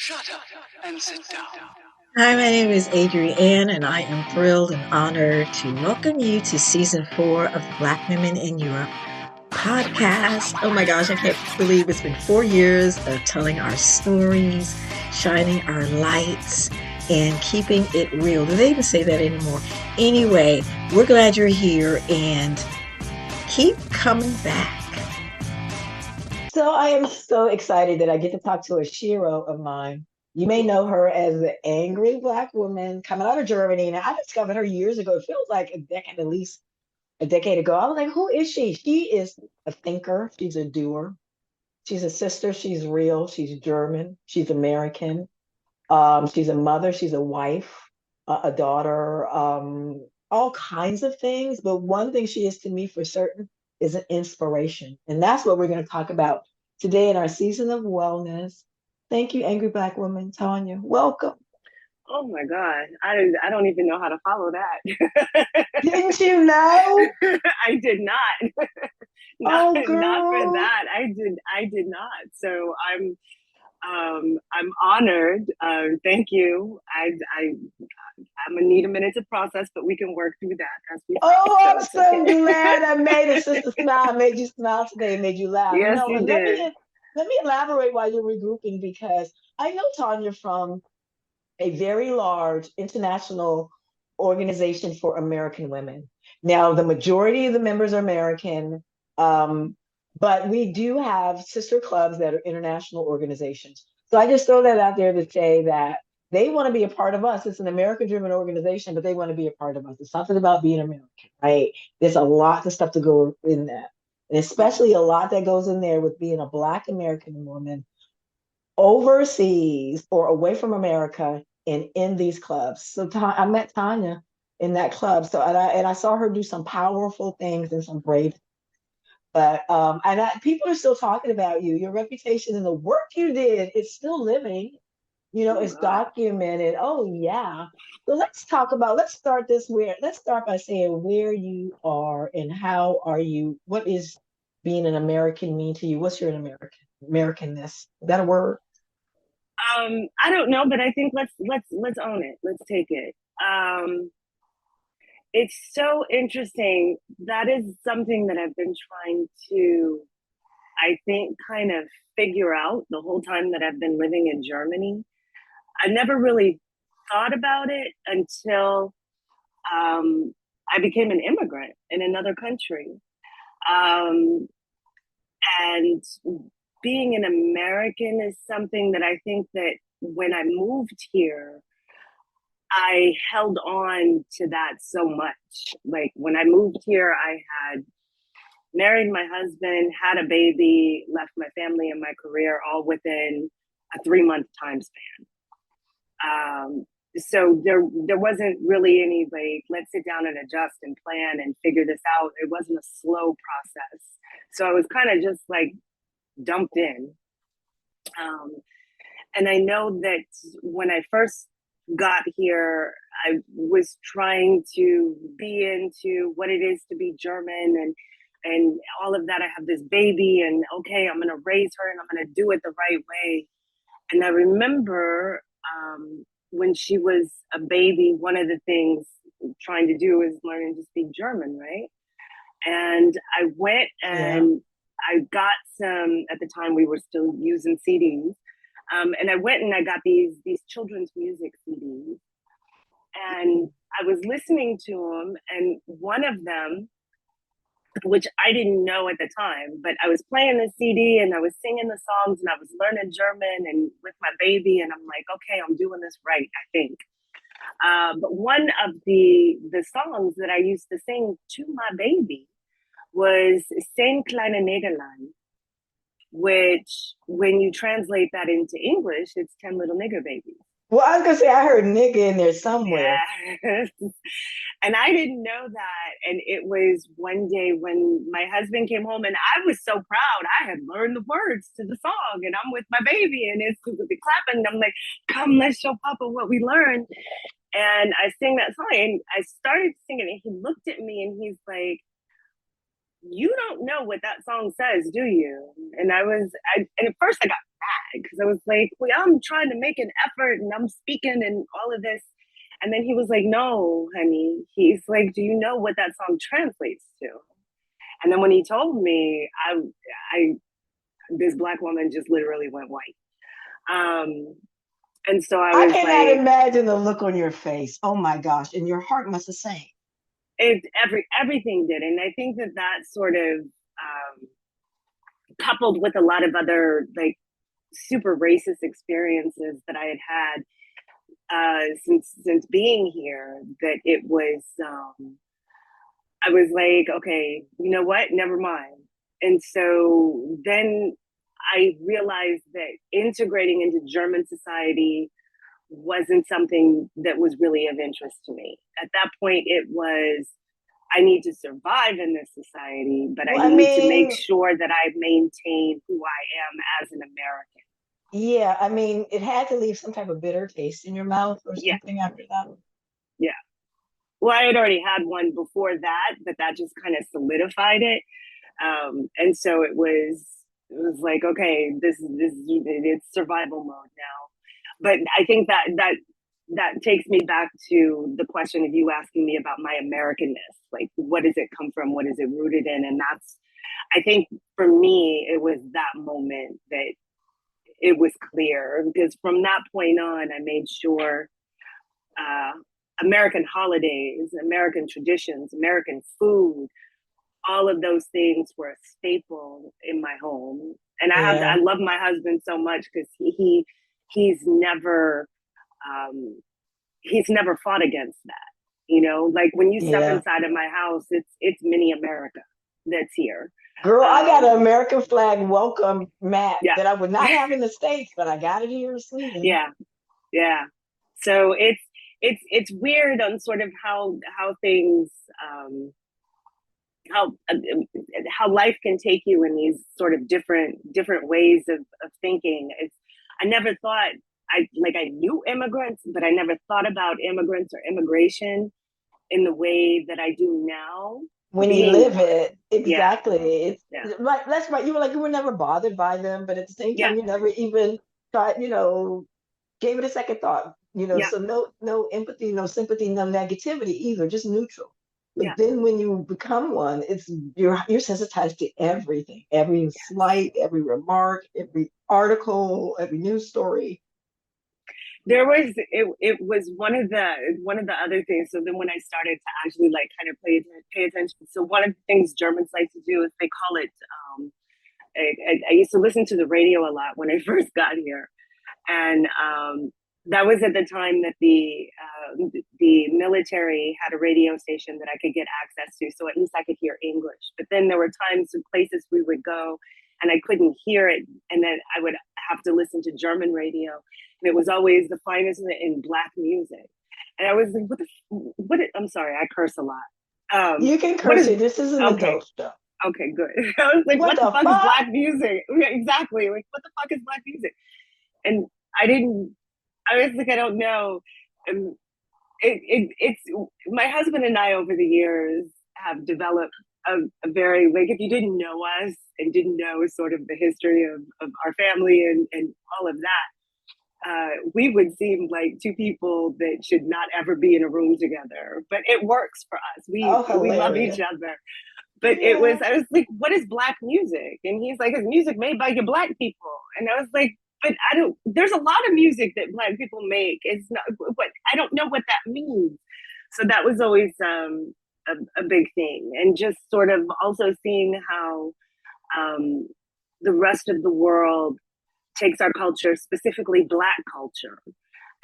Shut up and sit down. Hi, my name is Adrienne, and I am thrilled and honored to welcome you to season 4 of the Black Women in Europe podcast. Oh my gosh, I can't believe it's been 4 years of telling our stories, shining our lights, and keeping it real. Do they even say that anymore? Anyway, we're glad you're here and keep coming back. So I am so excited that I get to talk to a shero of mine. You may know her as the angry Black woman coming out of Germany. Now, I discovered her years ago. It feels like a decade, at least a decade ago. I was like, who is she? She is a thinker. She's a doer. She's a sister. She's real. She's German. She's American. She's a mother. She's a wife, a daughter, all kinds of things. But one thing she is to me for certain is an inspiration. And that's what we're going to talk about today in our season of wellness. Thank you, Angry Black Woman, Tonya. Welcome. Oh my God. I don't even know how to follow that. Didn't you know? I did not. Oh, Not for girl. that. I did not. So I'm honored. Thank you. I'm gonna need a minute to process, but we can work through that as we talk. Oh, So I'm it's so okay. glad I made a sister smile, made you smile today, made you laugh. Yes, No, you and did. let me elaborate while you're regrouping because I know Tanya from a very large international organization for American women. Now, the majority of the members are American, but we do have sister clubs that are international organizations. So I just throw that out there to say that they want to be a part of us. It's an American driven organization, but they want to be a part of us. It's something about being American, right? There's a lot of stuff to go in that. And especially a lot that goes in there with being a Black American woman overseas or away from America and in these clubs. So I met Tanya in that club. So and I saw her do some powerful things and some brave. But people are still talking about you. Your reputation and the work you did is still living. You know, Oh it's God. documented. Oh yeah. So let's talk about. Let's start this where. Let's start by saying where you are and how are you. What is being an American mean to you? What's your Americanness? Is that a word? I don't know, but I think let's own it. Let's take it. It's so interesting. That is something that I've been trying to, I think, kind of figure out the whole time that I've been living in Germany. I never really thought about it until I became an immigrant in another country. Um, and being an American is something that I think that when I moved here, I held on to that so much. Like when I moved here, I had married my husband, had a baby, left my family and my career all within a 3 month time span. So there wasn't really any like let's sit down and adjust and plan and figure this out. It wasn't a slow process. So I was kind of just like dumped in. Um, and I know that when I first got here, I was trying to be into what it is to be German and all of that. I have this baby, and okay, I'm gonna raise her, and I'm gonna do it the right way. And I remember when she was a baby, one of the things trying to do is learning to speak German, right? And I went Yeah. and I got some. At the time, we were still using CDs, and I went and I got these children's music CDs, and I was listening to them, and one of them, which I didn't know at the time, but I was playing the CD and I was singing the songs and I was learning German and with my baby, and I'm like, okay, I'm doing this right, I think. But one of the songs that I used to sing to my baby was "Zehn kleine Negerlein," which, when you translate that into English, it's 10 little nigger babies. Well, I was gonna say I heard nigga in there somewhere. Yeah. And I didn't know that. And it was one day when my husband came home, and I was so proud. I had learned the words to the song, and I'm with my baby, and it's clapping. And I'm like, come, let's show Papa what we learned. And I sing that song, and I started singing, and he looked at me and he's like, you don't know what that song says, do you? And and at first I got mad because I was like, well, I'm trying to make an effort and I'm speaking and all of this. And then he was like, no, honey. He's like, do you know what that song translates to? And then when he told me, I this black woman just literally went white. Um, and so I I was cannot like, imagine the look on your face. Oh my gosh. And your heart must have sank. everything did, and I think that sort of coupled with a lot of other like super racist experiences that I had since being here, that it was I was like, okay, you know what? Never mind. And so then I realized that integrating into German society wasn't something that was really of interest to me. At that point, it was, I need to survive in this society, but I Well, I need to make mean, sure that I maintain who I am as an American. yeah, I mean, it had to leave some type of bitter taste in your mouth or Yeah, something after that. yeah. Well, I had already had one before that, but that just kind of solidified it. And so it was like, okay, this it's survival mode now. But I think that takes me back to the question of you asking me about my Americanness. Like, what does it come from? What is it rooted in? And that's, I think for me, it was that moment that it was clear, because from that point on, I made sure uh, American holidays, American traditions, American food, all of those things were a staple in my home. And I Yeah, love my husband so much because he's never um, he's never fought against that. You know, like when you step yeah. inside of my house, it's mini America that's here. Girl, I got an Um, American flag welcome mat yeah, that I would not have in the States, but I got it here in Sweden. yeah, yeah. So it's weird on sort of how things um, how life can take you in these sort of different ways of thinking. It's, I never thought, I knew immigrants, but I never thought about immigrants or immigration in the way that I do now, When you being live one. it, Yeah, exactly. It's yeah, right. That's right. You were like, you were never bothered by them, but at the same yeah, time, you never even thought, gave it a second thought, yeah, so no empathy, no sympathy, no negativity either, just neutral. yeah. But then when you become one, it's you're sensitized to everything, every slight, every remark, every article, every news story. There was it was one of the other things. So then when I started to actually like kind of pay attention, so one of the things Germans like to do is they call it I used to listen to the radio a lot when I first got here, and that was at the time that the military had a radio station that I could get access to, so at least I could hear English. But then there were times and places we would go, and I couldn't hear it, and then I would have to listen to German radio, and it was always the finest in black music. And I was like, what? I'm sorry, I curse a lot. You can What curse is it. This is an okay? adult show. Okay, good. I was like, What what the the fuck is fuck? black music? Yeah, exactly. Like, what the fuck is black music? And I didn't, I was like, I don't know. And it's my husband and I over the years have developed a very, like, if you didn't know us and didn't know sort of the history of our family and all of that, we would seem like two people that should not ever be in a room together. But it works for us. Oh, We love each hilarious. other. But Yeah. I was like, what is black music? And he's like, it's music made by your black people. And I was like, but I don't, there's a lot of music that black people make. It's not, what, I don't know what that means. So that was always a big thing. And just sort of also seeing how um, the rest of the world takes our culture, specifically black culture,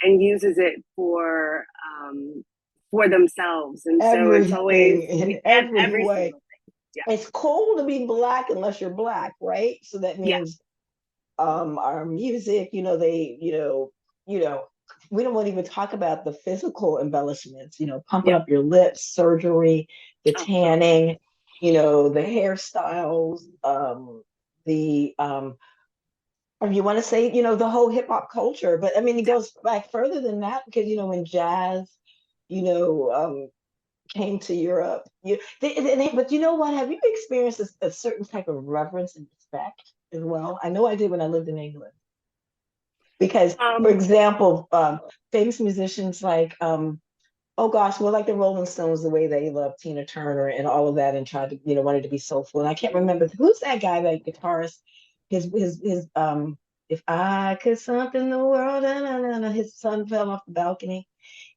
and uses it for themselves. And so it's always Everything in every every way. single thing. Yeah. It's cool to be black unless you're black, right? So that Yeah. means our music, you know, we don't want to even talk about the physical embellishments, pumping Yep. up your lips, surgery, the Oh God. tanning, the hairstyles, the or you want to say, the whole hip hop culture. But I mean, it goes back further than that because, in jazz, you know, um, came to Europe, but you know what? Have you experienced a certain type of reverence and respect as well? I know I did when I lived in England. Because, for Um, example, famous musicians like, oh gosh, well, like the Rolling Stones, the way they loved Tina Turner and all of that, and tried to, wanted to be soulful. And I can't remember who's that guy, that guitarist. His if I could something the world, his son fell off the balcony.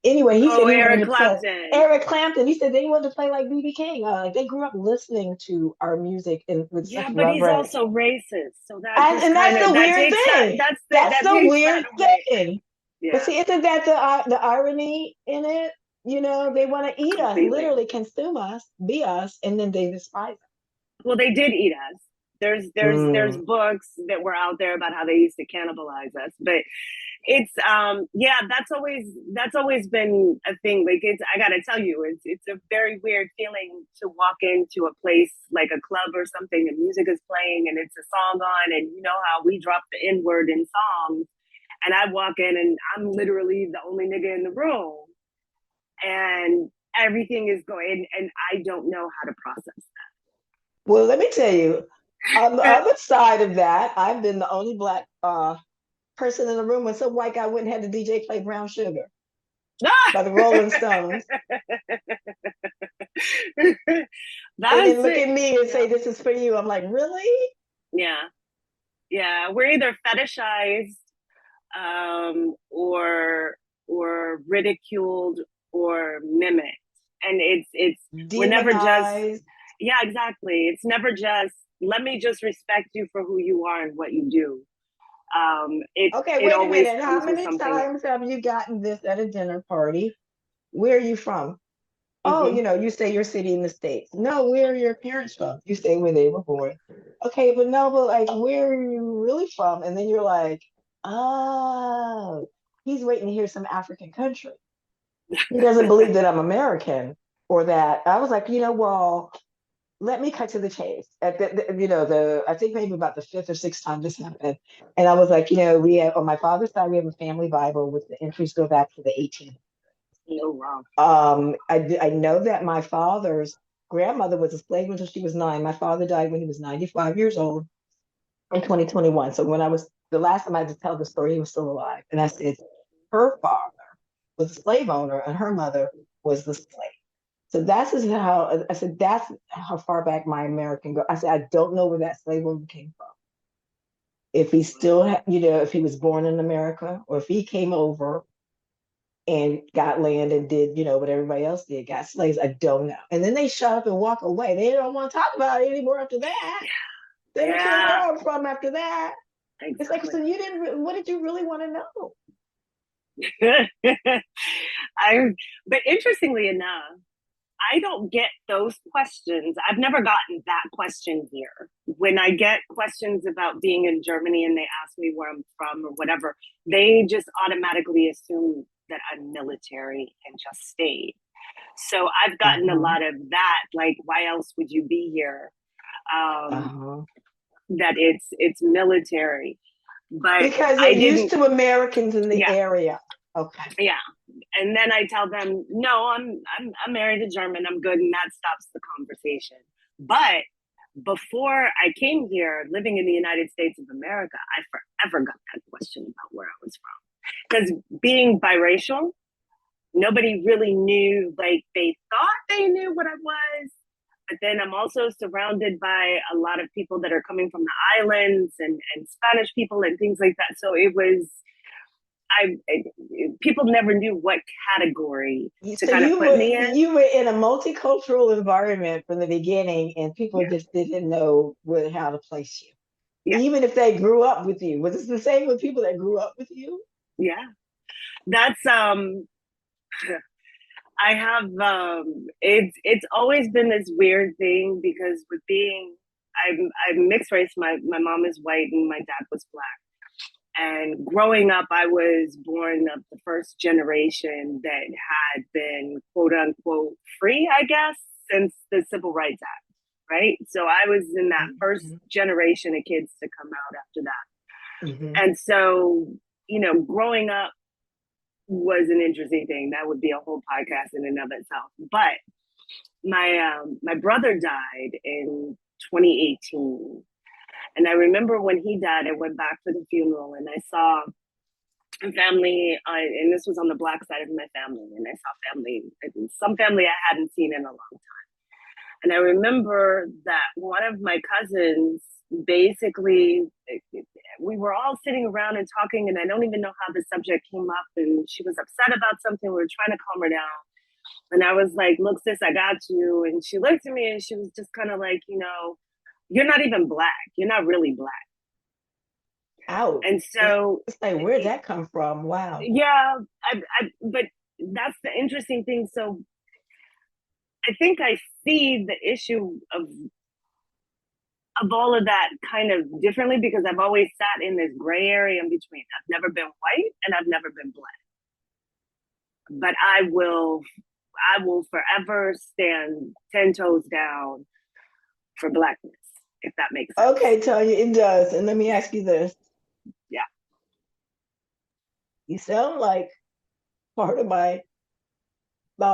Anyway, he said he wanted Eric to play Clapton. Eric Clapton. He said they wanted to play like BB King. Like they grew up listening to our music and with Yeah, such but he's reverence. also racist, so that just And that's kind the of that weird takes that thing. that's the That's that the takes that weird away. thing. But Yeah, see, isn't that the irony in it? They want to eat us, completely. literally consume us, be us, and then they despise us. Well, they did eat us. There's Mm. books that were out there about how they used to cannibalize us, but it's yeah, that's always been a thing. Like it's I gotta tell you, it's a very weird feeling to walk into a place like a club or something and music is playing and it's a song on, and you know how we drop the N-word in songs, and I walk in and I'm literally the only nigga in the room, and everything is going, and I don't know how to process Well, let me tell you, on the that. other side of that, I've been the only black person in the room when some white guy went and had the DJ play Brown Sugar by the Rolling Stones, and That's then look it. at me and Yeah. say, "This is for you." I'm like, really? Yeah. Yeah. We're either fetishized or ridiculed or mimicked. And it's we're never just Demonized. yeah, exactly. It's never just let me just respect you for who you are and what you do. It Okay, it wait a always minute. How comes with many something else. times have you gotten this at a dinner party? Where are you from? Oh, Mm-hmm. you say your city in the States. No, where are your parents from? You say where they were born. Okay, but no, but like, where are you really from? And then you're like, oh, he's waiting to hear some African country. He doesn't believe that I'm American or that. I was like, well, let me cut to the chase. At the I think maybe about the fifth or sixth time this happened, and I was like, we have on my father's side we have a family Bible with the entries go back to the 18. No wrong. I know that my father's grandmother was a slave until she was 9. My father died when he was 95 years old in 2021. So when I was the last time I had to tell the story, he was still alive, and I said her father was a slave owner and her mother was the slave. So that's is how I said that's how far back my American go. I said I don't know where that slave owner came from. If he still, if he was born in America or if he came over and got land and did, what everybody else did, got slaves. I don't know. And then they shut up and walk away. They don't want to talk about it anymore after that. They don't care where Yeah, I'm from after that. It's like, exactly. so what did you really want to know? I but interestingly enough, I don't get those questions. I've never gotten that question here. When I get questions about being in Germany and they ask me where I'm from or whatever, they just automatically assume that I'm military and just stayed. So I've gotten a Uh-huh. lot of that, like, why else would you be here? Um, Uh-huh. that it's military. But Because they're I used didn't, to Americans in the yeah, area. Okay. yeah. And then I tell them, no, I'm married to German, I'm good, and that stops the conversation. But before I came here, living in the United States of America, I forever got that question about where I was from. Because being biracial, nobody really knew, like they thought they knew what I was. But then I'm also surrounded by a lot of people that are coming from the islands and Spanish people and things like that. So it was I people never knew what category to So kind of you put were me in. you were in a multicultural environment from the beginning, and people Yeah, just didn't know how to place you, yeah, even if they grew up with you. Was it the same with people that grew up with you? yeah. That's I have it's always been this weird thing because with being I'm mixed race. My mom is white and my dad was black. And growing up, I was born of the first generation that had been quote unquote free, I guess, since the Civil Rights Act, right? So I was in that first Mm-hmm. generation of kids to come out after that. Mm-hmm. And so, growing up was an interesting thing. That would be a whole podcast in and of itself. But my brother died in 2018, and I remember when he died, I went back for the funeral, and I saw a family, and this was on the Black side of my family, and I saw some family I hadn't seen in a long time. And I remember that one of my cousins basically, we were all sitting around and talking, and I don't even know how the subject came up. And she was upset about something. We were trying to calm her down. And I was like, look, sis, I got you. And she looked at me and she was just kind of like, you're not even Black. You're not really Black. Ouch. And so, it's like, where'd that come from? Wow. yeah, but that's the interesting thing. So I think I see the issue of all of that kind of differently, because I've always sat in this gray area in between. I've never been white and I've never been Black. But I will forever stand 10 toes down for Blackness, if that makes sense. Okay, Tonya, it does. And let me ask you this. Yeah. You sound like part of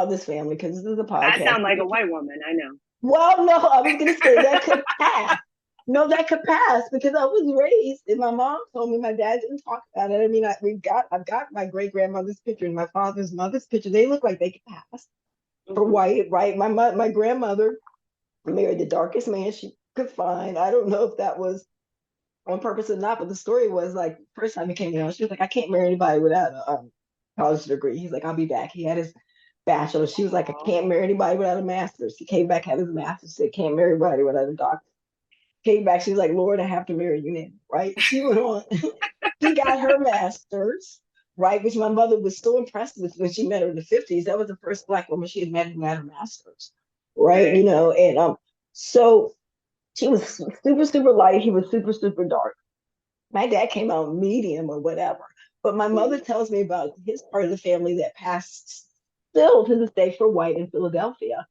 this family, because this is a podcast. I sound like a white woman, I know. Well, no, I was going to say that could pass. No, that could pass, because I was raised, and my mom told me, my dad didn't talk about it. I mean, I've got my great grandmother's picture and my father's mother's picture. They look like they could pass for white, right? My grandmother married the darkest man she could find. I don't know if that was on purpose or not, but the story was like, first time he came down, she was like, I can't marry anybody without a college degree. He's like, I'll be back. He had his bachelor's. She was like, I can't marry anybody without a master's. He came back, had his master's, said, can't marry anybody without a doctor. Came back, she was like, Lord, I have to marry you now, right? She went on. She got her master's, right? Which my mother was so impressed with when she met her in the 50s. That was the first Black woman she had met who had her master's, right? Okay. And so she was super, super light. He was super, super dark. My dad came out medium or whatever. But my mother tells me about his part of the family that passed still to this day for white in Philadelphia.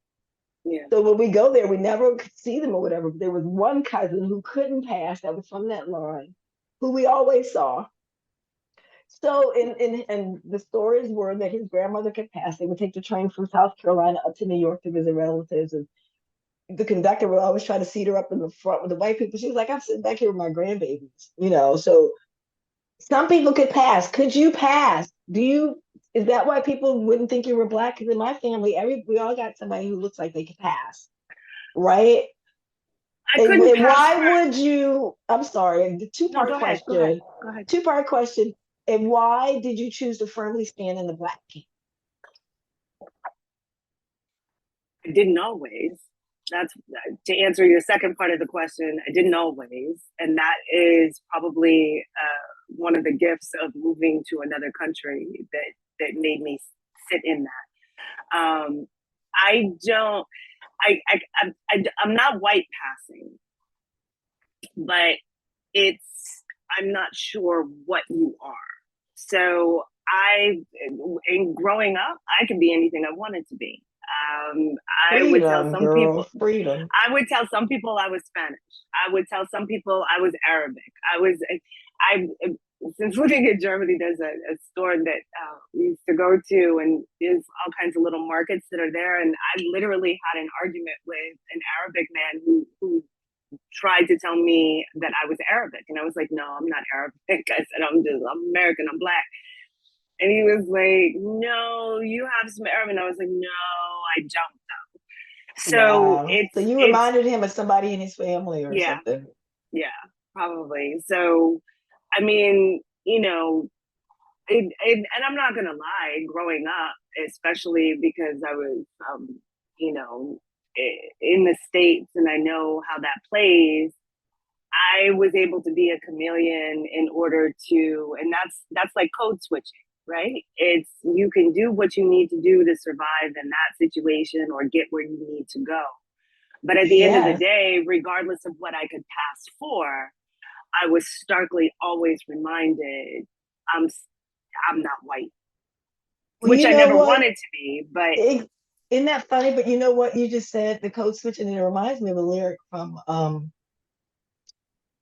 Yeah. So when we go there, we never could see them or whatever. But there was one cousin who couldn't pass that was from that line, who we always saw. So and the stories were that his grandmother could pass. They would take the train from South Carolina up to New York to visit relatives, and the conductor would always try to seat her up in the front with the white people. She was like, I'm sitting back here with my grandbabies. So some people could pass. Could you pass? Is that why people wouldn't think you were Black? Because in my family, we all got somebody who looks like they could pass, right? I couldn't pass. Why would you? I'm sorry, the two-part question. Go ahead. Two-part question. And why did you choose to firmly stand in the Black camp? I didn't always. That's to answer your second part of the question. I didn't always, and that is probably one of the gifts of moving to another country that made me sit in that. I don't. I'm not white passing, but I'm not sure what you are. So in growing up, I could be anything I wanted to be. I would tell some people freedom. I would tell some people I was Spanish. I would tell some people I was Arabic. Since living in Germany, there's a store that we used to go to, and there's all kinds of little markets that are there. And I literally had an argument with an Arabic man who tried to tell me that I was Arabic. And I was like, no, I'm not Arabic. I said, I'm American, I'm Black. And he was like, no, you have some Arabic. And I was like, no, I don't know. So wow. So you reminded him of somebody in his family or something. Yeah, probably. So, I mean, and I'm not going to lie, growing up, especially because I was, in the States and I know how that plays, I was able to be a chameleon in order to, and that's like code switching, right? It's, you can do what you need to do to survive in that situation or get where you need to go. But at the end of the day, regardless of what I could pass for, I was starkly always reminded I'm not white, which I never wanted to be. But isn't that funny? But you know what you just said, the code switch, and it reminds me of a lyric from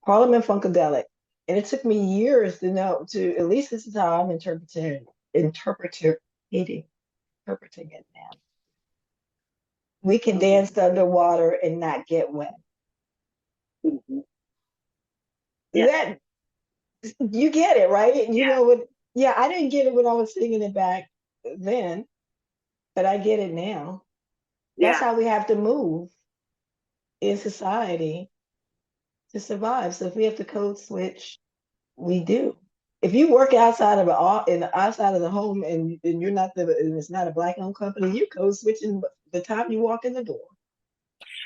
Parliament Funkadelic. And it took me years to know, to at least this is how I'm interpreting it now. We can dance underwater and not get wet. Mm-hmm. Yeah. That you get it, right? You Yeah. know what? Yeah, I didn't get it when I was singing it back then, but I get it now. That's Yeah. how we have to move in society to survive. So if we have to code switch, we do. If you work outside of outside of the home and you're not and it's not a black owned company, you code switching the time you walk in the door.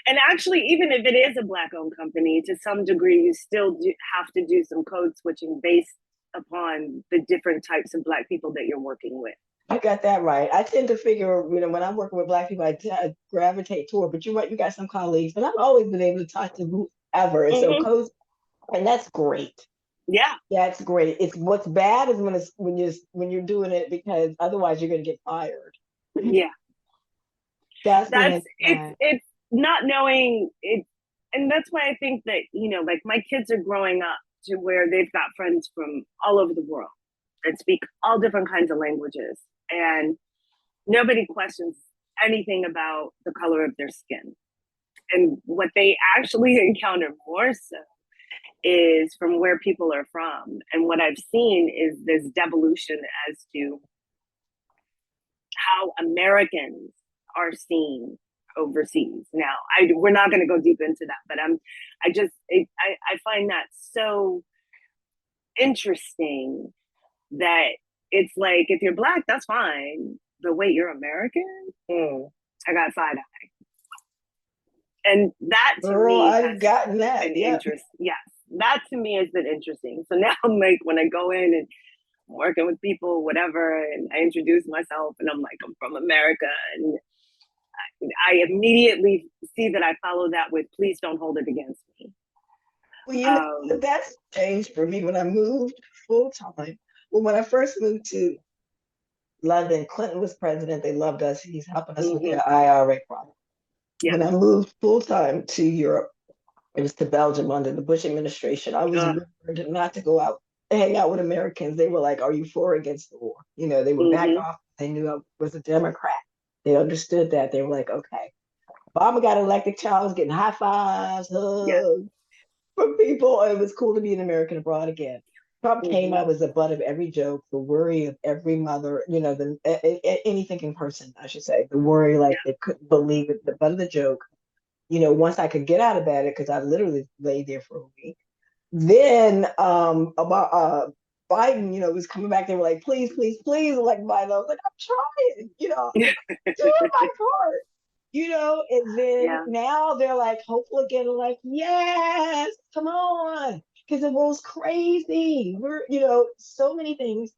And actually, even if it is a black owned company, to some degree, you still have to do some code switching based upon the different types of black people that you're working with. I got that right. I tend to figure, when I'm working with black people, I gravitate toward. But you're right, you got some colleagues, but I've always been able to talk to whoever, and so Mm-hmm. codes, and that's great. Yeah. That's great. It's what's bad is when you're doing it because otherwise you're going to get fired. Yeah. That's when That's it's bad. it's not knowing it, and that's why I think that, like, my kids are growing up to where they've got friends from all over the world that speak all different kinds of languages, and nobody questions anything about the color of their skin. And what they actually encounter more so is from where people are from. And what I've seen is this devolution as to how Americans are seen overseas. Now, we're not going to go deep into that, but I find that so interesting that it's like, if you're black, that's fine, but wait, you're American? I got side eye. And that to Girl, me I've has gotten that. been Yeah. interest. Yes, that to me has been interesting. So now I'm like, when I go in and I'm working with people, whatever, and I introduce myself and I'm like, I'm from America, and I immediately see that I follow that with, please don't hold it against me. Well, Um, that's changed for me when I moved full time. Well, when I first moved to London, Clinton was president. They loved us. He's helping us with mm-hmm. their IRA problem. Yeah. When I moved full time to Europe, it was to Belgium under the Bush administration. I was warned not to go out and hang out with Americans. They were like, "Are you for or against the war?" They were back Mm-hmm. off. They knew I was a Democrat. They understood that. They were like, "Okay." Obama got elected. Child was getting high fives, Yeah. hugs from people. It was cool to be an American abroad again. Trump came Mm-hmm. out was the butt of every joke, the worry of every mother, any thinking person, I should say, the worry like they couldn't believe it, the butt of the joke. Once I could get out of bed, because I literally lay there for a week. Then about Biden, was coming back. They were like, please, please, please, elect Biden. I was like, I'm trying, Yeah. doing my part. And then Yeah. now they're like hopeful again, like, yes, come on, because the world's crazy. So many things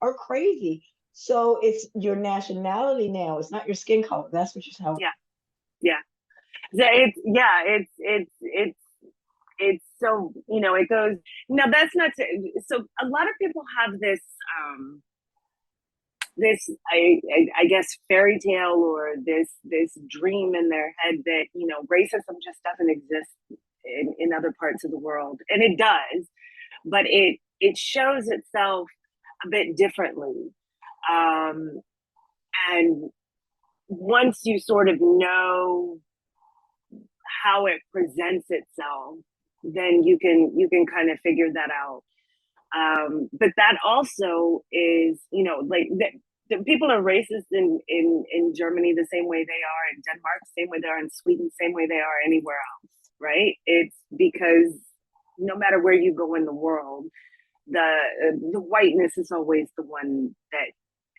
are crazy. So it's your nationality now. It's not your skin color. That's what you're telling Yeah. Yeah. It's so, it goes. Now, that's not to, so a lot of people have this I guess fairy tale, or this dream in their head that racism just doesn't exist in other parts of the world, and it does, but it shows itself a bit differently, um, and once you sort of know how it presents itself, then you can kind of figure that out. But that also is, like, the people are racist in Germany the same way they are in Denmark, same way they are in Sweden, same way they are anywhere else, right? It's because no matter where you go in the world, the whiteness is always the one that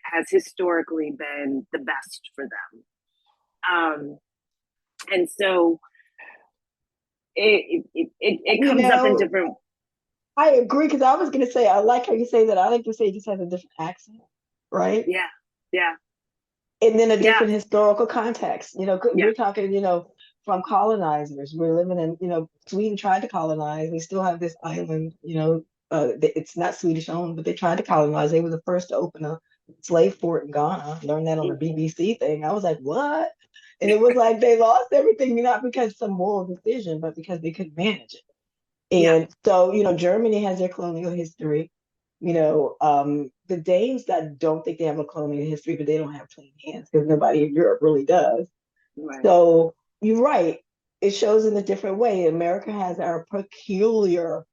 has historically been the best for them. And so it you comes up in know, different. I agree, because I was going to say, I like how you say that. I like to say it just has a different accent, right? Yeah. Yeah. And then a Yeah. different historical context. Yeah. We're talking, from colonizers. We're living in, Sweden tried to colonize. We still have this island, it's not Swedish owned, but they tried to colonize. They were the first to open a slave port in Ghana. Learned that on the Mm-hmm. BBC thing. I was like, what? And it was like they lost everything, not because of some moral decision, but because they couldn't manage it. Yeah. And so, Germany has their colonial history. The Danes that don't think they have a colonial history, but they don't have clean hands because nobody in Europe really does. Right. So you're right. It shows in a different way. America has our peculiar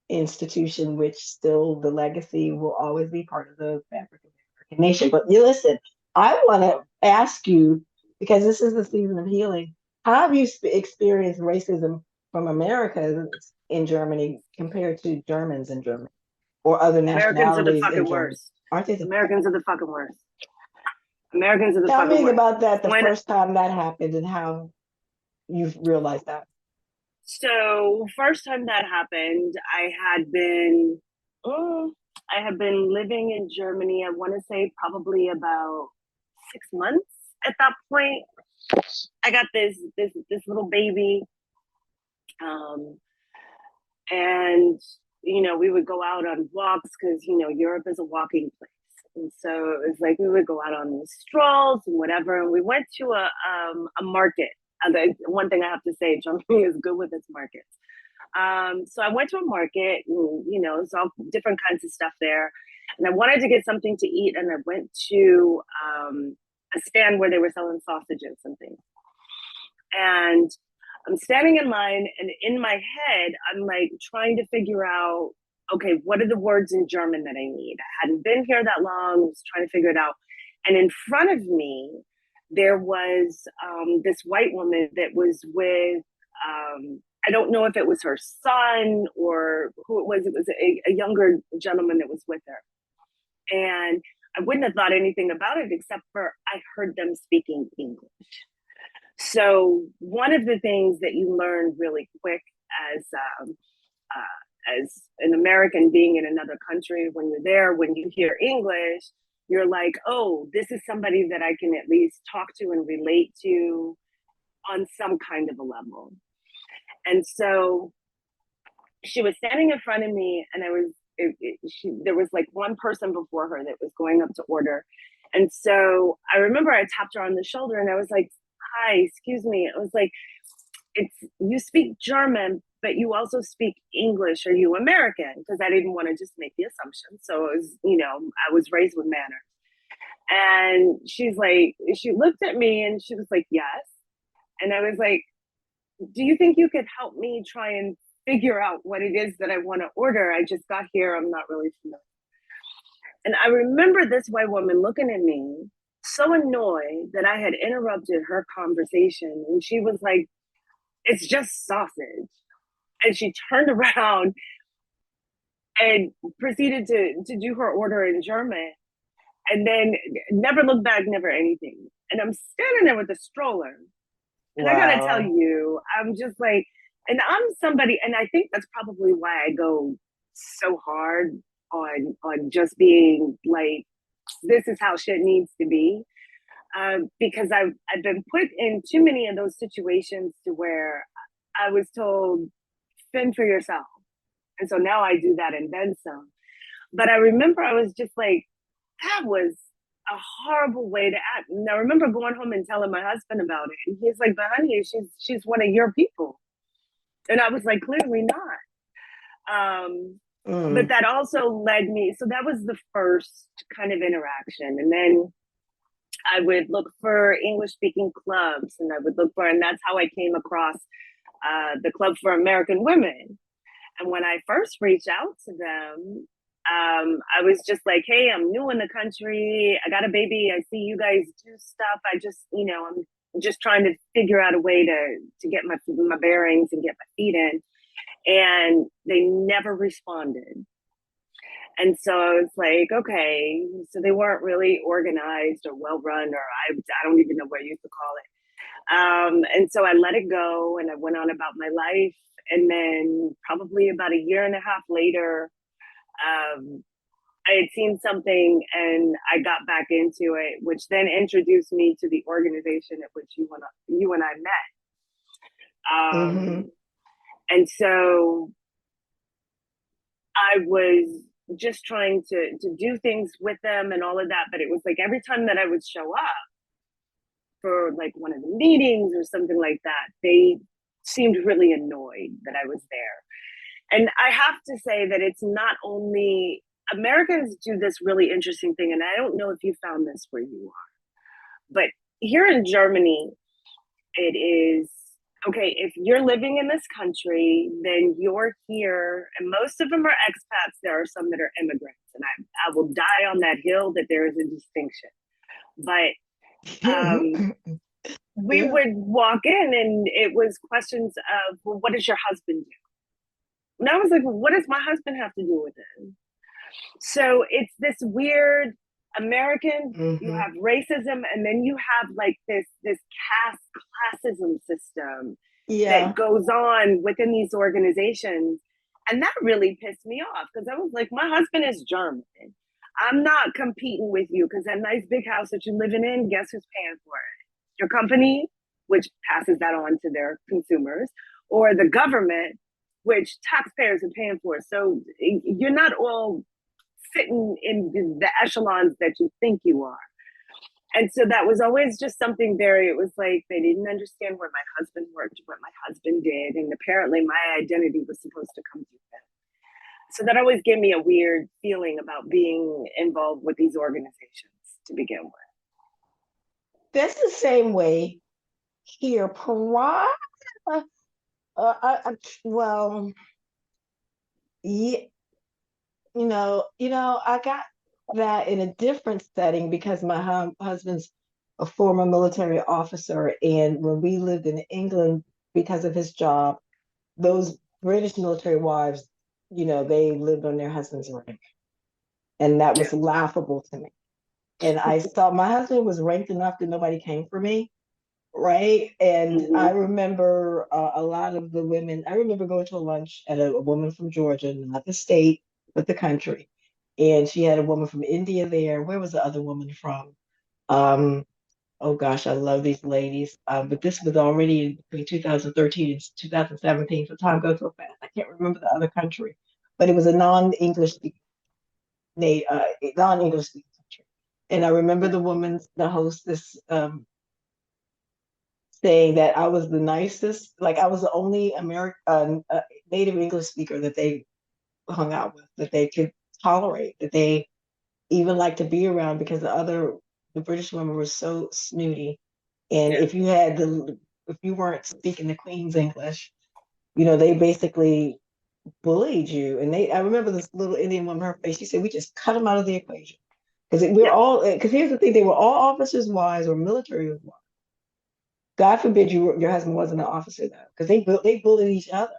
institution, which still the legacy will always be part of the fabric of the American nation. But you listen, I want to ask you, because this is the season of healing, how have you experienced racism from Americans in Germany compared to Germans in Germany or other Americans are the nationalities in fucking Germany? worst. Aren't they the Americans are the fucking worst. Americans are the Tell fucking me worst. about that the When first time that happened and how you've realized that. So first time that happened, oh, I had been living in Germany. I want to say probably about 6 months at that point. I got this little baby, um, and we would go out on walks because Europe is a walking place, and so it was like we would go out on these strolls and whatever. And we went to a market. One thing I have to say, Germany is good with its markets. So I went to a market, and, saw different kinds of stuff there. And I wanted to get something to eat, and I went to a stand where they were selling sausages and things. And I'm standing in line, and in my head, I'm like trying to figure out, okay, what are the words in German that I need? I hadn't been here that long, I was trying to figure it out. And in front of me, there was this white woman that was with, I don't know if it was her son or who it was. It was a younger gentleman that was with her. And I wouldn't have thought anything about it except for I heard them speaking English. So one of the things that you learn really quick as as an American being in another country, when you're there, when you hear English, you're like, oh, this is somebody that I can at least talk to and relate to on some kind of a level. And so she was standing in front of me, and there was like one person before her that was going up to order. And so I remember I tapped her on the shoulder, and I was like, hi, excuse me. I was like, you speak German, but you also speak English. Are you American? Because I didn't want to just make the assumption. So it was, I was raised with manners. And she looked at me and she was like, yes. And I was like, do you think you could help me try and figure out what it is that I want to order? I just got here. I'm not really familiar. And I remember this white woman looking at me, so annoyed that I had interrupted her conversation. And she was like, it's just sausage. And she turned around and proceeded to do her order in German, and then never looked back, never anything. And I'm standing there with a stroller. And I gotta tell Wow. you, I'm just like, and I'm somebody, and I think that's probably why I go so hard on just being like, this is how shit needs to be. Because I've been put in too many of those situations to where I was told, fend for yourself. And so now I do that and then some. But I remember I was just like, that was a horrible way to act. And I remember going home and telling my husband about it. And he's like, but honey, she's one of your people. And I was like, clearly not. But that also led me, so that was the first kind of interaction. And then I would look for English speaking clubs, and and that's how I came across the Club for American Women. And when I first reached out to them, I was just like, hey, I'm new in the country. I got a baby. I see you guys do stuff. I'm just trying to figure out a way to get my bearings and get my feet in. And they never responded. And so I was like, okay, so they weren't really organized or well run, or I don't even know what you could call it. And so I let it go and I went on about my life. And then probably about a year and a half later, I had seen something and I got back into it, which then introduced me to the organization at which you and I met. Mm-hmm. And so I was just trying to do things with them and all of that. But it was like every time that I would show up for like one of the meetings or something like that, they seemed really annoyed that I was there. And I have to say that it's not only Americans do this really interesting thing, and I don't know if you found this where you are, but here in Germany, it is okay, if you're living in this country, then you're here, and most of them are expats. There are some that are immigrants, and I will die on that hill that there is a distinction. But we Yeah. would walk in, and it was questions of, well, what does your husband do? And I was like, well, what does my husband have to do with it? So it's this weird American, you Mm-hmm. have racism, and then you have like this caste classism system that Yeah. goes on within these organizations. And that really pissed me off because I was like, my husband is German. I'm not competing with you because that nice big house that you're living in, guess who's paying for it? Your company, which passes that on to their consumers, or the government, which taxpayers are paying for. So you're not all sitting in the echelons that you think you are. And so that was always just something very, it was like they didn't understand where my husband worked, what my husband did. And apparently my identity was supposed to come through him. So that always gave me a weird feeling about being involved with these organizations to begin with. That's the same way here. Well, yeah, I got that in a different setting because my husband's a former military officer, and when we lived in England because of his job, those British military wives, they lived on their husband's rank, and that Yeah. was laughable to me. And I saw my husband was ranked enough that nobody came for me, right? And I Mm-hmm. remember a lot of the women. I remember going to a lunch at a woman from Georgia, not the state, but the country, and she had a woman from India there. Where was the other woman from? Um, oh gosh, I love these ladies. But this was already between 2013 and 2017, so time goes so fast. I can't remember the other country, but it was a non-English speaking country. And I remember Yeah. the woman, the hostess, saying that I was the nicest, like I was the only American native English speaker that they hung out with, that they could tolerate, that they even liked to be around because the British women were so snooty. And Yeah. if you weren't speaking the Queen's English, they basically bullied you. And I remember this little Indian woman, her face, she said, we just cut them out of the equation. Yeah. Because here's the thing, they were all officers' wives or military wives. God forbid your husband wasn't an officer though, because they bullied each other.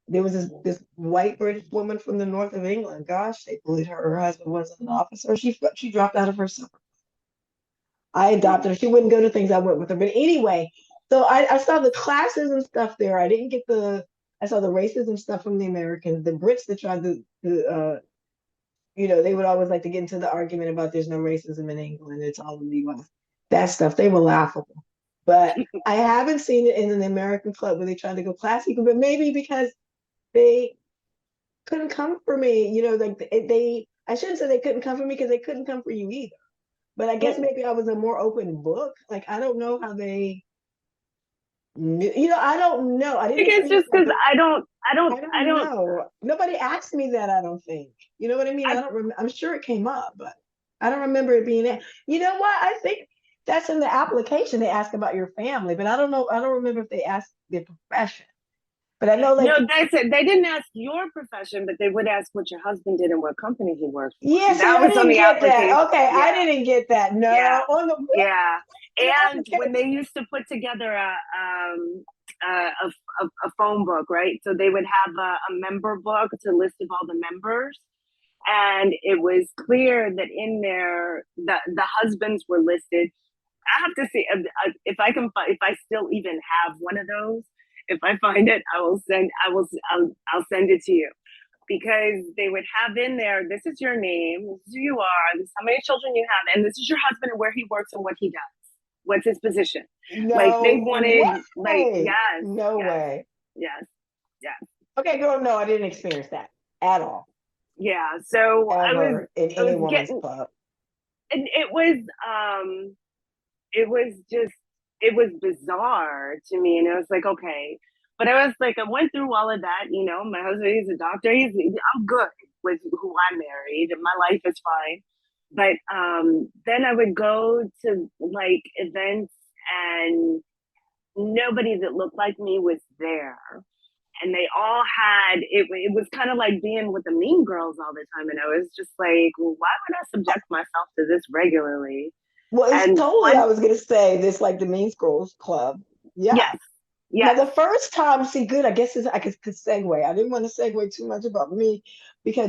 There was this white British woman from the north of England. Gosh, they bullied her. Her husband wasn't an officer. She dropped out of her supper. I adopted her. She wouldn't go to things I went with her. But anyway, so I saw the classism stuff there. I didn't get I saw the racism stuff from the Americans. The Brits that tried they would always like to get into the argument about there's no racism in England. It's all in the US. That stuff, they were laughable. But I haven't seen it in an American club where they tried to go classical, but maybe because they couldn't come for me, like I shouldn't say they couldn't come for me because they couldn't come for you either. But I guess maybe I was a more open book. Like I don't know how they knew, I don't know. I I think didn't it's experience just like because I I don't don't, know. Nobody asked me that, I don't think. You know what I mean? I I, don't I'm sure it came up, but I don't remember it being that. You know what? I think that's in the application. They ask about your family, but I don't know. I don't remember if they asked their profession. But I know no, like that's it. They didn't ask your profession, but they would ask what your husband did and what company he worked yeah, for. see, That I was on didn't the get application. that. Okay, I Yeah. didn't get that. Yeah. No, Yeah. on the And when application. they used to put together a phone book, right? So they would have a member book to list of all the members. And it was clear that in there, the husbands were listed. I have to see if I can find, if I still even have one of those. If I find it, I'll send it to you because they would have in there, this is your name, this is who you are, this is how many children you have, and this is your husband and where he works and what he does. What's his position? Like they No wanted, like, way. yes, No yes, way. yes, yes. Okay, girl, no, I didn't experience that at all, Yeah. So ever in I any was woman's getting, club. and it was just, it was bizarre to me. And I was like, okay. But I was like, I went through all of that. My husband, he's a doctor. I'm good with who I married. My life is fine. But then I would go to like events and nobody that looked like me was there. And they all had it was kind of like being with the mean girls all the time. And I was just like, well, why would I subject myself to this regularly? Well, it's And totally, I was going to say this, like the Mean Girls Club. Yeah. yes, Now, yes. the first time, see, good, I guess I could segue. I didn't want to segue too much about me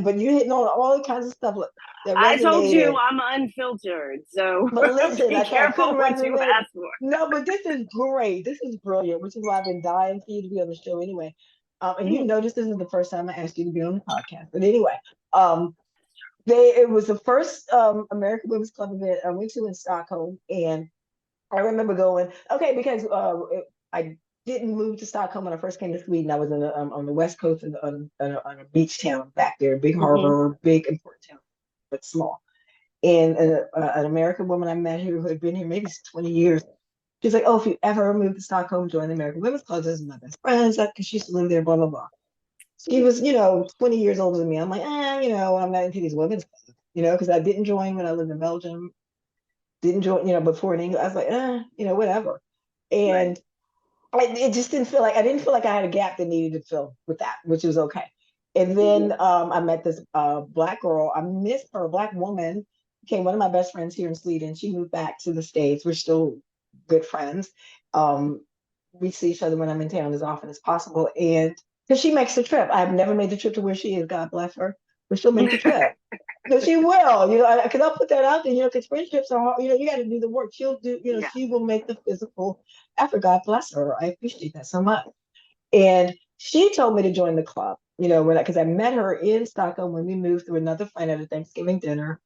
but you hitting on all kinds of stuff that I told you resonated. I'm unfiltered, so But listen, be I careful couldn't what you resonate. ask for. No, but this is great. This is brilliant, which is why I've been dying for you to be on the show anyway. And you notice this is the first time I asked you to be on the podcast. But anyway, um, it was the first American Women's Club event I went to in Stockholm, and I remember going, okay, because I didn't move to Stockholm when I first came to Sweden. I was on the west coast on a beach town back there, big Mm-hmm. harbor, big important town, but small. And an American woman I met here who had been here maybe 20 years. She's like, oh, if you ever move to Stockholm, join the American Women's Club. This is my best friend, because she used to live there, blah, blah, blah. She was, 20 years older than me. I'm like, I'm not into these women's clubs, because I didn't join when I lived in Belgium, didn't join, before in England. I was like, whatever. Right. And it just didn't feel like I didn't feel like I had a gap that needed to fill with that, which was okay. And then Mm-hmm. I met this black girl. I missed her, a black woman, became one of my best friends here in Sweden. She moved back to the States. We're still good friends. Um, we see each other when I'm in town as often as possible. And because she makes the trip, I've never made the trip to where she is. God bless her, but she'll make the trip. No, she will, because I'll put that out there, because friendships are hard, you got to do the work. She'll do, Yeah. she will make the physical effort. God bless her. I appreciate that so much. And she told me to join the club, because I met her in Stockholm when we moved through another friend at a Thanksgiving dinner.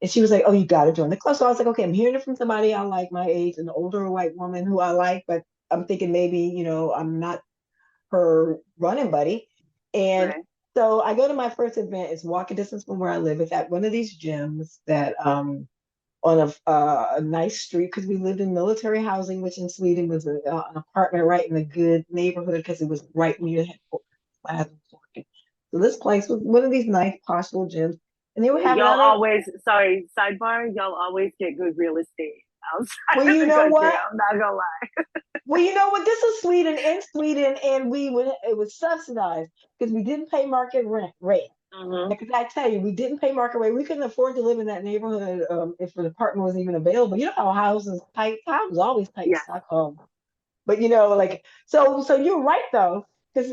And she was like, oh, you got to join the club. So I was like, okay, I'm hearing it from somebody I like my age, an older white woman who I like, but I'm thinking maybe, I'm not her running buddy. And Right. so I go to my first event. It's walking distance from where I live. It's at one of these gyms that on a nice street, because we lived in military housing, which in Sweden was an apartment right in a good neighborhood because it was right near the headquarters. So this place was one of these nice posh little gyms, and they were having Y'all I don't always, sorry, sidebar, y'all always get good real estate well, outside of you the know country. what? I'm not gonna lie. Well, you know what? This is Sweden, and it was subsidized because we didn't pay market rate. Mm-hmm. Because I tell you, we didn't pay market rate. We couldn't afford to live in that neighborhood if an apartment was even available. You know how houses tight. Houses always tight in Yes. Stockholm. But like so you're right though, because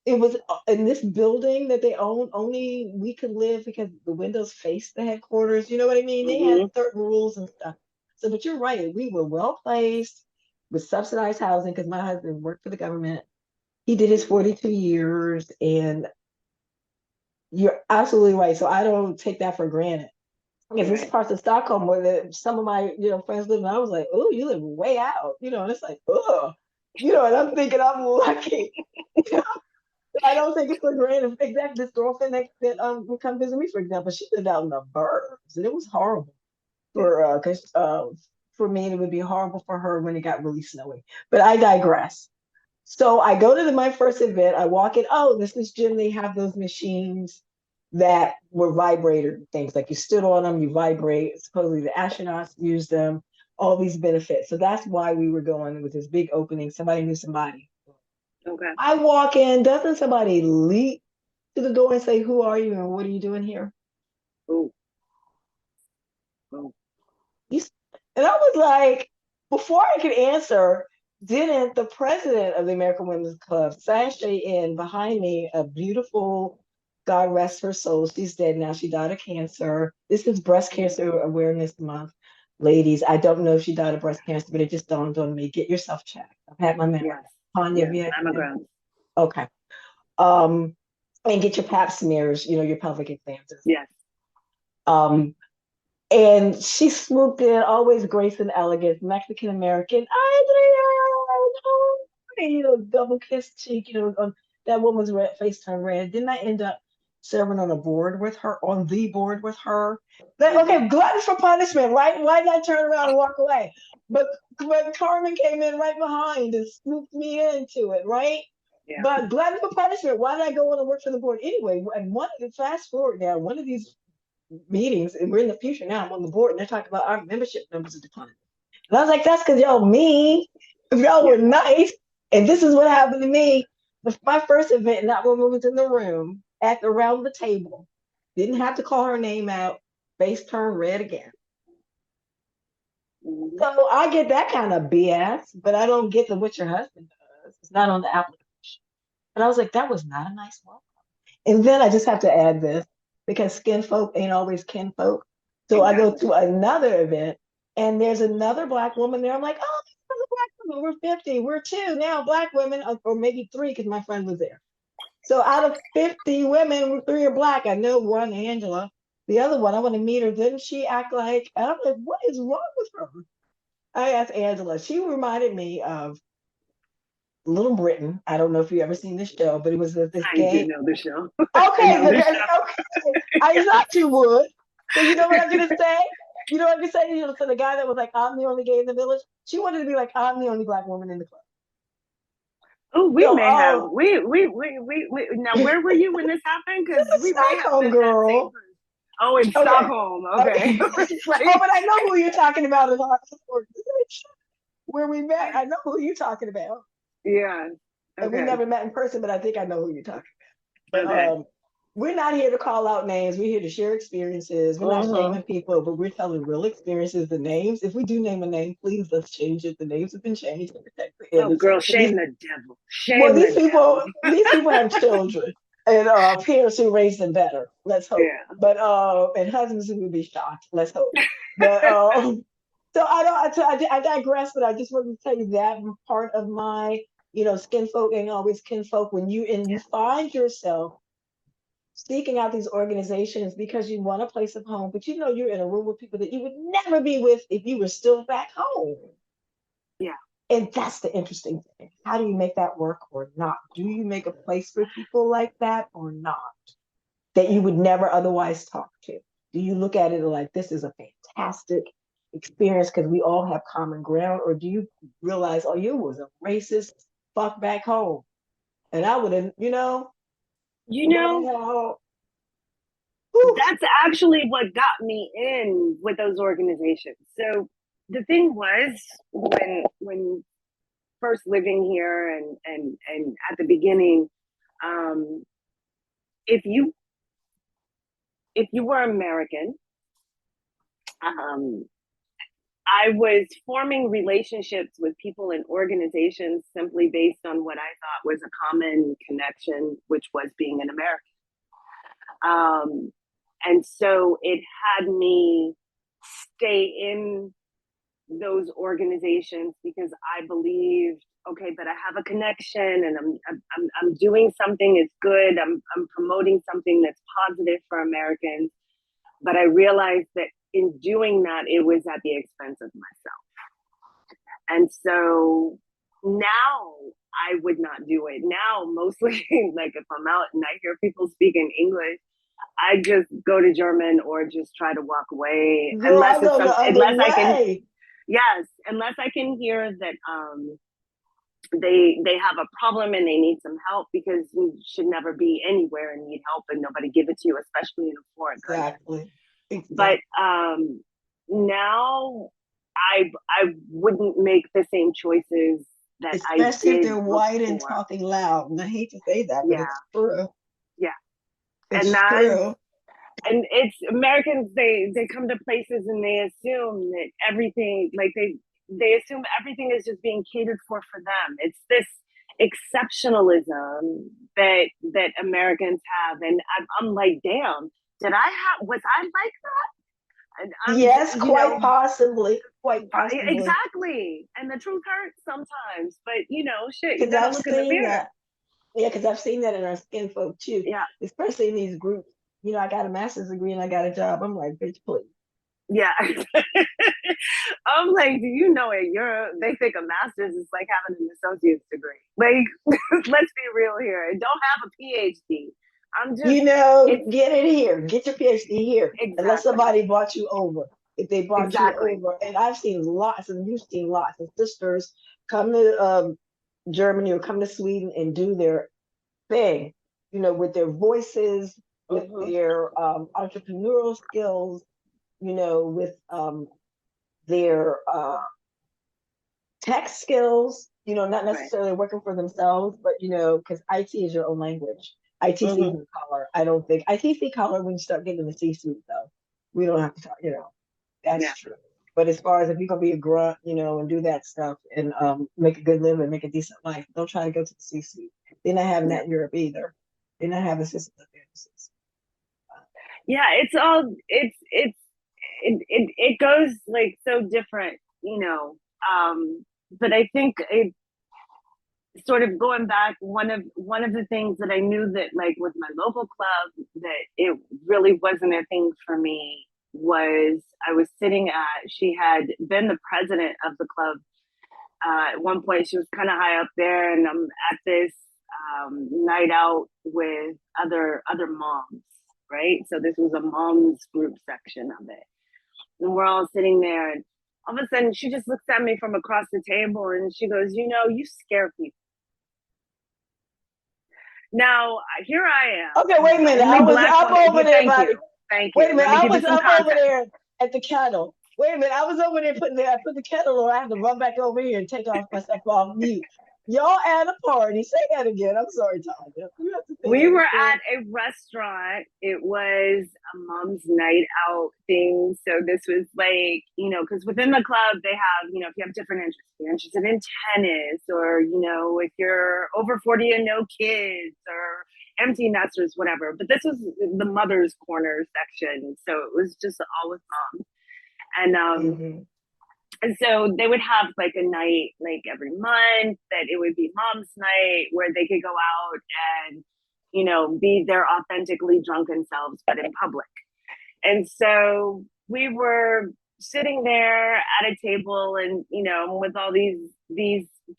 it was in this building that they own. Only we could live because the windows faced the headquarters. You know what I mean? They had Mm-hmm. certain rules and stuff. So, but you're right. We were well placed with subsidized housing because my husband worked for the government. He did his 42 years, and you're absolutely right. So I don't take that for granted. Because this Right. parts of Stockholm where some of my friends live, and I was like, oh, you live way out, and it's like, oh, and I'm thinking I'm lucky. I don't take it for granted. Exactly, this girlfriend that would come visit me, for example, she lived out in the burbs, and it was horrible for me, and it would be horrible for her when it got really snowy. But I digress. So I go to my first event. I walk in. Oh, this is gym. They have those machines that were vibrator things. Like you stood on them, you vibrate. Supposedly the astronauts use them. All these benefits. So that's why we were going with this big opening. Somebody knew somebody. Okay. I walk in. Doesn't somebody leap to the door and say, "Who are you and what are you doing here?" Ooh. Ooh. You, and I was like, before I could answer, didn't the president of the American Women's Club sashay in behind me, a beautiful, God rest her soul, she's dead now, she died of cancer. This is Breast Cancer Awareness Month. Ladies, I don't know if she died of breast cancer, but it just dawned on me. Get yourself checked. I've had my mammogram. Yes. Tonya, have Yes. you had your mammogram? Mammograms. Okay. Um, and get your pap smears, your pelvic exams. Yes. Um, and she swooped in, always grace and elegance, Mexican American. Adrian, double kiss cheek. That woman's face turned red. Didn't I end up serving on the board with her? Mm-hmm. Okay, glutton for punishment, right? Why did I turn around and walk away? But Carmen came in right behind and swooped me into it, right? Yeah. But glutton for punishment. Why did I go on and work for the board anyway? And fast forward now, one of these meetings, and we're in the future now. I'm on the board, and they're talking about our membership numbers are declining. And I was like, that's because y'all mean. Y'all Yeah. were nice. And this is what happened to me. My first event, and that woman was in the room around the table. Didn't have to call her name out. Face turned red again. Mhm. So I get that kind of BS, but I don't get the what your husband does. It's not on the application. And I was like, that was not a nice one. And then I just have to add this because skin folk ain't always kin folk. So I go Exactly. to another event and there's another black woman there. I'm like, oh, there's a black woman. We're 50. We're two now black women, or maybe three because my friend was there. So out of 50 women, three are black. I know one, Angela. The other one, I want to meet her. Didn't she act like, and I'm like, what is wrong with her? I asked Angela. She reminded me of Little Britain. I don't know if you ever seen this show, but it was this I do gay. know the show. I Okay, know the because show. okay, I thought you would. So you know what I'm gonna say? You know what I'm gonna say? You know, so the guy that was like, I'm the only gay in the village. She wanted to be like, I'm the only black woman in the club. Oh, we So, may have now where were you when this happened? Because we may have Stockholm met that same girl. person. Oh, in Okay. Stockholm. Okay. Okay. Oh, Like, but I know who you're talking about in our organization where we met. I know who you're talking about. yeah. And we Okay. never met in person, but I think I know who you're talking about. But Okay. we're not here to call out names. We're here to share experiences. We're not Mm-hmm. shaming people, but we're telling real experiences. The names, if we do name a name, please let's change it. The names have been changed to protect the Oh, girl, innocent. shame the devil. Well, Shame the devil. these people have children and parents who raise them better. Let's hope. Yeah. But and husbands who will be shocked. Let's hope. But so I don't. I digress, but I just wanted to tell you that part of my, skin folk ain't always kinfolk. When you find yourself seeking out these organizations because you want a place of home, but you're in a room with people that you would never be with if you were still back home. Yeah. And that's the interesting thing. How do you make that work or not? Do you make a place for people like that or not? That you would never otherwise talk to? Do you look at it like this is a fantastic experience because we all have common ground? Or do you realize, oh, you was a racist fuck back home? And I would have, You what know, the hell? Whew. that's actually what got me in with those organizations. So the thing was when first living here and at the beginning, um, if you were American, um, I was forming relationships with people in organizations simply based on what I thought was a common connection, which was being an American. And so it had me stay in those organizations because I believed, okay, but I have a connection and I'm doing something that's good. I'm promoting something that's positive for Americans. But I realized that in doing that, it was at the expense of myself. And so now I would not do it. Now, mostly, like if I'm out and I hear people speaking English, I just go to German or just try to walk away Girl, I go the other unless I can, way. yes, unless I can hear that they have a problem and they need some help, because you should never be anywhere and need help and nobody give it to you, especially in a foreign country. Exactly. But Exactly. now I wouldn't make the same choices that I Especially if did they're white and before. talking loud. And I hate to say that, but Yeah, it's true. yeah. And It's that's true. and it's Americans, they come to places and they assume that everything, like they assume everything is just being catered for them. It's this exceptionalism that Americans have, and I'm like, damn, was I like that? And I'm Yes, you quite know possibly. Quite possibly. exactly, and the truth hurts sometimes, but shit, you Because got to I've look in the seen mirror. that. Yeah, because I've seen that in our skin folk too, Yeah, especially in these groups. I got a master's degree and I got a job. I'm like, bitch, please. yeah. I'm like, do you know it? They think a master's is like having an associate's degree. Like, let's be real here. Don't have a PhD. I'm just, it's Get it here. Get your PhD here. Unless exactly, somebody bought you over. If they bought you exactly. over, and I've seen lots, and you've seen lots of sisters come to Germany or come to Sweden and do their thing, with their voices, with Mm-hmm. their entrepreneurial skills, with their tech skills, not Right. necessarily working for themselves, but because IT is your own language. ITC Mm-hmm. blue collar. I don't think ITC collar when you start getting in the C-suite though. We don't have to talk, Yeah. that's true. But as far as if you're gonna be a grunt, and do that stuff and make a good living, make a decent life, don't try to go to the C-suite. They're not having Yeah. that in Europe either. They're not having systems of businesses. Yeah. It's all, it goes like so different, but I think it, sort of going back, one of the things that I knew that like with my local club that it really wasn't a thing for me was I was sitting at, she had been the president of the club at one point. She was kind of high up there, and I'm at this night out with other moms, right? So this was a moms group section of it, and we're all sitting there, and all of a sudden she just looks at me from across the table and she goes, you scare people. Now, here I am, Okay, wait a the minute. I only was black up woman. over there Thank by you. Thank Wait a you. minute, Let me I give you was some up over context. there at the kettle. Wait a minute, I was over there I put the kettle on. I had to run back over here and take off myself off mute. Y'all at a party. Say that again. I'm sorry, Tonya. You have to say We that were again. at a restaurant. It was a mom's night out thing. So this was like, because within the club, they have, if you have different interests, you're interested in tennis, or, if you're over 40 and no kids, or empty nesters, whatever. But this was the mother's corner section. So it was just all with moms. And Mm-hmm. and so they would have like a night, like every month, that it would be mom's night where they could go out and, be their authentically drunken selves, but in public. And so we were sitting there at a table, and, with all these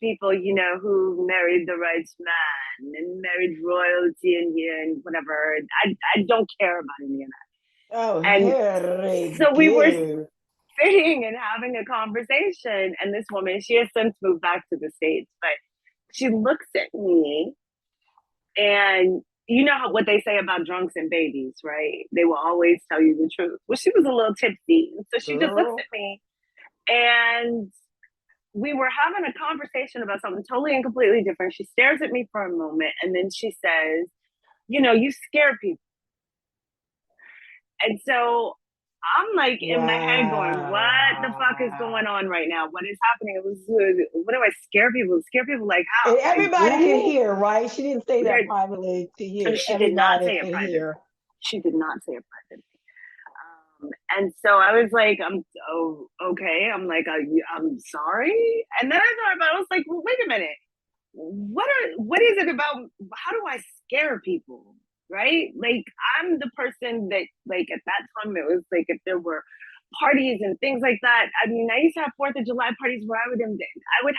people, who married the right man and married royalty in here and whatever. I don't care about any of that. Oh, And very so we were good. sitting and having a conversation, and this woman, she has since moved back to the States, but she looks at me, and you know what they say about drunks and babies, right? They will always tell you the truth. Well, she was a little tipsy, so she just looks Girl. at me, and we were having a conversation about something totally and completely different. She stares at me for a moment, and then she says, you scare people. And so I'm like in my head going, what the fuck is Wow. going on right now? What is happening? It was, what do I scare people? Scare people like how? And Like everybody can who? hear, right? She didn't say that privately to you. She did not Everybody say it can privately. hear. She did not say it privately. And so I was like, okay. I'm like, I'm sorry. And then I thought about it. I was like, well, wait a minute. What is it about? How do I scare people? Right? Like, I'm the person that, like, at that time, it was like, if there were parties and things like that. I mean, I used to have 4th of July parties where I would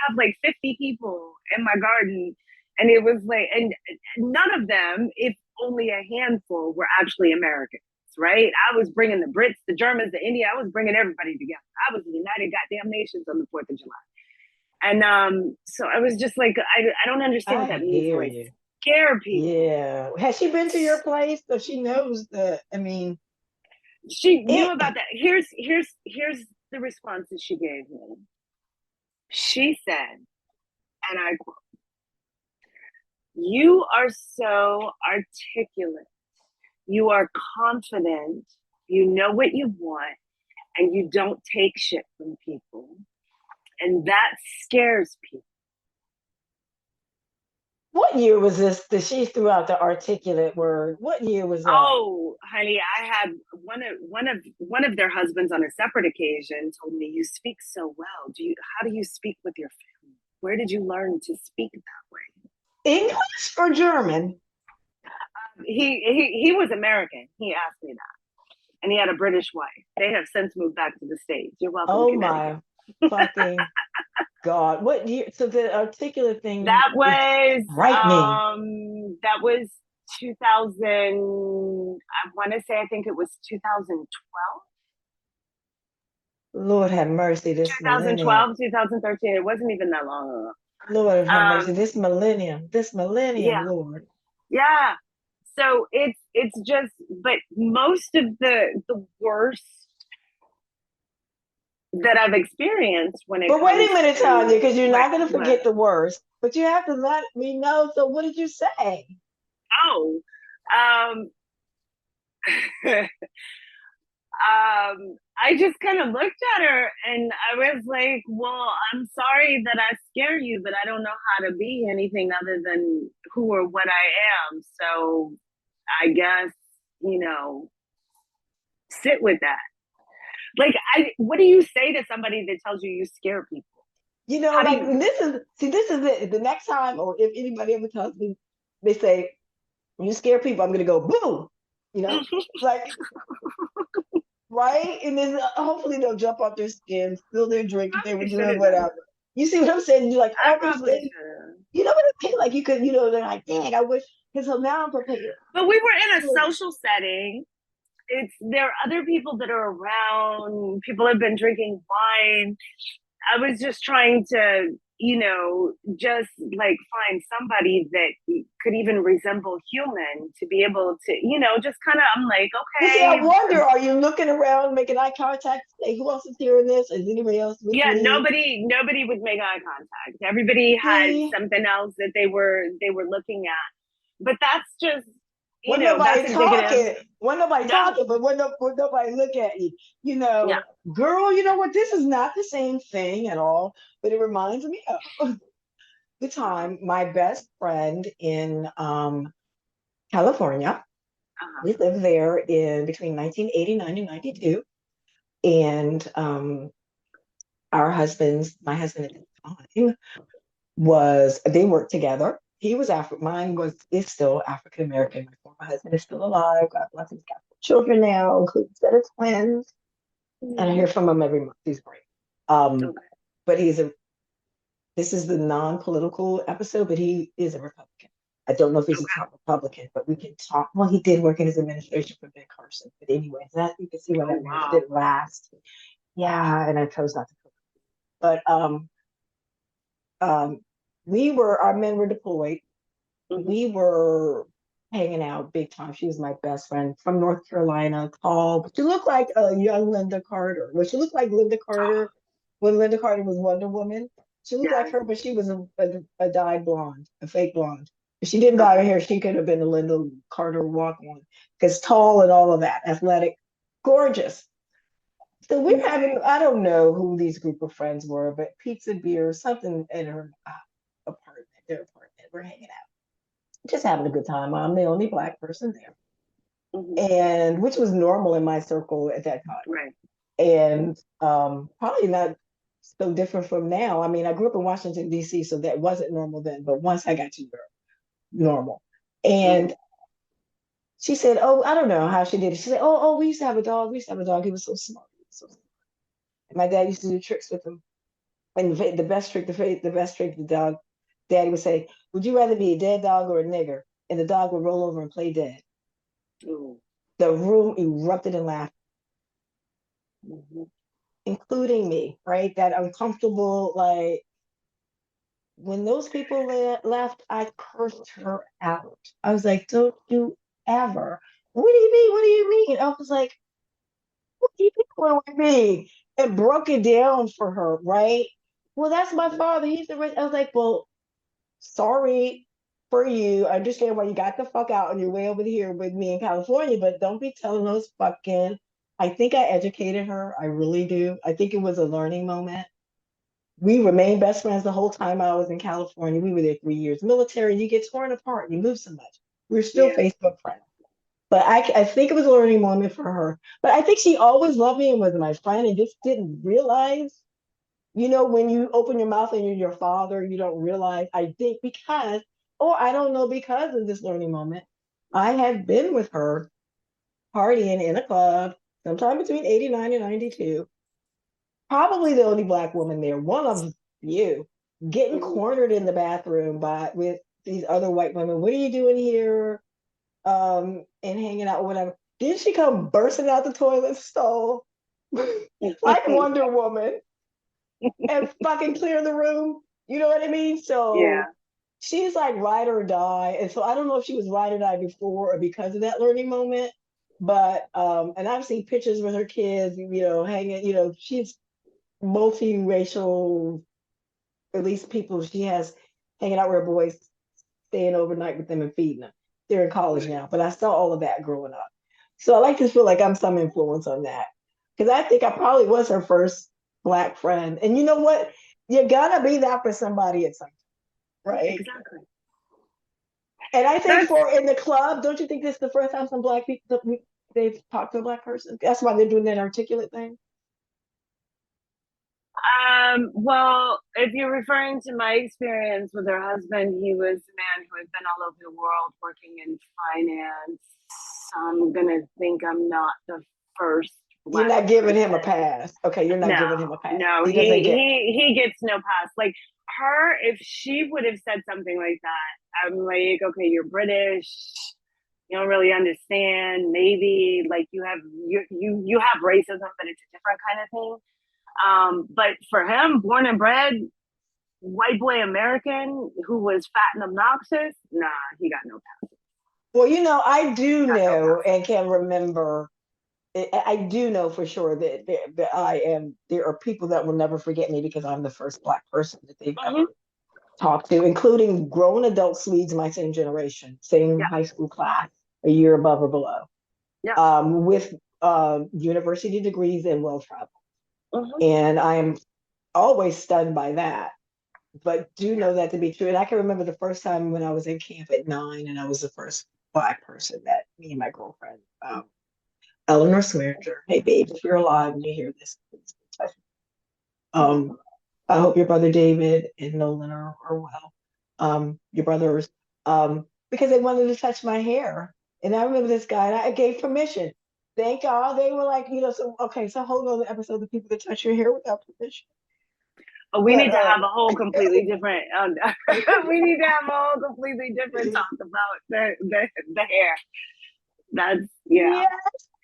have like 50 people in my garden. And it was like, and none of them, if only a handful, were actually Americans, right? I was bringing the Brits, the Germans, the India. I was bringing everybody together. I was the United Goddamn Nations on the 4th of July. And so I was just like, I don't understand what I that means. hear So I you. scare people. Yeah. Has she been to your place? So she knows She knew it. about that. Here's the response that she gave me. She said, and I quote, "You are so articulate. You are confident. You know what you want, and you don't take shit from people. And that scares people." What year was this that she threw out the articulate word? What year was that? Oh, honey, I had one of their husbands on a separate occasion told me, "You speak so well. How do you speak with your family? Where did you learn to speak that way?" English or German? He was American. He asked me that, and he had a British wife. They have since moved back to the States. You're welcome, Oh Connecticut. my fucking God. What year? So the articulate thing That is was frightening. 2000. I want to say, I think it was 2012. Lord have mercy, this millennium. 2013. It wasn't even that long ago. Lord have mercy, Um, this millennium, yeah, Lord. yeah. So it's just, but most of the worst that I've experienced when it But wait comes a minute, Tonya, to because you're what not going to what forget the worst. But you have to let me know. So what did you say? oh um I just kind of looked at her and I was like, well, I'm sorry that I scare you, but I don't know how to be anything other than who or what I am. So I guess, you know, sit with that. Like, what do you say to somebody that tells you you scare people? You know, How do like you, this is it. The next time, or if anybody ever tells me, they say, "You scare people," I'm going to go boom. You know, like right, and then hopefully they'll jump off their skin, spill their drink if they were probably should doing have done whatever. You see what I'm saying? You like I all these probably things. should have. You know what I mean? Like you could, you know, they're like, dang, I wish. Because so now I'm prepared. But we were in a social setting. There are other people that are around. People have been drinking wine. I was just trying to, just like find somebody that could even resemble human to be able to, just kind of, I'm like, You see, I okay, wonder, are you looking around, making eye contact? Hey, who else is hearing this? Is anybody else with yeah, me? nobody would make eye contact. Everybody had See, something else that they were looking at. But that's just, when that's nobody indicative. talking, when nobody No, talking, but when nobody look at you, you yeah, know, girl, you know what? This is not the same thing at all, but it reminds me of the time my best friend in California. uh-huh, We lived there in between 1989 and 92. And my husband at the time they worked together. He was mine is still African American. My former husband is still alive. God bless him. He's got 4 children now, including a set of twins. And I hear from him every month. He's great. Um, okay, but this is the non-political episode, but he is a Republican. I don't know if he's a okay, top Republican, but we can talk. Well, he did work in his administration for Ben Carson. But anyway, that you can see why oh that marriage wow, didn't last. Yeah, and I chose not to. But um, our men were deployed. mm-hmm. We were hanging out big time. She was my best friend from North Carolina, tall, but she looked like a young Linda Carter. Well, she looked like Linda Carter when Linda Carter was Wonder Woman. She looked like Yes, her, but she was a dyed blonde, a fake blonde. If she didn't dye her okay, hair, she could have been a Linda Carter walk on. Because tall and all of that, athletic, gorgeous. So we're having, I don't know who these group of friends were, but pizza, beer, something in her apartment, their apartment. We're hanging out, just having a good time. I'm the only Black person there, mm-hmm. and which was normal in my circle at that time. Right, And probably not so different from now. I mean, I grew up in Washington, D.C., so that wasn't normal then, but once I got to Europe, normal. mm-hmm. And she said, oh, I don't know how she did it. She said, we used to have a dog. We used to have a dog. He was so smart. He was so smart. And my dad used to do tricks with him. And the best trick, the dog, daddy would say, would you rather be a dead dog or a nigger? And the dog would roll over and play dead. Ooh, The room erupted in laughter, mm-hmm. including me, right? That uncomfortable, like, when those people left, I cursed her out. I was like, don't you ever. What do you mean? What do you mean? I was like, what are you doing with me? And broke it down for her, right? Well, that's my father. He's the rich. I was like, well, sorry for you. I understand why you got the fuck out on your way over here with me in California, but don't be telling those fucking. I think I educated her. I really do. I think it was a learning moment. We remained best friends the whole time I was in California. We were there 3 years. Military, you get torn apart. You move so much. We're still Yeah, Facebook friends. But I think it was a learning moment for her. But I think she always loved me and was my friend and just didn't realize, when you open your mouth and you're your father, you don't realize. I think or I don't know, because of this learning moment, I had been with her partying in a club sometime between 89 and 92. Probably the only Black woman there, one of few, getting mm-hmm. cornered in the bathroom with these other white women. What are you doing here? And hanging out, whatever. Then she come bursting out the toilet stall like Wonder Woman and fucking clear the room. You know what I mean? Yeah, So she's like ride or die. And so I don't know if she was ride or die before or because of that learning moment. But and I've seen pictures with her kids, hanging, she's multiracial, at least people she has hanging out with her boys, staying overnight with them and feeding them. They're in college now, but I saw all of that growing up. So I like to feel like I'm some influence on that. Because I think I probably was her first Black friend. And you know what? You're gonna be that for somebody at some point, right? Exactly. And I think That's for in the club, don't you think this is the first time some Black people they've talked to a Black person? That's why they're doing that articulate thing. well, if you're referring to my experience with her husband, he was a man who had been all over the world working in finance. So I'm gonna think I'm not the first You're Black not giving him a person. pass. Okay, you're not No, giving him a pass. no, He doesn't get. he gets no pass. Like her, if she would have said something like that, I'm like, okay, you're British, you don't really understand. Maybe like you have racism, but it's a different kind of thing. But for him, born and bred white boy American who was fat and obnoxious, nah, he got no pass. Well, I do Got no know pass. and can remember. I do know for sure that I am. There are people that will never forget me because I'm the first Black person that they've Mm-hmm. ever talked to, including grown adult Swedes, my same generation, same Yeah, high school class, a year above or below, yeah. with university degrees and well traveled. Mm-hmm. And I am always stunned by that, but do Yeah. know that to be true. And I can remember the first time when I was in camp at 9, and I was the first Black person that me and my girlfriend, Eleanor Swearinger. Hey, babe, if you're alive and you hear this, please touch me. Um, I hope your brother David and Nolan are well. Your brothers, because they wanted to touch my hair. And I remember this guy, and I gave permission. Thank God they were like, so okay, so hold on the episode of people that touch your hair without permission. Oh, we But need to have a whole completely different. We need to have a whole completely different talk about the hair. That's yeah, yes,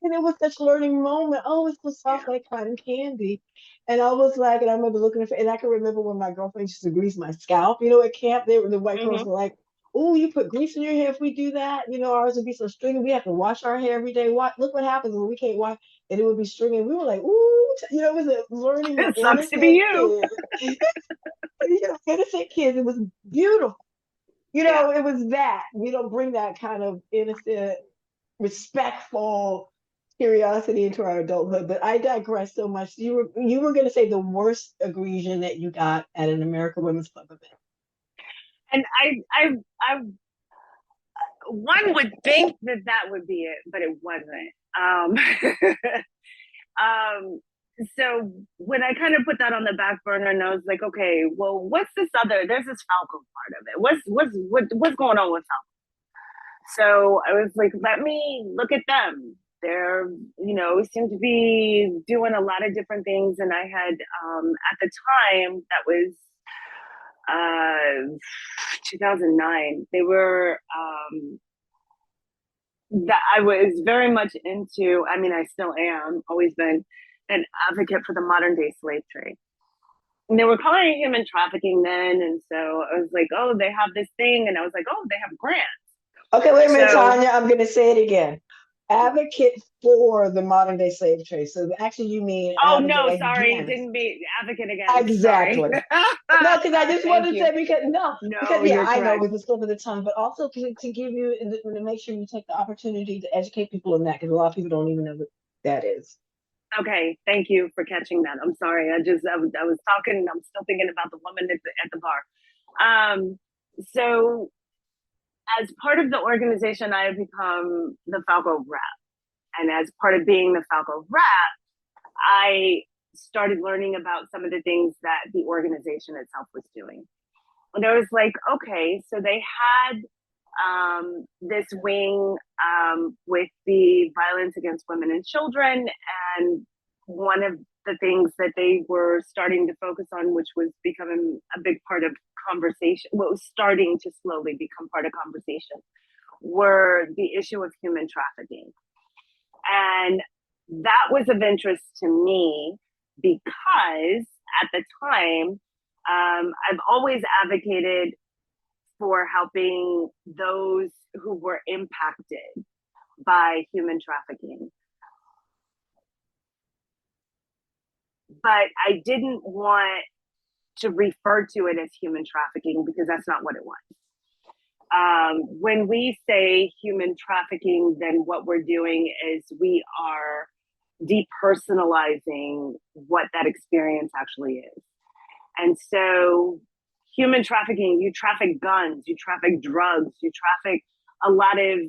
and it was such a learning moment. Oh, it's so yeah. soft like cotton candy. And I was like, and I remember looking at it, and I can remember when my girlfriend used to grease my scalp. At camp, the white girls Mm-hmm. were like, "Oh, you put grease in your hair if we do that." Ours would be so stringy. We have to wash our hair every day. Look what happens when we can't wash, and it would be stringy. We were like, "Ooh," it was a learning of It sucks to be innocent you. kids. Innocent kids. It was beautiful. Yeah. It was that. We don't bring that kind of innocent respectful curiosity into our adulthood. But I digress so much. You were going to say the worst egregion that you got at an American Women's Club event. And I one would think that would be it, but it wasn't. Um, so when I kind of put that on the back burner, and I was like, okay, well, what's this other? There's this Falco part of it. What's going on with Falco? So I was like, let me look at them. They're, seem to be doing a lot of different things. And I had, at the time, that was 2009, they were, that I was very much into, I mean, I still am, always been an advocate for the modern day slave trade. And they were calling it human trafficking then. And so I was like, oh, they have this thing. And I was like, oh, they have grants. Okay, wait a minute, So Tonya. I'm going to say it again. Advocate for the modern day slave trade. So actually, you mean oh advocate no, sorry, it against. didn't be advocate against. Sorry. Exactly. No, because I just Thank wanted to you. say because No, yeah, you're I know correct. it was a slip of the tongue, but also to give you and to make sure you take the opportunity to educate people on that because a lot of people don't even know what that is. Okay, thank you for catching that. I'm sorry. I was talking and I'm still thinking about the woman at the bar. So as part of the organization, I have become the Falco rep. And as part of being the Falco rep, I started learning about some of the things that the organization itself was doing. And I was like, okay, so they had this wing with the violence against women and children. And one of the things that they were starting to focus on, which was becoming a big part of conversation, what was starting to slowly become part of conversation, were the issue of human trafficking. And that was of interest to me because at the time, I've always advocated for helping those who were impacted by human trafficking. but I didn't want to refer to it as human trafficking because that's not what it was. When we say human trafficking, then what we're doing is we are depersonalizing what that experience actually is. And so human trafficking, you traffic guns, you traffic drugs, you traffic a lot of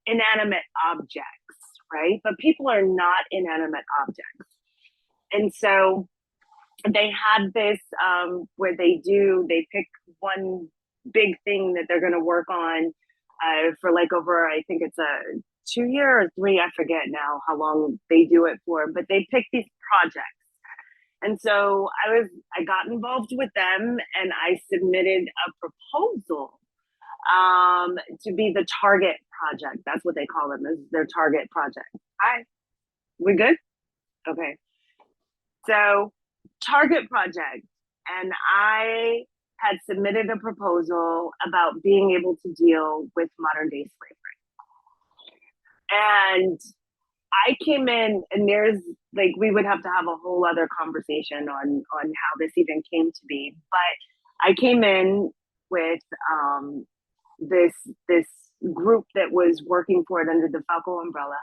inanimate objects, right? But people are not inanimate objects. And so they had this where they pick one big thing that they're going to work on for like over, I think it's a 2 year or 3, I forget now how long they do it for, but they pick these projects. And so I got involved with them and I submitted a proposal to be the target project. That's what they call them, is their target project. Hi, we good? Okay. So target project. And I had submitted a proposal about being able to deal with modern day slavery. And I came in, and there's like, we would have to have a whole other conversation on how this even came to be. But I came in with this group that was working for it under the Falco umbrella.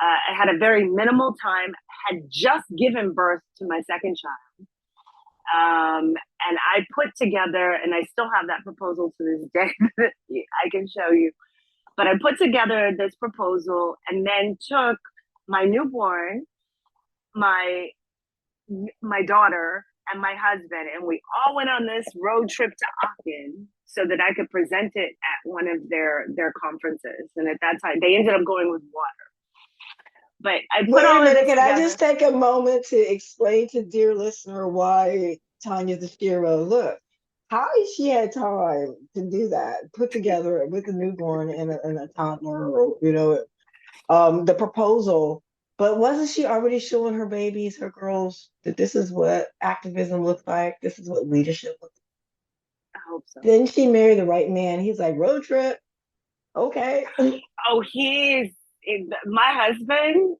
I had a very minimal time, had just given birth to my second child. And I put together, and I still have that proposal to this day, I can show you. But I put together this proposal and then took my newborn, my daughter, and my husband, and we all went on this road trip to Aachen so that I could present it at one of their conferences. And at that time, they ended up going with water. But I put Wait all a minute, of this can together. I just take a moment to explain to dear listener why Tonya's the hero? Look, how she had time to do that, put together with a newborn and a toddler, the proposal. But wasn't she already showing her babies, her girls, that this is what activism looks like? This is what leadership looks I hope so. like. Didn't she marry the right man? He's like, road trip. Okay. Oh, my husband.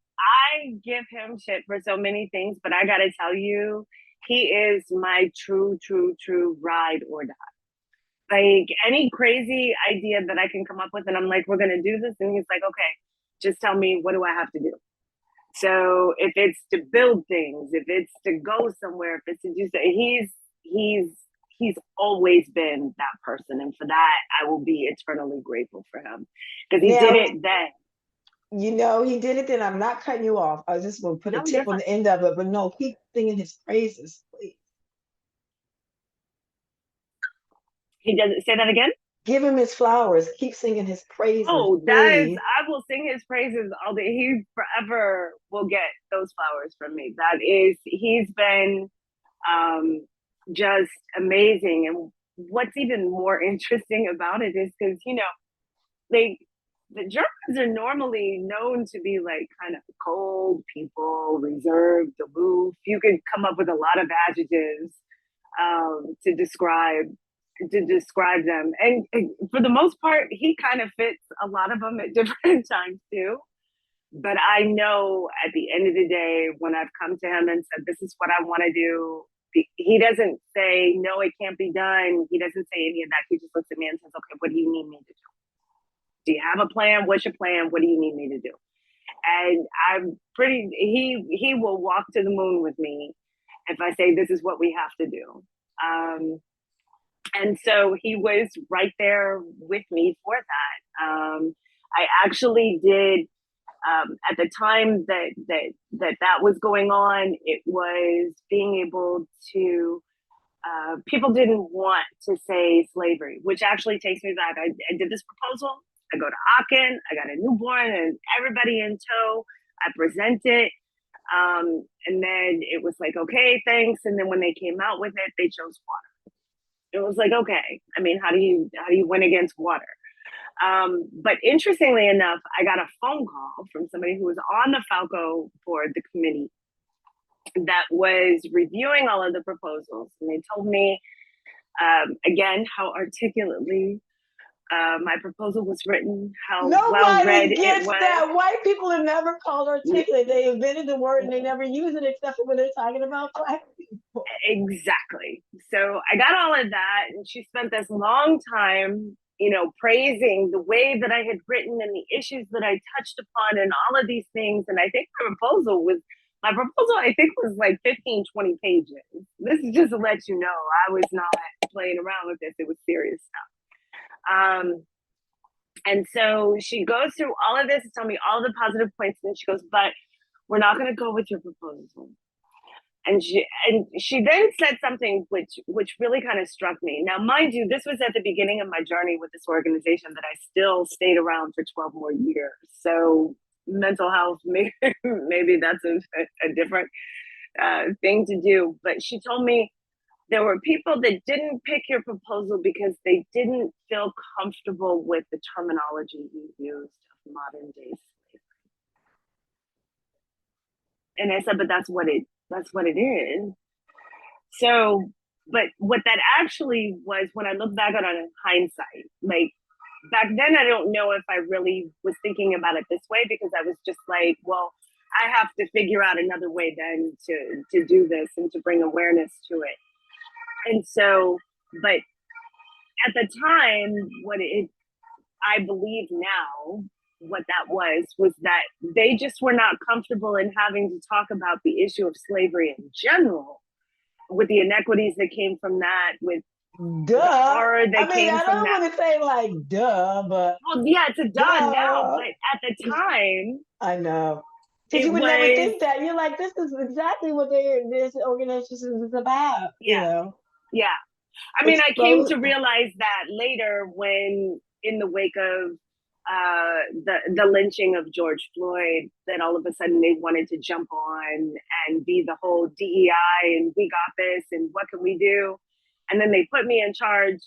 I give him shit for so many things, but I gotta tell you, he is my true ride or die. Like any crazy idea that I can come up with, and I'm like, we're gonna do this, and he's like, okay, just tell me, what do I have to do? So if it's to build things, if it's to go somewhere, if it's to do something, he's always been that person, and for that I will be eternally grateful for him because he did it then. He did it then. I'm not cutting you off. I just want to put a tip on the end of it, but no, keep singing his praises, please. He doesn't say that again. Give him his flowers. Keep singing his praises. Oh, please. I will sing his praises all day. He forever will get those flowers from me. He's been just amazing. And what's even more interesting about it is because, the Germans are normally known to be like kind of cold people, reserved, aloof. You could come up with a lot of adjectives to describe them. And for the most part, he kind of fits a lot of them at different times too. But I know at the end of the day, when I've come to him and said, this is what I want to do, he doesn't say, no, it can't be done. He doesn't say any of that. He just looks at me and says, okay, what do you need me to do? Do you have a plan? What's your plan? What do you need me to do? And he will walk to the moon with me if I say, this is what we have to do. And so he was right there with me for that. I actually did, at the time that was going on, it was being able to, people didn't want to say slavery, which actually takes me back. I did this proposal. I go to Aachen, I got a newborn and everybody in tow. I present it. And then it was like, okay, thanks. And then when they came out with it, they chose water. It was like, okay, I mean, how do you win against water? But interestingly enough, I got a phone call from somebody who was on the Falco board, the committee, that was reviewing all of the proposals. And they told me, again, how articulately my proposal was written, how well read Nobody it gets was. that. White people have never called articulate. They invented the word and they never use it except for when they're talking about Black people. Exactly. So I got all of that, and she spent this long time, praising the way that I had written and the issues that I touched upon and all of these things. And I think my proposal, I think, was like 15, 20 pages. This is just to let you know I was not playing around with this. It was serious stuff. And so she goes through all of this, telling me all the positive points, and she goes, but we're not going to go with your proposal. And she then said something which really kind of struck me. Now, mind you, this was at the beginning of my journey with this organization that I still stayed around for 12 more years. So mental health, maybe that's a different thing to do. But she told me there were people that didn't pick your proposal because they didn't feel comfortable with the terminology you used of modern day slavery. And I said, but that's what it is. So, but what that actually was, when I look back on it in hindsight, like back then, I don't know if I really was thinking about it this way, because I was just like, well, I have to figure out another way then to do this and to bring awareness to it. And so, but at the time, I believe now, what that was that they just were not comfortable in having to talk about the issue of slavery in general, with the inequities that came from that, with Duh. the horror that I mean, came I from don't that. want to say like duh, but Well, yeah, it's a done now, duh. but at the time, I know. Because it you would never was, think that. You're like, this is exactly what this organization is about, yeah, yeah. I mean, I came Expose. to realize that later, when in the wake of the lynching of George Floyd, that all of a sudden they wanted to jump on and be the whole DEI and we got this and what can we do, and then they put me in charge.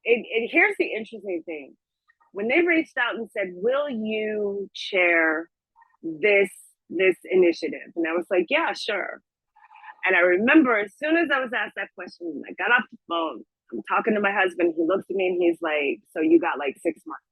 Here's the interesting thing: when they reached out and said, "Will you chair this initiative?" and I was like, "Yeah, sure." And I remember, as soon as I was asked that question, I got off the phone. I'm talking to my husband. He looks at me and he's like, "So you got like 6 months?"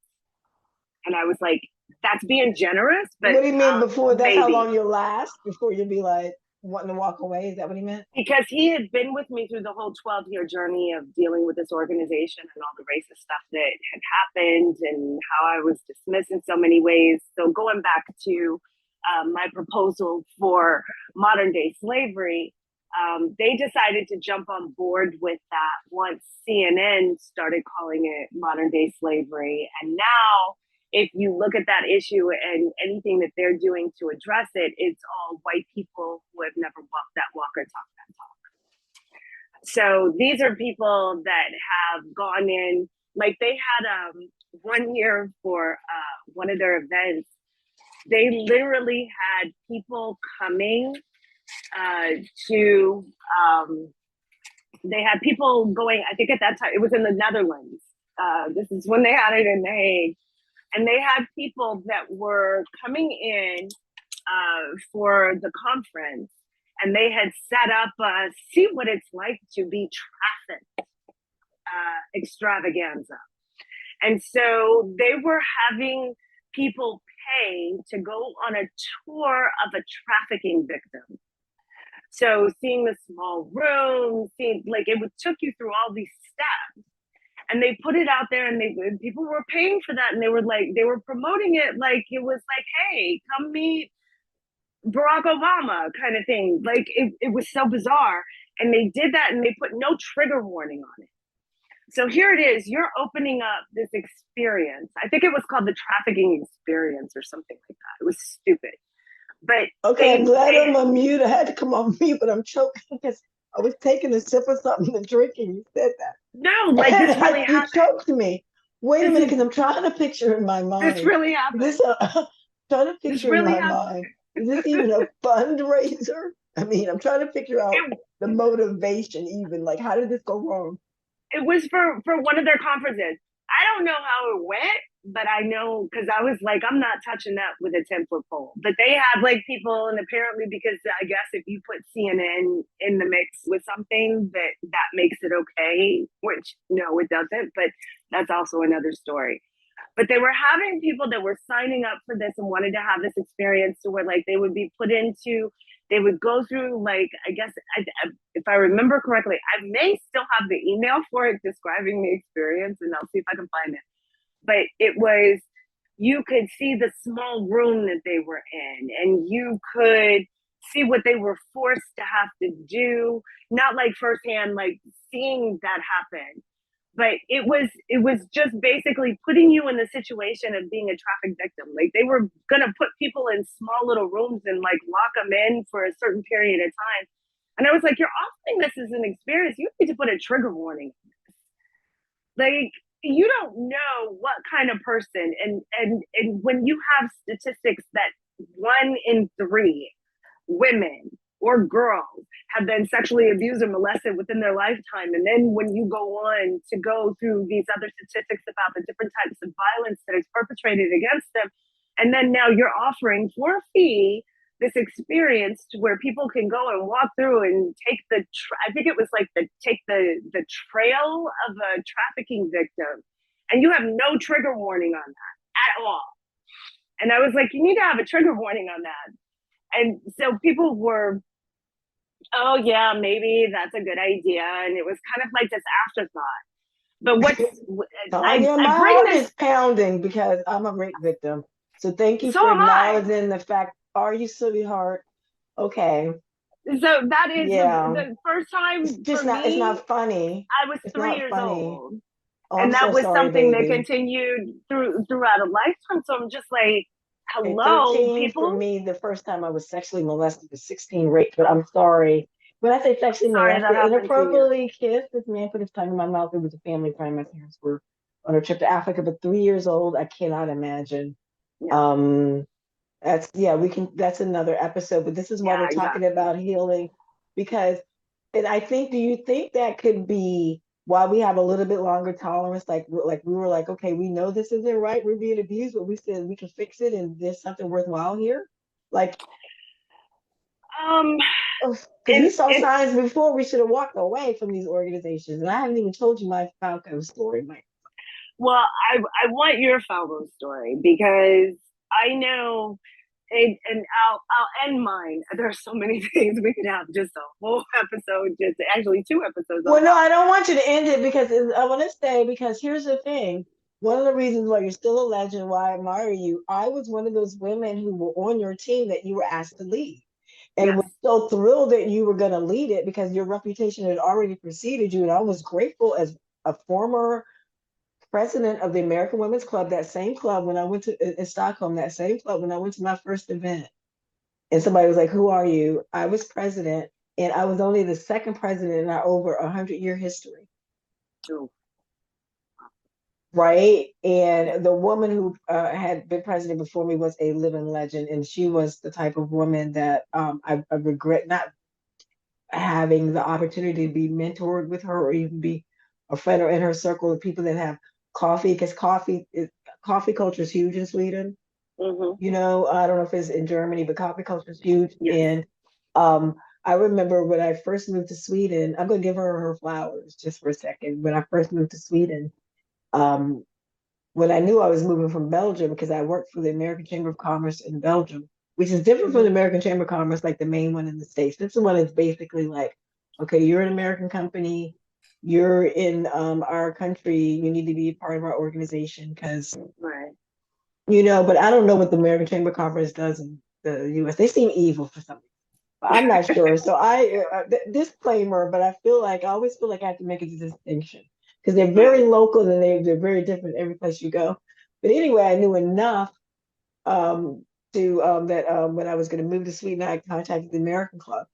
And I was like, "That's being generous, but What do you mean before? That's how maybe." long you'll last before you'll be like wanting to walk away? Is that what he meant? Because he had been with me through the whole 12-year journey of dealing with this organization and all the racist stuff that had happened and how I was dismissed in so many ways. So going back to my proposal for modern day slavery, they decided to jump on board with that once CNN started calling it modern day slavery. And now, if you look at that issue and anything that they're doing to address it, it's all white people who have never walked that walk or talked that talk. So these are people that have gone in, like they had 1 year for one of their events. They literally had people coming they had people going, I think at that time, it was in the Netherlands. This is when they had it in The Hague. And they had people that were coming in for the conference, and they had set up see what it's like to be trafficked extravaganza. And so they were having people pay to go on a tour of a trafficking victim. So seeing the small room, took you through all these steps. And they put it out there, and people were paying for that, and they were promoting it like it was like, hey, come meet Barack Obama kind of thing. Like it was so bizarre. And they did that, and they put no trigger warning on it. So here it is, you're opening up this experience. I think it was called the trafficking experience or something like that. It was stupid. But okay, I'm glad I'm on mute. I had to come on mute, but I'm choking because I was taking a sip of something to drink and you said that. No, like this really happened. You choked me. Wait a minute, because I'm trying to picture in my mind. This really happened. Trying to picture in my mind. Is this even a fundraiser? I mean, I'm trying to figure out the motivation even. Like, how did this go wrong? It was for one of their conferences. I don't know how it went, but I know because I was like, I'm not touching that with a 10-foot pole. But they had like people, and apparently because I guess if you put CNN in the mix with something, that makes it okay, which no, it doesn't. But that's also another story. But they were having people that were signing up for this and wanted to have this experience to where like they would be put into, they would go through like, I guess if I remember correctly, I may still have the email for it describing the experience, and I'll see if I can find it. But it was, you could see the small room that they were in, and you could see what they were forced to have to do, not like firsthand, like seeing that happen, but it was just basically putting you in the situation of being a traffic victim. Like they were gonna put people in small little rooms and like lock them in for a certain period of time. And I was like, you're offering this as an experience. You need to put a trigger warning. Like you don't know what kind of person, and when you have statistics that 1 in 3 women or girls have been sexually abused or molested within their lifetime. And then when you go on to go through these other statistics about the different types of violence that is perpetrated against them, and then now you're offering for a fee this experience to where people can go and walk through and take I think it was like take the trail of a trafficking victim, and you have no trigger warning on that at all. And I was like, you need to have a trigger warning on that. And so people were, oh yeah, maybe that's a good idea, and it was kind of like this afterthought. But Tonya, I my bring heart this. is pounding because I'm a rape victim. So thank you So for am I. acknowledging the fact. Are you, sweetheart? Okay. So that is Yeah. the first It's time for just not. It's me. not funny. I was It's three not years funny. old, Oh, I'm and that so was sorry, something that baby. continued throughout a lifetime. So I'm just like, At hello, 13, for people. me, the first time I was sexually molested was 16 rape, but I'm sorry. When I say sexually Sorry that molested, happened to you. inappropriately kissed, this man put his tongue in my mouth. It was a family crime. My parents were on a trip to Africa, but 3 years old, I cannot imagine. Yeah, Um, that's another episode, but this is why yeah, we're talking exactly. about healing because, and I think, do you think that could be why we have a little bit longer tolerance? Like we were like, okay, we know this isn't right, we're being abused, but we said we can fix it and there's something worthwhile here. Like, Um, because we and saw and signs before we should have walked away from these organizations. And I haven't even told you my Falco story, Mike. well, I want your Falco story because I know, and I'll end mine. There are so many things we could have just a whole episode, just actually 2 episodes on Well, no, I Falco. don't want you to end it because I want to stay because here's the thing. One of the reasons why you're still a legend, why I admire you, I was one of those women who were on your team that you were asked to lead. And Yes, was so thrilled that you were going to lead it because your reputation had already preceded you. And I was grateful as a former president of the American Women's Club, that same club when I went to in Stockholm, that same club when I went to my first event. And somebody was like, "Who are you?" I was president, and I was only the second president in our over 100-year history, true. right? And the woman who had been president before me was a living legend, and she was the type of woman that I regret not having the opportunity to be mentored with her or even be a friend or in her circle of people that have coffee, because coffee culture is huge in Sweden. Mm-hmm. You know, I don't know if it's in Germany, but coffee culture is huge. Yes. And um, I remember when I first moved to Sweden, I'm going to give her flowers just for a second. When I first moved to Sweden, um, when I knew I was moving from Belgium, because I worked for the American Chamber of Commerce in Belgium, which is different from Mm-hmm. the American Chamber of Commerce, like the main one in the States. This one is basically like, okay, you're an American company, you're in our country, you need to be a part of our organization because Right. but I don't know what the American Chamber of Commerce does in the U.S. They seem evil for some reason. I'm not sure. So disclaimer, but I always feel like I have to make a distinction because they're very Right. local and they're very different every place you go. But anyway, I knew enough to that when I was going to move to Sweden, I contacted the American Club,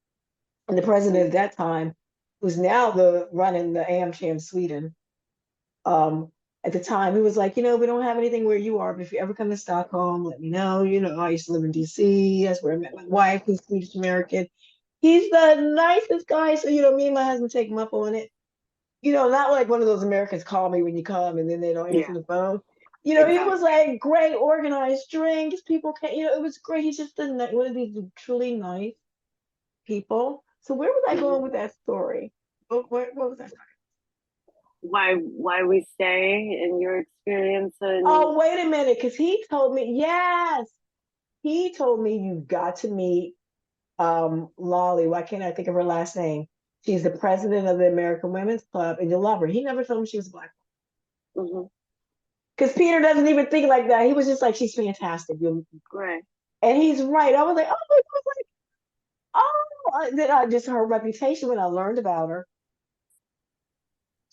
and the president at that time, who's now the running the AmCham Sweden, um, at the time, he was like, we don't have anything where you are, but if you ever come to Stockholm, let me know. I used to live in DC. That's where I met my wife, who's Swedish American. He's the nicest guy. So, me and my husband take him up on it. Not like one of those Americans call me when you come and then they don't Yeah. answer the phone. You know, he was like great, organized drinks. People can, you know, it was great. He's just one of these truly nice people. So where was I going with that story? What was that? Why we stay in your experience? Oh, wait a minute, because he told me, yes, he told me you've got to meet Lolly. Why can't I think of her last name? She's the president of the American Women's Club, and you'll love her. He never told me she was black. Because Peter doesn't even think like that. He was just like, she's fantastic. Right. And he's right. I was like, oh, then I just her reputation when I learned about her.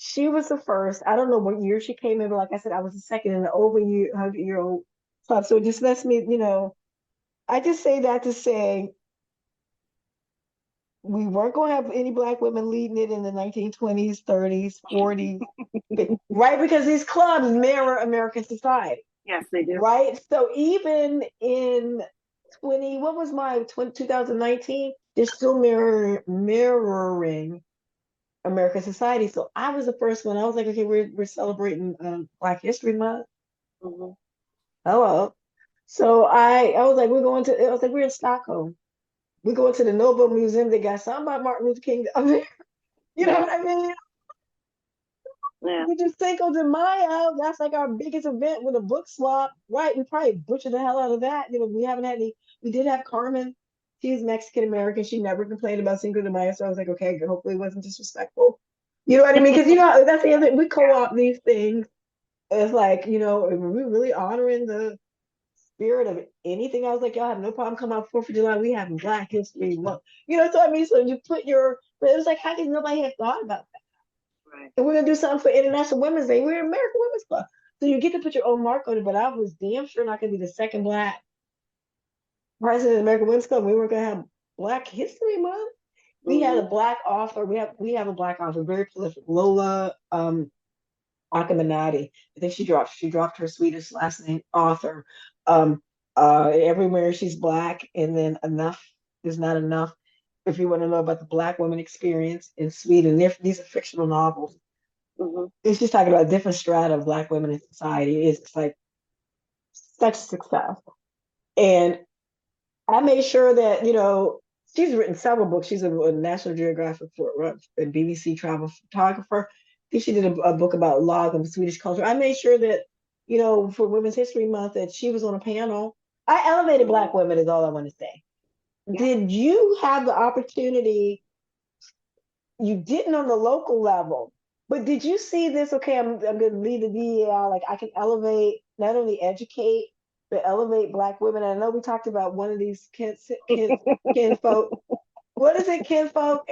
She was the first. I don't know what year she came in, but like I said, I was the second in the over 100-year-old club. So it just lets me, you know, I just say that to say we weren't going to have any black women leading it in the 1920s, 30s, 40s, right? Because these clubs mirror American society. Yes, they do. Right. So even in 2019, they're still mirroring American society. So I was the first one. I was like, okay, we're celebrating Black History Month. Hello. So I was like, we're in Stockholm. We're going to the Nobel Museum. They got something about Martin Luther King up there. You know what I mean? Yeah. We just Cinco de Mayo. That's like our biggest event with a book swap, right? We probably butchered the hell out of that. You know, we haven't had any. We did have Carmen. She's Mexican American. She never complained about Cinco de Mayo, so I was like, okay, hopefully it wasn't disrespectful. You know what I mean? Because you know that's the other thing. We co-opt these things. It's like, you know, are we really honoring the spirit of anything? I was like, y'all have no problem coming out 4th of July. We have Black History Month. You know what I mean? So you put but it was like, how did nobody have thought about that? Right. And we're gonna do something for International Women's Day. We're American Women's Club. So you get to put your own mark on it, but I was damn sure not gonna be the second black president of the American Women's Club. We weren't gonna have Black History Month. We had a black author. We have a black author, very prolific, Lola Akamanati. I think she dropped her Swedish last name, author. Everywhere she's black, and then enough is not enough. If you want to know about the black women experience in Sweden, these are fictional novels. It's just talking about different strata of black women in society. It's like such success. And I made sure that, you know, she's written several books. She's a National Geographic and BBC travel photographer. I think she did a book about log of Swedish culture. I made sure that, you know, for Women's History Month, that she was on a panel. I elevated black women is all I want to say. Yeah. Did you have the opportunity? You didn't on the local level, but did you see this? Okay, I'm going to lead the DEI. Like I can elevate, not only educate, but elevate black women. And I know we talked about one of these kinfolk. What is it, kinfolk?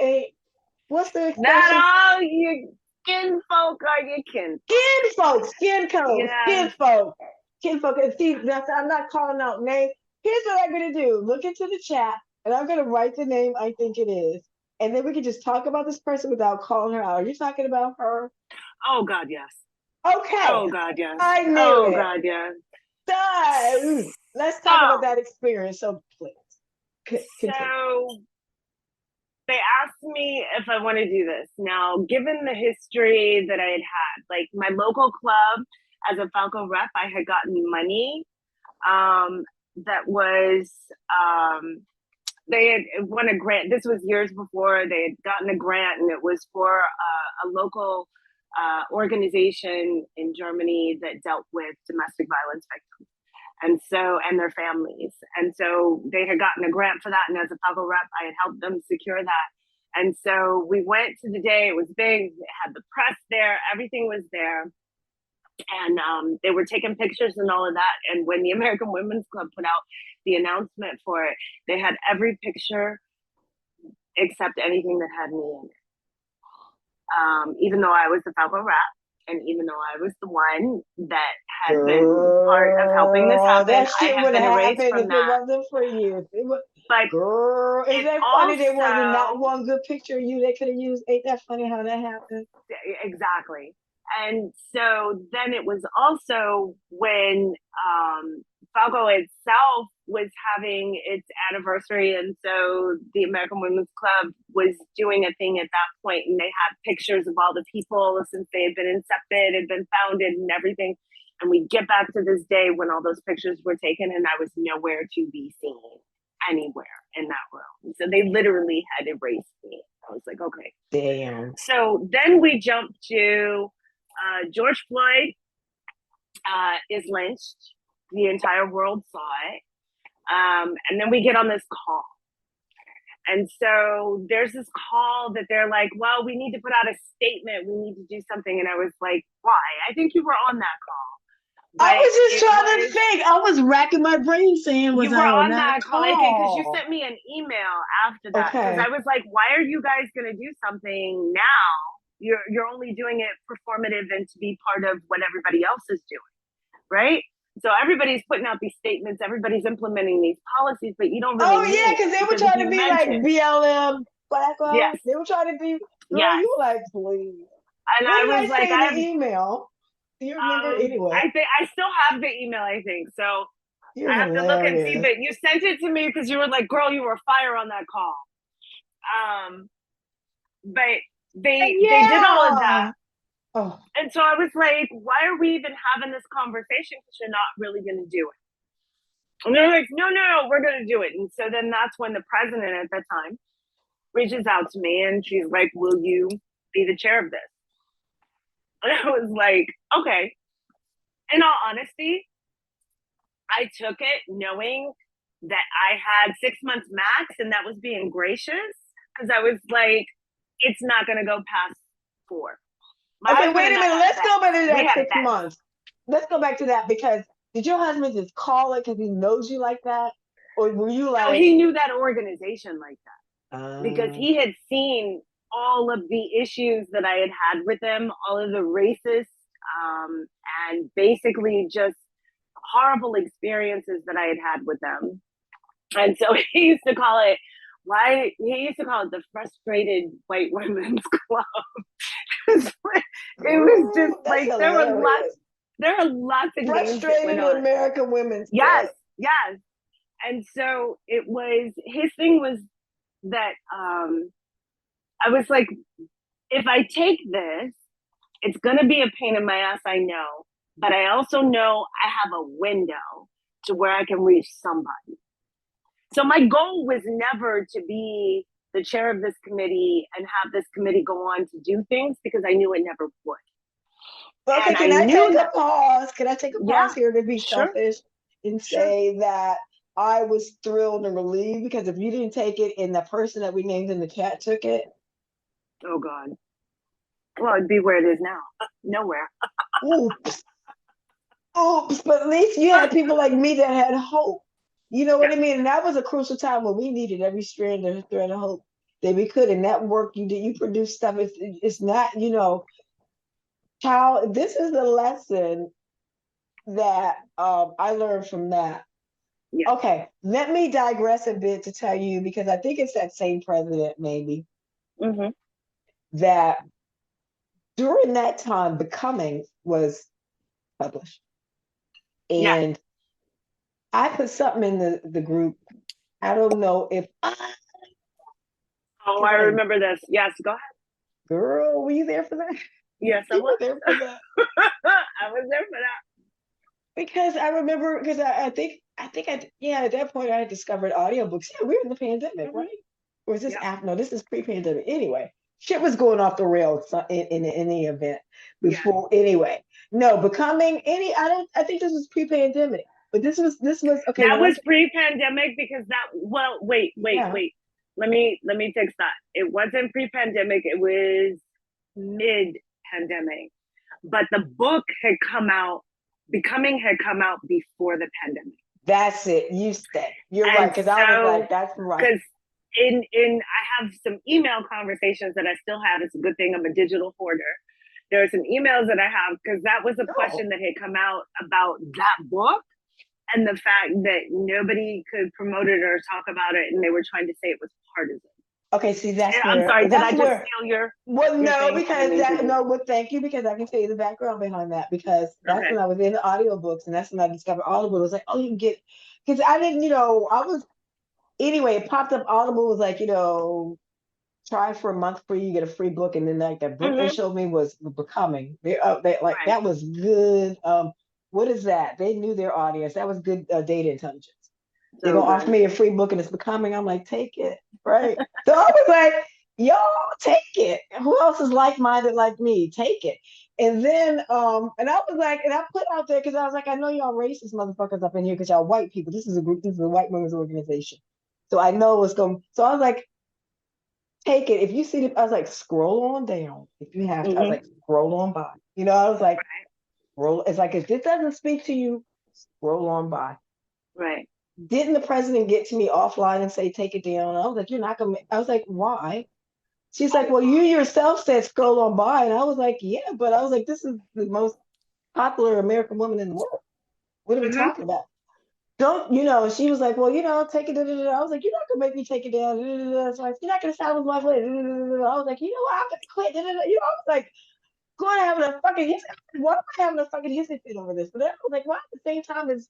What's the expression? Not all your kinfolk are your kinfolk. Kinfolk. And see, I'm not calling out names. Here's what I'm going to do. Look into the chat, and I'm going to write the name I think it is. And then we can just talk about this person without calling her out. Are you talking about her? Oh, God, yes. Okay. Oh, God, yes. I knew it. God, yes. So, let's talk about that experience. So, please. So, they asked me if I want to do this. Now, given the history that I had, like my local club as a Falco rep, I had gotten money that was... they had won a grant. This was years before. They had gotten a grant, and it was for a local organization in Germany that dealt with domestic violence victims, and their families. And so they had gotten a grant for that. And as a Falco rep, I had helped them secure that. And so we went to the day. It was big. It had the press there. Everything was there. And they were taking pictures and all of that. And when the American Women's Club put out the announcement for it, they had every picture except anything that had me in it. Even though I was the Falco rep, and even though I was the one that had been part of helping this happen, that shit I had been erased from if that. It wasn't for you. But girl, is that funny? There wasn't not one good picture of you they could have used. Ain't that funny how that happened? Exactly. And so then it was also when Falco itself was having its anniversary. And so the American Women's Club was doing a thing at that point, and they had pictures of all the people since they had been incepted and been founded and everything. And we get back to this day when all those pictures were taken, and I was nowhere to be seen anywhere in that room. So they literally had erased me. I was like, okay. Damn. So then we jump to George Floyd is lynched. The entire world saw it. And then we get on this call. And so there's this call that they're like, well, we need to put out a statement. We need to do something. And I was like, why? I think you were on that call. I was just trying to think. I was racking my brain saying, was you were I on that call? I think because you sent me an email after that. Because Okay. I was like, why are you guys going to do something now? You're only doing it performative and to be part of what everybody else is doing, right? So everybody's putting out these statements, everybody's implementing these policies, but you don't really. Oh yeah, because they were trying to be like BLM Black Lives. Yes. They were trying to be. Girl, yes. you were like, please. And what I did was I like, say in the email? Do you remember anyway? I think I still have the email. I think so. You're I have hilarious. to look and see, but you sent it to me because you were like, "Girl, you were fire on that call." But they did all of that. Oh. And so I was like, why are we even having this conversation? Because you're not really going to do it. And they're like, no, we're going to do it. And so then that's when the president at that time reaches out to me and she's like, will you be the chair of this? And I was like, okay. In all honesty, I took it knowing that I had 6 months max, and that was being gracious because I was like, it's not going to go past 4. Okay, wait a minute. Let's go back to that 6 months. Let's go back to that because did your husband just call it because he knows you like that? Or were you like... No, he knew that organization like that because he had seen all of the issues that I had with them, all of the racist and basically just horrible experiences that I had with them. And so he used to call it the frustrated white women's club. It was just like hilarious. there were lots of frustrated American women's club. Yes. And so it was, his thing was that I was like, if I take this, it's gonna be a pain in my ass, I know, but I also know I have a window to where I can reach somebody. So my goal was never to be the chair of this committee and have this committee go on to do things because I knew it never would. Okay, can I take a pause? Can I take a pause here to be selfish and say that I was thrilled and relieved because if you didn't take it and the person that we named in the chat took it. Oh God. Well, it'd be where it is now. Nowhere. Oops. But at least you had people like me that had hope. You know what I mean? And that was a crucial time when we needed every thread of hope that we could. And that work you did, you produced stuff. It's not, child, this is the lesson that I learned from that. Yeah. Okay, let me digress a bit to tell you, because I think it's that same president, maybe, that during that time, Becoming was published. And I put something in the group. I don't know if I remember this. Yes, go ahead. Girl, were you there for that? Yes, I was there for that. I was there for that. Because I remember, because I think at that point I had discovered audiobooks. Yeah, we were in the pandemic, right? Or is this after? No, this is pre-pandemic. Anyway, shit was going off the rails in any event before. Anyway, no, Becoming I think this was pre-pandemic. But this was okay. That was pre-pandemic because wait. Let me fix that. It wasn't pre-pandemic, it was mid-pandemic. But the book had come out, Becoming had come out before the pandemic. That's it. You said. You're right, because I was like, that's right. Because I have some email conversations that I still have. It's a good thing I'm a digital hoarder. There are some emails that I have because that was a question that had come out about that book. And the fact that nobody could promote it or talk about it, and they were trying to say it was partisan. Okay, see, that's where... I'm sorry, did I just steal your... Well, no, because thank you, because I can tell you the background behind that, because that's when I was in the audiobooks, and that's when I discovered Audible. It was like, oh, you can get... Because I didn't, I was... Anyway, it popped up, Audible was like, try for a month free, you get a free book, and then like that book they showed me was Becoming. That was good. What is that? They knew their audience. That was good data intelligence. They're So gonna offer good. me a free book and it's becoming. I'm like, take it, right? So I was like, y'all take it. Who else is like-minded like me? Take it. And then and I was like, and I put out there because I was like, I know y'all racist motherfuckers up in here because y'all white people. This is a group, this is a white women's organization. So I know it's going. So I was like, take it. If you see it, I was like, scroll on down if you have to. I was like, scroll on by. I was like, roll. It's like if this doesn't speak to you, scroll on by. Right. Didn't the president get to me offline and say, take it down? I was like, you're not gonna. I was like, why? She's like, well, you yourself said scroll on by, and I was like, yeah, but I was like, this is the most popular American woman in the world. What are we talking about? Don't She was like, well, take it. Da, da, da. I was like, you're not gonna make me take it down. Da, da, da, da. So like, you're not gonna silence my voice. Da, da, da, da. I was like, you know what? I'm gonna quit. Da, da, da. I was like, going having a fucking hissy. Why am I having a fucking hissy fit over this? But I was like, why at the same time as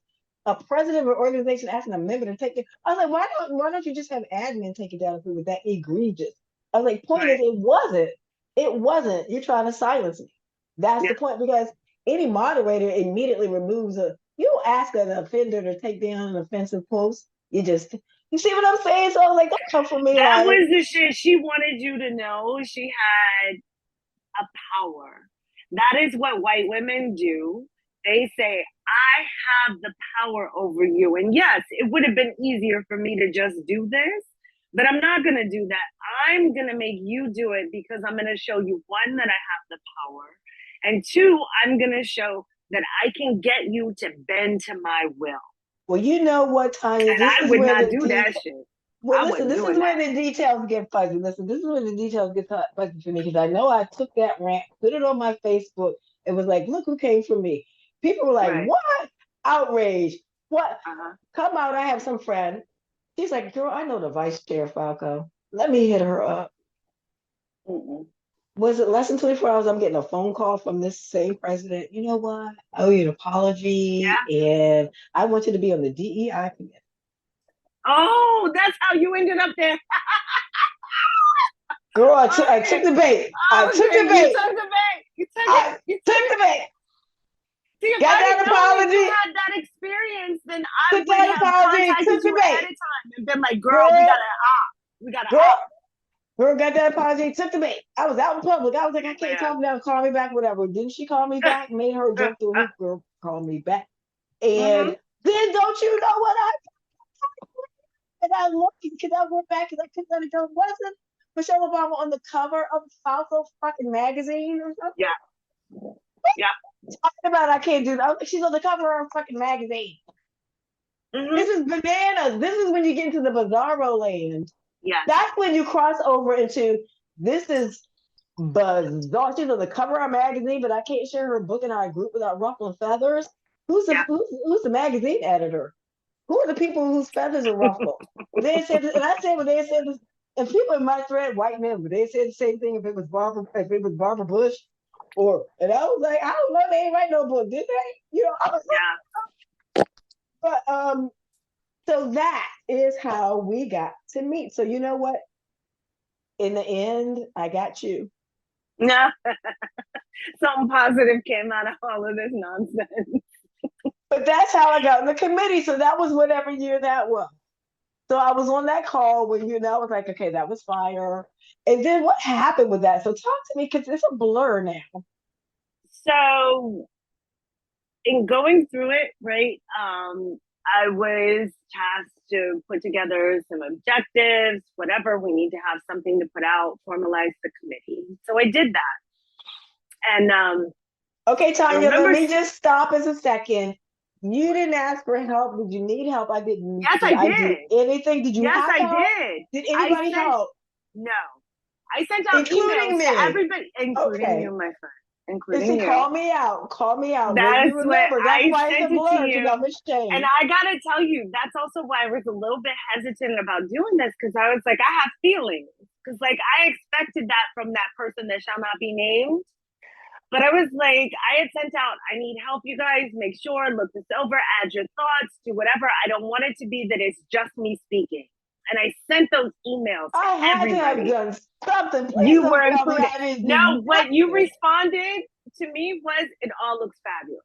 a president of an organization asking a member to take it? I was like, why don't you just have admin take it down if it was that egregious? I was like, point is, Right. it wasn't. It wasn't. You're trying to silence me. That's Yeah. the point because any moderator immediately removes a. You don't ask an offender to take down an offensive post. You see what I'm saying? So I was like, don't come for me That like. was the shit. She wanted you to know she had a power. That is what white women do. They say, I have the power over you. And yes, it would have been easier for me to just do this, but I'm not going to do that. I'm going to make you do it because I'm going to show you, one, that I have the power. And two, I'm going to show that I can get you to bend to my will. Well, you know what, Tonya? And This I is would where not the do that shit. Well, I listen, wasn't this is doing where that. the details get fuzzy. Listen, this is where the details get fuzzy for me because I know I took that rant, put it on my Facebook, and was like, look who came for me. People were like, Right. what? Outrage. What? Uh-huh. Come out. I have some friend. She's like, girl, I know the vice chair, Falco. Let me hit her up. Mm-mm. Was it less than 24 hours? I'm getting a phone call from this same president. You know what? I owe you an apology. Yeah. And I want you to be on the DEI committee. Oh, that's how you ended up there. Girl, I took the bait. I took Okay, the you bait. took the bait. You took I it. You took took it. the bait. See, if Got I that had known that you apology. had that experience, then I Took would that have apology. contacted Took you the ahead bait. of time and been like, girl, Girl, we gotta girl, act. girl, got that apology. Took the bait. I was out in public. I was like, I can't talk now. Call me back, whatever. Didn't she call me back? Made her jump through a hoop. Girl, call me back. Mm-hmm. And then don't you know what I and I looked because I went back because I couldn't let it go. Wasn't Michelle Obama on the cover of Falco fucking magazine or something? Yeah. Yeah. Talking about I can't do that. She's on the cover of a fucking magazine. Mm-hmm. This is bananas. This is when you get into the bizarro land. Yes. That's when you cross over into this is bizarre. She's on the cover of our magazine, but I can't share her book in our group without ruffling feathers. Yeah. Who's the magazine editor? Who are the people whose feathers are ruffled? They said, and I said when they said this, and people in my thread, white men, but they said the same thing if it was Barbara Bush, and I was like, I don't know, they ain't write no book, did they? I was Yeah. like, but so that is how we got to meet. So you know what? In the end, I got you. No. Something positive came out of all of this nonsense. But that's how I got in the committee. So that was whatever year that was. So I was on that call when I was like, okay, that was fire. And then what happened with that? So talk to me because it's a blur now. So in going through it, right, I was tasked to put together some objectives, whatever. We need to have something to put out, formalize the committee. So I did that. And okay, Tonya, let me s- just stop as a second. You didn't ask for help. Did you need help? I didn't. Yes, Did I I do did. anything? Did you Yes, have I help? did. Did I anybody sent help? no. I sent out Including emails to me. everybody, including Okay. you, my friend, And including see, you. call me out. Call me out. Make me That's what remember. That's I why it's a sent it to blur because you. I'm ashamed. And I gotta tell you, that's also why I was a little bit hesitant about doing this because I was like, I have feelings. Because like I expected that from that person that shall not be named. But I was like, I had sent out, I need help, you guys. Make sure, look this over, add your thoughts, do whatever. I don't want it to be that it's just me speaking. And I sent those emails to I had everybody. to have done something. Please You don't were tell me included. I didn't do No, what you nothing. responded to me was, it all looks fabulous.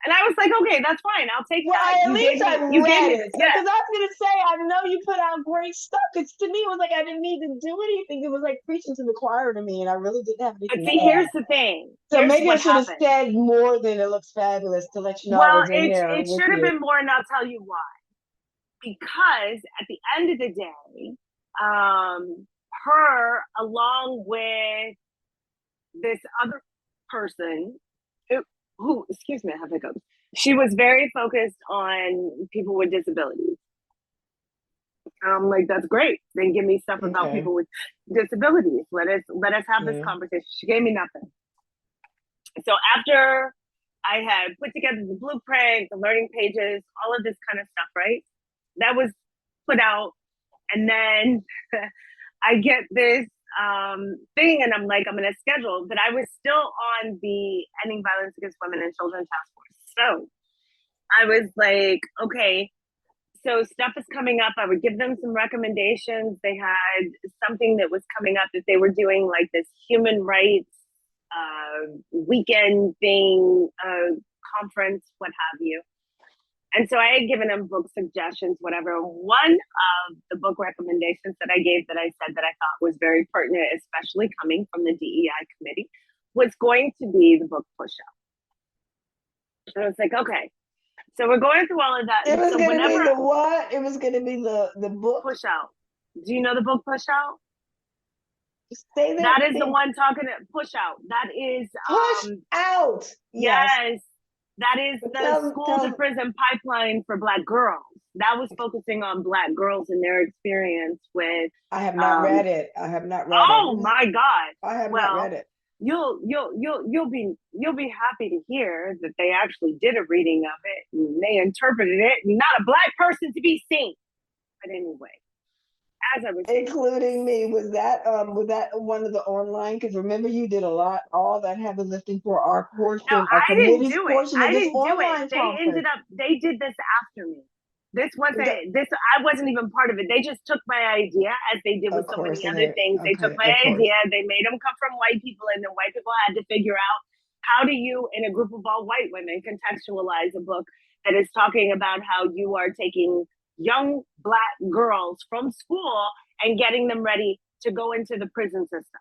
And I was like, okay, that's fine. I'll take Well, that. at least I You gave read me, it. yeah. Because I was going to say, I know you put out great stuff. Because to me, it was like I didn't need to do anything. It was like preaching to the choir to me, and I really didn't have But anything see, to add. here's the thing. So Here's maybe I what should have happened. said more than "it looks fabulous" to let you know I Well, was in there it with should have you. been more, and I'll tell you why. Because at the end of the day, her along with this other person who, excuse me, I have hiccups. She was very focused on people with disabilities. I'm like, that's great. Then give me stuff about Okay. people with disabilities. Let us have this Yeah. conversation. She gave me nothing. So after I had put together the blueprint, the learning pages, all of this kind of stuff, right? That was put out. And then I get this thing, and I'm like, I'm going to schedule, but I was still on the Ending Violence Against Women and Children Task Force. So I was like, okay, so stuff is coming up. I would give them some recommendations. They had something that was coming up that they were doing, like this human rights weekend thing, conference, what have you. And so I had given them book suggestions, whatever. One of the book recommendations that I gave that I said that I thought was very pertinent, especially coming from the DEI committee, was going to be the book Push Out. And I was like, okay. So we're going through all of that. It was So going to whenever be the what? It was going to be the book. Push Out. Do you know the book Push Out? Say that. That is the one talking to Push Out. That is Push out. Yes. That is the school to tell, prison pipeline for Black girls. That was focusing on Black girls and their experience with. I have not read it. I have not read it. Oh my God! I have not read it. You'll be happy to hear that they actually did a reading of it and they interpreted it. Not a Black person to be seen, but anyway. As I was including me, was that one of the online? Because remember, you did all that heavy lifting for our portion, our committee's portion of this online conference. They did this after me. I wasn't even part of it. They just took my idea, as they did with so many other things. They took my idea, they made them come from white people, and then white people had to figure out, how do you, in a group of all white women, contextualize a book that is talking about how you are taking young Black girls from school and getting them ready to go into the prison system.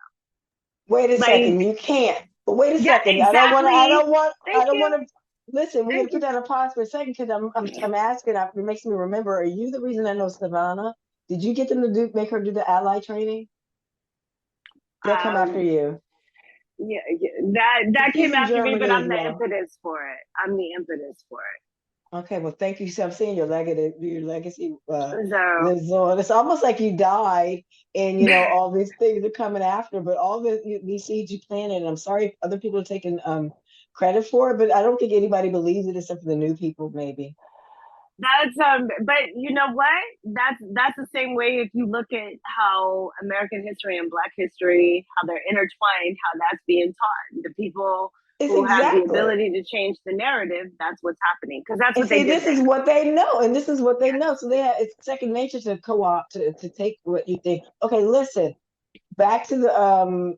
Wait a second, you can't. But wait a second. Exactly. I don't want to. Listen, we're gonna put that on pause for a second because I'm asking. It makes me remember. Are you the reason I know Savannah? Did you get them to make her do the ally training? They'll come after you. Yeah, that came after me, but I'm the impetus for it. I'm the impetus for it. Okay, well, thank you. So I'm seeing your legacy lives on. It's almost like you died, and all these things are coming after. But all these seeds you planted, and I'm sorry if other people are taking credit for it, but I don't think anybody believes it except for the new people, maybe. That's but you know what? That's the same way if you look at how American history and Black history, how they're intertwined, how that's being taught. The people who have the ability to change the narrative, that's what's happening. Because that's what they did. This is what they know, and this is what they know. So it's second nature to co-opt to take what you think. Okay, listen. Back to the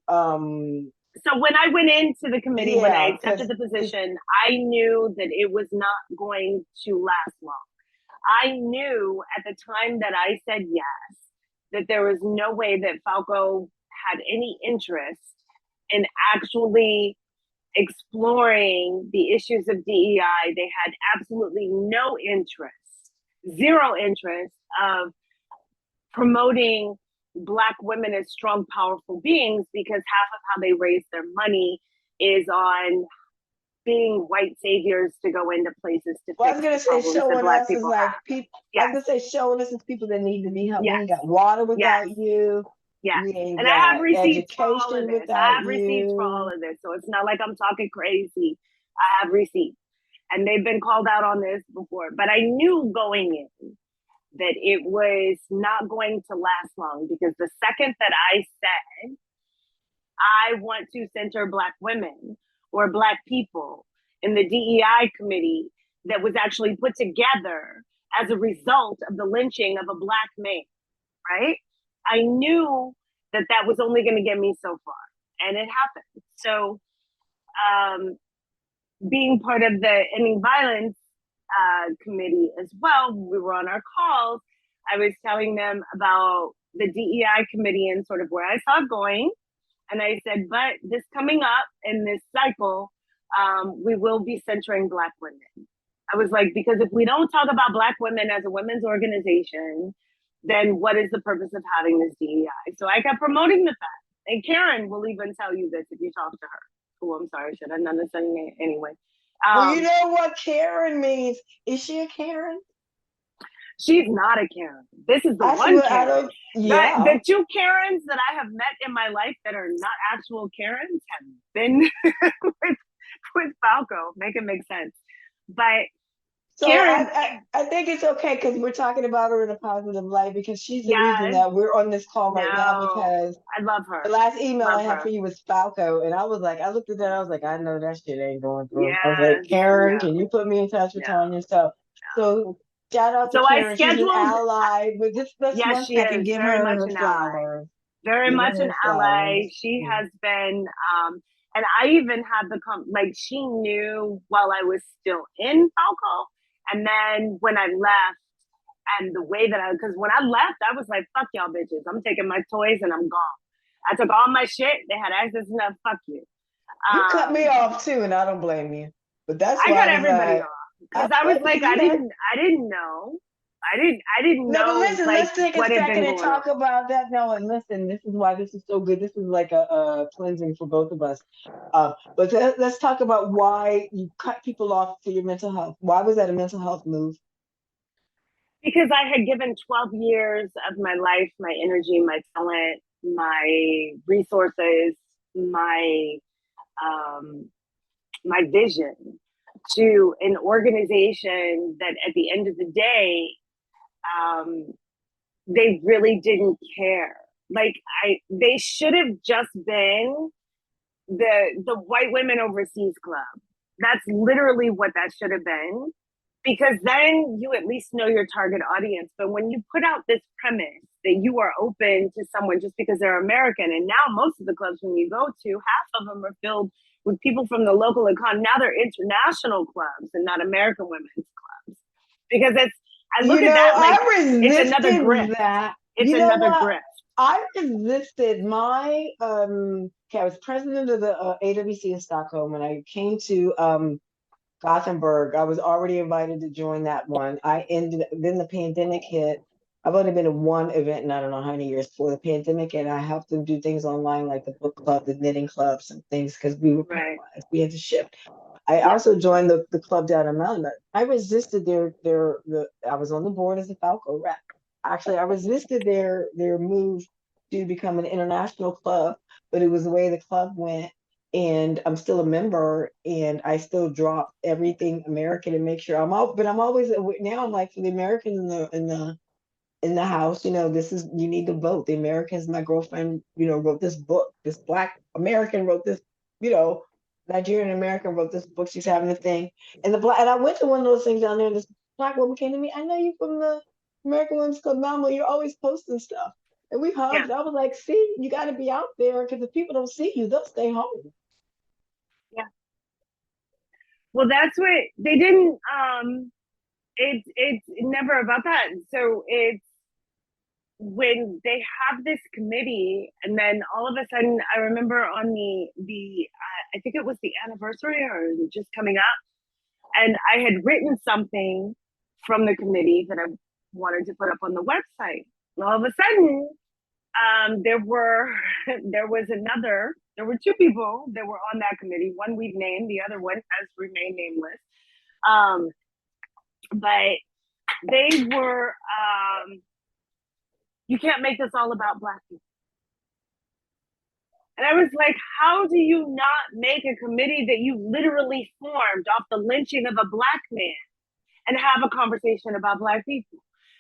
So when I went into the committee, when I accepted the position, I knew that it was not going to last long. I knew at the time that I said yes, that there was no way that Falco had any interest in actually exploring the issues of DEI. They had absolutely no interest, zero interest of promoting Black women as strong, powerful beings, because half of how they raise their money is on being white saviors to go into places to I was going to say showing us is like people. Yes. I was going to say showing us is people that need to be helped. Yes. We ain't got water without you. Yeah. We ain't and got I have receipts for all of this. I have receipts for all of this. So it's not like I'm talking crazy. I have receipts. And they've been called out on this before. But I knew going in that it was not going to last long, because the second that I said, I want to center Black women or Black people in the DEI committee that was actually put together as a result of the lynching of a Black man, right? I knew that was only going to get me so far, and it happened. So being part of the ending violence committee as well, we were on our calls. I was telling them about the DEI committee and sort of where I saw it going. And I said, but this coming up in this cycle, we will be centering Black women. I was like, because if we don't talk about Black women as a women's organization, then what is the purpose of having this DEI? So I kept promoting the fact. And Karen will even tell you this if you talk to her. Oh, I'm sorry, should I not say it anyway? Well, you know what Karen means. Is she a Karen? She's not a Karen. This is the I one swear, Karen. yeah. The two Karens that I have met in my life that are not actual Karens have been with Falco. Make it make sense. But So Karen, I think it's okay because we're talking about her in a positive light because she's the reason yes, that we're on this call right now no, because I love her. the last email Love I had her. for you was Falco, and I was like, I looked at that, I was like, I know that shit ain't going through. I was Yes, like, Karen, no, can you put me in touch with no, Tonya? no. So shout out to So I Karen. She's an scheduled, ally. But just this yes, one she second, is give very her much her an ally. flowers. Very Give much her an her ally. flowers. She Yeah. has been, and I even had like she knew while I was still in Falco. And then when I left, and the way that because when I left, I was like, fuck y'all bitches. I'm taking my toys and I'm gone. I took all my shit. They had access to that. Fuck you. You cut me off too, and I don't blame you. But that's I why cut I was everybody like, off because I was like, I didn't know. I didn't no, but know listen, like let's take a what had second been and going on. talk about that. No, and listen, this is why this is so good. This is like a cleansing for both of us. But let's talk about why you cut people off for your mental health. Why was that a mental health move? Because I had given 12 years of my life, my energy, my talent, my resources, um, my vision to an organization that at the end of the day, they really didn't care. Like they should have just been the white women overseas club. That's literally what that should have been, because then you at least know your target audience. But when you put out this premise that you are open to someone just because they're American, and now most of the clubs when you go to, half of them are filled with people from the local economy. Now they're international clubs and not American women's clubs, because I look at that like it's another grift. That. It's You know another what? grift. I resisted my okay, I was president of the AWC in Stockholm when I came to Gothenburg. I was already invited to join that one. Then the pandemic hit. I've only been to one event in I don't know how many years before the pandemic, and I have to do things online like the book club, the knitting clubs, and things because we were paralyzed. We had to shift. I also joined the club down in Mountain. I resisted I was on the board as a Falco rep. Actually, I resisted their move to become an international club, but it was the way the club went. And I'm still a member, and I still drop everything American and make sure but I'm always now. I'm like for the Americans in the house. This is you need to vote. The Americans. My girlfriend, wrote this book. This Black American wrote this. You know, Nigerian American wrote this book. She's having a thing, and I went to one of those things down there, and this Black woman came to me. I know you from the American Women's Club, Mama. You're always posting stuff, and we hugged. Yeah. I was like, see, you got to be out there because if people don't see you, they'll stay home. Yeah. Well, that's what they didn't. It's never about that. So it's when they have this committee, and then all of a sudden, I remember on the I think it was the anniversary or just coming up, and I had written something from the committee that I wanted to put up on the website. And all of a sudden, there were there were two people that were on that committee. One we've named, the other one has remained nameless. But they were you can't make this all about Black people. And I was like, how do you not make a committee that you literally formed off the lynching of a Black man and have a conversation about Black people?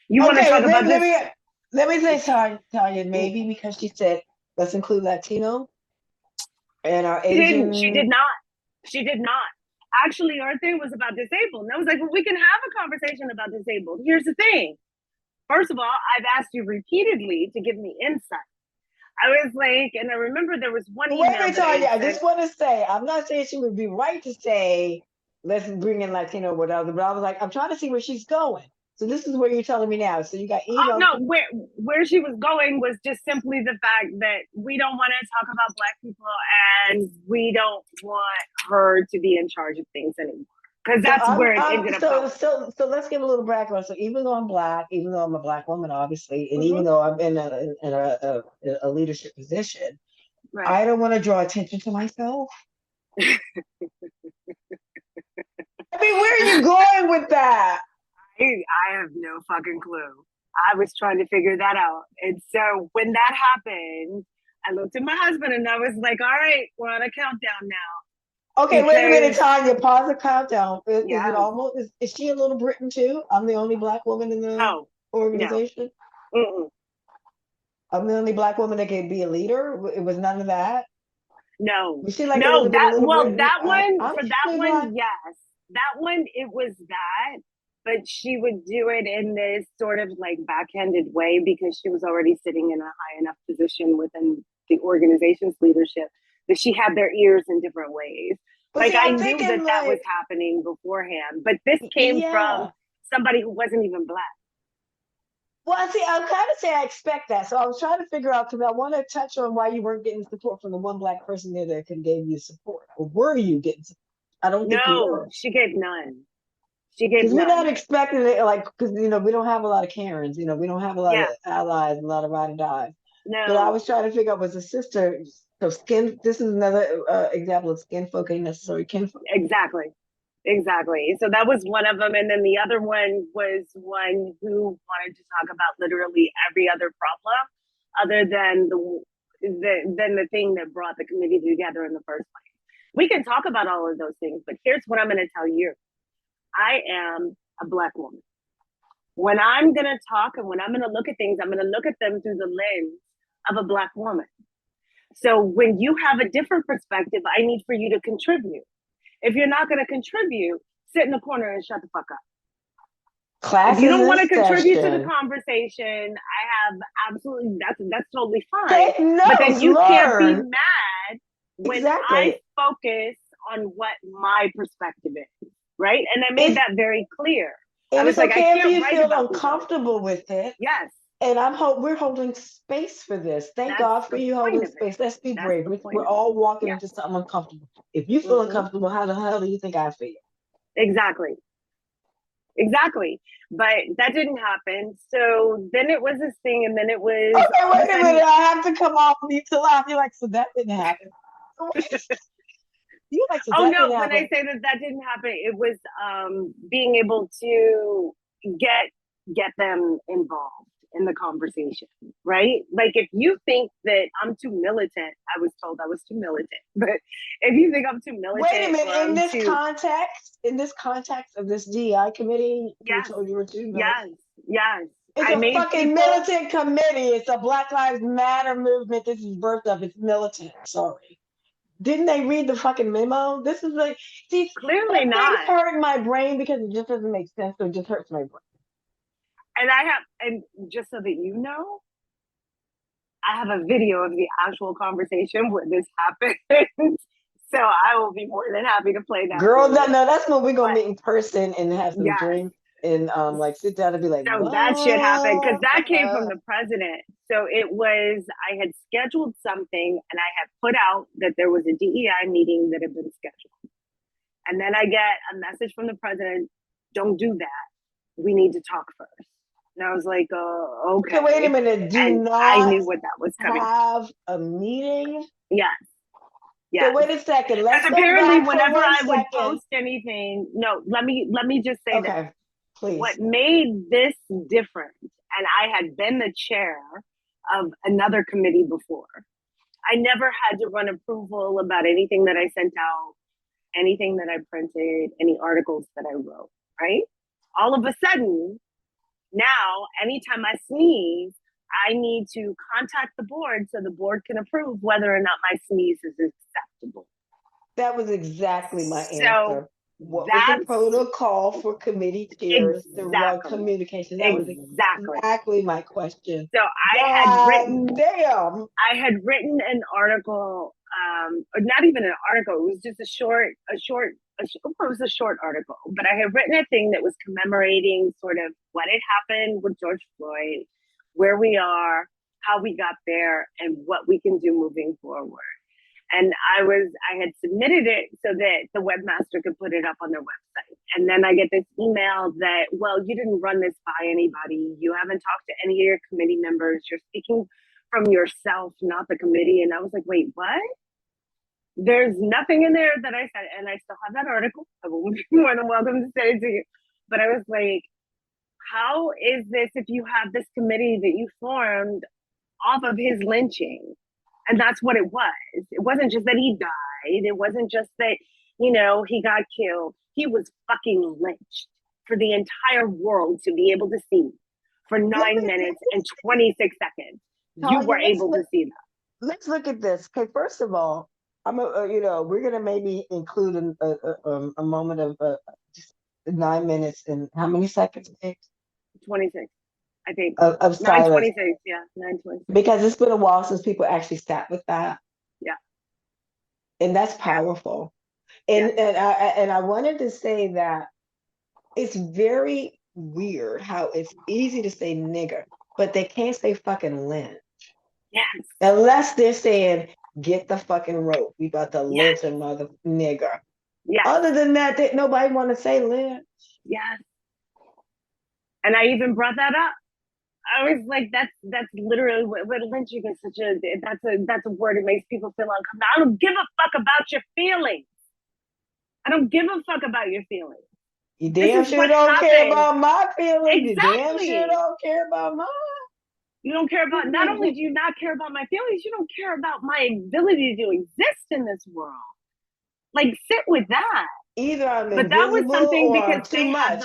You want to talk about this? Let me say, Tonya, maybe because she said, let's include Latino and our Asian. She did not. She did not. Actually, our thing was about disabled. And I was like, well, we can have a conversation about disabled. Here's the thing. First of all, I've asked you repeatedly to give me insight. I was like, and I remember there was one email. Wait, Tonya, I just want to say, I'm not saying she would be right to say let's bring in Latino, whatever. But I was like, I'm trying to see where she's going. So this is where you're telling me now. So you got Oh emails. no, where she was going was just simply the fact that we don't want to talk about Black people, and we don't want her to be in charge of things anymore. Because So that's where it ended up going. so let's give a little background. So even though I'm Black, even though I'm a Black woman, obviously, and even Mhm. though I'm in a leadership position, Right. I don't want to draw attention to myself. I mean, where are you going with that? I have no fucking clue. I was trying to figure that out. And so when that happened, I looked at my husband and I was like, all right, we're on a countdown now. Okay, wait a minute, Because, Tanya. Pause the countdown. Is it yes, almost? Is she a little Britain too? I'm the only Black woman in the no, no, organization. mm-mm, I'm the only Black woman that can be a leader. It was none of that. no, Was she like a no, little bit of that, Little well, Britain? that one, I'm for that feeling like one, yes. That one, it was that. But she would do it in this sort of like backhanded way because she was already sitting in a high enough position within the organization's leadership that she had their ears in different ways. but Like see, I I'm knew that thinking that was like, happening beforehand, but this came from yeah. somebody who wasn't even Black. Well, see, I'm kind of saying I expect that. So I was trying to figure out because I want to touch on why you weren't getting support from the one Black person there that could give you support. Or were you getting support? I don't think you No, were. she gave none. She gave Because we're not none. expecting it, like, because, we don't have a lot of Karens, we don't have a lot of Yeah, allies, a lot of ride and dies. But I no, was trying to figure out, was a sister, so this is another example of skin folk ain't necessarily kinfolk. exactly. Exactly. So that was one of them. And then the other one was one who wanted to talk about literally every other problem other than the thing that brought the committee together in the first place. We can talk about all of those things, but here's what I'm going to tell you. I am a Black woman. When I'm going to talk and when I'm going to look at things, I'm going to look at them through the lens of a Black woman. So when you have a different perspective, I need for you to contribute. If you're not going to contribute, sit in the corner and shut the fuck up. If Class you is don't in want to contribute to the session. conversation, I have absolutely that's totally fine. Take But then notes, you can't be learn. mad when I Exactly. focus on what my perspective is, right? And I made It's, that very clear. I and was it's like, I okay if can't you write feel about these other things. uncomfortable with it. Yes, And we're holding space for this. Thank that's God for the you point holding of it. space. Let's be That's brave. the point We're of it. all walking Yes. into something uncomfortable. If you feel Mm-hmm. uncomfortable, how the hell do you think I feel? Exactly. Exactly. But that didn't happen. So then it was this thing, and then it was Okay, all of a wait a minute. sudden. I have to come off mute to laugh. You're like, so that didn't happen. You like, so Oh that no, didn't when I happen. say that that didn't happen, it was being able to get them involved in the conversation, right? Like if you think that I'm too militant, I was told I was too militant. But if you think I'm too Wait a militant minute. or I'm too In this context of this DEI committee, you were yes, told you were too yes, militant. yes. It's I a made fucking people militant committee. It's a Black Lives Matter movement. This is birth of. It's militant. Sorry. Didn't they read the fucking memo? This is like, see, clearly some things not. hurt my brain because it just doesn't make sense. So it just hurts my brain. And just so that you know, I have a video of the actual conversation where this happened. So I will be more than happy to play that Girl, for no, you. no, that's when we're gonna But meet in person and have some yes, drinks and like sit down and be like, so that shit happened because what? that came from the president. So it was, I had scheduled something and I had put out that there was a DEI meeting that had been scheduled. And then I get a message from the president, don't do that. We need to talk first. And I was like, okay. Okay, wait a minute. Do And I not knew what that was coming. have a meeting. Yes. So Yes. wait a second. Let's Because go apparently, back for whenever one I would second. post anything, no, let me just say this. Okay, please. What made this different, and I had been the chair of another committee before. I never had to run approval about anything that I sent out, anything that I printed, any articles that I wrote, right? All of a sudden, now, anytime I sneeze, I need to contact the board so the board can approve whether or not my sneeze is acceptable. That was exactly my So answer. What was the that's protocol for committee chairs to run exactly, communication? That was exactly. exactly my question. So God damn. I had written an article or not even an article. It was just it was a short article, but I had written a thing that was commemorating sort of what had happened with George Floyd, where we are, how we got there, and what we can do moving forward. And I had submitted it so that the webmaster could put it up on their website. And then I get this email that, well, you didn't run this by anybody. You haven't talked to any of your committee members. You're speaking from yourself, not the committee. And I was like, wait, what? There's nothing in there that I said. And I still have that article. I will be more than welcome to send it to you. But I was like, how is this if you have this committee that you formed off of his lynching? And that's what it was. It wasn't just that he died. It wasn't just that, he got killed. He was fucking lynched for the entire world to be able to see for 9 minutes and 26 seconds. You were able to see that. Let's look at this. Okay, first of all, we're gonna maybe include a moment of just 9 minutes and how many seconds? 26. I think of silence. 9:26, yeah, 9:26. Because it's been a while since people actually sat with that. Yeah. And that's powerful. And I wanted to say that it's very weird how it's easy to say nigger, but they can't say fucking lynch. Yes. Unless they're saying, get the fucking rope. We about to lynch a mother nigger. Yeah. Other than that, nobody want to say lynch. Yes. And I even brought that up. I was like, that's literally what lynching is that's a word that makes people feel uncomfortable. I don't give a fuck about your feelings. I don't give a fuck about your feelings. You damn sure don't care about my feelings. Exactly. You damn sure don't care about mine. You don't care about, not only do you not care about my feelings, you don't care about my ability to exist in this world. Like, sit with that. Either I'm but invisible that was something or because I'm too much.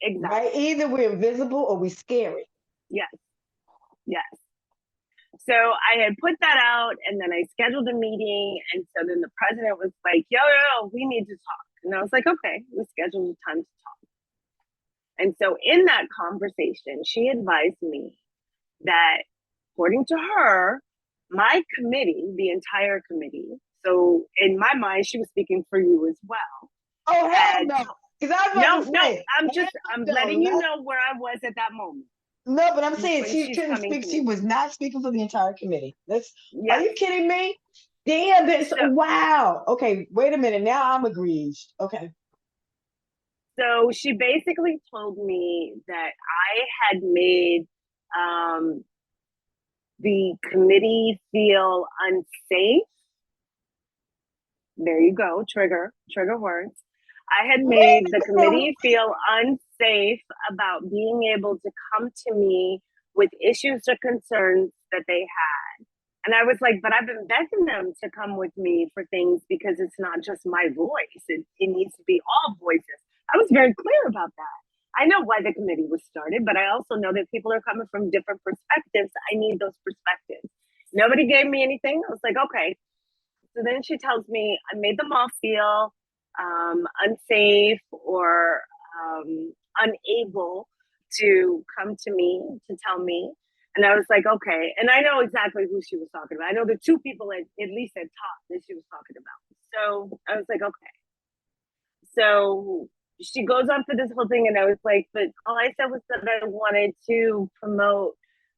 Exactly. Right? Either we're invisible or we're scary. Yes. Yes. So I had put that out and then I scheduled a meeting. And so then the president was like, yo, we need to talk. And I was like, okay, we scheduled a time to talk. And so in that conversation, she advised me that according to her, my committee, the entire committee, so in my mind, she was speaking for you as well. Oh, hell no. I'm letting you know where I was at that moment. No, but I'm saying she couldn't speak. She was not speaking for the entire committee. Are you kidding me? Damn, wow. Okay, wait a minute. Now I'm aggrieved. Okay. So she basically told me that I had made the committee feel unsafe. There you go, trigger words. I had made the committee feel unsafe about being able to come to me with issues or concerns that they had. And I was like, but I've been begging them to come with me for things because it's not just my voice. It needs to be all voices. I was very clear about that. I know why the committee was started, but I also know that people are coming from different perspectives. I need those perspectives. Nobody gave me anything. I was like, okay. So then she tells me I made them all feel unsafe or unable to come to me to tell me. And I was like, okay. And I know exactly who she was talking about. I know the two people at least at top that she was talking about. So I was like, okay. So she goes on for this whole thing. And I was like, but all I said was that I wanted to promote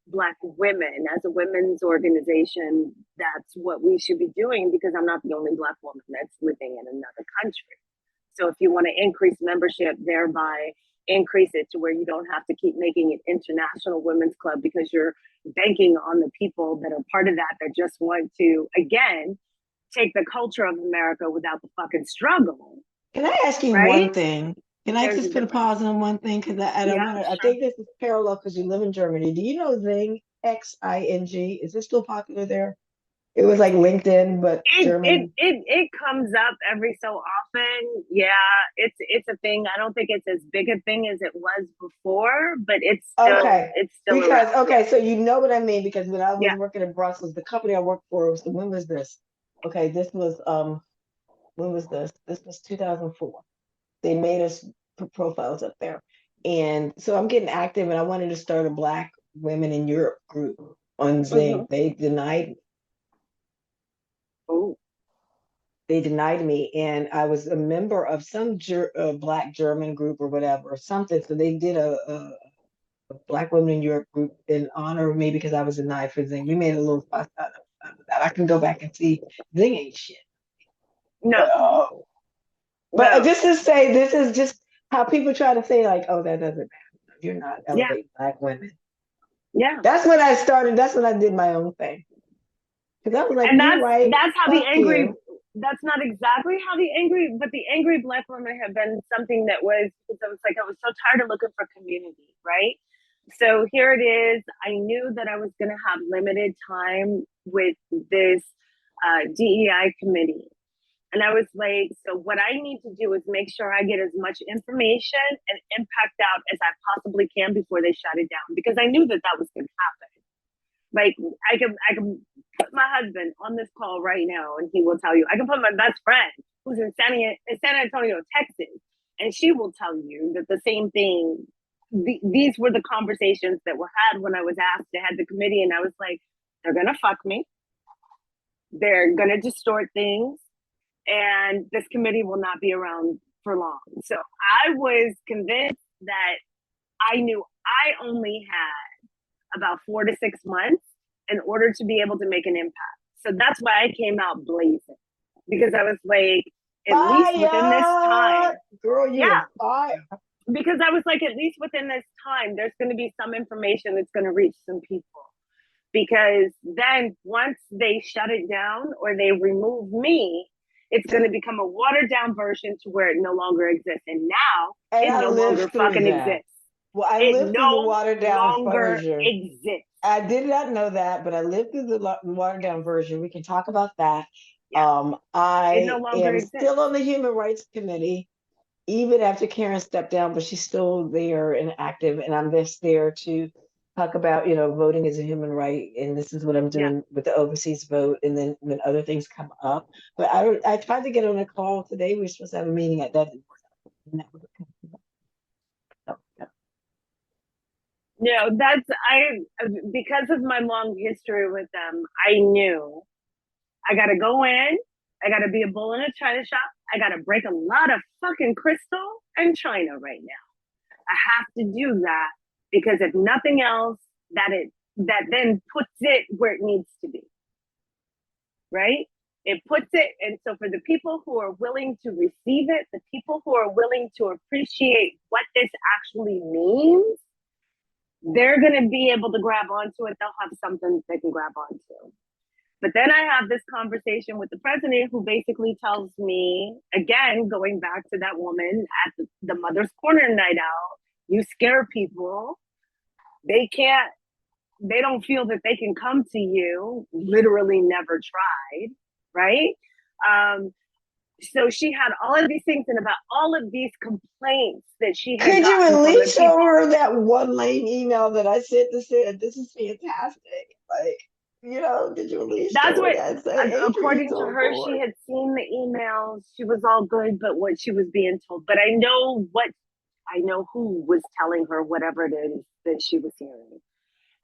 Black women as a women's organization. That's what we should be doing because I'm not the only Black woman that's living in another country. So if you want to increase membership, thereby increase it to where you don't have to keep making it International Women's Club because you're banking on the people that are part of that just want to, again, take the culture of America without the fucking struggle. Can I ask you one thing? Can I just put a pause on one thing? Because I think this is parallel because you live in Germany. Do you know Xing, X-I-N-G? Is this still popular there? It was like LinkedIn, but German. It comes up every so often. Yeah, it's a thing. I don't think it's as big a thing as it was before, but it's still because around. Okay, so you know what I mean because when I was working in Brussels, the company I worked for was when was this? Okay, this was when was this? This was 2004. They made us put profiles up there, and so I'm getting active, and I wanted to start a Black women in Europe group on Xing. They denied me. Oh. they denied me, and I was a member of some Black German group or whatever or something. So they did a Black Women in Europe group in honor of me because I was denied for Zing. We made a little fuss out of that. I can go back and see Zing ain't shit. No, But no. just to say, this is just how people try to say, like, oh, that doesn't matter. You're not Yeah, elevating Black women. yeah. That's when I started. That's when I did my own thing. Because I was like, And you're right. that's how the Fuck angry. you. That's not exactly how the angry, but the angry Black women have been something that was because I was like I was so tired of looking for community, right? So here it is. I knew that I was going to have limited time with this DEI committee. And I was like, so what I need to do is make sure I get as much information and impact out as I possibly can before they shut it down, because I knew that that was going to happen. Like I can put my husband on this call right now, and he will tell you. I can put my best friend who's in San Antonio, Texas, and she will tell you that the same thing. These were the conversations that were had when I was asked to head the committee, and I was like, they're gonna fuck me. They're gonna distort things, and this committee will not be around for long. So I was convinced that I knew I only had about 4 to 6 months in order to be able to make an impact. So that's why I came out blazing, because I was like, at least within this time, Girl, you yeah, were fire. because I was like, at least within this time, there's going to be some information that's going to reach some people. Because then once they shut it down or they remove me, it's going to become a watered down version to where it no longer exists. And now And it I no longer lived through fucking that. exists. Well, I It lived through the no watered down longer version. exists. I did not know that, but I lived through the watered down version. We can talk about that. Yeah. It no I longer am exists. still on the Human Rights Committee, even after Karen stepped down, but she's still there and active. And I'm just there to talk about, voting is a human right. And this is what I'm Yeah. doing with the overseas vote. And then when other things come up, but I tried to get on a call today. We were supposed to have a meeting at that. No, because of my long history with them, I knew I gotta go in, I gotta be a bull in a china shop, I gotta break a lot of fucking crystal and china right now. I have to do that because if nothing else, that then puts it where it needs to be. Right? It puts it, and so for the people who are willing to receive it, the people who are willing to appreciate what this actually means, they're going to be able to grab onto it. They'll have something they can grab onto. But then I have this conversation with the president who basically tells me, again, going back to that woman at the Mother's Corner night out, you scare people. They don't feel that they can come to you, literally never tried, right? So she had all of these things, and about all of these complaints that she had Could you gotten at from the least show people. her that one lame email that I sent to say this is fantastic? Like, did you at least That's show her what, that and say, according Adrian's to on her, she board? had seen the emails. She was all good, but what she was being told. But I know who was telling her whatever it is that she was hearing.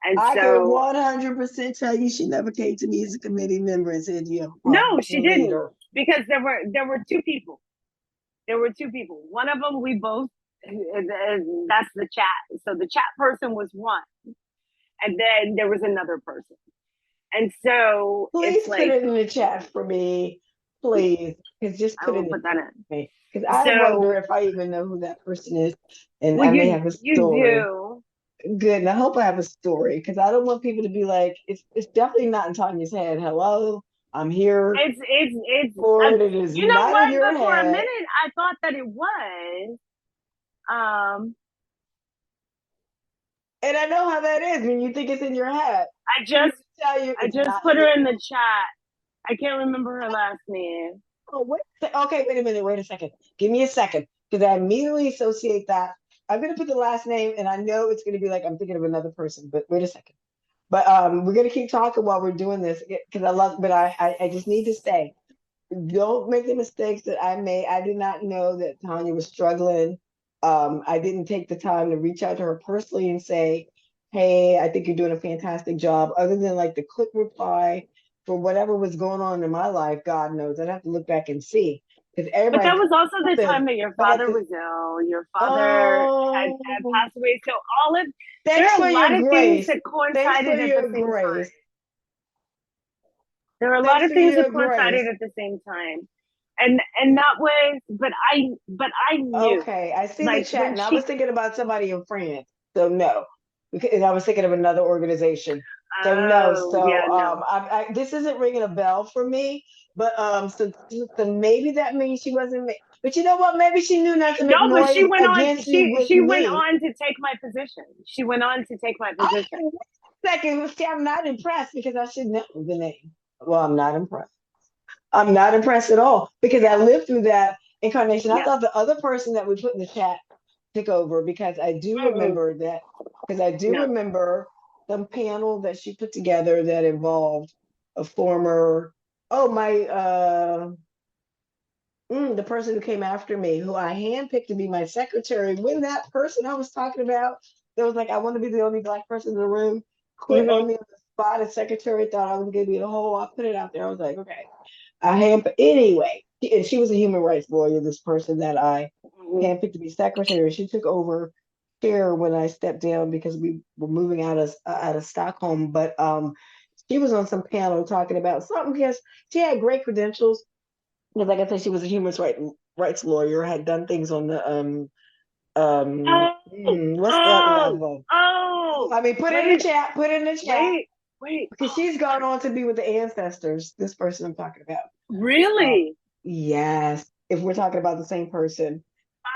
And I can so, 100% tell you she never came to me as a committee member and said, you have a problem no, with she your didn't, leader. because there were two people. There were two people. One of them, we both, that's the chat. So the chat person was one. And then there was another person. And so Please it's put like, it in the chat for me, please. Because just I put it will in the put that chat in. for me. Because I wonder So, if I even know who that person is, and well, I may have a you story. do. Good, and I hope I have a story because I don't want people to be like, it's definitely not in Tanya's head. Hello, I'm here It's for it. It is you know not in what? your But for a head. minute, I thought that it was. Um, And I know how that is when you think it's in your head. I Let me just tell you, I it's just not put in her your in head. the chat. I can't remember her last name. Oh, okay, wait a minute, wait a second. Give me a second because I immediately associate that. I'm going to put the last name, and I know it's going to be like I'm thinking of another person, but wait a second. But we're going to keep talking while we're doing this because I love, but I just need to say, don't make the mistakes that I made. I did not know that Tonya was struggling. I didn't take the time to reach out to her personally and say, hey, I think you're doing a fantastic job, other than like the quick reply for whatever was going on in my life, God knows. I'd have to look back and see. Because But everybody that was also the something, time that your but at father the was ill. Your father had oh, passed away. So there thanks are for a lot your of things grace. that Thanks for coincided at the your same grace. time. There are a lot Thanks of for things your that grace. coincided at the same time. And that was, but I knew, Okay, I see the like chat, when and I was she, thinking about somebody in France. So no, and I was thinking of another organization. So no, oh so yeah, no. this isn't ringing a bell for me. But so maybe that means she wasn't. But you know what? Maybe she knew not to No, make but she noise went on. against you She with she went me. on to take my position. She went on to take my Oh, position. wait a second. See, I'm not impressed because I should know the name. Well, I'm not impressed. I'm not impressed at all because I lived through that incarnation. I Yeah. thought the other person that we put in the chat took over because I do Mm-mm. remember that because I do No. remember some panel that she put together that involved a former my the person who came after me, who I handpicked to be my secretary. When that person I was talking about, that was like, I want to be the only Black person in the room, quit Mm-hmm. on me on the spot. As secretary, thought I was going to be the whole. I put it out there. I was like, okay, I hand anyway. And she was a human rights lawyer. This person that I Mm-hmm. handpicked to be secretary, she took over here when I stepped down because we were moving out of Stockholm. But she was on some panel talking about something because she had great credentials because like I said, she was a rights lawyer, had done things on the Oh, what's that oh, level? oh. I mean, Wait, put it in the chat wait, wait. because she's gone on to be with the ancestors. This person I'm talking about. Uh, Really? yes, if we're talking about the same person.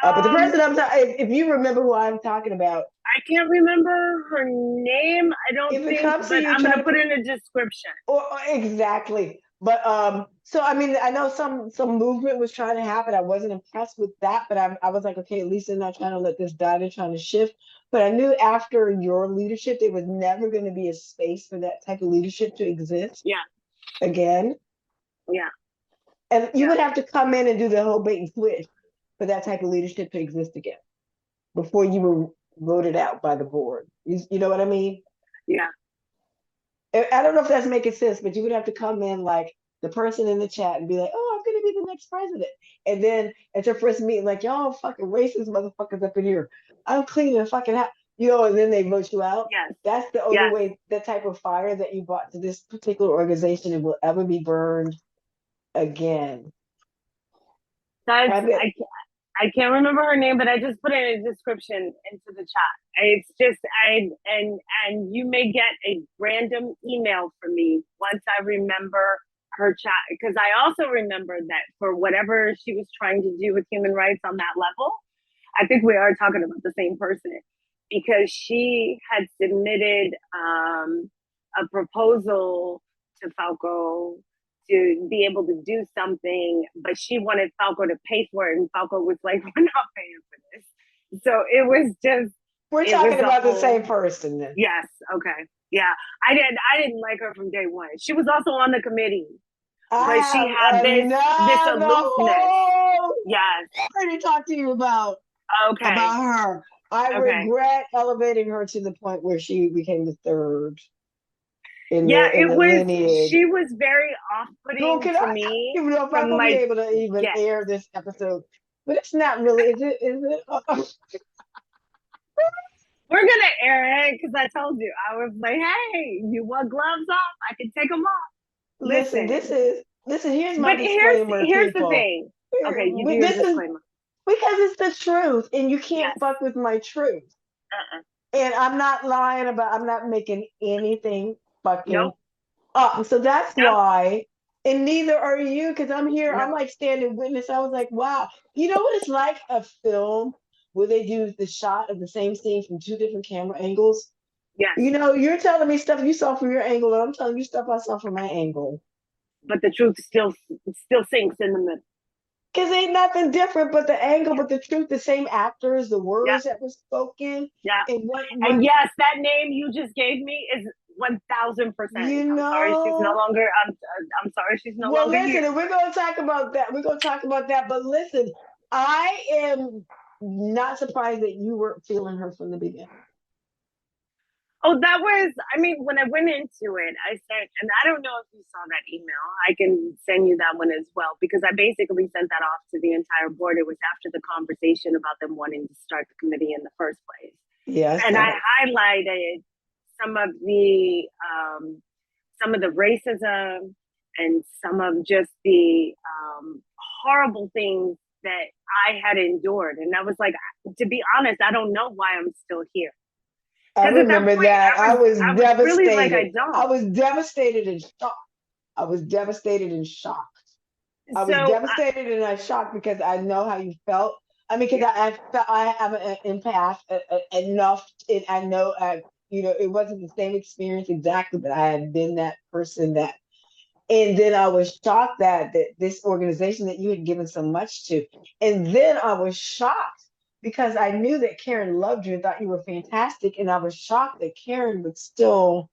But the Um, person I'm talking, if you remember who I'm talking about, I can't remember her name. I don't if it think, comes to but you, I'm try gonna to put put it in the description. or exactly. But so I mean, I know some movement was trying to happen. I wasn't impressed with that, but I was like, okay, at least they're not trying to let this die. They're trying to shift. But I knew after your leadership, there was never going to be a space for that type of leadership to exist Yeah, again. yeah, And you yeah, would have to come in and do the whole bait and switch for that type of leadership to exist again before you were voted out by the board. You know what I mean? yeah. I don't know if that's making sense, but you would have to come in like the person in the chat and be like, "Oh, I'm gonna be the next president," and then at your first meeting, like, "Y'all fucking racist motherfuckers up in here, I'm cleaning the fucking house," and then they vote you out. Yes, That's the only yes. way the type of fire that you brought to this particular organization it will ever be burned again. That's I mean, I can't remember her name, but I just put it in a description into the chat. It's just and you may get a random email from me once I remember her chat because I also remember that for whatever she was trying to do with human rights on that level, I think we are talking about the same person because she had submitted a proposal to Falco to be able to do something, but she wanted Falco to pay for it, and Falco was like, "We're not paying for this." So we're it was talking a about the whole. same person then. Yes, okay, yeah. I didn't like her from day one. She was also on the committee, I but she have had this another aloofness. whole Yes. story to talk to you Okay. about her. I Okay. regret elevating her to the point where she became the third Yeah, in it the was. lineage. She was very Girl, off-putting can to I don't me even know if I'm from gonna be like able to even get. air this episode. But it's not really, is it? Is it? We're gonna air it because I told you I was like, "Hey, you want gloves off? I can take them off." Listen, Listen, here's my but disclaimer, here's the people. thing. Okay, you do your This is disclaimer. because it's the truth, and you can't Yes. fuck with my truth. Uh-uh. And I'm not lying about, I'm not making anything fucking Nope. up. So that's Nope. why, and neither are you, because I'm here, I'm Nope. like standing witness. I was like, wow, you know what it's like a film where they do the shot of the same scene from two different camera angles? Yes. You're telling me stuff you saw from your angle, and I'm telling you stuff I saw from my angle. But the truth still sinks in the middle. Because ain't nothing different but the angle, Yeah. but the truth, the same actors, the Yeah. words that were spoken, Yeah. and And yes, that name you just gave me is 1,000%. you I'm sorry she's no know. longer. I'm sorry she's no Well, longer listen, here. and we're going to talk about that. We're going to talk about that. But listen, I am not surprised that you weren't feeling her from the beginning. Oh, that was, I mean, when I went into it, I sent, and I don't know if you saw that email. I can send you that one as well, because I basically sent that off to the entire board. It was after the conversation about them wanting to start the committee in the first place. Yeah, I And saw I it. highlighted some of the racism and some of just the horrible things that I had endured. And I was like, to be honest, I don't know why I'm still here. I Because at that remember point, that. I was I was really like, I devastated. I don't. was devastated and shocked. I was devastated and shocked. I was So, devastated and I shocked because I know how you felt. I mean, because yeah, I felt I have an empath enough, and I know, it wasn't the same experience exactly, but I had been that person that, and then I was shocked that this organization that you had given so much to, and then I was shocked because I knew that Karen loved you and thought you were fantastic, and I was shocked that Karen would still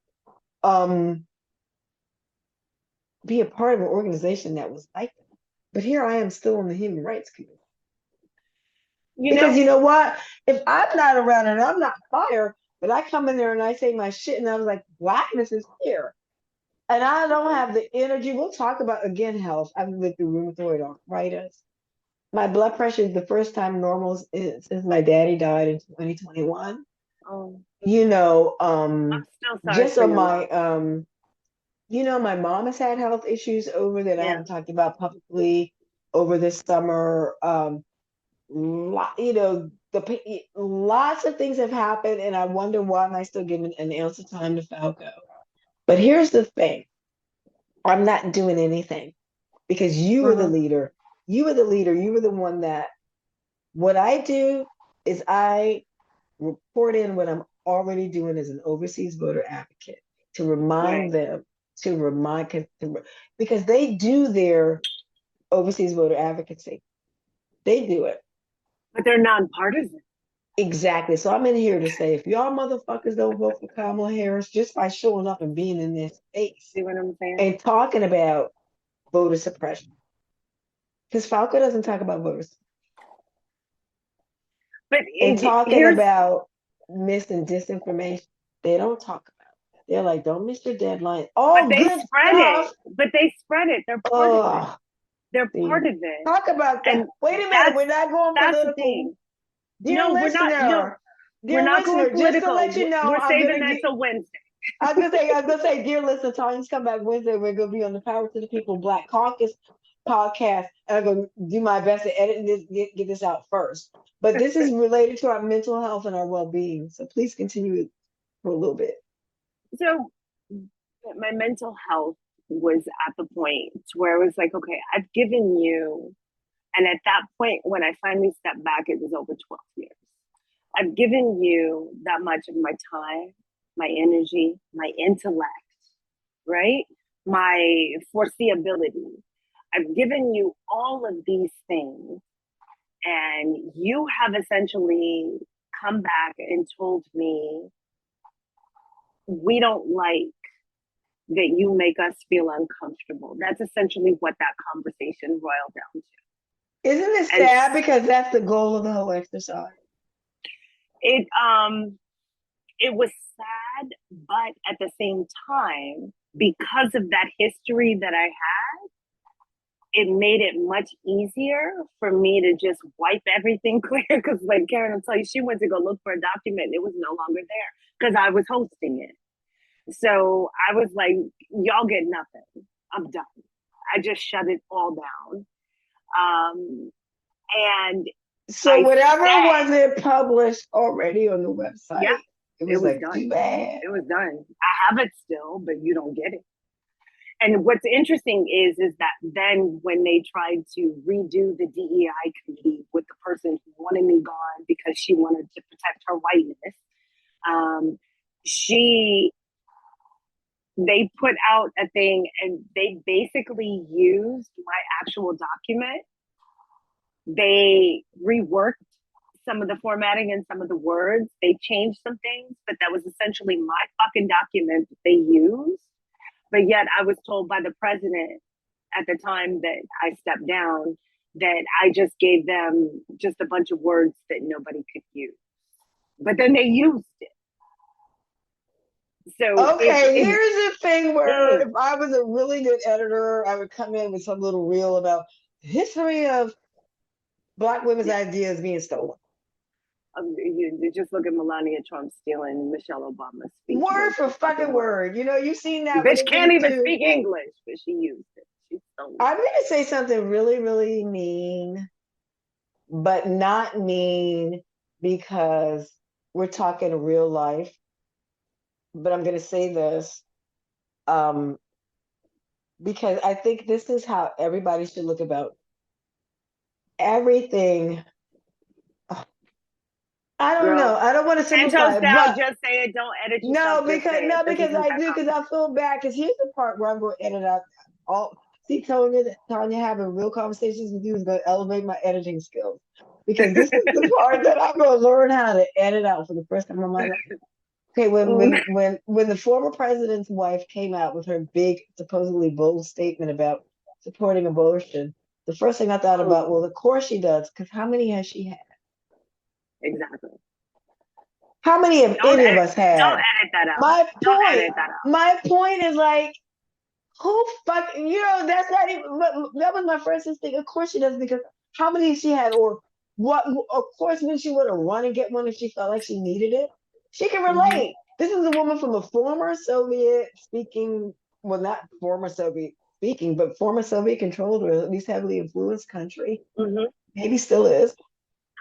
um, be a part of an organization that was like that. But here I am still on the Human Rights Committee. you Because know, you know what? If I'm not around and I'm not fired, but I come in there and I say my shit and I was like, blackness is here. And I don't have the energy. We'll talk about again health. I've lived through rheumatoid arthritis. My blood pressure is the first time normal since my daddy died in 2021. oh, You know, I'm still sorry just for on your my loss. my mom has had health issues over that I Yeah. haven't talked about publicly over this summer. Lots of things have happened, and I wonder why am I still giving an ounce of time to Falco. But here's the thing: I'm not doing anything because you were the Uh-huh. leader. You were the leader. You were the one that. What I do is I report in what I'm already doing as an overseas voter advocate to remind Right. them because they do their overseas voter advocacy. They do it. But they're nonpartisan. Exactly. So I'm in here to say if y'all motherfuckers don't vote for Kamala Harris just by showing up and being in this space See what I'm saying? and talking about voter suppression. Because Falco doesn't talk about voters But and talking here's, about mis and disinformation. They don't talk about it. They're like, don't miss your deadline. but All they good spread it. stuff. But they spread it. They're part of it. Oh, They're see, part of it. talk about that. And Wait a minute. that's We're not going that's the political. thing. Dear No, we're not. No, listener, we're dear not going listener, just to political. let you know, We're I'm saving gonna that get till Wednesday. I was gonna say, dear listener, Tanya's come back Wednesday. We're gonna be on the Power to the People Black Caucus podcast, and I'm gonna do my best to edit this, get this out first. But this is related to our mental health and our well-being. So please continue for a little bit. So my mental health was at the point where I was like, okay, I've given you, and at that point, when I finally stepped back, it was over 12 years. I've given you that much of my time, my energy, my intellect, right? My foreseeability. I've given you all of these things, and you have essentially come back and told me, we don't like that you make us feel uncomfortable. That's essentially what that conversation boiled down Isn't it to. And sad because that's the goal of the whole exercise? it it was sad, but at the same time, because of that history that I had, it made it much easier for me to just wipe everything clear. Because, like Karen will tell you, she went to go look for a document and it was no longer there because I was hosting it. So I was like, y'all get nothing. I'm done. I just shut it all down. Um, and So I whatever said, wasn't published already on the yeah, website, it it was was like done. too bad. It was done. I have it still, but you don't get it. And what's interesting is that then when they tried to redo the DEI committee with the person who wanted me gone because she wanted to protect her whiteness, um, she they put out a thing and they basically used my actual document. They reworked some of the formatting and some of the words. They changed some things, but that was essentially my fucking document that they used. But yet I was told by the president at the time that I stepped down that I just gave them just a bunch of words that nobody could use. But then they used it. So Okay, here's the thing where mm, if I was a really good editor, I would come in with some little reel about the history of Black women's ideas being stolen. you just look at Melania Trump stealing Michelle Obama's speech Word word for for fucking fucking word. word. You've seen The that when bitch they give can't it even to. speak English, but she used it. She stole it. I'm going to say something really, really mean, but not mean because we're talking real life. But I'm going to say this um, because I think this is how everybody should look about everything. I don't Girl, know. I don't want to 10 toes simplify it, down, but just say it. Don't edit yourself, no, just say because it. no, This because isn't I that do, because I conversation. feel bad. Because here's the part where I'm going to edit out all. See, Tonya having real conversations with you is going to elevate my editing skills. Because this is the part that I'm going to learn how to edit out for the first time in my life. Okay, when the former president's wife came out with her big, supposedly bold statement about supporting abortion, the first thing I thought about, well, of course she does, because how many has she had? Exactly. How many have any of us Don't had? edit that out. My Don't point, edit that out. my point is like, who fuck, that's not even, that was my first instinct. Of course she does, because how many she had, or what, of course, when she would have run and get one if she felt like she needed it, she can Mm-hmm. relate. This is a woman from a former Soviet speaking, well, not former Soviet speaking, but former Soviet controlled or at least heavily influenced country, Mm-hmm. maybe still is,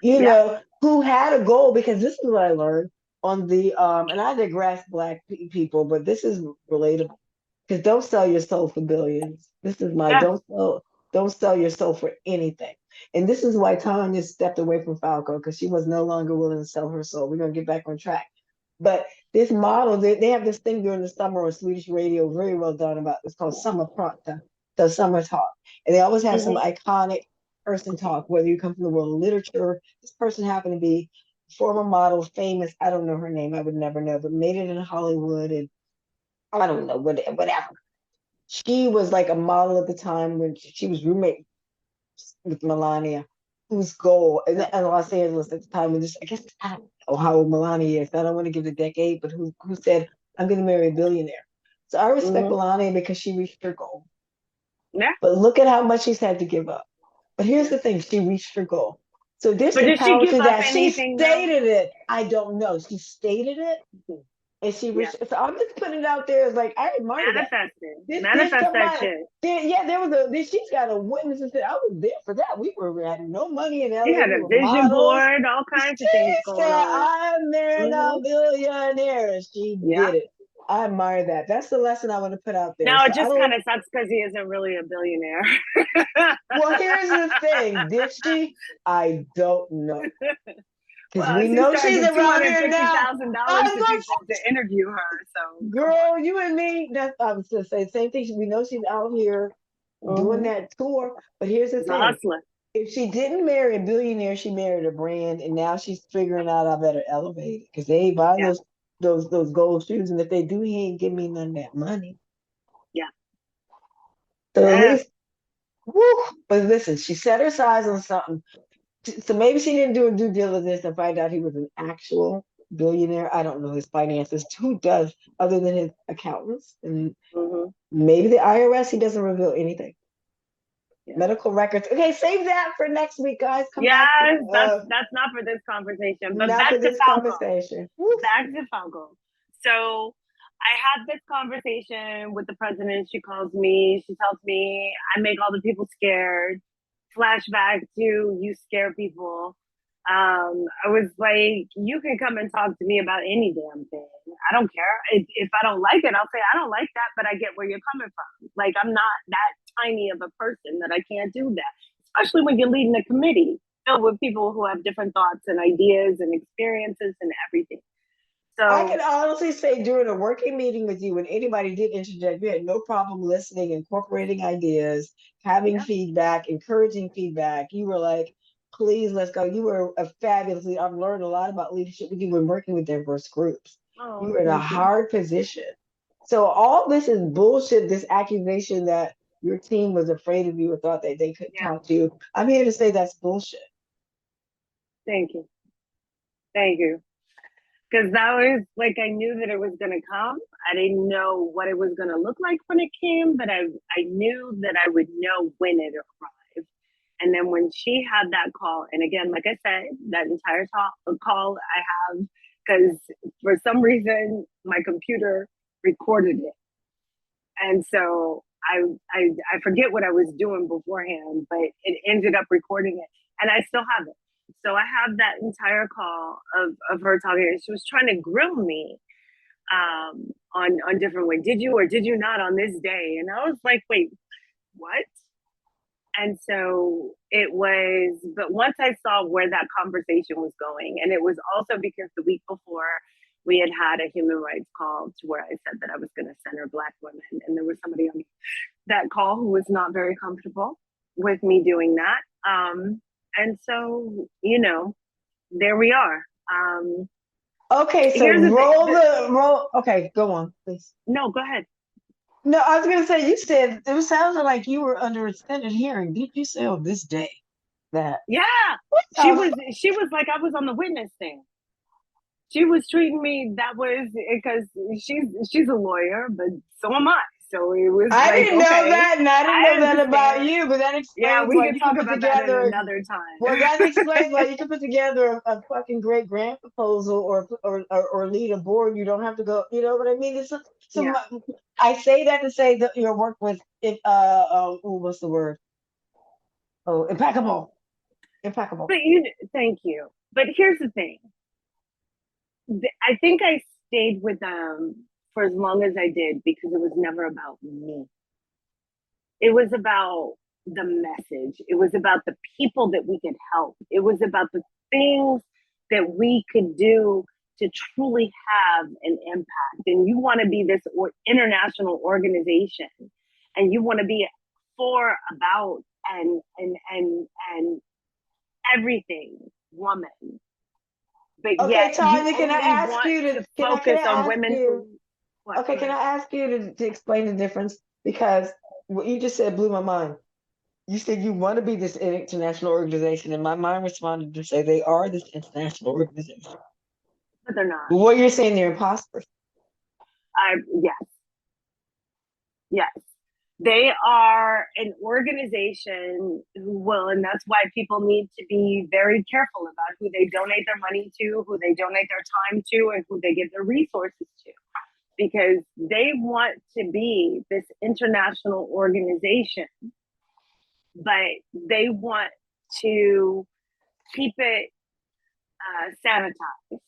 Yeah. who had a goal, because this is what I learned on the, and I digress, Black people, but this is relatable. Because don't sell your soul for billions. This is my Yeah. don't sell your soul for anything. And this is why Tonya stepped away from Falco, because she was no longer willing to sell her soul. We're gonna get back on track. But this model, they have this thing during the summer on Swedish radio, very well done about it's called Summer Pronta, the summer talk. And they always have some Mm-hmm. iconic person talk, whether you come from the world of literature. This person happened to be former model, famous, I don't know her name, I would never know, but made it in Hollywood and I don't know, whatever. She was like a model at the time when she was roommate with Melania, whose goal in Los Angeles at the time, and just I guess I don't know how old Melania is. I don't want to give the decade, but who said I'm going to marry a billionaire. So I respect Mm-hmm. Melania because she reached her goal. Yeah. But look at how much she's had to give up. But here's Yeah. the thing: she reached her goal. So there's But some did she power give to up that. She anything though? stated it. I don't know. She stated it, and she Yeah. reached. So I'm just putting it out there as like I admire that. Manifest it. There's Manifest that somebody. shit. There was she's got a witness and said I was there for that. We had no money in She LA. had We a were vision models. board, all She kinds of things going said on. I married Mm-hmm. a billionaire. She Yeah. did it. I admire that. That's the lesson I want to put out there. Now So it I just don't. kind of sucks because he isn't really a billionaire. Well, here's the thing. Did she? I don't know. Because Well, we she's know she's charging two around hundred here fifty now. thousand dollars I'm to gonna people to interview her. So come girl, you and me. That's I was gonna say the same thing. We know she's out here on. doing Mm-hmm. that tour. But here's the She's a thing. hustler. If she didn't marry a billionaire, she married a brand, and now she's figuring out I better elevate it because they ain't buying Yeah. those gold shoes, and if they do, he ain't giving me none of that money. Yeah. So at Yeah. least, woo. But listen, she set her size on something. So maybe she didn't do a due diligence and find out he was an actual billionaire. I don't know his finances. Who does other than his accountants and Mm-hmm. maybe the IRS? He doesn't reveal anything. Yeah. Medical records. Okay, save that for next week, guys. Come back. Yes, that's not for this conversation. But Not for back to this Falco. conversation. Woo. Back to Falco. So I had this conversation with the president. She calls me. She tells me I make all the people scared. Flashback to you scare people. I was like, you can come and talk to me about any damn thing. I don't care. If I don't like it, I'll say I don't like that, but I get where you're coming from. Like I'm not that tiny of a person that I can't do that. Especially when you're leading a committee filled with people who have different thoughts and ideas and experiences and everything. I So can honestly say during a working meeting with you, when anybody did interject, you had no problem listening, incorporating ideas, having yeah. feedback, encouraging feedback. You were like, please, let's go. You were a fabulous leader. I've learned a lot about leadership with you when working with diverse groups. You Oh, were in a thank you. hard position. So all this is bullshit, this accusation that your team was afraid of you or thought that they couldn't Yeah. talk to you. I'm here to say that's bullshit. Thank you. Thank you. because that was like I knew that it was going to come. I didn't know what it was going to look like when it came, but I knew that I would know when it arrived. And then when she had that call, and again, like I said, that entire call I have, because for some reason my computer recorded it, and so I forget what I was doing beforehand, but it ended up recording it, and I still have it. So I have that entire call of her talking. She was trying to grill me on different ways. Did you or did you not on this day? And I was like, wait, what? And so it was, but once I saw where that conversation was going, and it was also because the week before we had a human rights call to where I said that I was going to center Black women, and there was somebody on that call who was not very comfortable with me doing that. And so, there we are. Okay, so Here's the thing. roll. Okay, go on, please. No, go ahead. No, I was gonna say you said it was sounding like you were under extended hearing. Did you say on this day that? Yeah, What she the was. She was like I was on the witness thing. She was treating me that was because she's a lawyer, but so am I. So it was I like, didn't know okay, that, and I didn't I know that about understand. you, but that Yeah, explains we why can you can talk put about that in together. another Well, time. that explains why you can put together a fucking great grant proposal or lead a board. You don't have to go. You know what I mean? Yeah, I say that to say that your work was it. What's the word? Oh, impeccable, impeccable. but thank you. But here's the thing. I think I stayed with them for as long as I did because it was never about me. It was about the message. It was about the people that we could help. It was about the things that we could do to truly have an impact. And you want to be this international organization, and you want to be for, about, and everything woman. But Okay, yet you Tanya, can I only ask want you to to can I focus on ask women you? who what? Okay, Go can ahead. I ask you to explain the difference? Because what you just said blew my mind. You said you want to be this international organization, and my mind responded to say they are this international organization. But they're not. But what you're saying, they're imposters. Yes, yes. They are an organization who will, and that's why people need to be very careful about who they donate their money to, who they donate their time to, and who they give their resources to. Because they want to be this international organization, but they want to keep it sanitized,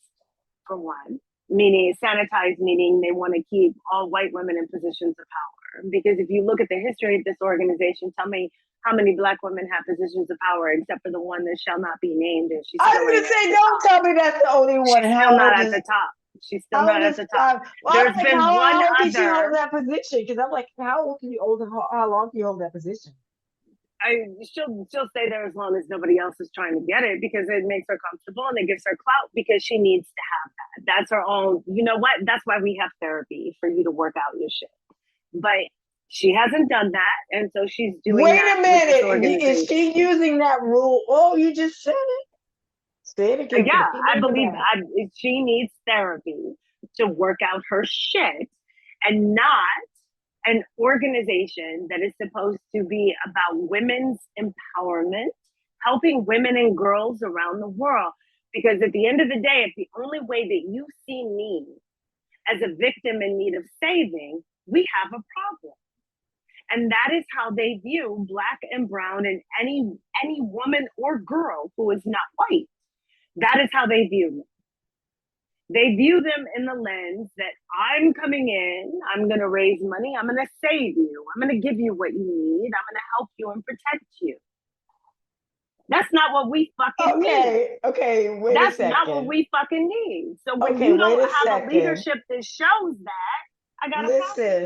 for one. Meaning, sanitized meaning they want to keep all white women in positions of power. Because if you look at the history of this organization, tell me how many Black women have positions of power, except for the one that shall not be named, and she's I still was ain't gonna at say, the don't top. tell me that's the only one. She's still How not old at is the top. She's still how not old at is the top. well, I'm There's like, been how one long can she hold other. that position? Because I'm like, how old can you hold how long can you hold that position? She'll stay there as long as nobody else is trying to get it because it makes her comfortable and it gives her clout because she needs to have that. That's her own. You know what? That's why we have therapy for you to work out your shit. But she hasn't done that, and so she's doing Wait that a with this minute. Is organization. she using that rule? Oh, you just said it. Say it again for the Yeah, people I in the believe back. she needs therapy to work out her shit and not an organization that is supposed to be about women's empowerment, helping women and girls around the world. Because at the end of the day, if the only way that you see me as a victim in need of saving, we have a problem. And that is how they view Black and brown and any woman or girl who is not white. That is how they view me. They view them in the lens that I'm coming in, I'm going to raise money, I'm going to save you, I'm going to give you what you need, I'm going to help you and protect you. That's not what we fucking need. Okay, wait a That's not what second. we fucking need. So when Okay, you wait don't a have a second. leadership that shows that, I got a problem. Listen,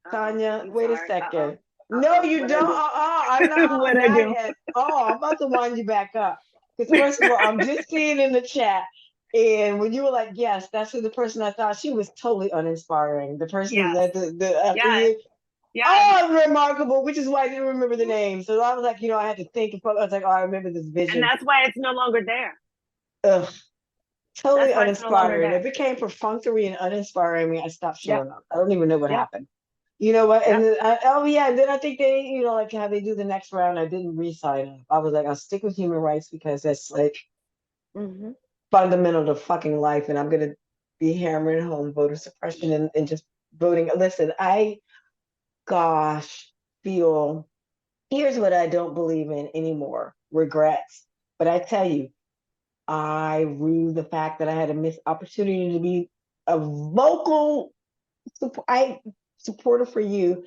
Uh-oh, Tanya, I'm wait a sorry. Uh-oh. second. No, Uh-oh. you What'd I don't. do? I'm not on What'd I that do? yet. Oh, I'm about to wind you back up. Because first of all, I'm just seeing in the chat, and when you were like, "Yes, that's who the person I thought," she was totally uninspiring. The person Yes. that the after Yes. you, Yes. oh, remarkable. Which is why I didn't remember the name. So I was like, I had to think. I was like, oh, I remember this And vision. that's why it's no longer there. Ugh. Totally That's why it's no longer uninspiring. It there. became perfunctory and uninspiring me. I stopped Yeah. showing up. I don't even know what Yeah. happened. You know what? Yeah. And then oh yeah, and then I think they, like how they do the next round. I didn't re-sign up. I was like, I'll stick with human rights because that's like Mm-hmm. fundamental to fucking life, and I'm gonna be hammering home voter suppression and just voting. Listen, gosh, feel here's what I don't believe in anymore: regrets. But I tell you, I rue the fact that I had a missed opportunity to be a vocal supporter for you.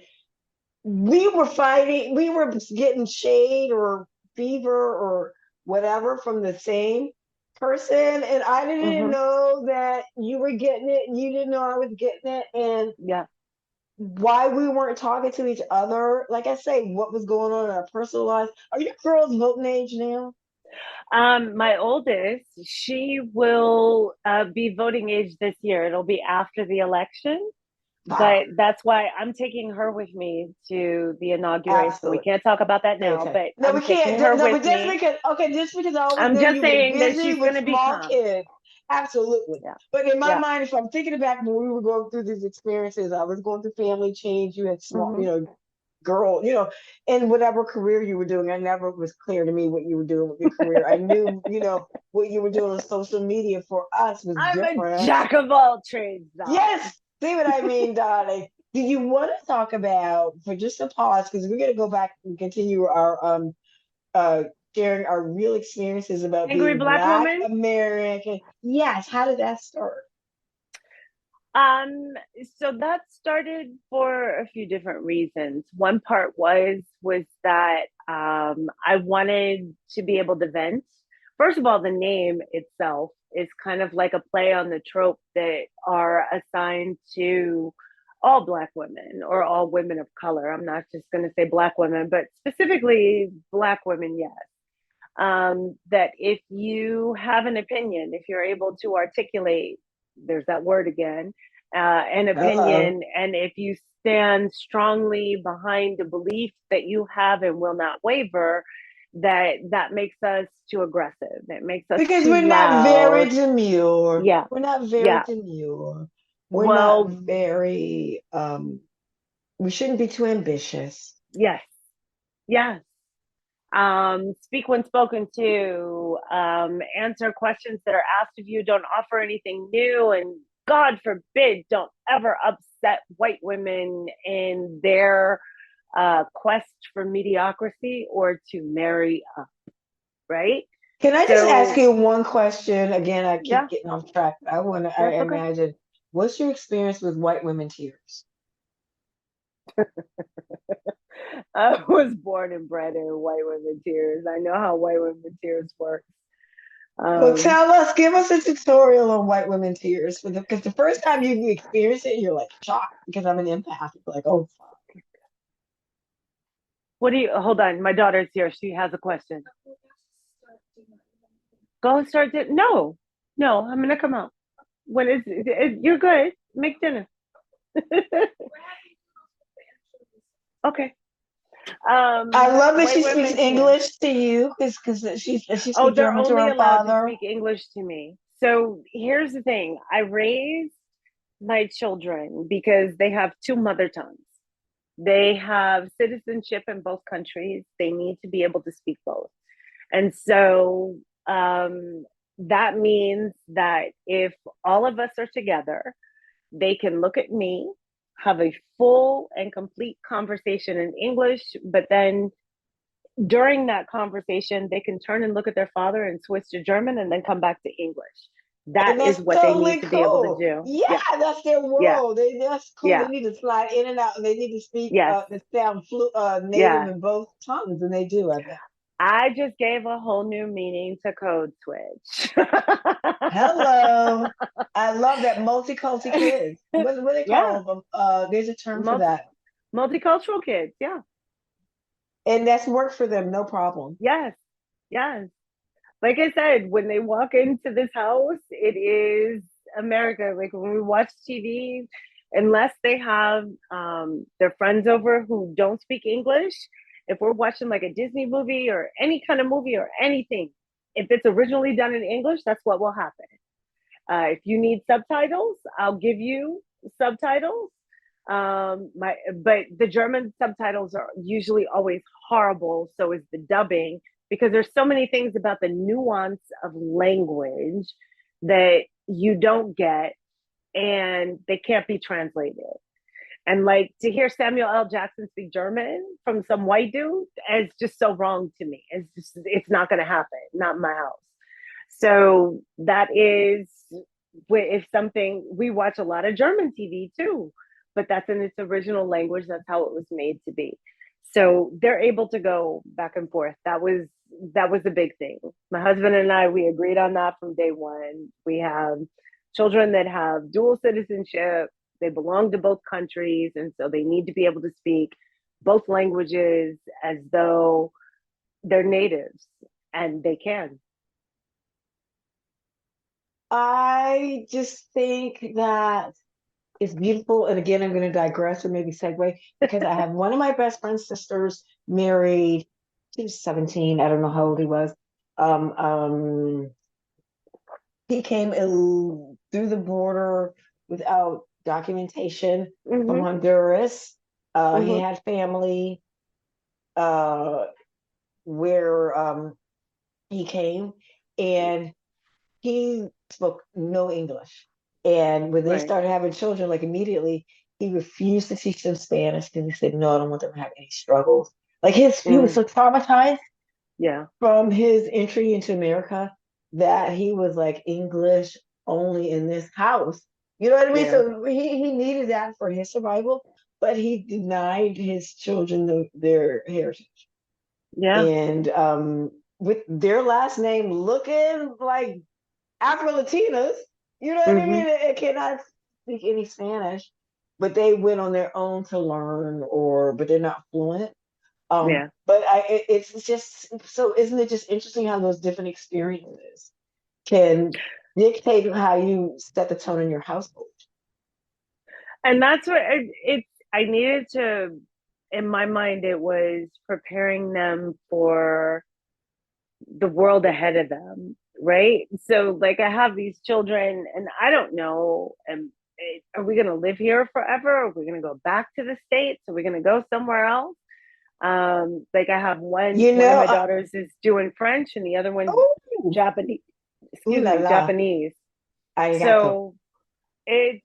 We were fighting, we were getting shade or fever or whatever from the same person, and I didn't Mm-hmm. know that you were getting it, and you didn't know I was getting it, and Yeah. why we weren't talking to each other. Like I say, what was going on in our personal lives. Are your girls voting age now? My oldest, she will be voting age this year. It'll be after the election. Wow, But that's why I'm taking her with me to the inauguration. We absolutely. can't talk about that now, Okay. but No, I'm we can't. taking her No, with but just me. because, okay, just because I always I'm know just you were saying that busy she's with going to be small calm. kids. Absolutely. Yeah. But in my Yeah. mind, if I'm thinking back when we were going through these experiences, I was going through family change. You had small, Mm-hmm. girl, in whatever career you were doing. I never was clear to me what you were doing with your career. I knew, what you were doing on social media for us was I'm a different. jack of all trades, darling. Yes, see what I mean, darling. Do you want to talk about for just a pause because we're going to go back and continue our uh sharing our real experiences about Angry being black Black woman? American. Yes, how did that start? Um, so that started for a few different reasons. One part was that I wanted to be able to vent. First of all, the name itself is kind of like a play on the trope that are assigned to all Black women or all women of color. I'm not just going to say Black women, but specifically Black women, yes. That if you have an opinion, if you're able to articulate, there's that word again, an Uh-oh. opinion, and if you stand strongly behind a belief that you have and will not waver, that makes us too aggressive. It makes us Because too we're not very loud. demure. Yeah, We're not very yeah. demure. We're not Well, very we shouldn't be too ambitious. yes, yes. Speak when spoken to, answer questions that are asked of you, don't offer anything new, and God forbid, don't ever upset white women in their quest for mediocrity or to marry up, right? Can I just ask So, you one question? Again, I keep yeah, getting off track. I that's okay. imagine, what's your experience with white women tears? I was born and bred in white women tears. I know how white women tears work. Well, Um, tell us, give us a tutorial on white women tears because the first time you experience it, you're like shocked because I'm an empath. You're like, oh fuck. what do you, hold on, my daughter's here. She has a question. Go start it. No, no, I'm gonna come out. When you're good. Make dinner. Okay. I love that White she speaks women tears. English to you because she Oh, speaks they're German to only her allowed to father. speak English to me. So here's the thing: I raised my children because they have two mother tongues. They have citizenship in both countries. They need to be able to speak both. And so that means that if all of us are together, they can look at me, have a full and complete conversation in English, but then during that conversation, they can turn and look at their father and switch to German and then come back to English. And That is that's what they need totally to be able to cool. do. Yeah, Yeah, that's their yeah, world. That's cool. They yeah, need to slide in and out, and they need to speak yes, the sound native yeah. in both tongues, and they do. I bet. I just gave a whole new meaning to code switch. Hello. I love that multicultural kids. What do they Yeah, call them? There's a term for multi that. multicultural kids. Yeah, And that's worked for them, no problem. yes, yes. Like I said, when they walk into this house, it is America. Like when we watch TV, unless they have their friends over who don't speak English, if we're watching like a Disney movie or any kind of movie or anything, if it's originally done in English, that's what will happen. If you need subtitles, I'll give you subtitles. But the German subtitles are usually always horrible. So is the dubbing, because there's so many things about the nuance of language that you don't get, and they can't be translated. And like, to hear Samuel L. Jackson speak German from some white dude is just so wrong to me. It's not going to happen. Not in my house. So that is, if something, we watch a lot of German TV too, but that's in its original language. That's how it was made to be. So they're able to go back and forth. That was a big thing. My husband and I, we agreed on that from day one. We have children that have dual citizenship. They belong to both countries, and so they need to be able to speak both languages as though they're natives, and they can. I just think that it's beautiful. And again, I'm going to digress or maybe segue because I have one of my best friend's sisters married. He was 17. I don't know how old he was. He came through the border without documentation from Honduras. He had family where he came, and he spoke no English. And when they Right. started having children, like immediately, he refused to teach them Spanish because he said, no, I don't want them to have any struggles. Like he was so traumatized Yeah. from his entry into America that he was like English only in this house. You know what I mean? Yeah. So he needed that for his survival, but he denied his children their heritage. Yeah. And with their last name looking like Afro Latinas, you know what I mean? It cannot speak any Spanish, but they went on their own to learn, but they're not fluent. Yeah. But it's just so, isn't it just interesting how those different experiences can dictate how you set the tone in your household? And that's what I needed to, in my mind, it was preparing them for the world ahead of them, right? So like, I have these children, and I don't know, are we going to live here forever? Are we going to go back to the States? Are we going to go somewhere else? Like, I have one You of know, my daughters is doing French, and the other one's oh, Japanese. ooh Excuse la me, la, Japanese. arigato. So it's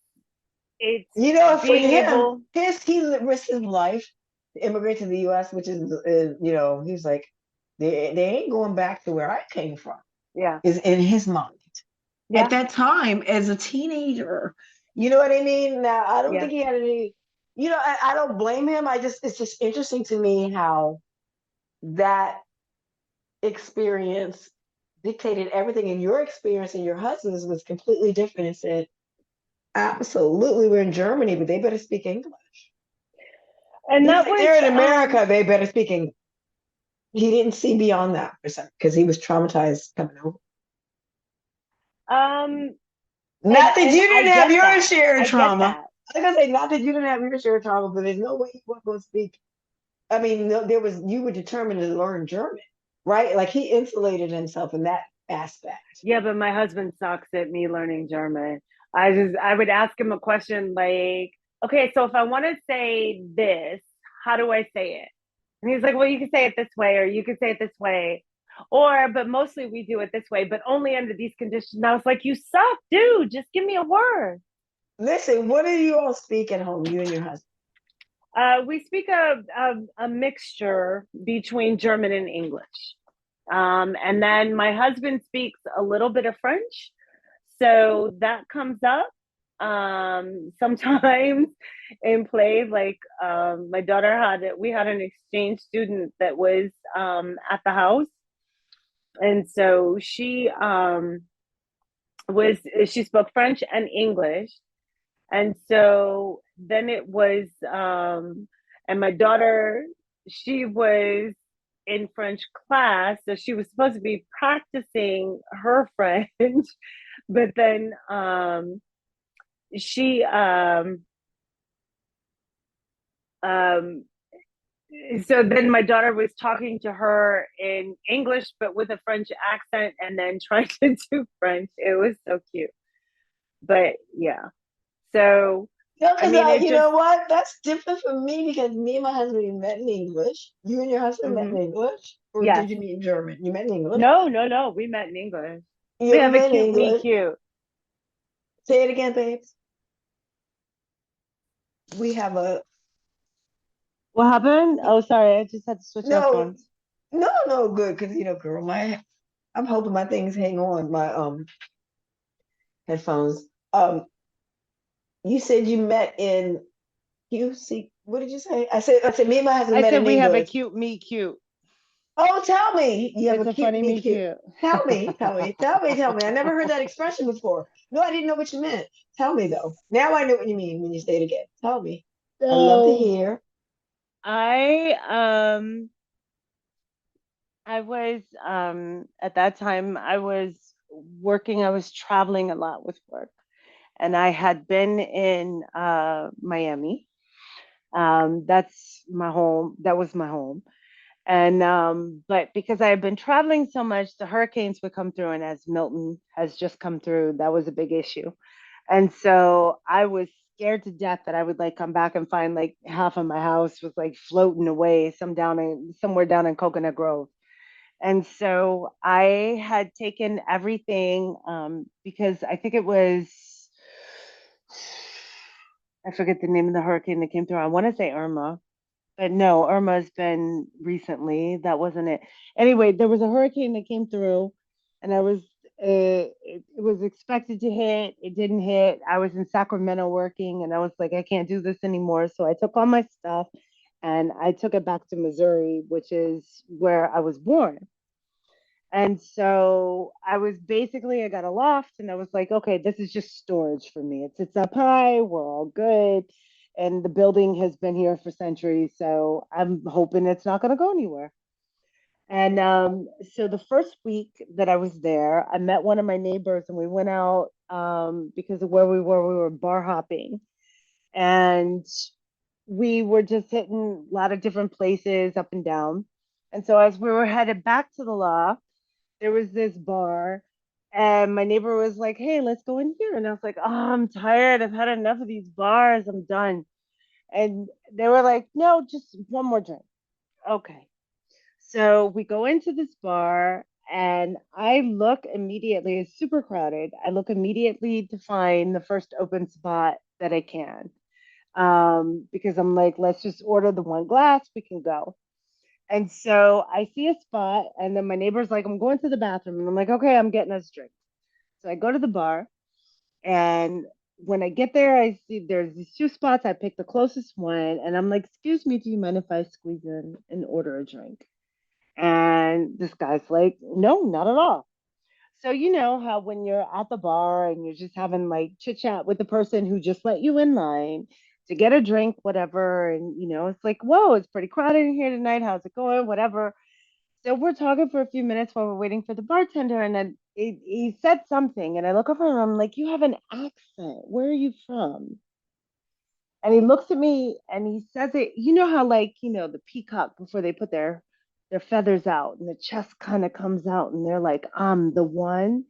You know, for being him, able. he risked his life to immigrate to the U.S., which is he's like, they ain't going back to where I came from. Yeah. Is in his mind at Yeah. that time as a teenager. You know what I mean? Now, I don't Yeah. think he had any. I don't blame him. It's just interesting to me how that experience dictated everything, and your experience and your husband's was completely different. And said, absolutely, we're in Germany, but they better speak English. And He's that like, was they're in America, they better speak English. He didn't see beyond that because he was traumatized coming over. um Not that and you I didn't have get your that. share of I get trauma. that. I was gonna say, not that you didn't have your share of trauma, but there's no way you weren't going to speak. I mean, you were determined to learn German, right? Like he insulated himself in that aspect. Yeah, but my husband sucks at me learning German. I would ask him a question like, okay, so if I want to say this, how do I say it? And he's like, well, you can say it this way, or you can say it this way. But mostly we do it this way, but only under these conditions. And I was like, you suck, dude. Just give me a word. Listen, what do you all speak at home, you and your husband? We speak a mixture between German and English. And then my husband speaks a little bit of French. So that comes up sometimes in play. Like, my daughter we had an exchange student that was at the house. And so she spoke French and English. And so then it was, and my daughter, she was in French class. So she was supposed to be practicing her French, but then she, um, so then my daughter was talking to her in English, but with a French accent, and then trying to do French. It was so cute. But yeah. So No, I because mean it you just know what? That's different for me because me and my husband we met in English. You and your husband met hmm in English, or yes. did you meet in German? You met in English. No, no, no. We met in English. We You have a met in cute meet English. cute. Say it again, babes. We have a What happened? Oh, sorry. I just had to switch no, headphones. no, good because girl, I'm hoping my things hang on my headphones. You said you met in QC. What did you say? I said me and my husband I met said in we have a English. cute meet cute. Oh, tell me. You have It's a a cute funny meet meet cute. cute. Tell me. I never heard that expression before. No, I didn't know what you meant. Tell me though. Now I know what you mean when you say it again. Tell me. I love to So hear. I I was at that time I was working, I was traveling a lot with work. And I had been in Miami. That's my home. That was my home. And but because I had been traveling so much, the hurricanes would come through, and as Milton has just come through, that was a big issue. And so I was scared to death that I would like come back and find like half of my house was like floating away, somewhere down in Coconut Grove. And so I had taken everything because I think it was, I forget the name of the hurricane that came through. I want to say Irma, but no, Irma's been recently. That wasn't it. Anyway, there was a hurricane that came through, and it was expected to hit. It didn't hit. I was in Sacramento working, and I was like, I can't do this anymore. So I took all my stuff and I took it back to Missouri, which is where I was born. And so I got a loft and I was like, okay, this is just storage for me. It's up high, we're all good. And the building has been here for centuries. So I'm hoping it's not going to go anywhere. And so the first week that I was there, I met one of my neighbors and we went out because of where we were bar hopping. And we were just hitting a lot of different places up and down. And so as we were headed back to the loft, there was this bar and my neighbor was like, hey, let's go in here. And I was like, oh, I'm tired. I've had enough of these bars. I'm done. And they were like, no, just one more drink. Okay. So we go into this bar and I look immediately, it's super crowded. I look immediately to find the first open spot that I can. Because I'm like, let's just order the one glass, we can go. And so I see a spot, and then my neighbor's like, I'm going to the bathroom. And I'm like, okay, I'm getting us drinks. So I go to the bar, and when I get there, I see there's these two spots. I pick the closest one, and I'm like, excuse me, do you mind if I squeeze in and order a drink? And this guy's like, no, not at all. So you know how when you're at the bar and you're just having like chit chat with the person who just let you in line to get a drink, whatever, and it's like, whoa, it's pretty crowded in here tonight. How's it going? Whatever. So we're talking for a few minutes while we're waiting for the bartender, and then he said something, and I look over and I'm like, you have an accent. Where are you from? And he looks at me and he says it, you know how like, the peacock before they put their feathers out and the chest kind of comes out and they're like, I'm the one.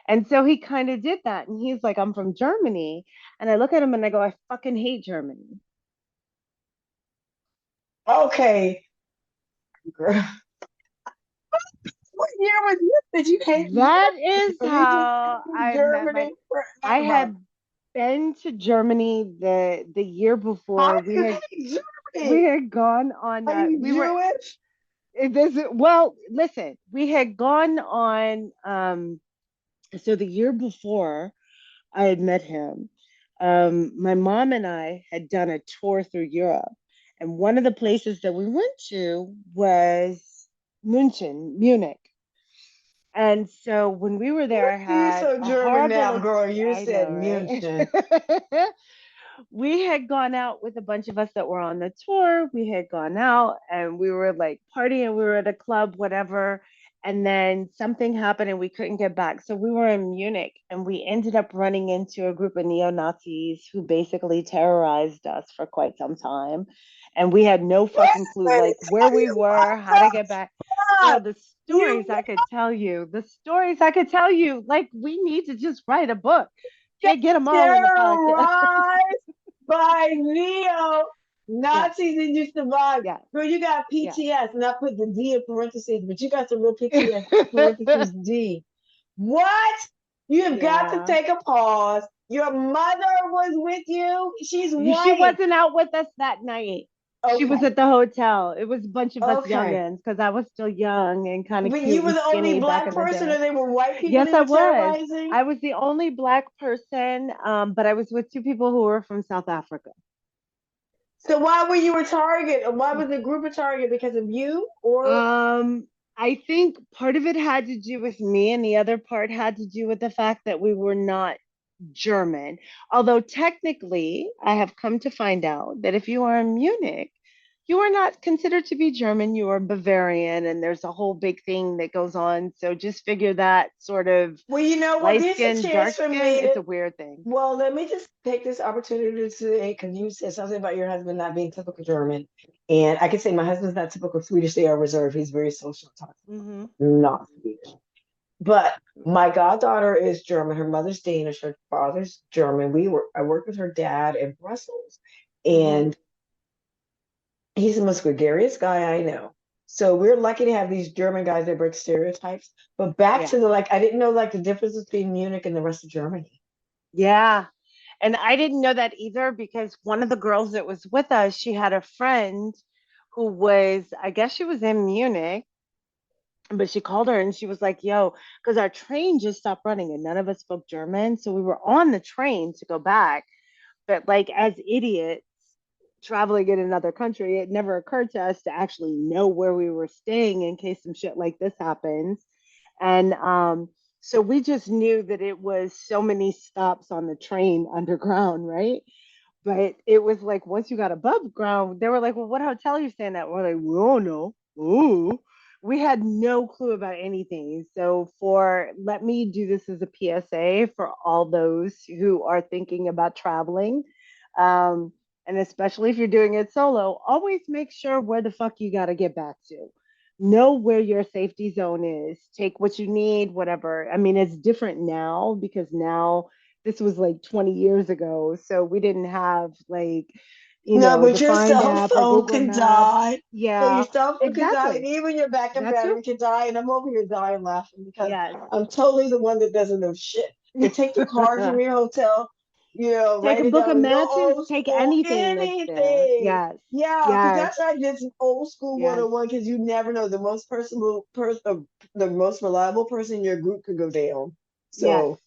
And so he kind of did that. And he's like, I'm from Germany. And I look at him and I go, I fucking hate Germany. Okay, girl. What year was this? Did you hate That is You just how hated I met Germany my, I forever. had been to Germany the year How before. do you hate We Germany? had gone on Are you we were Jewish? this well, listen, we had gone on so the year before I had met him, my mom and I had done a tour through Europe. And one of the places that we went to was Munich. And so when we were there, I You had so a German horrible, now, girl. You I know, said right? München. We had gone out with a bunch of us that were on the tour. We had gone out and we were like partying. We were at a club, whatever. And then something happened and we couldn't get back. So we were in Munich and we ended up running into a group of neo Nazis who basically terrorized us for quite some time. And we had no Let fucking clue, me like where tell we you were, what how to get back. the Girl, fuck. You the stories I could tell you, like we need to just write a book Get Can't get them all in the podcast. terrorized by neo Yes, Nazis and you survived. yes, Girl, you got yes. PTS, and I put the D in parentheses, but you got some real PTS parentheses D. What? You have got to Yeah. take a pause. Your mother was with you. She's She white. wasn't out with us that night. She was Okay. at the hotel. It was a bunch of us Okay. youngins because I was still young and kind of But you cute were and the only skinny back black in the person, day. or they were white people Yes, they I were was. terrorizing? I was the only black person, but I was with two people who were from South Africa. So why were you a target? Or why was the group a target? Because of you? Or Um, I think part of it had to do with me, and the other part had to do with the fact that we were not German. Although technically, I have come to find out that if you are in Munich, you are not considered to be German, you are Bavarian, and there's a whole big thing that goes on. So just figure that sort of well, you know what? light This is a skin, chance dark for skin, me it's to. a weird thing. Well, let me just take this opportunity to say, because you said something about your husband not being typical German. And I can say my husband's not typical Swedish. They are reserved. He's very social, talkative, Hmm. not Swedish. But my goddaughter is German. Her mother's Danish. Her father's German. I worked with her dad in Brussels. Hmm. And he's the most gregarious guy I know. So we're lucky to have these German guys that break stereotypes. But back Yeah. to the like, I didn't know like the difference between Munich and the rest of Germany. Yeah. And I didn't know that either because one of the girls that was with us, she had a friend who was, I guess she was in Munich, but she called her and she was like, yo, because our train just stopped running and none of us spoke German. So we were on the train to go back. But like as idiots traveling in another country, it never occurred to us to actually know where we were staying in case some shit like this happens. And so we just knew that it was so many stops on the train underground, right? But it was like once you got above ground, they were like, "Well, what hotel are you staying at?" We're like, "We don't know." Ooh, we had no clue about anything. So for let me do this as a PSA for all those who are thinking about traveling, um, and especially if you're doing it solo, always make sure where the fuck you got to get back to. Know where your safety zone is. Take what you need, whatever. I mean, it's different now because now this was like 20 years ago. So we didn't have like, No, the but your Find cell app or phone Google can Maps. die. So your Yeah, cell phone can die, and exactly. even your backup That too. battery can die. And I'm over here dying laughing because Yes. I'm totally the one that doesn't know shit. To take the card from your hotel, Take write a it book down of and go matches, old take school, anything that's there. anything. Yes. Yeah, because Yes. that's like just old school Yes. 101 because you never know the most personable person, the most reliable person in your group could go down. Yes. So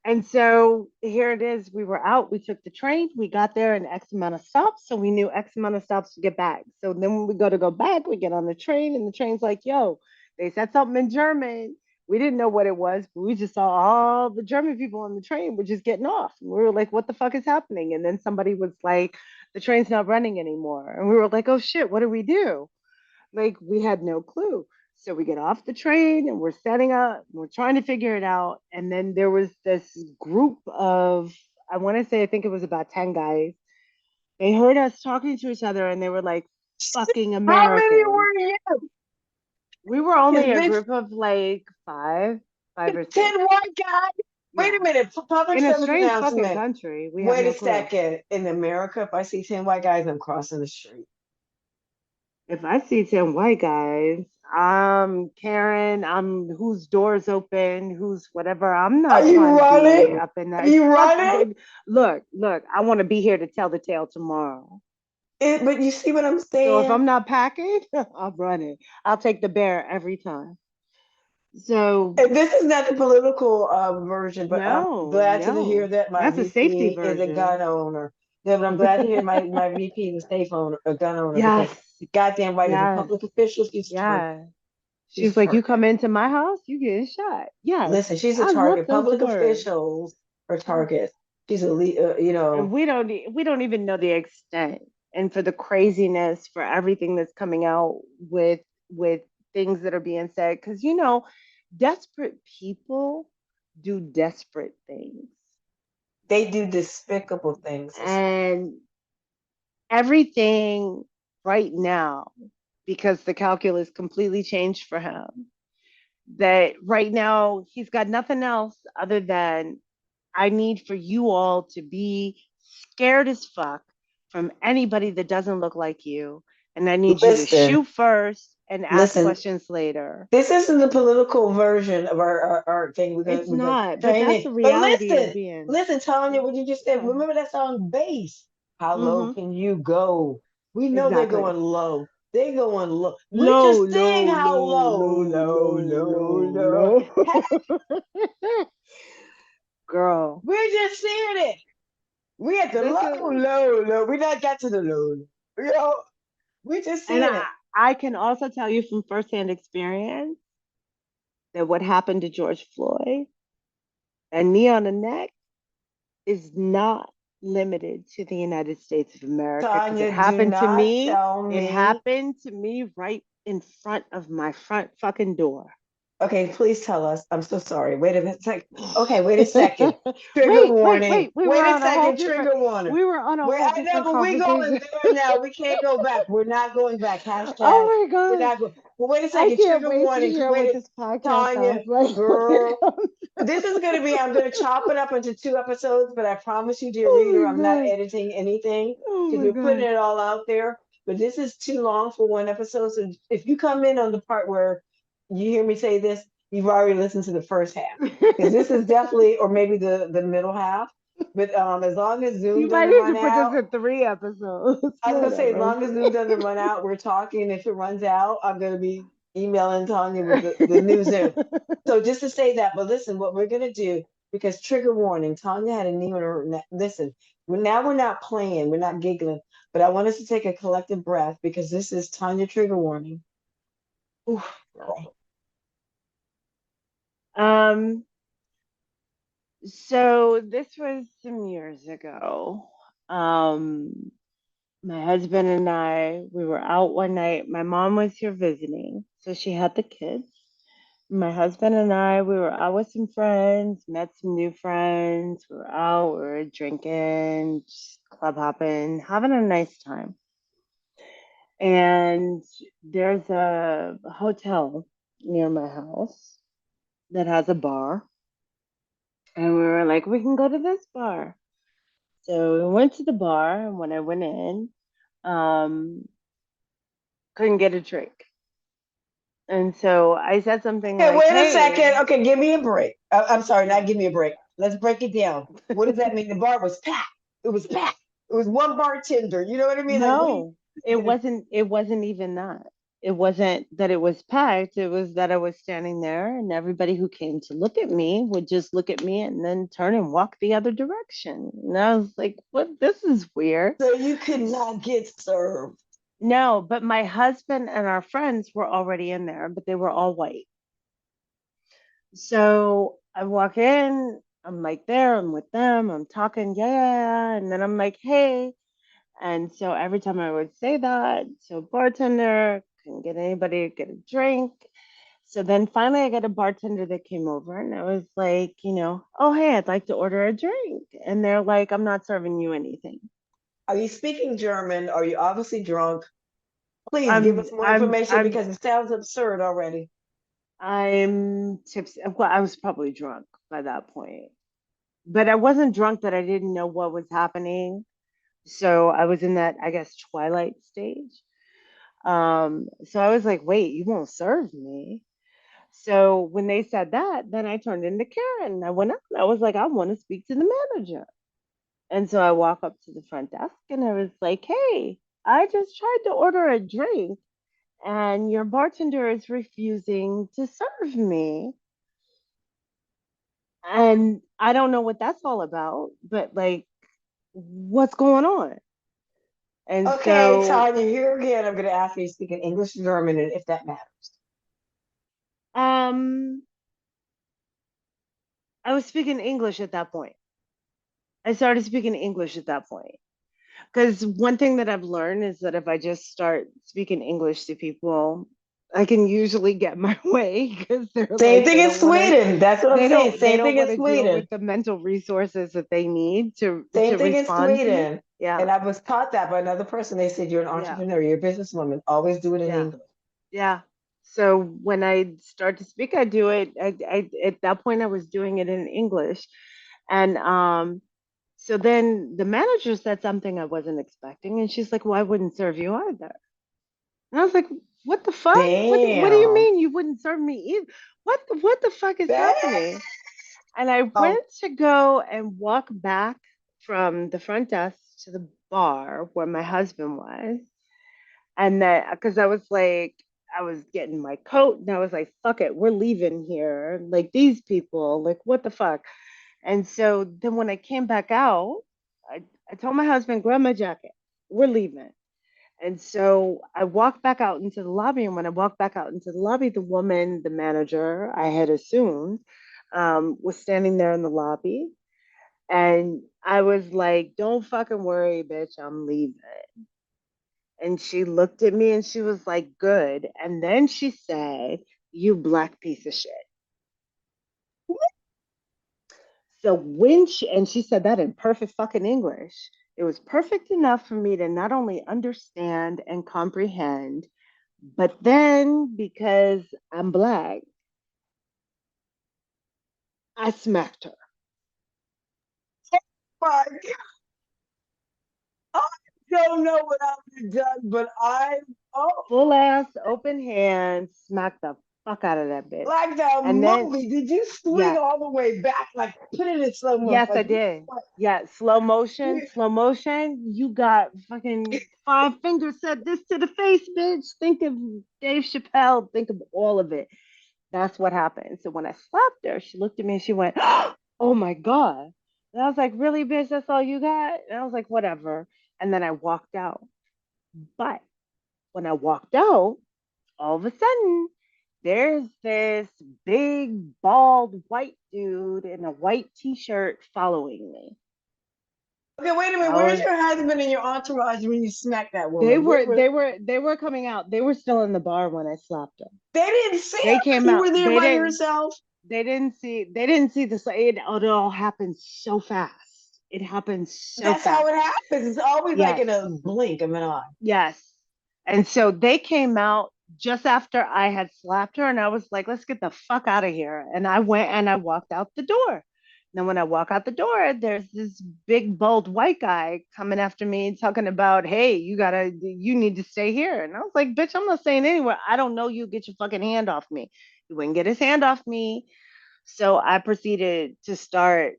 And so here it is. We were out. We took the train. We got there in X amount of stops. So we knew X amount of stops to get back. So then when we go to go back, we get on the train, and the train's like, yo, they said something in German. We didn't know what it was, but we just saw all the German people on the train were just getting off. And we were like, what the fuck is happening? And then somebody was like, the train's not running anymore. And we were like, oh shit, what do we do? Like we had no clue. So we get off the train and we're setting up, we're trying to figure it out. And then there was this group of, I want to say, I think it was about 10 guys. They heard us talking to each other and they were like, fucking how many Americans. were you? We were Because only a bitch, group of like five or 10 six. white guys. Wait Yeah. a minute, public In a service strange fucking announcement. country. We have Wait a no clue. second. In America, if I see 10 white guys, I'm crossing the street. If I see 10 white guys, Karen, I'm whose doors open, who's whatever. I'm Are not you trying to be running? up in Are that. you Fuck, running? look, I want to be here to tell the tale tomorrow. But you see what I'm So if saying? I'm not packing, I'm running. I'll take the bear every time. So And this is not the political version, but I'm no, glad to hear no. that my That's a safety VP is a gun version. owner. Yeah, but I'm glad to hear my VP is a safe owner, a gun owner, because Yes, the goddamn white is a yes, public official. She's a target. yeah. She's She's a like, you target. come into my house, you getting shot. Yes, Listen, she's a I love target. those Public words. officials are Yeah. targets. She's a lead, And we don't even know the extent and for the craziness for everything that's coming out with things that are being said because desperate people do desperate things they do despicable things. and everything right now because the calculus completely changed for him that right now he's got nothing else other than I need for you all to be scared as fuck from anybody that doesn't look like you. And I need you to Listen, shoot first and ask listen. questions later. This isn't the political version of our thing. It's We're gonna not, but train that's it. the But reality of listen, being. listen, Tanya, what you just said. Yeah. Remember that song Bass? How low Mm-hmm. can you go? We know they're Exactly. going low. They're going low. We're Low, just seeing low, how low, low, low, low, low, low. low, low. Girl, We're just seeing it. We at the this low, is, low, low. We not got to the low. You know, we just and seeing it. I can also tell you from firsthand experience that what happened to George Floyd and knee on the neck is not limited to the United States of America because it Tanya, do happened to not me. tell It me. happened to me right in front of my front fucking door. Okay, please tell us. I'm so sorry. Wait a minute. Okay, wait a second. Trigger Wait. warning. We were Wait a on a whole second. different. Trigger warning. We were on a Wait, whole I know, different but we going conversation. there now. We can't go back. We're not going back. Hashtag. Oh my We're god! not going. But wait a I second. can't Trigger wait to warning. hear what Wait, this podcast Tanya, sounds like when it girl. comes. This is going to be. I'm going to chop it up into 2 episodes, but I promise you, dear reader, Oh I'm my not god! editing anything Oh because my we're putting god! it all out there. But this is too long for one episode. So if you come in on the part where you hear me say this, you've already listened to the first half because this is definitely, or maybe the middle half. But as long as Zoom You might doesn't need run to put this out, in 3 episodes. I was gonna say, as Whatever. long as Zoom doesn't run out, we're talking. If it runs out, I'm gonna be emailing Tanya with the new Zoom. So just to say that, but listen, what we're gonna do, because trigger warning, Tanya had a knee on her neck. Listen, we're not playing, we're not giggling, but I want us to take a collective breath because this is Tanya trigger warning. Oof, girl. um. So this was some years ago. Um. My husband and I, we were out one night. My mom was here visiting, so she had the kids. My husband and I, we were out with some friends, met some new friends. We were out, we were drinking, just club hopping, having a nice time. And there's a hotel near my house that has a bar. And we were like, we can go to this bar. So we went to the bar, and when I went in, um, couldn't get a drink. And so I said something Okay, like, wait a second. hey, Okay, give me a break. I'm sorry, not yeah. give me a break. Let's break it down. What does that mean? The bar was packed. It was packed. It was one bartender. You know what I mean? Like, what do you? No, it wasn't even that. It wasn't that it was packed. It was that I was standing there and everybody who came to look at me would just look at me and then turn and walk the other direction. And I was like, what? This is weird. So you could not get served. No, but my husband and our friends were already in there, but they were all white. So I walk in, I'm like there, I'm with them, I'm talking, yeah. And then I'm like, hey. And so every time I would say that, so bartender, couldn't get anybody to get a drink. So then finally I got a bartender that came over and I was like, oh, hey, I'd like to order a drink. And they're like, I'm not serving you anything. Are you speaking German? Are you obviously drunk? Please give I'm, us more I'm, information I'm, because it sounds absurd already. I'm tipsy. Well, I was probably drunk by that point, but I wasn't drunk that I didn't know what was happening. So I was in that, I guess, twilight stage. So I was like, wait, you won't serve me. So when they said that, then I turned into Karen. I went up and I was like, I want to speak to the manager. And so I walk up to the front desk and I was like, hey, I just tried to order a drink and your bartender is refusing to serve me. And I don't know what that's all about, but like, what's going on? And Okay, so Tanya, here again, I'm going to ask you to speak in English, German, and if that matters. um I was speaking English at that point. I started speaking English at that point. Because one thing that I've learned is that if I just start speaking English to people, I can usually get my way because they're Same like thing in Sweden. That's what I'm saying. they Same don't thing in want to deal Sweden. with the mental resources that they need to Same thing in respond to me. Sweden. Yeah, And I was taught that by another person. They said, you're an yeah, entrepreneur, you're a businesswoman. Always do it in yeah, English. yeah. So when I start to speak, I do it. At that point, I was doing it in English, And so then the manager said something I wasn't expecting, and she's like, "Well, I wouldn't serve you either." And I was like, "What the fuck? What do you Damn. mean you wouldn't serve me either? What the fuck is Damn. happening?" And I went to go and walk back from the front desk to the bar where my husband was. And then, because I was like, I was getting my coat and I was like, fuck it, we're leaving here. Like, these people, like, what the fuck? And so then when I came back out, I told my husband, grab my jacket, we're leaving. And so I walked back out into the lobby. And when I walked back out into the lobby, the woman, the manager, I had assumed, was standing there in the lobby. And I was like, don't fucking worry, bitch, I'm leaving. And she looked at me and she was like, good. And then she said, you black piece of shit. So and she said that in perfect fucking English. It was perfect enough for me to not only understand and comprehend, but then because I'm black, I smacked her. My God. I don't know what I would have done, but oh, Full ass, open hand, smacked the fuck out of that bitch. like the And then, movie. Did you swing yes, all the way back? Like put it in slow motion. yes, I Like did. Yeah, slow motion, you- slow motion. You got fucking five fingers said this to the face, bitch. Think of Dave Chappelle. Think of all of it. That's what happened. So when I slapped her, she looked at me and she went, oh my God. And I was like, really, bitch? That's all you got? And I was like, whatever. And then I walked out. But when I walked out, all of a sudden, there's this big, bald, white dude in a white t-shirt following me. Okay, wait a minute. I Where's was your husband and your entourage when you smacked that they woman? were they were they were coming out. They were still in the bar when I slapped them. They didn't see They him. came You out. were there by yourself. They didn't see this. It all happened so fast. It happened so That's how fast. it happens. It's always like Yes. in a blink of an eye. Yes. And so they came out just after I had slapped her, and I was like, let's get the fuck out of here. And I went and I walked out the door. Then when I walk out the door, there's this big, bold white guy coming after me, talking about, hey, you need to stay here. And I was like, bitch, I'm not staying anywhere. I don't know you. Get your fucking hand off me. He wouldn't get his hand off me. So I proceeded to start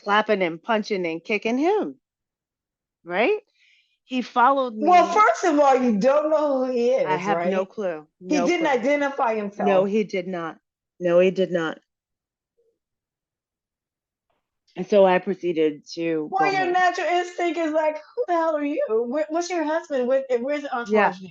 slapping and punching and kicking him. Right? He followed Well, me. first of all, you don't know who he I is, have no right? clue. He No didn't clue. identify No, himself. he did not. No, he did not. And so I proceeded to Well, go your home. natural instinct is like, who the hell are you? What's your husband? Where's the Yeah. entourage now?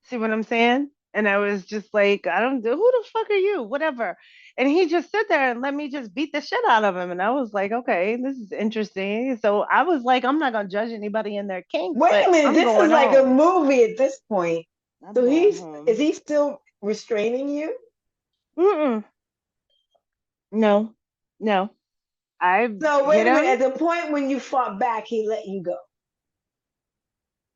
See what I'm saying? And I was just like, I don't know, who the fuck are you? Whatever. And he just sit there and let me just beat the shit out of him. And I was like, okay, this is interesting. So I was like, I'm not gonna judge anybody in their kink, Wait but a minute, I'm this is going like a home. movie at this point. I'm So going is home. he still restraining you? Mm-mm. No, no. I So hit wait a minute. him. At the point when you fought back, he let you go.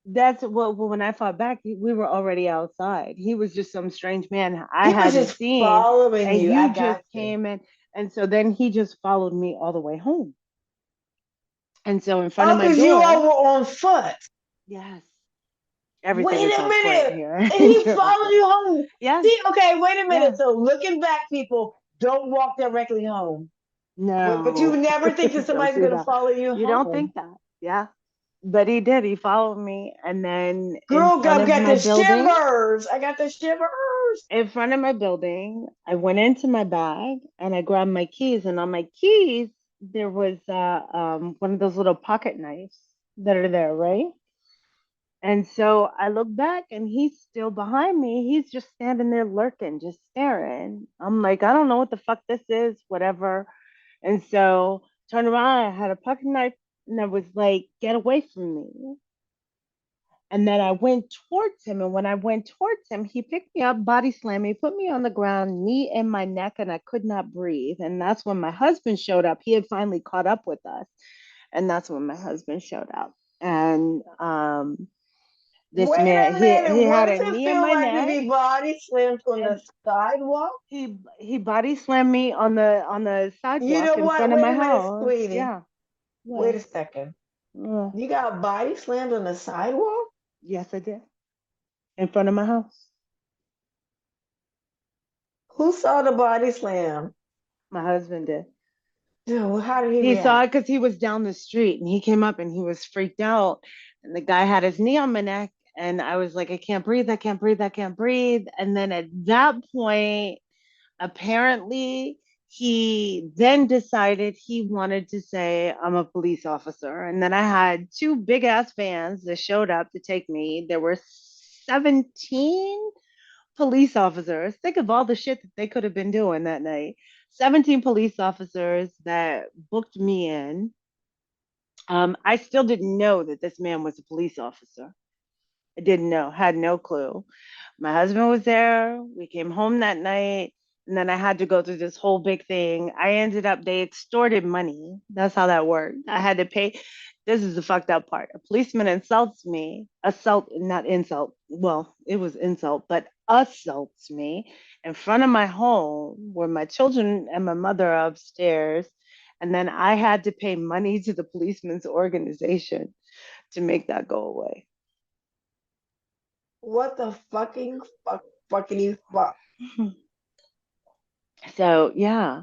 That's what when I fought back, we were already outside. He was just some strange man I He was hadn't just seen, following and you. you I just got you. came in, and so then he just followed me all the way home. And so in front of Oh, my because you door, all were on foot. yes, everything Wait is a on foot minute. here And in he followed Jersey. you home. Yeah, See, okay, wait a yeah, minute. So looking back, people don't walk directly home. But you no, never think that don't somebody's do going to that. follow you You don't home. think that, yeah, but he did. He followed me, and then in Girl, front I've of got my the building. shivers. I got the shivers. In front of my building, I went into my bag and I grabbed my keys. And on my keys, there was one of those little pocket knives that are there, right? And so I look back and he's still behind me. He's just standing there lurking, just staring. I'm like, I don't know what the fuck this is, whatever. And so turned around, I had a pocket knife and I was like, get away from me. And then I went towards him. And when I went towards him, he picked me up, body slammed me, put me on the ground, knee in my neck, and I could not breathe. And that's when my husband showed up. He had finally caught up with us. And that's when my husband showed up. And This Wait man, a minute. he What had does a it knee on feel my like to neck, be body slammed on the and sidewalk? he body slammed me on the You sidewalk know in what? front of Wait my a minute, house. sweetie. Yeah. Wait What? a second. Uh, You got body slammed on the sidewalk? yes, I did. In front of my house. Who saw the body slam? My husband did. Dude, how did he He saw react? it because he was down the street and he came up and he was freaked out. And the guy had his knee on my neck. And I was like, I can't breathe. I can't breathe. I can't breathe. And then at that point, apparently, he then decided he wanted to say, I'm a police officer. And then I had two big ass vans that showed up to take me. There were 17 police officers. Think of all the shit that they could have been doing that night. 17 police officers that booked me in. I still didn't know that this man was a police officer. I didn't know, had no clue. My husband was there. We came home that night. And then I had to go through this whole big thing. I ended up, they extorted money. That's how that worked. I had to pay. This is the fucked up part. A policeman insults me, not insult. Well, it was insult, but assaults me in front of my home where my children and my mother are upstairs. And then I had to pay money to the policeman's organization to make that go away. What the fucking fuck? So yeah.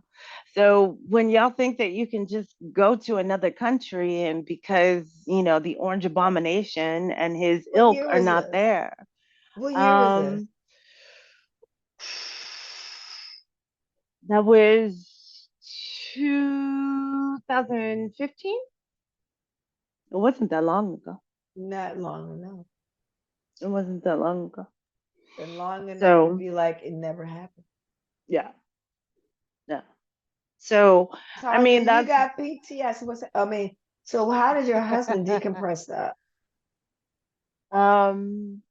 So when y'all think that you can just go to another country and because, the Orange Abomination and his What ilk year are was not this? there. What year was this? Um that was 2015. It wasn't that long ago. Not long enough. It wasn't that long ago. Been long enough to So be like it never happened. yeah. Yeah. So I Tanya, mean you that's got PTS. So how did your husband decompress that? um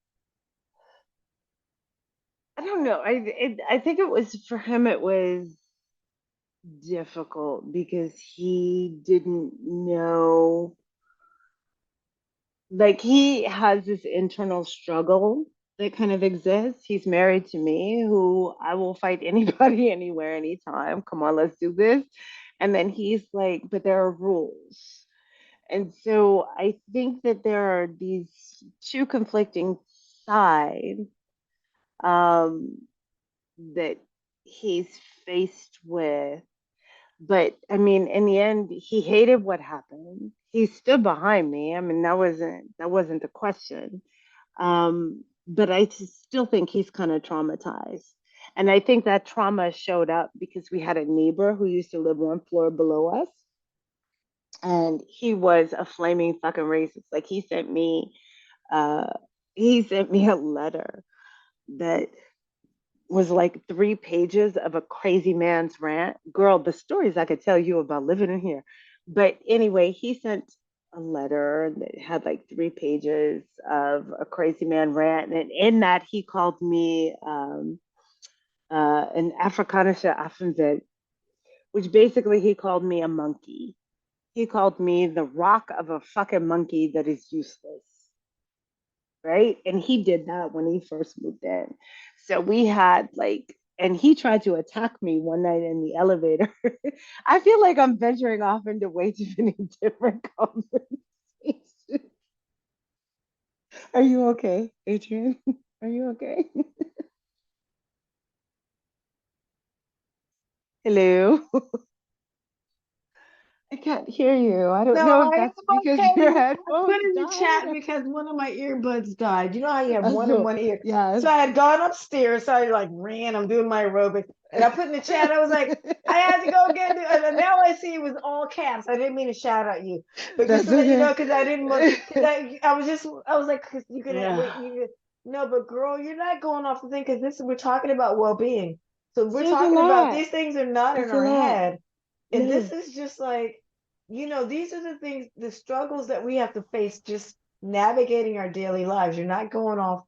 I don't know. I think it was for him. It was difficult because he didn't know. Like he has this internal struggle that kind of exists. He's married to me, who I will fight anybody, anywhere, anytime. Come on, let's do this. And then he's like, but there are rules. And so I think that there are these two conflicting sides um, that he's faced with. But I mean, in the end, he hated what happened. He stood behind me. I mean, that wasn't the question. But I still think he's kind of traumatized. And I think that trauma showed up because we had a neighbor who used to live one floor below us, and he was a flaming fucking racist. Like uh, he sent me a letter that was like 3 pages of a crazy man's rant. Girl, the stories I could tell you about living in here. But anyway, he sent a letter that had like 3 pages of a crazy man rant. And in that, he called me an Afrikanische Affenwild, which basically he called me a monkey. He called me the rock of a fucking monkey that is useless, right? And he did that when he first moved in. So we had like, and he tried to attack me one night in the elevator. I feel like I'm venturing off into way too many different conversations. Are you okay, Adrian? Are you okay? Hello. I can't hear you. I don't No, know if I am that's because your okay. I put headphones in the died. chat because one of my earbuds died. You know how you have one in Also, one ear? yes. So I had gone upstairs. So I like ran. I'm doing my aerobic. And I put in the chat, I was like, I had to go get it. And now I see it was all caps. I didn't mean to shout at you. But just That's to let you know, okay. because I didn't want, because I was like, because you could wait, Yeah. no, but girl, you're not going off the thing because we're talking about well being. So we're So it's a talking about lot. these things are not in It's a our lot. head. And this No. is just like, these are the things, the struggles that we have to face just navigating our daily lives. You're not going off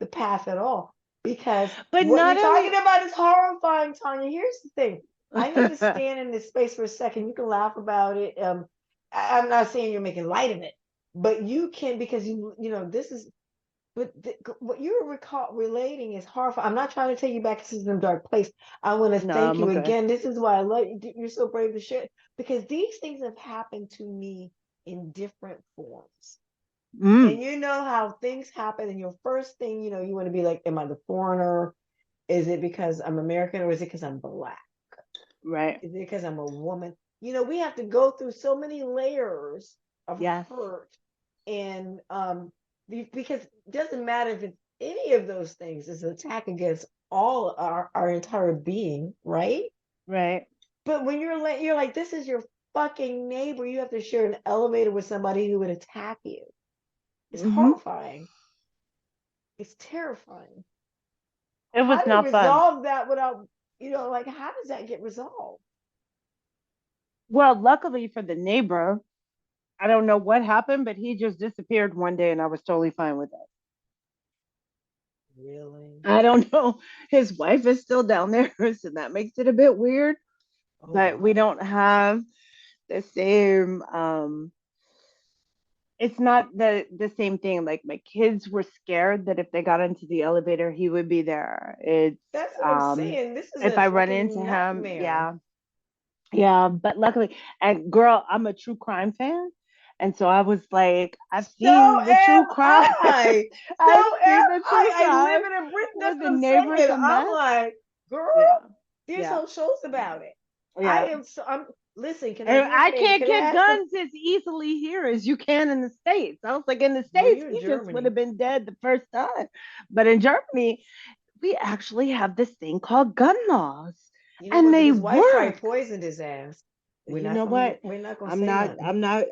the path at all because But what not you're talking only about is horrifying, Tanya. Here's the thing. I need to stand in this space for a second. You can laugh about it. I'm not saying you're making light of it, but you can because this is But what you're relating is horrifying. I'm not trying to take you back to some dark place. I want to No, thank I'm you okay. again. This is why I love you. You're so brave to share because these things have happened to me in different forms. Mm, And you know how things happen, and your first thing, you want to be like, am I the foreigner? Is it because I'm American or is it because I'm black? right. Is it because I'm a woman? We have to go through so many layers of Yes. hurt and because it doesn't matter if it's any of those things, it's an attack against all our entire being, right? Right. But when you're like, this is your fucking neighbor, you have to share an elevator with somebody who would attack you. It's Mm-hmm. horrifying. It's terrifying. It How was do you not fun. resolve that without, like, how does that get resolved? Well, luckily for the neighbor, I don't know what happened, but he just disappeared one day and I was totally fine with it. Really? I don't know. His wife is still down there, so that makes it a bit weird, Oh but we wow. don't have the same it's not the same thing. Like my kids were scared that if they got into the elevator, he would be there. It's That's what I'm saying. This is if a I run into fucking him, nightmare. yeah. Yeah, but luckily, and girl, I'm a true crime fan. And so I was like, I've So seen the am true crime. I. So I've seen am the true I. I live crime in a Britain. That's where the what I'm neighbor's saying. a I'm mess. like, girl, Yeah. there's Yeah. whole shows about it. Yeah. Listen, can I And do you a I favor? can't Can I get ask a guns as easily here as you can in the States. I was like, in the well, States, you're in he just would Germany. have been dead the first time. But in Germany, we actually have this thing called gun laws, You know and what? But they his wife probably work. poisoned his ass. You know what? We're not gonna I'm say not. nothing.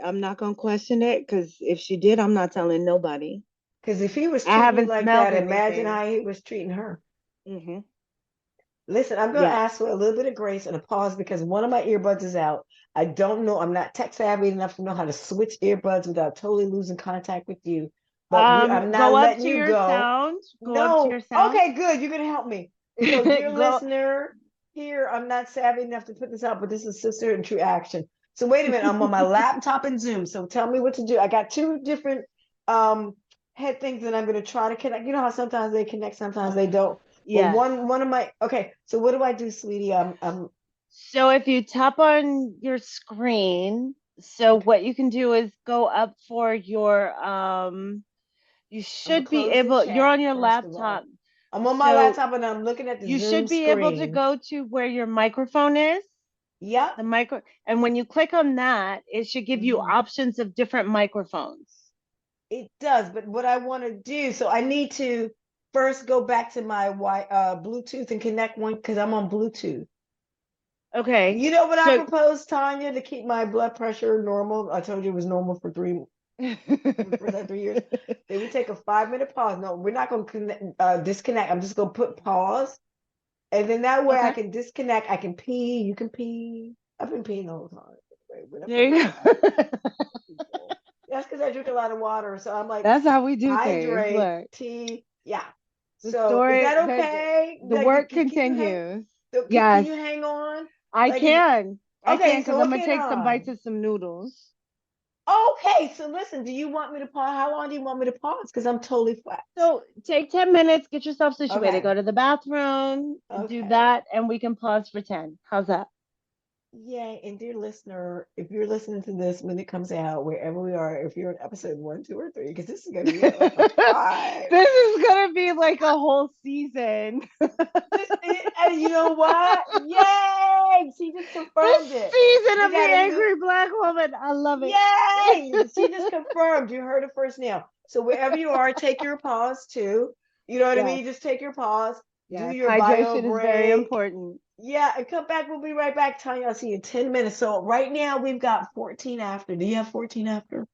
I'm not gonna question it because if she did, I'm not telling nobody. Because if he was I treating you haven't like smelled that, imagine anything. how he was treating her. Hmm. Listen, I'm going to Yeah. ask for a little bit of grace and a pause because one of my earbuds is out. I don't know. I'm not tech savvy enough to know how to switch earbuds without totally losing contact with you. But I'm not Go up letting to you your go. sound. Go up to No. your sound. Okay, good. You're going to help me. And so, dear Go. listener, here, I'm not savvy enough to put this out, but this is sister in true action. So, wait a minute. I'm on my laptop and Zoom. So, tell me what to do. I got two different head things that I'm going to try to connect. You know how sometimes they connect, sometimes they don't. Well, Yes. one of my okay. So what do I do, sweetie? So if you tap on your screen, so Okay. what you can do is go up for your you I'm gonna should be close the able, you're chat on your first of laptop. all. I'm on my So laptop and I'm looking at the you Zoom should be able to screen. go to where your microphone is, Yep. the micro, and when you click on that, it should give you Mhm. options of different microphones. It does, but what I want to do, so I need to first go back to my Bluetooth and connect one because I'm on Bluetooth. Okay. You know what I So proposed, Tanya, to keep my blood pressure normal? I told you it was normal for for that 3 years. Then we take a 5 minute pause. No, we're not going to disconnect. I'm just going to put pause. And then that way I okay. can disconnect. I can pee. You can pee. I've been peeing all the time. We're not There going to you go. people. That's because I drink a lot of water. So I'm like, That's how we do things. hydrate, Look, tea. Yeah. the So is story, that okay? the Like, work can you hang? continues. Can Yes, you hang on? I Like, is it can. I can okay? because So I'm what gonna can take some I? bites of some noodles. Okay. So listen, do you want me to pause? How long do you want me to pause? Because I'm totally flat. So take 10 minutes, get yourself situated, Okay. go to the bathroom, do Okay. that, and we can pause for 10. How's that? Yay. And dear listener, if you're listening to this when it comes out, wherever we are, if you're in episode 1, 2, or 3, because this is going to be like a five. This is gonna be like a whole season. And you know what? Yay! She just The confirmed it. season We of the got a new angry black woman. I love it. yay! She just confirmed. You heard it first now. So wherever you are, take your pause too. You know what I Yes, mean? Just take your pause, do yes. your bio Hydration is very break. important. Yeah, and come back. We'll be right back. Tanya, I'll see you in 10 minutes. So right now we've got 14 after. Do you have 14 after?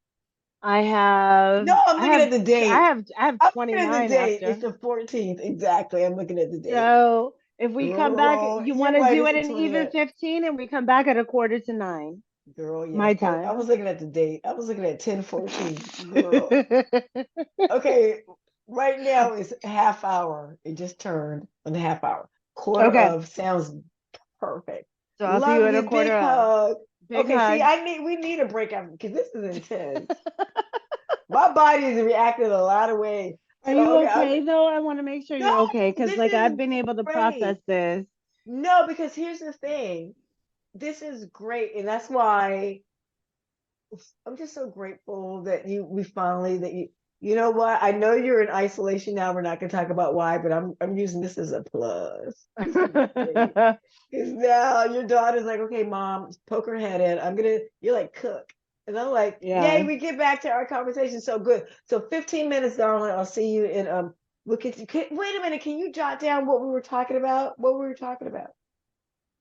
I have No, I'm I looking have at the I date. have I have I'm looking at the 29 date. It's after. the 14th. Exactly. I'm looking at the date. So if we come back, Girl, you want you're to right. do It's it the in even 20th. 15 and we come back at a quarter to 9 Girl, yes. my I time. was looking at the date. I was looking at 10:14. Girl. Okay, right now it's a half hour. It just turned on the half hour. Quarter Okay. of sounds perfect. So I'll see you Love at a you. quarter Big of. hug. Big Okay, see, hug. we need a break after because this is intense. My body is reacting a lot of ways. Are So you okay, okay though? I want to make sure no, you're okay because this like I've is been able to process great. this. No, because here's the thing. This is great, and that's why I'm just so grateful that we finally that you know what? I know you're in isolation now. We're not going to talk about why, but I'm using this as a plus. This is great. Because now your daughter's like, okay, mom, poke her head in. You're like, cook. And I'm like, yay, Yeah. we get back to our conversation. So good. So 15 minutes, darling. I'll see you in look at you. Wait a minute. Can you jot down what we were talking about? What we were talking about?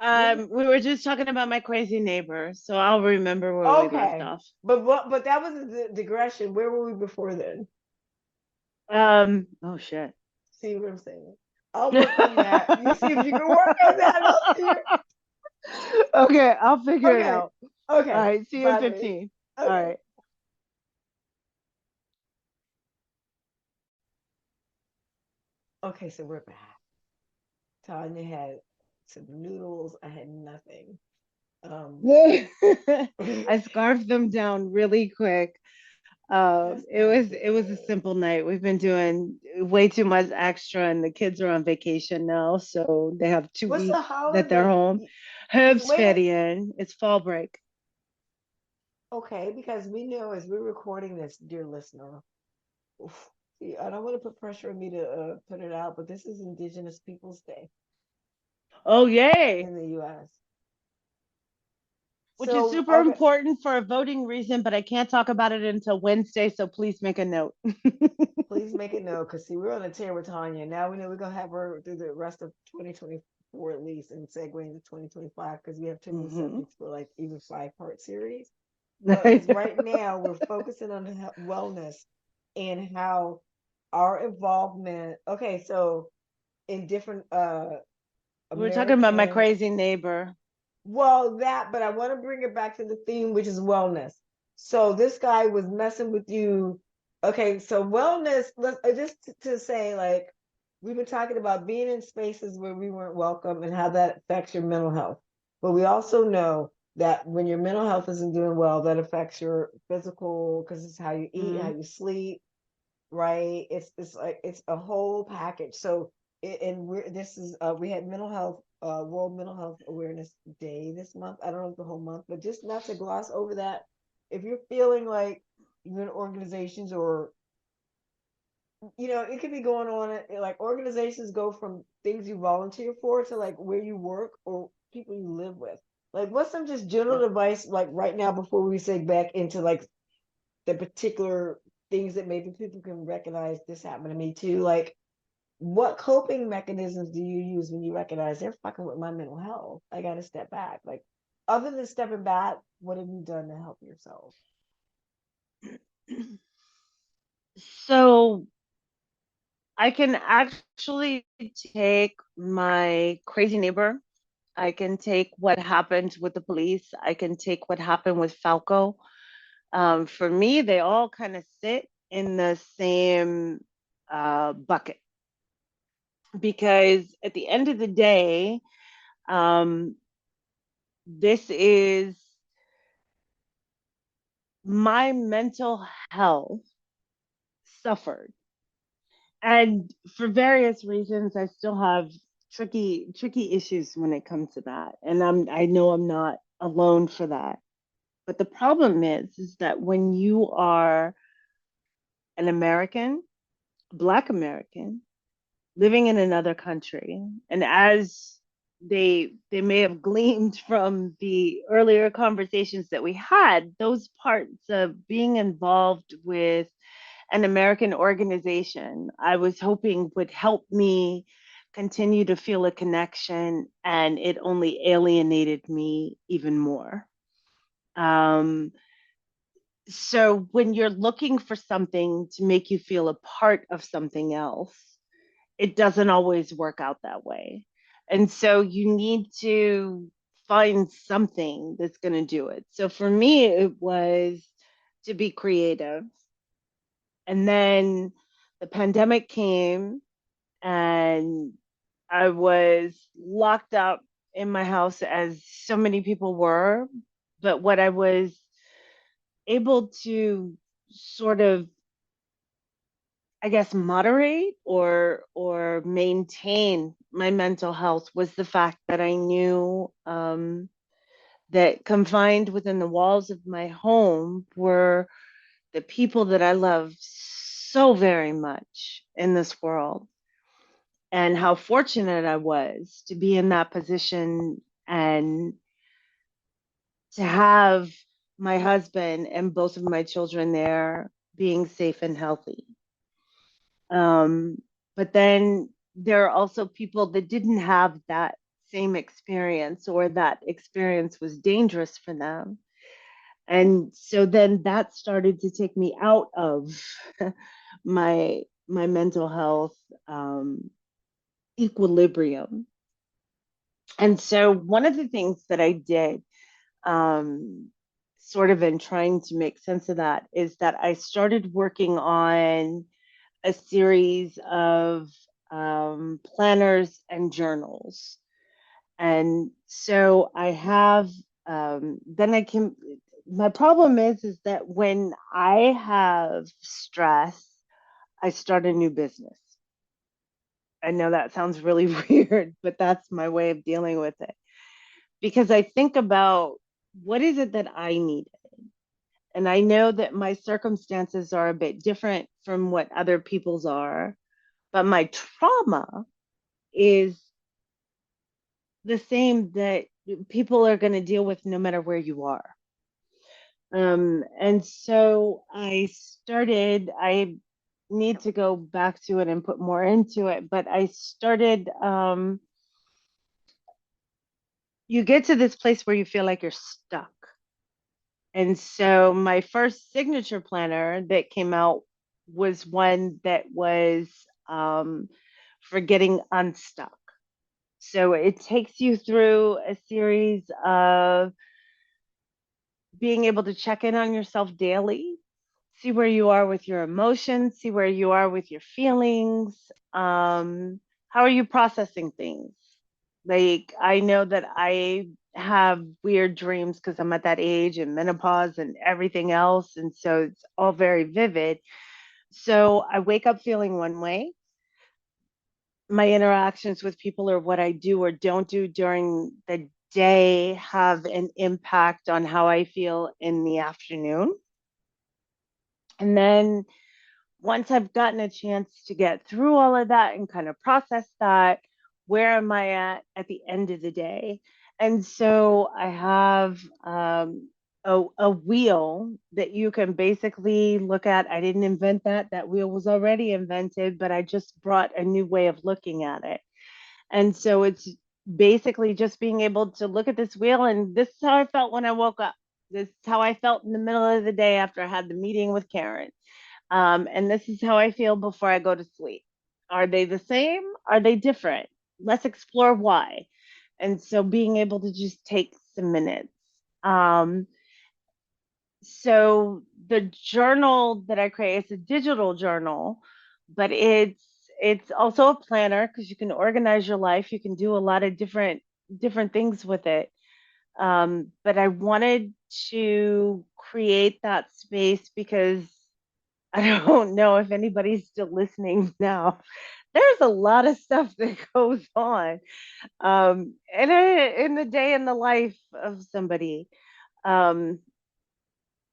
We were just talking about my crazy neighbor, so I'll remember where we left Okay. off. But that was a digression. Where were we before then? Oh shit. See what I'm saying? I'll work on that. You see if you can work on that. I'll see you. Okay, I'll figure it Okay. out. All Okay. right, see you in Bye, babe. 15. All Okay. right. Okay, so we're back. Tanya had some noodles. I had nothing. Um, I scarfed them down really quick. that's It not was it was a good. simple night. We've been doing way too much extra, and the kids are on vacation now, so they have two What's the weeks that they're holiday? home. Wait a Herbstferien. It's fall break. Okay, because we know as we're recording this, dear listener. Oof, see, I don't want to put pressure on me to put it out, but this is Indigenous Peoples Day Oh, yay! in the U.S. Which is So, super okay, important for a voting reason, but I can't talk about it until Wednesday, so please make a note. please make it known because see, we're on a tear with Tanya. Now we know we're gonna have her through the rest of 2024 at least, and segue into 2025 because we have too many Hmm. subjects for like even 5-part series. But because right now we're focusing on wellness and how our involvement. Okay, so in different We're talking about my American. crazy neighbor. Well, that, but I want to bring it back to the theme, which is wellness. So this guy was messing with you. Okay, so wellness, just to say, like, we've been talking about being in spaces where we weren't welcome and how that affects your mental health. But we also know that when your mental health isn't doing well, that affects your physical, because it's how you eat, how Mm. you sleep, right? It's like it's a whole package. So and we're this is we had mental health World Mental Health Awareness Day this month. I don't know if the whole month, but just not to gloss over that. If you're feeling like you're in organizations or it could be going on like organizations go from things you volunteer for to like where you work or people you live with. Like what's some just general Yeah. advice like right now before we say back into like the particular things that maybe people can recognize this happened to me too. Like, what coping mechanisms do you use when you recognize they're fucking with my mental health? I got to step back. Like, other than stepping back, what have you done to help yourself? So I can actually take my crazy neighbor. I can take what happened with the police. I can take what happened with Falco. For me, they all kind of sit in the same bucket because at the end of the day, um, this is my mental health suffered. And for various reasons, I still have tricky issues when it comes to that. And I know I'm not alone for that. But the problem is that when you are an American, Black American, living in another country, and as they may have gleaned from the earlier conversations that we had, those parts of being involved with an American organization, I was hoping would help me continue to feel a connection, and it only alienated me even more. Um, so when you're looking for something to make you feel a part of something else, it doesn't always work out that way. And so you need to find something that's going to do it. So for me, it was to be creative. And then the pandemic came and I was locked up in my house as so many people were. But what I was able to sort of I guess, moderate or maintain my mental health was the fact that I knew that confined within the walls of my home were the people that I love so very much in this world, and how fortunate I was to be in that position and to have my husband and both of my children there being safe and healthy. Um, but then there are also people that didn't have that same experience, or that experience was dangerous for them. And so then that started to take me out of my mental health equilibrium. And so one of the things that I did, um, sort of in trying to make sense of that, is that I started working on a series of planners and journals. And so I have, then I can, my problem is that when I have stress, I start a new business. I know that sounds really weird, but that's my way of dealing with it. Because I think about, what is it that I need? And I know that my circumstances are a bit different from what other people's are, but my trauma is the same that people are going to deal with no matter where you are. And so I need to go back to it and put more into it, but I started, you get to this place where you feel like you're stuck. And so my first signature planner that came out was one that was, for getting unstuck. So it takes you through a series of being able to check in on yourself daily, see where you are with your emotions, see where you are with your feelings. How are you processing things? Like, I know that I have weird dreams because I'm at that age and menopause and everything else. And so it's all very vivid. So I wake up feeling one way. My interactions with people, or what I do or don't do during the day, have an impact on how I feel in the afternoon. And then once I've gotten a chance to get through all of that and kind of process that, where am I at the end of the day? And so I have, a wheel that you can basically look at. I didn't invent that. That wheel was already invented, but I just brought a new way of looking at it. And so it's basically just being able to look at this wheel, and this is how I felt when I woke up. This is how I felt in the middle of the day after I had the meeting with Karen. And this is how I feel before I go to sleep. Are they the same? Are they different? Let's explore why. And so being able to just take some minutes. Um, so the journal that I create is a digital journal, but it's also a planner because you can organize your life. You can do a lot of different things with it. But I wanted to create that space because I don't know if anybody's still listening now. There's a lot of stuff that goes on, in the day in the life of somebody. Um,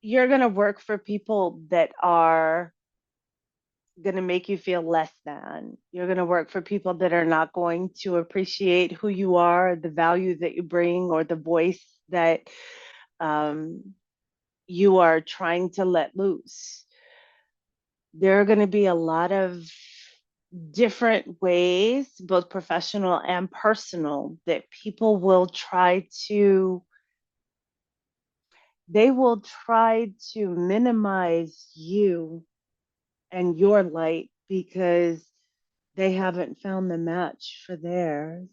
you're going to work for people that are going to make you feel less than. You're going to work for people that are not going to appreciate who you are, the value that you bring, or the voice that, um, you are trying to let loose. There are going to be a lot of different ways, both professional and personal, that people will try to, they will try to minimize you and your light because they haven't found the match for theirs.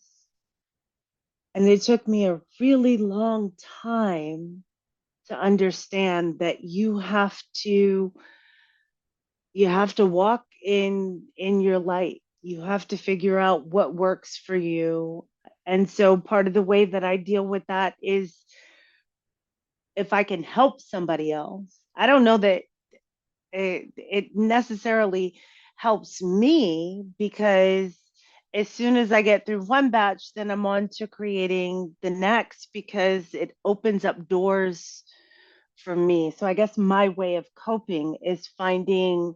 And it took me a really long time to understand that you have to walk in your light. You have to figure out what works for you. And so part of the way that I deal with that is, if I can help somebody else. I don't know that it necessarily helps me because as soon as I get through one batch, then I'm on to creating the next because it opens up doors for me. So I guess my way of coping is finding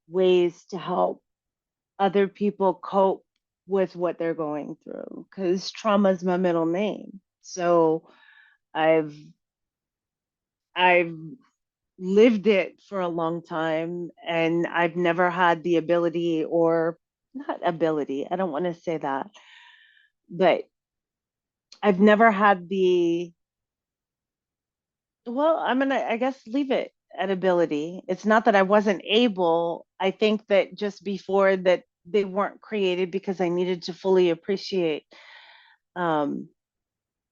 ways to help other people cope with what they're going through because trauma is my middle name. So I've I've lived it for a long time and I've never had the ability or not ability, I don't want to say that, but I've never had the, well, I'm going to, I guess, leave it at ability. It's not that I wasn't able. I think that just before that they weren't created because I needed to fully appreciate um,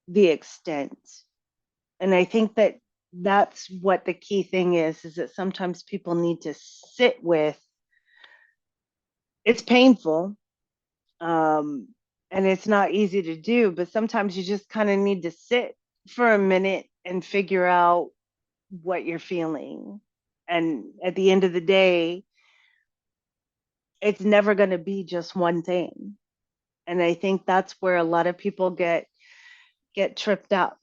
the extent. And I think that that's what the key thing is that sometimes people need to sit with. It's painful, um, and it's not easy to do, but sometimes you just kind of need to sit for a minute and figure out what you're feeling. And at the end of the day, it's never going to be just one thing. And I think that's where a lot of people get tripped up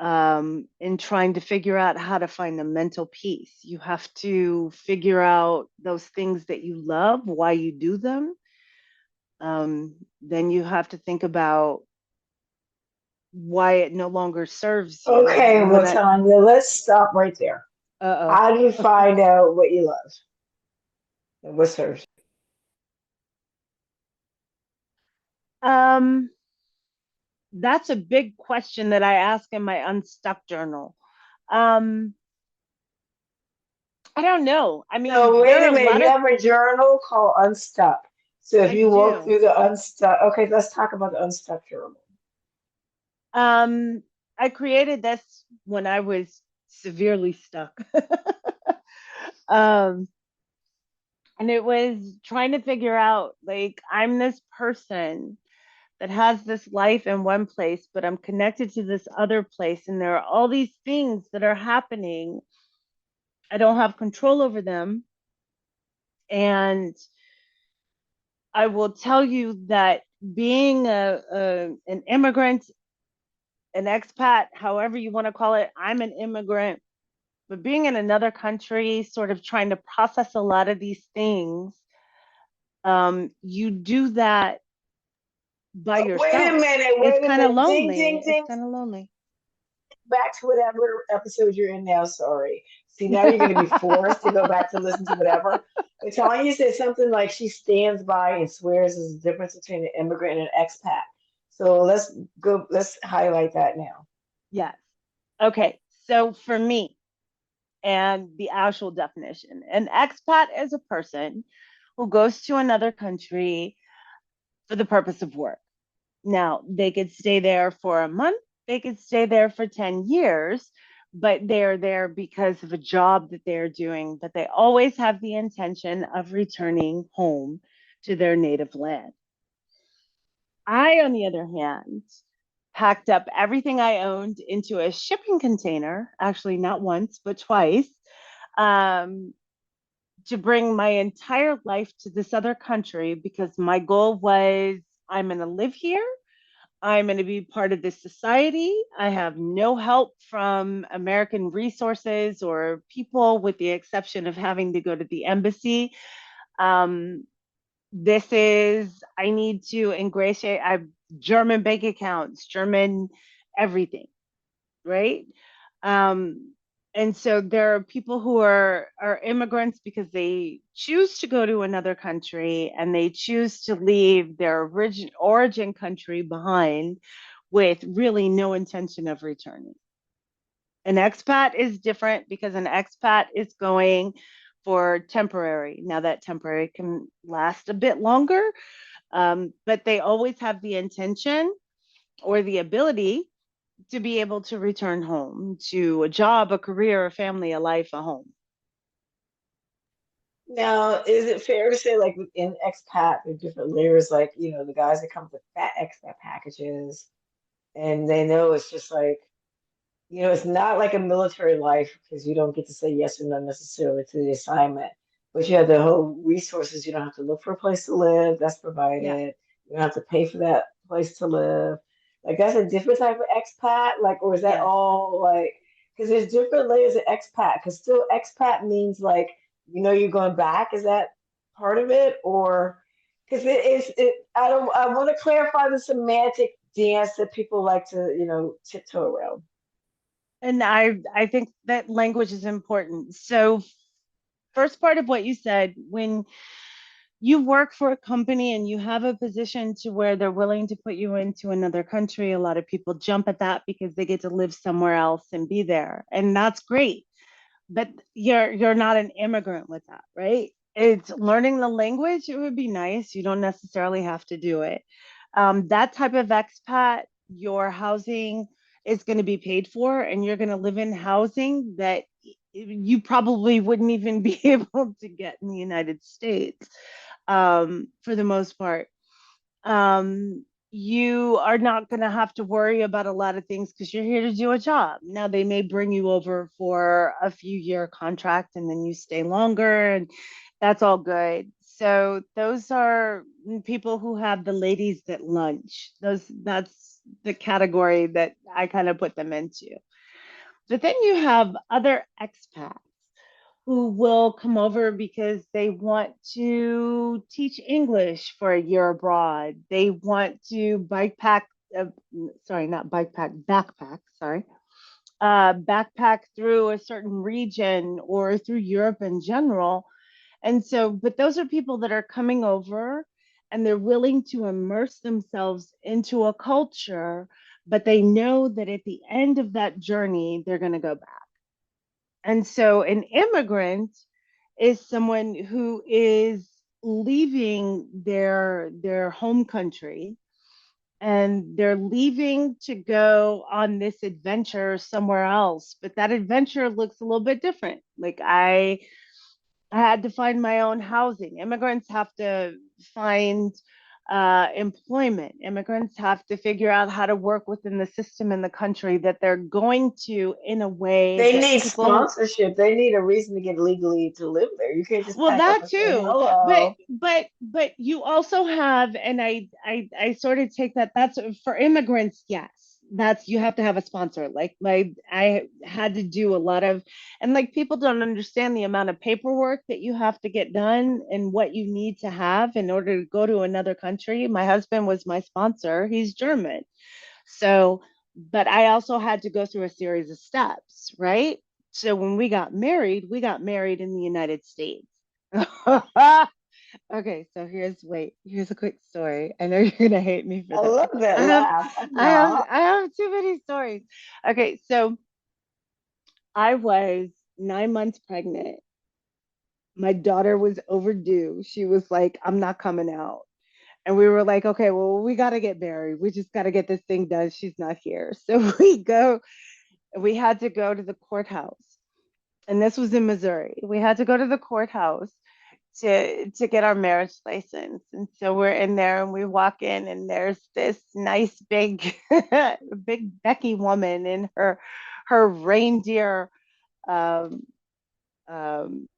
in trying to figure out how to find the mental peace. You have to figure out those things that you love, why you do them. Then you have to think about why it no longer serves you. Okay, And well, what I, Tanya, let's stop right there. uh How do you find out what you love and what serves oh, that's a big question that I ask in my unstuck journal. Um, I don't know. I you? mean, So there wait are a a minute, lot you of, have a journal called Unstuck. So if I you walk do. through the Unstuck, okay, let's talk about the Unstuck journal. Um, I created this when I was severely stuck. um, and it was trying to figure out like, I'm this person that has this life in one place, but I'm connected to this other place. And there are all these things that are happening. I don't have control over them. And I will tell you that being an immigrant, an expat, however you want to call it, I'm an immigrant, but being in another country, sort of trying to process a lot of these things, you do that by yourself. It's Wait a kind of minute, ding, ding, lonely. It's ding. kind of lonely. Back to whatever episode you're in now. Sorry. See, now you're going to be forced to go back to listen to whatever. But Tanya said something like she stands by and swears there's a difference between an immigrant and an expat. So let's highlight that now. Yes. Okay. So for me, and the actual definition, an expat is a person who goes to another country for the purpose of work. Now, they could stay there for a month, they could stay there for 10 years, but they're there because of a job that they're doing, but they always have the intention of returning home to their native land. I, on the other hand, packed up everything I owned into a shipping container, actually, not once, but twice, um, to bring my entire life to this other country because my goal was I'm going to live here. I'm going to be part of this society. I have no help from American resources or people, with the exception of having to go to the embassy. Um, I need to ingratiate, I have German bank accounts, German everything, right? Um, and so there are people who are immigrants because they choose to go to another country and they choose to leave their origin country behind with really no intention of returning. An expat is different because an expat is going for temporary. Now that temporary can last a bit longer, but they always have the intention or the ability to be able to return home to a job, a career, a family, a life, a home. Now, is it fair to say, like within expat, there are different layers, like, the guys that come with fat expat packages, and they know it's just like, it's not like a military life because you don't get to say yes or no necessarily to the assignment. but you have the whole resources. You don't have to look for a place to live. That's Yeah. provided. You don't have to pay for that place to live. Like that's a different type of expat. Like, or is that Yes. all like? Because there's different layers of expat. Because still, expat means like you're going back. Is that part of it, or because it is? It. I don't. I want to clarify the semantic dance that people like to tiptoe around. And I think that language is important. So first part of what you said, when you work for a company and you have a position to where they're willing to put you into another country, a lot of people jump at that because they get to live somewhere else and be there. And that's great. But you're not an immigrant with that, right? It's learning the language. It would be nice. You don't necessarily have to do it. That type of expat, your housing is going to be paid for, and you're going to live in housing that you probably wouldn't even be able to get in the United States, for the most part. You are not going to have to worry about a lot of things because you're here to do a job. Now, they may bring you over for a few year contract and then you stay longer, and that's all good. So, those are people who have the ladies that lunch. That's the category that I kind of put them into. But then you have other expats who will come over because they want to teach English for a year abroad. They want to uh, sorry, not backpack, sorry, backpack through a certain region or through Europe in general. And so, but those are people that are coming over and they're willing to immerse themselves into a culture, but they know that at the end of that journey, they're going to go back. And so an immigrant is someone who is leaving their home country, and they're leaving to go on this adventure somewhere else, but that adventure looks a little bit different. Like I had to find my own housing. Immigrants have to find employment. Immigrants have to figure out how to work within the system in the country that they're going to, in a way They that need people, sponsorship. They need a reason to get legally to live there. You can't just well, pack up that and say too. but hello. but you also have, and I sort of take that, that's for immigrants, yes, that's, you have to have a sponsor. Like I had to do a lot of, and like people don't understand the amount of paperwork that you have to get done and what you need to have in order to go to another country. My husband was my sponsor. He's German. So, but I also had to go through a series of steps, right? So when we got married in the United States. Okay, so here's a quick story. I know you're gonna hate me for I this. love that laugh. I'm not. I have too many stories. Okay, so I was 9 months pregnant. My daughter was overdue. She was like, I'm not coming out. And we were like, okay, well, we got to get married. We just got to get this thing done. She's not here. So we had to go to the courthouse. And this was in Missouri. We had to go to the courthouse to get our marriage license. And so we're in there and we walk in and there's this nice big big Becky woman in her reindeer, um um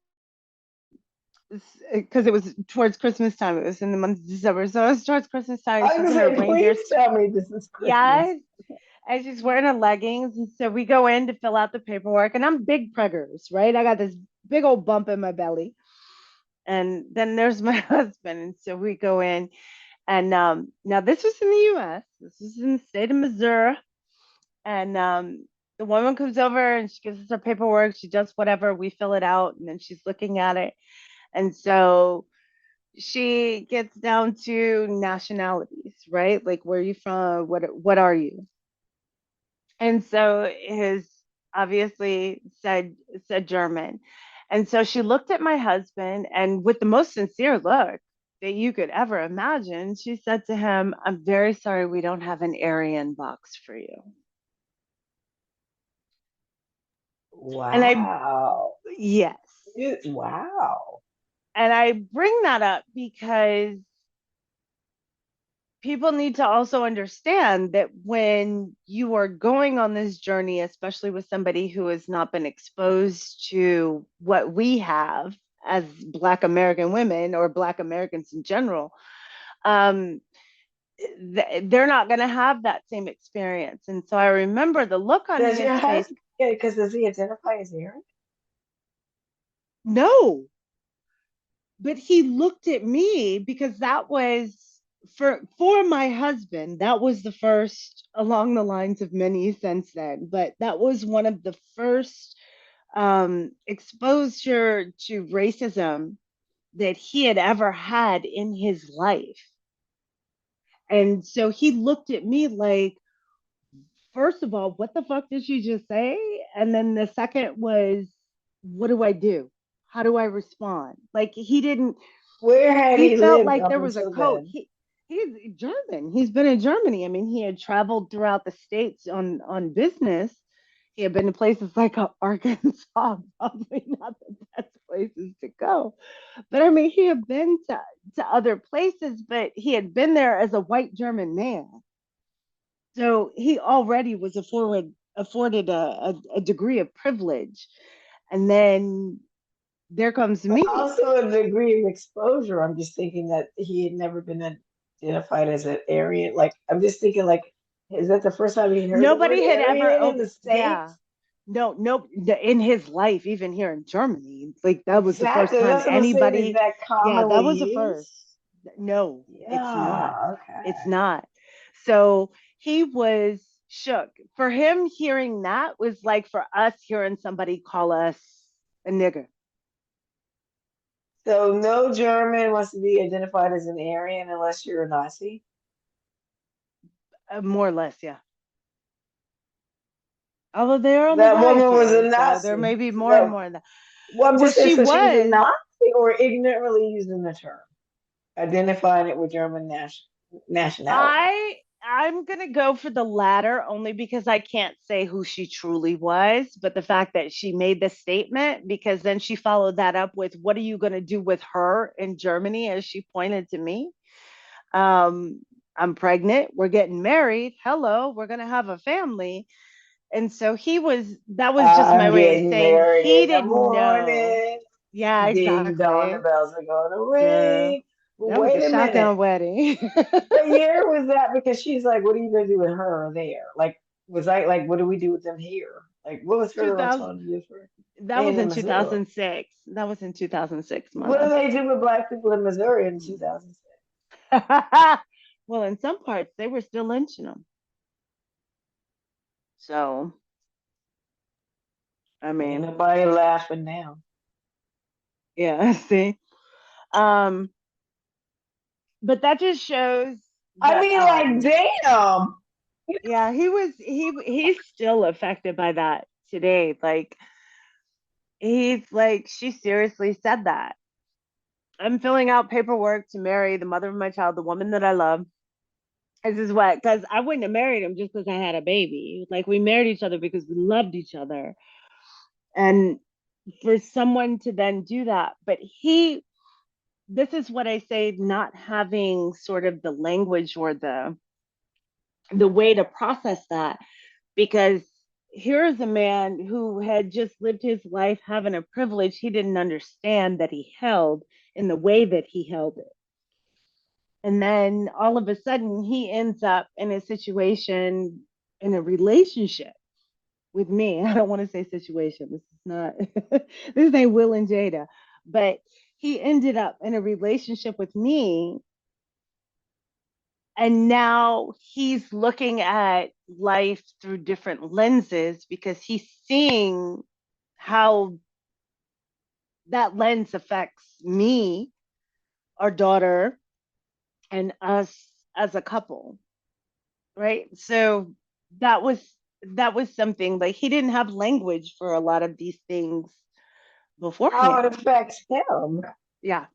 because it was towards Christmas time. It was in the month of December. So it was towards Christmas time. I She's was in her gonna say, reindeer. please tell me this is Christmas. Yes. And she's wearing her leggings. And so we go in to fill out the paperwork. And I'm big preggers, right? I got this big old bump in my belly. And then there's my husband. And so we go in. And now this was in the US. This was in the state of Missouri. And the woman comes over and she gives us our paperwork. She does whatever. We fill it out. And then she's looking at it. And so she gets down to nationalities, right? Like, where are you from? What are you? And so his obviously said German. And so she looked at my husband and with the most sincere look that you could ever imagine, she said to him, I'm very sorry we don't have an Aryan box for you. And I, Wow. yes. Wow. And I bring that up because people need to also understand that when you are going on this journey, especially with somebody who has not been exposed to what we have as Black American women or Black Americans in general, um, they're not going to have that same experience. And so I remember the look on Does his your face. husband? Yeah, because does he identify as Aaron? No, but he looked at me because that was for my husband. That was the first, along the lines of many since then, but that was one of the first exposure to racism that he had ever had in his life. And so he looked at me like, first of all, what the fuck did you just say? And then the second was, what do I do? How do I respond? Like he didn't, Where had he he felt lived like up there was a until code. then? He's German. He's been in Germany. I mean, he had traveled throughout the states on business. He had been to places like Arkansas, probably not the best places to go. But I mean, he had been to other places, but he had been there as a white German man. So he already was afforded a degree of privilege. And then there comes But me. also a degree of exposure. I'm just thinking that he had never been identified as an Aryan. Like, I'm just thinking, like, is that the first time he heard the word Nobody had ever Aryan in opened, the yeah. States? No, in his life, even here in Germany, like that was the first Exactly. time That's what I'm saying. Is anybody, that yeah, that commonly was the first. used? No, it's not. Yeah. It's Okay. not. So he was shook. For him, hearing that was like for us hearing somebody call us a nigger. So no German wants to be identified as an Aryan unless you're a Nazi. More or less, yeah. Although they're on the That rise woman was a here, so there Nazi. may be more and That, more of that. well, I'm Well, just saying, she so she was a was. Nazi or ignorantly using the term, identifying it with German nationality. I'm gonna go for the latter only because I can't say who she truly was, but the fact that she made the statement, because then she followed that up with, "What are you gonna do with her in Germany?" As she pointed to me. Um, I'm pregnant. We're getting married. Hello, we're gonna have a family. And so that was just my I'm way of getting saying married he in the didn't know. morning. Yeah, Ding dong, the exactly. bells are gonna Girl, ring. But that was a wait a minute. shotgun wedding. What year was that? Because she's like, what are you gonna do with her there? Like, was I like, what do we do with them here? Like, what was her 2000, autonomy for that was being in in Missouri? 2006. That was in 2006, What do mother. they do with black people in Missouri in 2006? Well, in some parts, they were still lynching them. So, I Ain't mean, nobody laughing now. yeah, see. Um, but that just shows I that mean, like, damn. yeah, he's still affected by that today. Like he's like, she seriously said that. I'm filling out paperwork to marry the mother of my child, the woman that I love. This is what, because I wouldn't have married him just because I had a baby. Like we married each other because we loved each other. And for someone to then do that, but this is what I say, not having sort of the language or the way to process that, because here's a man who had just lived his life having a privilege he didn't understand that he held in the way that he held it. And then all of a sudden, he ends up in a situation, in a relationship with me. I don't want to say situation. This is not, this ain't Will and Jada, but he ended up in a relationship with me. And now he's looking at life through different lenses because he's seeing how that lens affects me, our daughter, and us as a couple, right? So that was that was something like he didn't have language for a lot of these things How it beforehand. affects him, Yeah,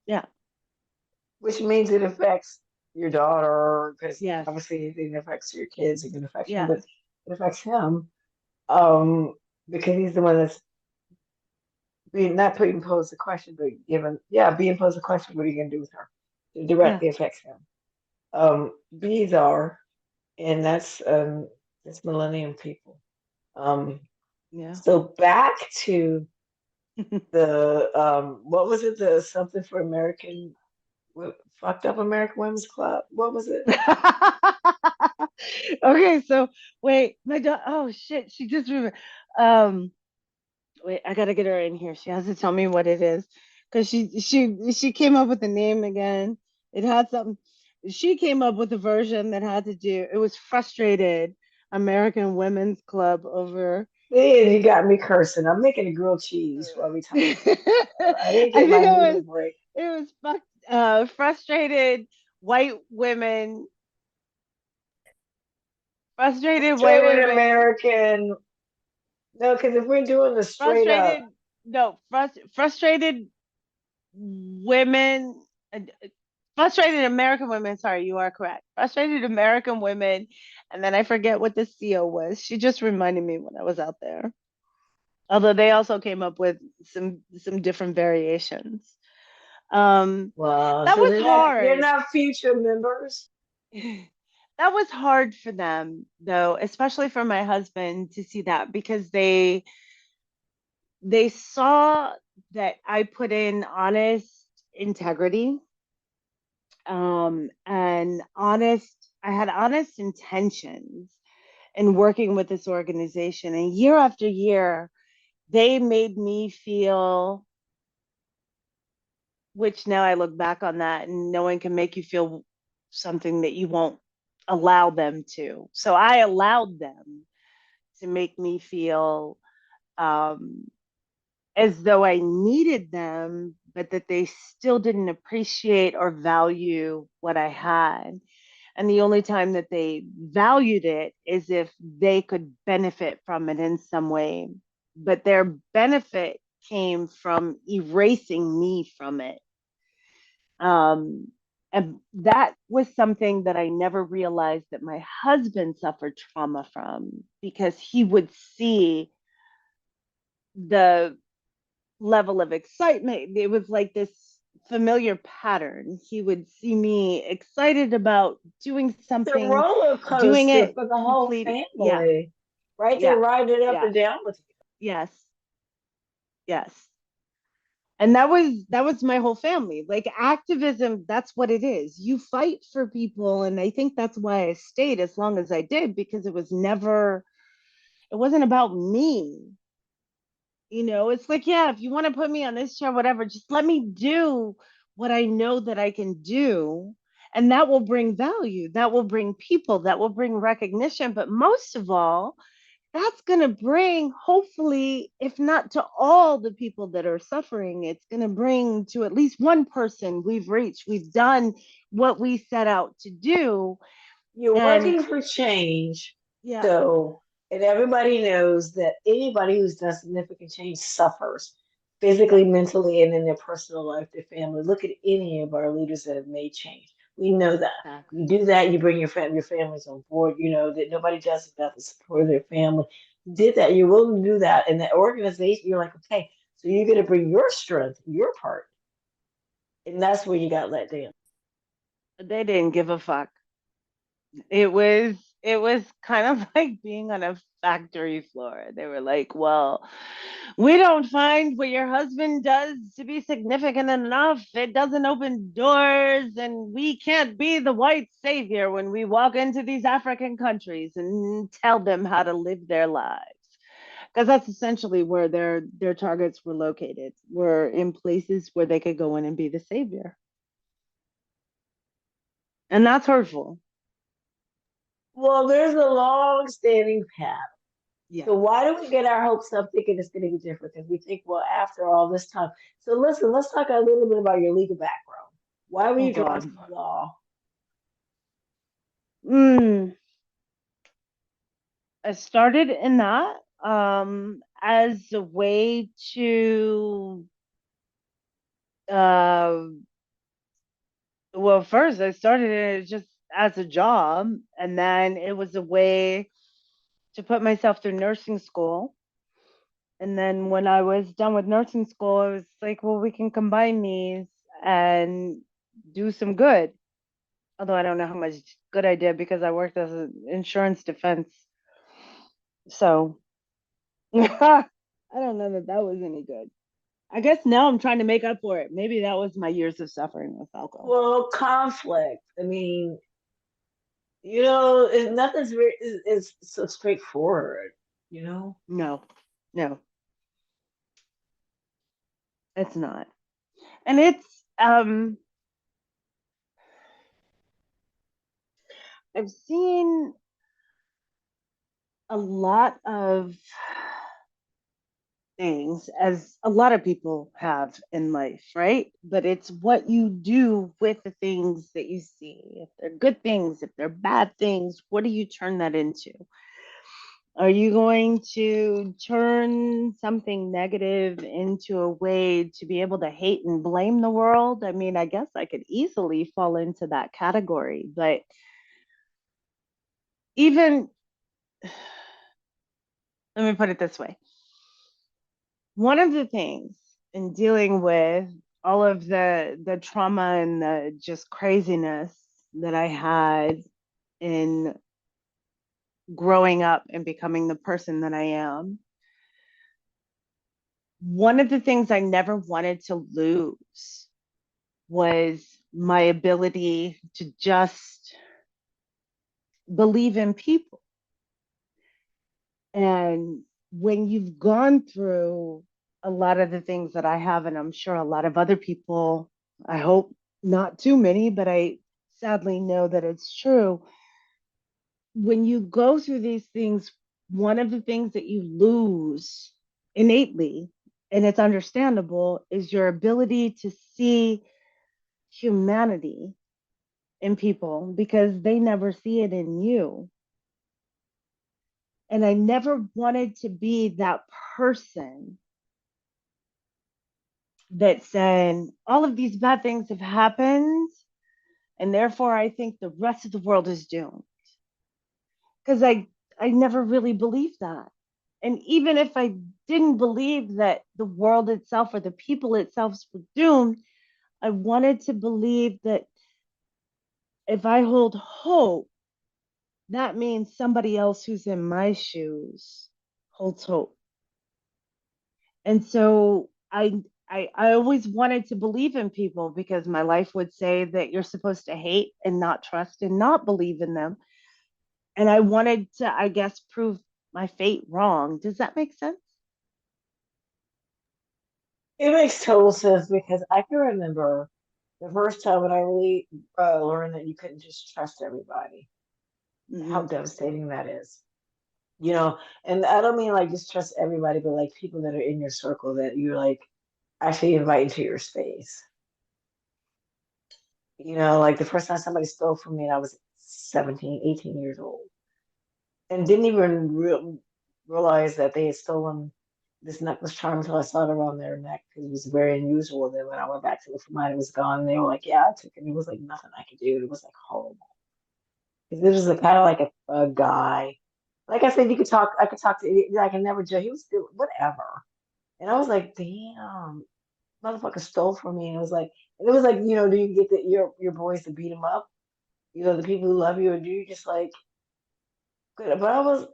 yeah, which means it affects your daughter, because yes, obviously it affects your kids, it can affect him, but yes, it affects him um, because he's the one that's being not being posed the question, but given, yeah, being posed the question, what are you going to do with her? It yeah, directly affects him. Bees are, and that's millennium people. Um, yeah, so back to The what was it? The something for American fucked up American Women's Club. What was it? Okay, so wait, my daughter. Oh shit, she just remembered. Um, Wait, I gotta get her in here. She has to tell me what it is, because she came up with the name again. It had something. She came up with a version that had to do. It was frustrated American Women's Club over. Man, you got me cursing. I'm making a grilled cheese while we talk. I didn't I get think my noodle break. frustrated white women, frustrated white Frustrated women, American. No, because if we're doing the straight up, frustrated no frustrated women, frustrated American women. Sorry, you are correct. Frustrated American women, and then I forget what the CO was. She just reminded me when I was out there. Although they also came up with some different variations. Um, well, that so was they're hard. not future members. That was hard for them, though, especially for my husband to see that, because they saw that I put in honest integrity, and I had honest intentions in working with this organization. And year after year, they made me feel, which now I look back on that, and no one can make you feel something that you won't allow them to. So I allowed them to make me feel um, as though I needed them, but that they still didn't appreciate or value what I had. And the only time that they valued it is if they could benefit from it in some way. But their benefit came from erasing me from it. Um, and that was something that I never realized that my husband suffered trauma from, because he would see the level of excitement. It was like this familiar pattern. He would see me excited about doing It's a something, roller doing coaster it for the whole complete. Yeah, family, right? They yeah, ride it up yeah, and down with you. yes, yes. And that was my whole family. Like activism, that's what it is. You fight for people, and I think that's why I stayed as long as I did, because it wasn't about me. It's like, yeah, if you want to put me on this show, whatever, just let me do what I know that I can do. And that will bring value, that will bring people, that will bring recognition. But most of all, that's going to bring, hopefully, if not to all the people that are suffering, it's going to bring to at least one person we've reached. We've done what we set out to do. You're And working for change. yeah, So, and everybody knows that anybody who's done significant change suffers yeah, physically, mentally, and in their personal life, their family. Look at any of our leaders that have made change. We know that. exactly. You do that, you bring your families on board. You know that nobody does it without the support of their family. You did that, you're willing to do that. And the organization, you're like, okay, so you're going to bring your strength, your part. And that's where you got let down. They didn't give a fuck. It was kind of like being on a factory floor. They were like, "Well, we don't find what your husband does to be significant enough. It doesn't open doors, and we can't be the white savior when we walk into these African countries and tell them how to live their lives." Because that's essentially where their targets were located, were in places where they could go in and be the savior. And that's hurtful. Well, there's a long standing path. Yeah. So why do we get our hopes up thinking it's going to be different? Because we think, well, after all this time. So listen, let's talk a little bit about your legal background. Why were Oh you drawn God. to the law? Mm. I started in that as a way to uh well, first I started it just as a job, and then it was a way to put myself through nursing school. And then when I was done with nursing school, I was like, well, we can combine these and do some good. Although I don't know how much good I did, because I worked as an insurance defense. So I don't know that that was any good. I guess now I'm trying to make up for it. Maybe that was my years of suffering with alcohol. Well, conflict. I mean, nothing's very is so straightforward. You know. No, no, it's not. And it's I've seen a lot of things, as a lot of people have in life, right? But it's what you do with the things that you see. If they're good things, if they're bad things, what do you turn that into? Are you going to turn something negative into a way to be able to hate and blame the world? I mean, I guess I could easily fall into that category, but even, let me put it this way. One of the things in dealing with all of the trauma and the just craziness that I had in growing up and becoming the person that I am, one of the things I never wanted to lose was my ability to just believe in people. And when you've gone through a lot of the things that I have, and I'm sure a lot of other people, I hope not too many, but I sadly know that it's true. When you go through these things, one of the things that you lose innately, and it's understandable, is your ability to see humanity in people because they never see it in you. And I never wanted to be that person that said, all of these bad things have happened, and therefore I think the rest of the world is doomed. Because I never really believed that. And even if I didn't believe that the world itself or the people itself were doomed, I wanted to believe that if I hold hope, that means somebody else who's in my shoes holds hope. And so I always wanted to believe in people because my life would say that you're supposed to hate and not trust and not believe in them. And I wanted to, I guess, prove my fate wrong. Does that make sense? It makes total sense because I can remember the first time when I really learned that you couldn't just trust everybody. How Mm-hmm. devastating that is. You know, and I don't mean like just trust everybody, but like people that are in your circle that you're like actually invite into your space. Like the first time somebody stole from me and I was 17, 18 years old and didn't even realize that they had stolen this necklace charm until I saw it around their neck because it was very unusual. Then when I went back to look for mine, it was gone. And they were like, "Yeah, I took it." And it was like nothing I could do. It was like horrible. Because this was a kind of like a guy. Like I said, you could talk. I could talk to. I can never judge. He was still whatever. And I was like, "Damn, motherfucker stole from me." And it was like, do you get your boys to beat him up? The people who love you, or do you just like? Good. But I was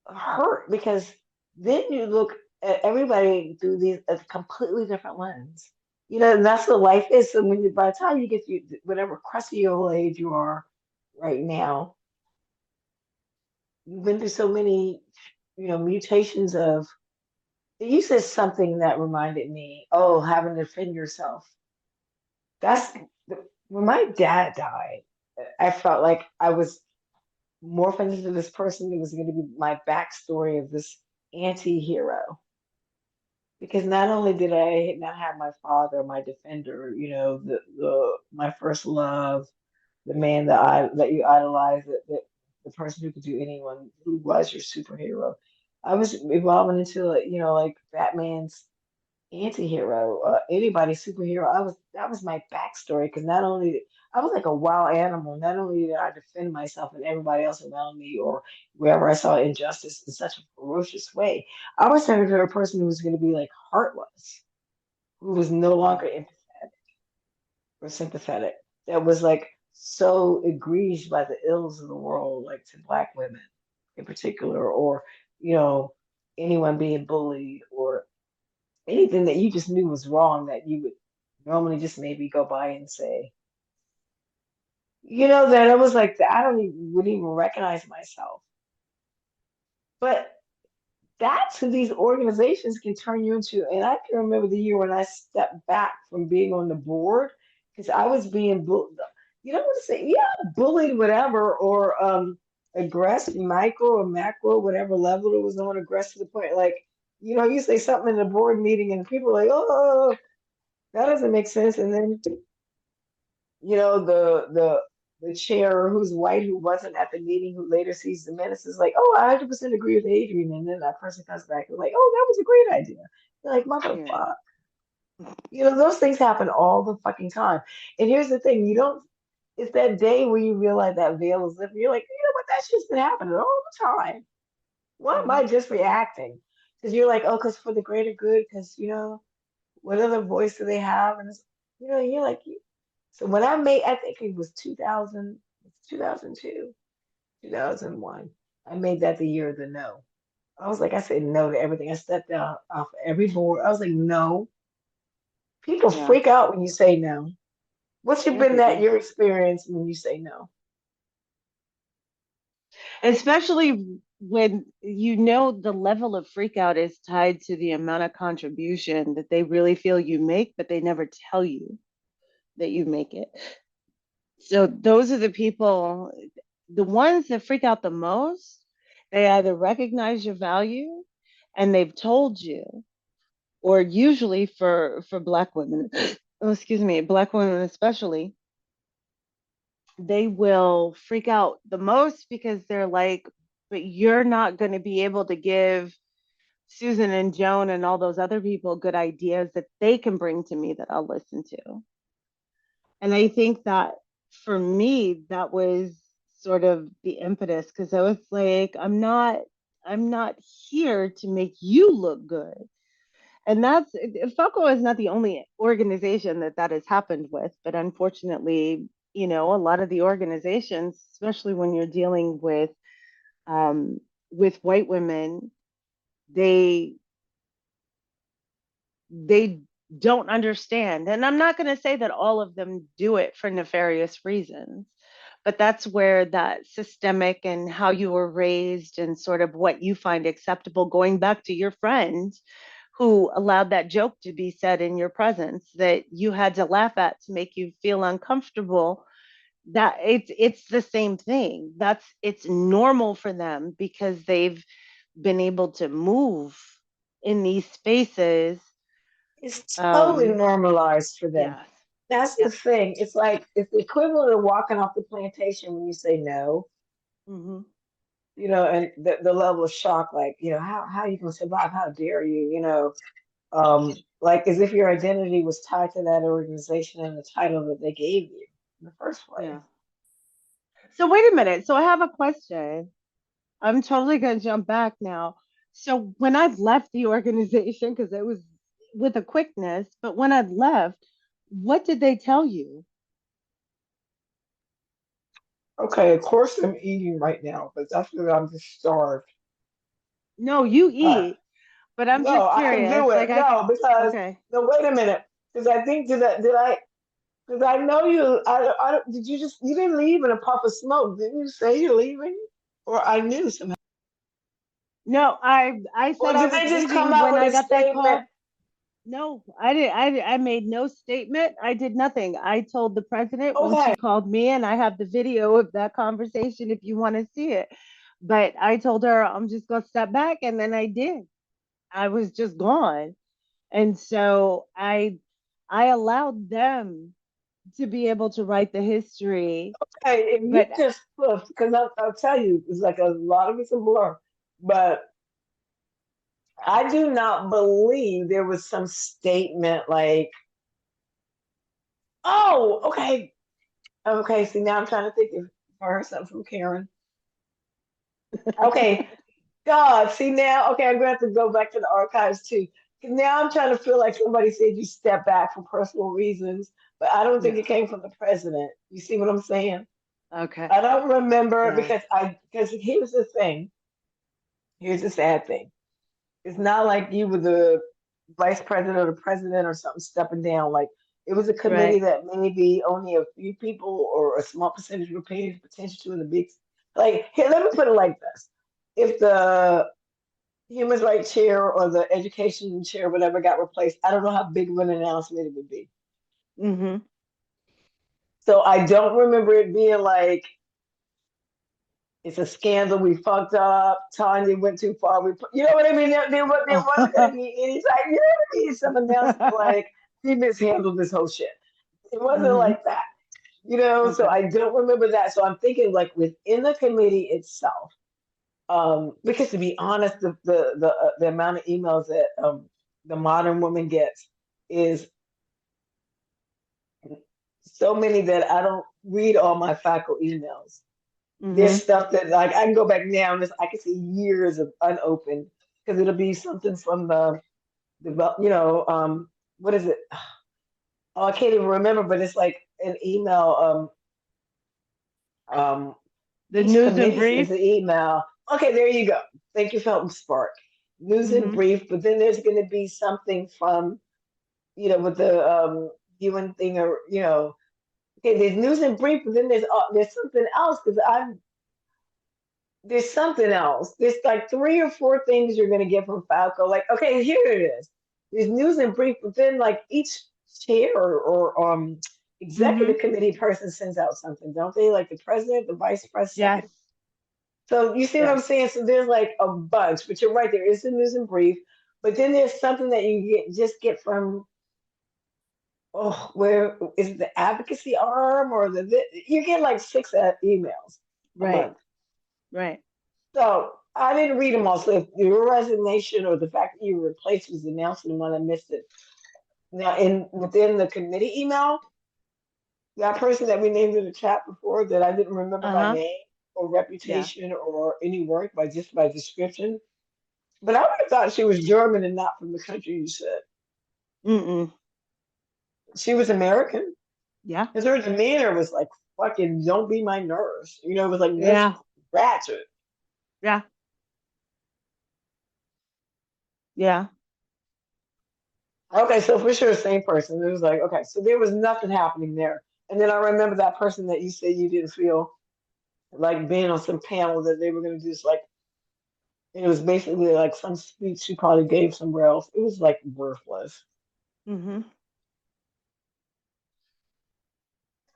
hurt because then you look at everybody through these a completely different lens. And that's what life is. So by the time you get to whatever crusty old age you are right now, you've been through so many, mutations of. You said something that reminded me. Oh, having to defend yourself. That's when my dad died. I felt like I was morphing into this person that was going to be my backstory of this anti-hero because not only did I not have my father, my defender, the my first love, the man that you idolize, that the person who could do anyone who was your superhero. I was evolving into like Batman's anti-hero, anybody's superhero. That was my backstory because not only I was like a wild animal, not only did I defend myself and everybody else around me or wherever I saw injustice in such a ferocious way, I was turning to a person who was going to be like heartless, who was no longer empathetic or sympathetic, that was like so aggrieved by the ills of the world, like to Black women in particular, or you know anyone being bullied or anything that you just knew was wrong that you would normally just maybe go by and say, that I was like, I don't even wouldn't even recognize myself. But that's who these organizations can turn you into. And I can remember the year when I stepped back from being on the board because I was being, you know what to say, yeah, bullied, whatever, or aggressed, micro or macro, whatever level it was on, aggressed to the point, like, you say something in the board meeting and people are like, oh, that doesn't make sense. And then, the chair who's white who wasn't at the meeting who later sees the minutes is like, oh, I 100% agree with Adrian. And then that person comes back and like, oh, that was a great idea. You're like, Yeah. motherfucker. Those things happen all the fucking time. And here's the thing, it's that day where you realize that veil is lifted. You're like, you know what, that shit's been happening all the time. Why am I just reacting? Because you're like, oh, because for the greater good, because, what other voice do they have? And you're like, so when I think it was 2000, 2002, 2001, I made that the year of the no. I was like, I said no to everything. I stepped down off every board. I was like, no. People Yeah. freak out when you say no. What's Yeah, been they that do. your experience when you say no? Especially when the level of freak out is tied to the amount of contribution that they really feel you make, but they never tell you that you make it. So those are the people, the ones that freak out the most, they either recognize your value and they've told you, or usually for Black women, oh, excuse me, Black women especially, they will freak out the most because they're like, but you're not going to be able to give Susan and Joan and all those other people good ideas that they can bring to me that I'll listen to. And I think that for me, that was sort of the impetus because I was like, I'm not here to make you look good. And Falco is not the only organization that has happened with, but unfortunately, a lot of the organizations, especially when you're dealing with white women, they they don't understand. And I'm not going to say that all of them do it for nefarious reasons, but that's where that systemic and how you were raised and sort of what you find acceptable, going back to your friend who allowed that joke to be said in your presence that you had to laugh at to make you feel uncomfortable, that it's the same thing. It's normal for them because they've been able to move in these spaces. It's totally um normalized for them. yes. That's the Yep. thing. It's like it's the equivalent of walking off the plantation when you say no. Hmm. And the level of shock, like, how you gonna survive? How dare you? Like as if your identity was tied to that organization and the title that they gave you in the first place. Yeah. So wait a minute. So I have a question. I'm totally going to jump back now. So when I left the organization, because it was with a quickness, but when I left, what did they tell you? Okay, of course I'm eating right now, but that's because I'm just starved. No, you Uh, eat, but I'm no, just I can curious. do Like it. No, because okay. no, wait a minute. Because I think did I? Because I know you. Did you just you didn't leave in a puff of smoke? Didn't you say you're leaving? Or I knew somehow. No, I Or said I did was they just come leaving out when with I a got that statement? call. No, I did. I made no statement. I did nothing. I told the president when Okay, she called me, and I have the video of that conversation if you want to see it. But I told her I'm just gonna step back, and then I did. I was just gone, and so I allowed them to be able to write the history. okay. If you But just look, because I'll tell you, it's like a lot of it's a blur. But I do not believe there was some statement like, "Oh, okay, okay." See, now I'm trying to think if I heard something from Karen. Okay, God, see now, okay, I'm gonna have to go back to the archives too. 'Cause now I'm trying to feel like somebody said you step back for personal reasons, but I don't think no, it came from the president. You see what I'm saying? okay, I don't remember yeah, because here's the thing. Here's the sad thing. It's not like you were the vice president or the president or something stepping down. Like it was a committee Right. that maybe only a few people or a small percentage were paying attention to in the big. Like here, let me put it like this: if the human rights chair or the education chair, whatever, got replaced, I don't know how big of an announcement it would be. Mm-hmm. So I don't remember it being like it's a scandal. We fucked up. Tonya went too far. You know what I mean? There wasn't going to be any type. You know what I mean? Some announcement like he mishandled this whole shit. It wasn't Mm-hmm. like that. You know, so Okay. I don't remember that. So I'm thinking like within the committee itself, because to be honest, the amount of emails that the modern woman gets is so many that I don't read all my faculty emails. There's Mm-hmm. stuff that like I can go back now and I can see years of unopened because it'll be something from what is it? Oh, I can't even remember, but it's like an email. Um, The each news and committee brief. sends an email. Okay, there you go. Thank you, Felton Spark. News and Mm-hmm. brief, but then there's going to be something from with the UN thing or okay, there's news and brief, but then there's something else because I'm there's something else. There's like three or four things you're going to get from Falco. Like, okay, here it is. There's news and brief, but then like each chair or Mm-hmm. executive committee person sends out something, don't they? Like the president, the vice Yes. president. So you see what I'm Yes. saying? So there's like a bunch, but you're right. There is the news and brief, but then there's something that you just get from where is it the advocacy arm or you get like six emails a Right. month. Right. So I didn't read them all. So if your resignation or the fact that you were replaced was announced and one I missed it. Now in within the committee email, that person that we named in the chat before that I didn't remember by Uh-huh. name or Yeah. reputation or any work by just by description. But I would have thought she was German and not from the country you said. Mm-mm. She was American. Yeah. Because her demeanor was like fucking don't be my nurse. It was like Nurse Yeah. Ratchet. Yeah. Yeah. Okay, so for sure, same person. It was like, okay, so there was nothing happening there. And then I remember that person that you said you didn't feel like being on some panel that they were going to do this, like, and it was basically like some speech she probably gave somewhere else. It was like worthless. Mm-hmm.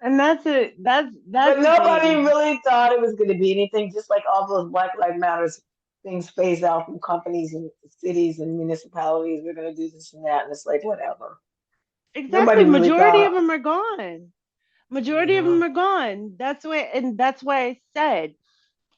And that's it. That's But the nobody thing. really thought it was going to be anything, just like all those Black Lives Matters things phase out from companies and cities and municipalities. We're going to do this and that. And it's like, whatever. Nobody Exactly. really Majority of thought, them are gone. Majority of yeah. them are gone. That's why I said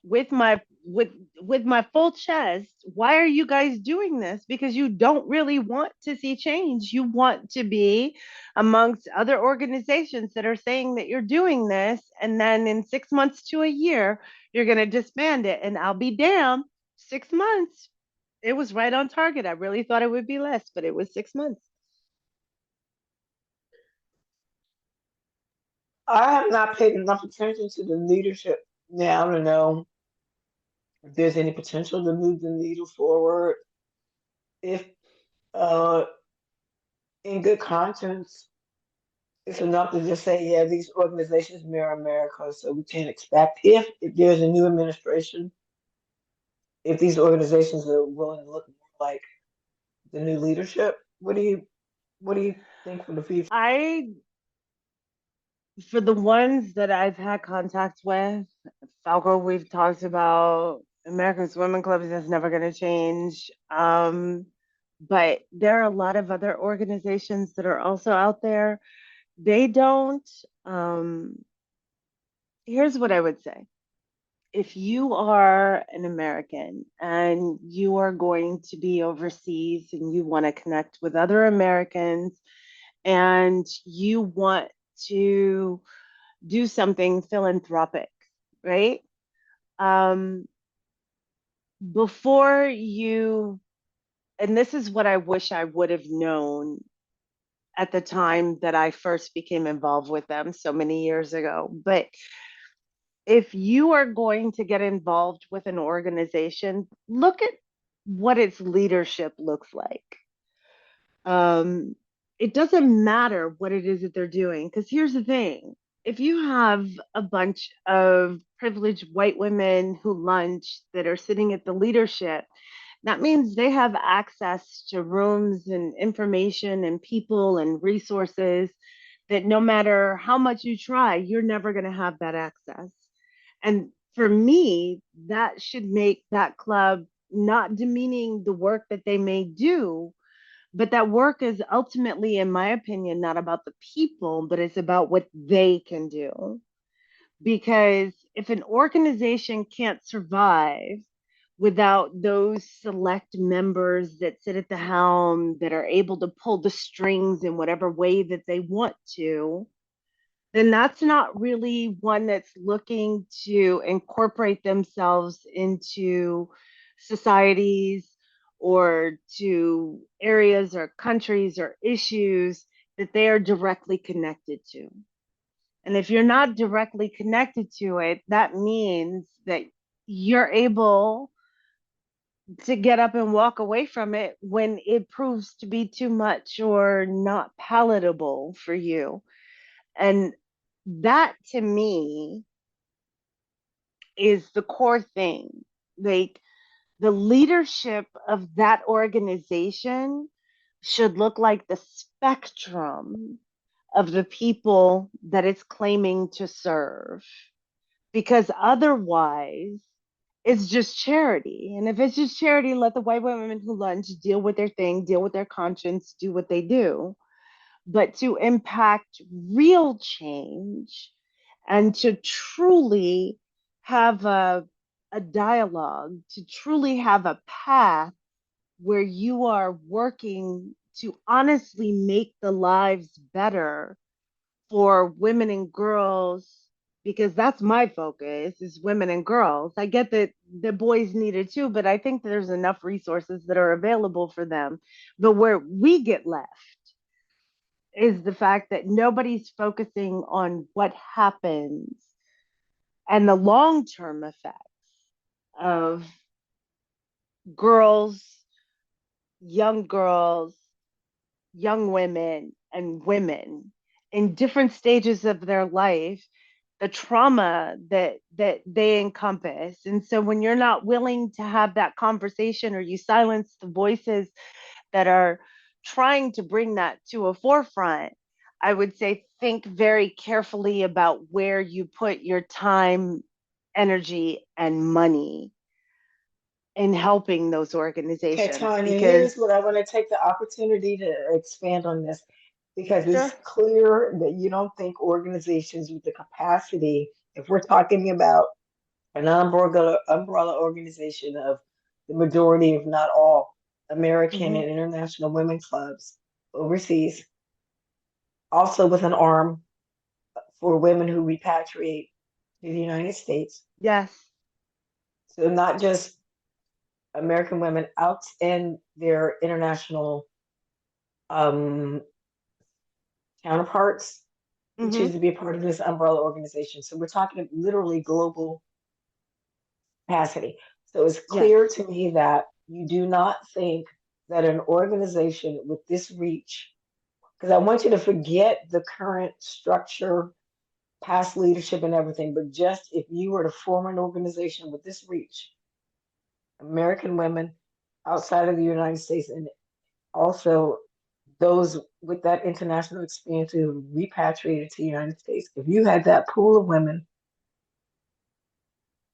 with my with my full chest, why are you guys doing this? Because you don't really want to see change. You want to be amongst other organizations that are saying that you're doing this, and then in 6 months to a year, you're going to disband it. And I'll be damned, 6 months. It was right on target. I really thought it would be less, but it was 6 months. I have not paid enough attention to the leadership now to know if there's any potential to move the needle forward. If, uh, in good conscience, it's enough to just say, yeah, these organizations mirror America, so we can't expect if there's a new administration, if these organizations are willing to look more like the new leadership. What do you think for the future? I For the ones that I've had contact with, Falco, we've talked about America's Women Clubs is never going to change. But there are a lot of other organizations that are also out there. They don't. Um, Here's what I would say. If you are an American and you are going to be overseas and you want to connect with other Americans and you want to do something philanthropic, right? Um, Before you, and this is what I wish I would have known at the time that I first became involved with them so many years ago. But if you are going to get involved with an organization, look at what its leadership looks like. um, it doesn't matter what it is that they're doing. Because here's the thing, if you have a bunch of privileged white women who lunch that are sitting at the leadership, that means they have access to rooms and information and people and resources that no matter how much you try, you're never going to have that access. And for me, that should make that club not demeaning the work that they may do, but that work is ultimately, in my opinion, not about the people, but it's about what they can do. Because if an organization can't survive without those select members that sit at the helm, that are able to pull the strings in whatever way that they want to, then that's not really one that's looking to incorporate themselves into societies or to areas or countries or issues that they are directly connected to. And if you're not directly connected to it, that means that you're able to get up and walk away from it when it proves to be too much or not palatable for you. And that to me is the core thing. Like, the leadership of that organization should look like the spectrum of the people that it's claiming to serve. Because otherwise, it's just charity. And if it's just charity, let the white women who lunch deal with their thing, deal with their conscience, do what they do. But to impact real change and to truly have a dialogue, to truly have a path where you are working to honestly make the lives better for women and girls, because that's my focus, is women and girls. I get that the boys need it too, but I think there's enough resources that are available for them. But where we get left is the fact that nobody's focusing on what happens and the long-term effects of girls, girls, young women, and women in different stages of their life, the trauma that they encompass. And so when you're not willing to have that conversation, or you silence the voices that are trying to bring that to a forefront, I would say think very carefully about where you put your time, energy, and money in helping those Okay, organizations. Tanya, Because here's what I want to take the opportunity to expand on this because sure. it's clear that you don't think organizations with the capacity, if we're talking about an umbrella organization of the majority, if not all, American Mm-hmm. and international women clubs overseas, also with an arm for women who repatriate to the United States. Yes. So not just American women out and their international um, counterparts who Mm-hmm. choose to be a part of this umbrella organization. So we're talking literally global capacity. So it's Yes. clear to me that you do not think that an organization with this reach, because I want you to forget the current structure, past leadership, and everything, but just if you were to form an organization with this reach, American women outside of the United States, and also those with that international experience who repatriated to the United States, if you had that pool of women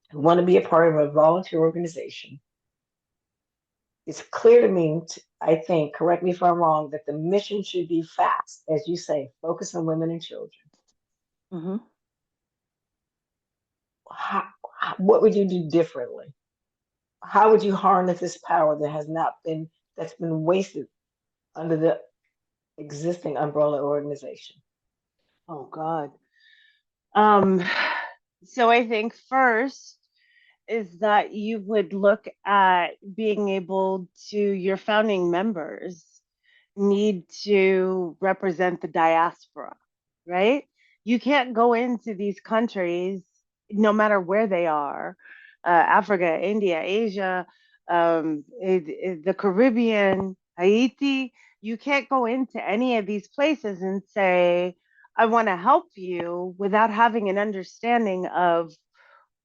who want to be a part of a volunteer organization, it's clear to me, I think, correct me if I'm wrong, that the mission should be fast, as you say, focus on women and children. Mm-hmm. How, what would you do differently? How would you harness this power that has not been, that's been wasted under the existing umbrella organization? Oh God. Um, so I think first is that you would look at being able to, your founding members need to represent the diaspora, right? You can't go into these countries, no matter where they are, Africa, India, Asia, the Caribbean, Haiti. You can't go into any of these places and say, I want to help you without having an understanding of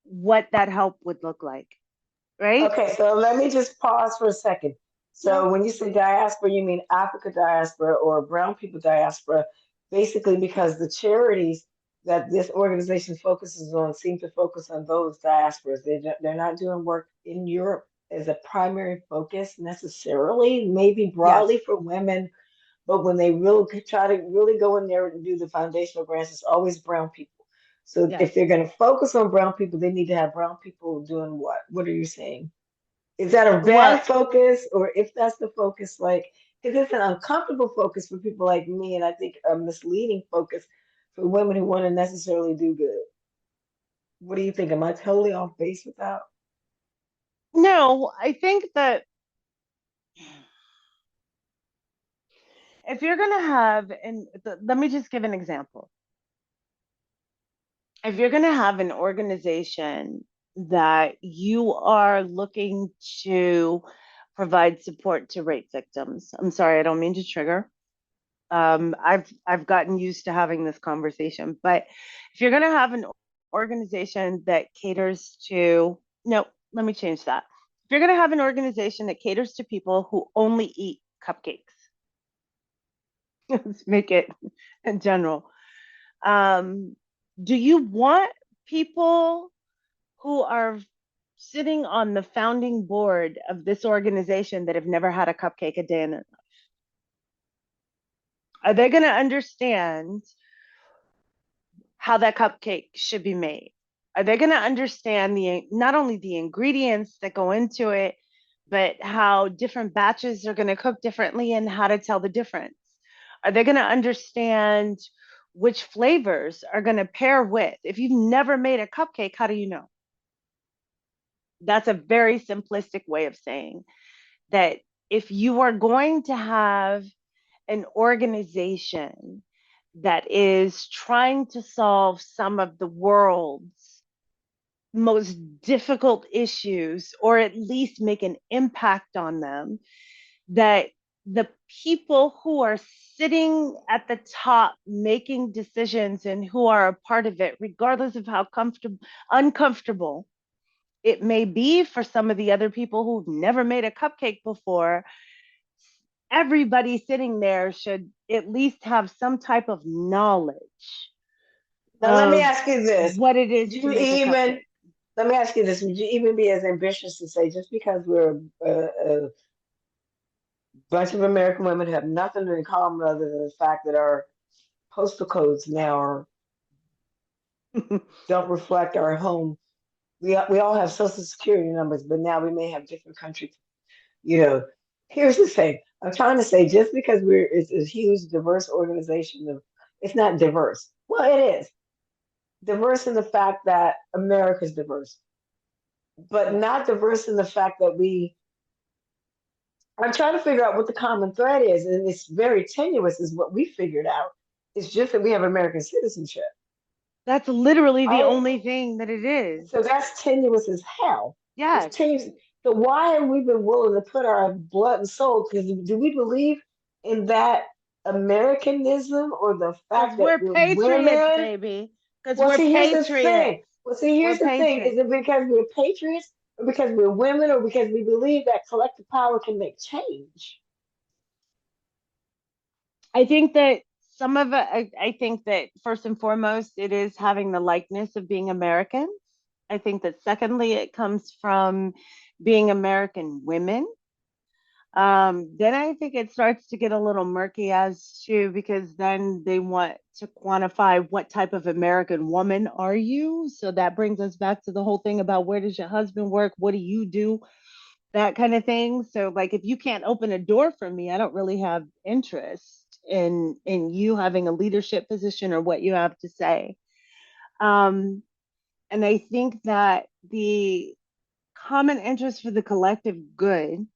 what that help would look like, right? Okay, so let me just pause for a second. Yeah. So when you say diaspora, you mean Africa diaspora or brown people diaspora, basically because the charities that this organization focuses on seem to focus on those diasporas. They're not doing work in Europe as a primary focus necessarily, maybe Yes. broadly for women, but when they really try to really go in there and do the foundational grants, it's always brown people. So if Yes. they're going to focus on brown people, they need to have brown people doing what? What are you saying? Is that a Well, bad focus, or if that's the focus, like, because it's an uncomfortable focus for people like me, and I think a misleading focus for women who want to necessarily do good. What do you think? Am I totally off base with that? no, I think that if you're going to have, and let me just give an example. If you're going to have an organization that you are looking to provide support to rape victims, I'm sorry, I don't mean to trigger. I've gotten used to having this conversation, but if you're going to have an organization that caters to, no, let me change that. If you're going to have an organization that caters to people who only eat cupcakes, let's make it in general. Um, do you want people who are sitting on the founding board of this organization that have never had a cupcake a day in their life? Are they going to understand how that cupcake should be made? Are they going to understand the not only the ingredients that go into it, but how different batches are going to cook differently and how to tell the difference? Are they going to understand which flavors are going to pair with? If you've never made a cupcake, how do you know? That's a very simplistic way of saying that if you are going to have an organization that is trying to solve some of the world's most difficult issues, or at least make an impact on them, that the people who are sitting at the top making decisions and who are a part of it, regardless of how comfortable, uncomfortable it may be for some of the other people who've never made a cupcake before, everybody sitting there should at least have some type of knowledge Now, let me of ask you this. what it Would is to you make a even, cupcake. let me ask you this, would you even be as ambitious to say just because we're a bunch of American women who have nothing in common other than the fact that our postal codes now don't reflect our home. We all have social security numbers, but now we may have different countries. You know, here's the thing. I'm trying to say just because it's a huge diverse organization of it's not diverse. Well, it is diverse in the fact that America's diverse, but Yes. not diverse in the fact that we. I'm trying to figure out what the common thread is, and it's very tenuous, is what we figured out. It's just that we have American citizenship. That's literally the I only thing that it is. So that's tenuous as hell. It's Yes. tenuous. So why have we been willing to put our blood and soul? Because do we believe in that Americanism or the Because fact that we're we're patriots, women? baby. Because Well, we're see, here's the patriots. thing. Well, see, We're here's the thing. Is patriots. it because we're patriots, or because we're women, or because we believe that collective power can make change? I think that some of it, I think that first and foremost, it is having the likeness of being American. I think that secondly, it comes from being American women. Then I think it starts to get a little murky as to because then they want to quantify what type of American woman are you. So that brings us back to the whole thing about where does your husband work? What do you do? That kind of thing. So like if you can't open a door for me, I don't really have interest in you having a leadership position or what you have to say. Um, and I think that the common interest for the collective good,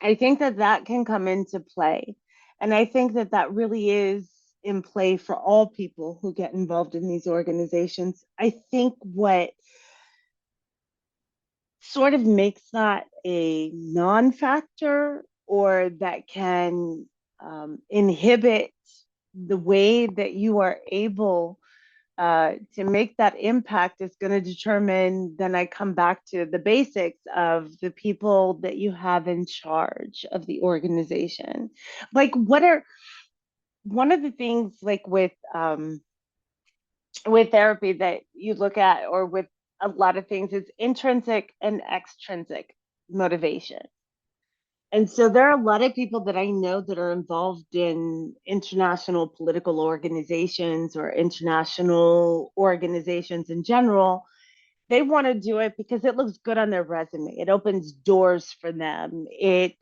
I think that that can come into play. And I think that that really is in play for all people who get involved in these organizations. I think what sort of makes that a non factor or that can inhibit the way that you are able to make that impact is going to determine. Then I come back to the basics of the people that you have in charge of the organization. Like, what are one of the things, like with therapy, that you look at, or with a lot of things, is intrinsic and extrinsic motivation. And so there are a lot of people that I know that are involved in international political organizations or international organizations in general. They want to do it because it looks good on their resume. It opens doors for them. It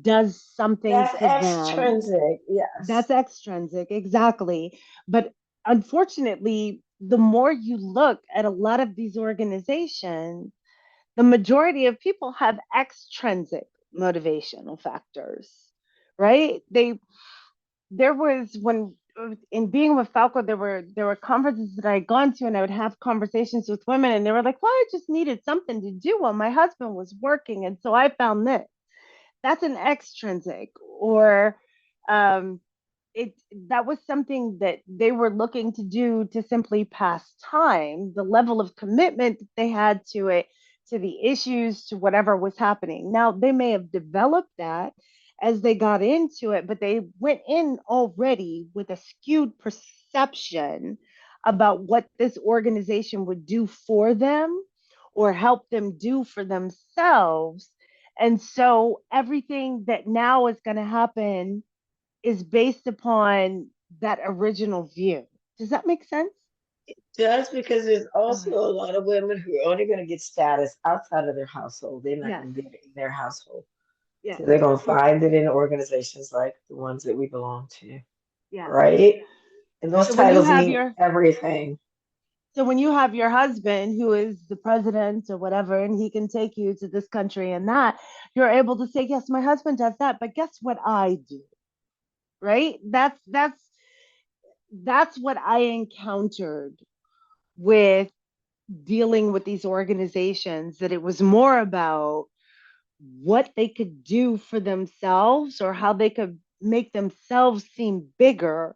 does something That's for them. extrinsic. Yes. That's extrinsic, exactly. But unfortunately, the more you look at a lot of these organizations, the majority of people have extrinsic motivational factors, right? There was, when in being with Falco, there were conferences that I had gone to, and I would have conversations with women, and they were like, "Well, I just needed something to do while my husband was working, and so I found this." That's an extrinsic. Or um, it that was something that they were looking to do to simply pass time. The level of commitment that they had to it, to the issues, to whatever was happening. Now, they may have developed that as they got into it, but they went in already with a skewed perception about what this organization would do for them or help them do for themselves. And so everything that now is going to happen is based upon that original view. Does that make sense? Just because there's also Okay. a lot of women who are only going to get status outside of their household. They're not Yes. going to get it in their household. Yes. So they're going to find it in organizations like the ones that we belong to, Yes. right? And those So when you titles have mean your everything. so when you have your husband who is the president or whatever, and he can take you to this country and that, you're able to say, yes, my husband does that, but guess what I do? Right? That's what I encountered with dealing with these organizations, that it was more about what they could do for themselves, or how they could make themselves seem bigger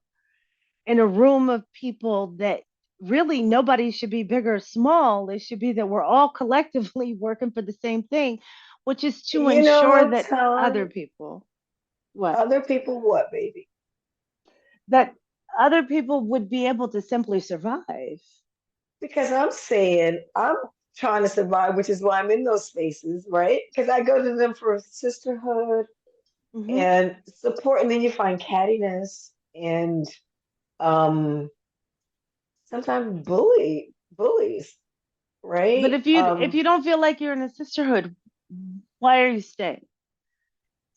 in a room of people that really nobody should be big or small. It should be that we're all collectively working for the same thing, which is to You know ensure what, that other Tanya? people, what? Other people, what, baby? That other people would be able to simply survive. Because I'm saying I'm trying to survive, which is why I'm in those spaces, right? Because I go to them for sisterhood Hmm. and support, and then you find cattiness and um sometimes bullies, But right? if you don't feel like you're in a sisterhood, why are you staying?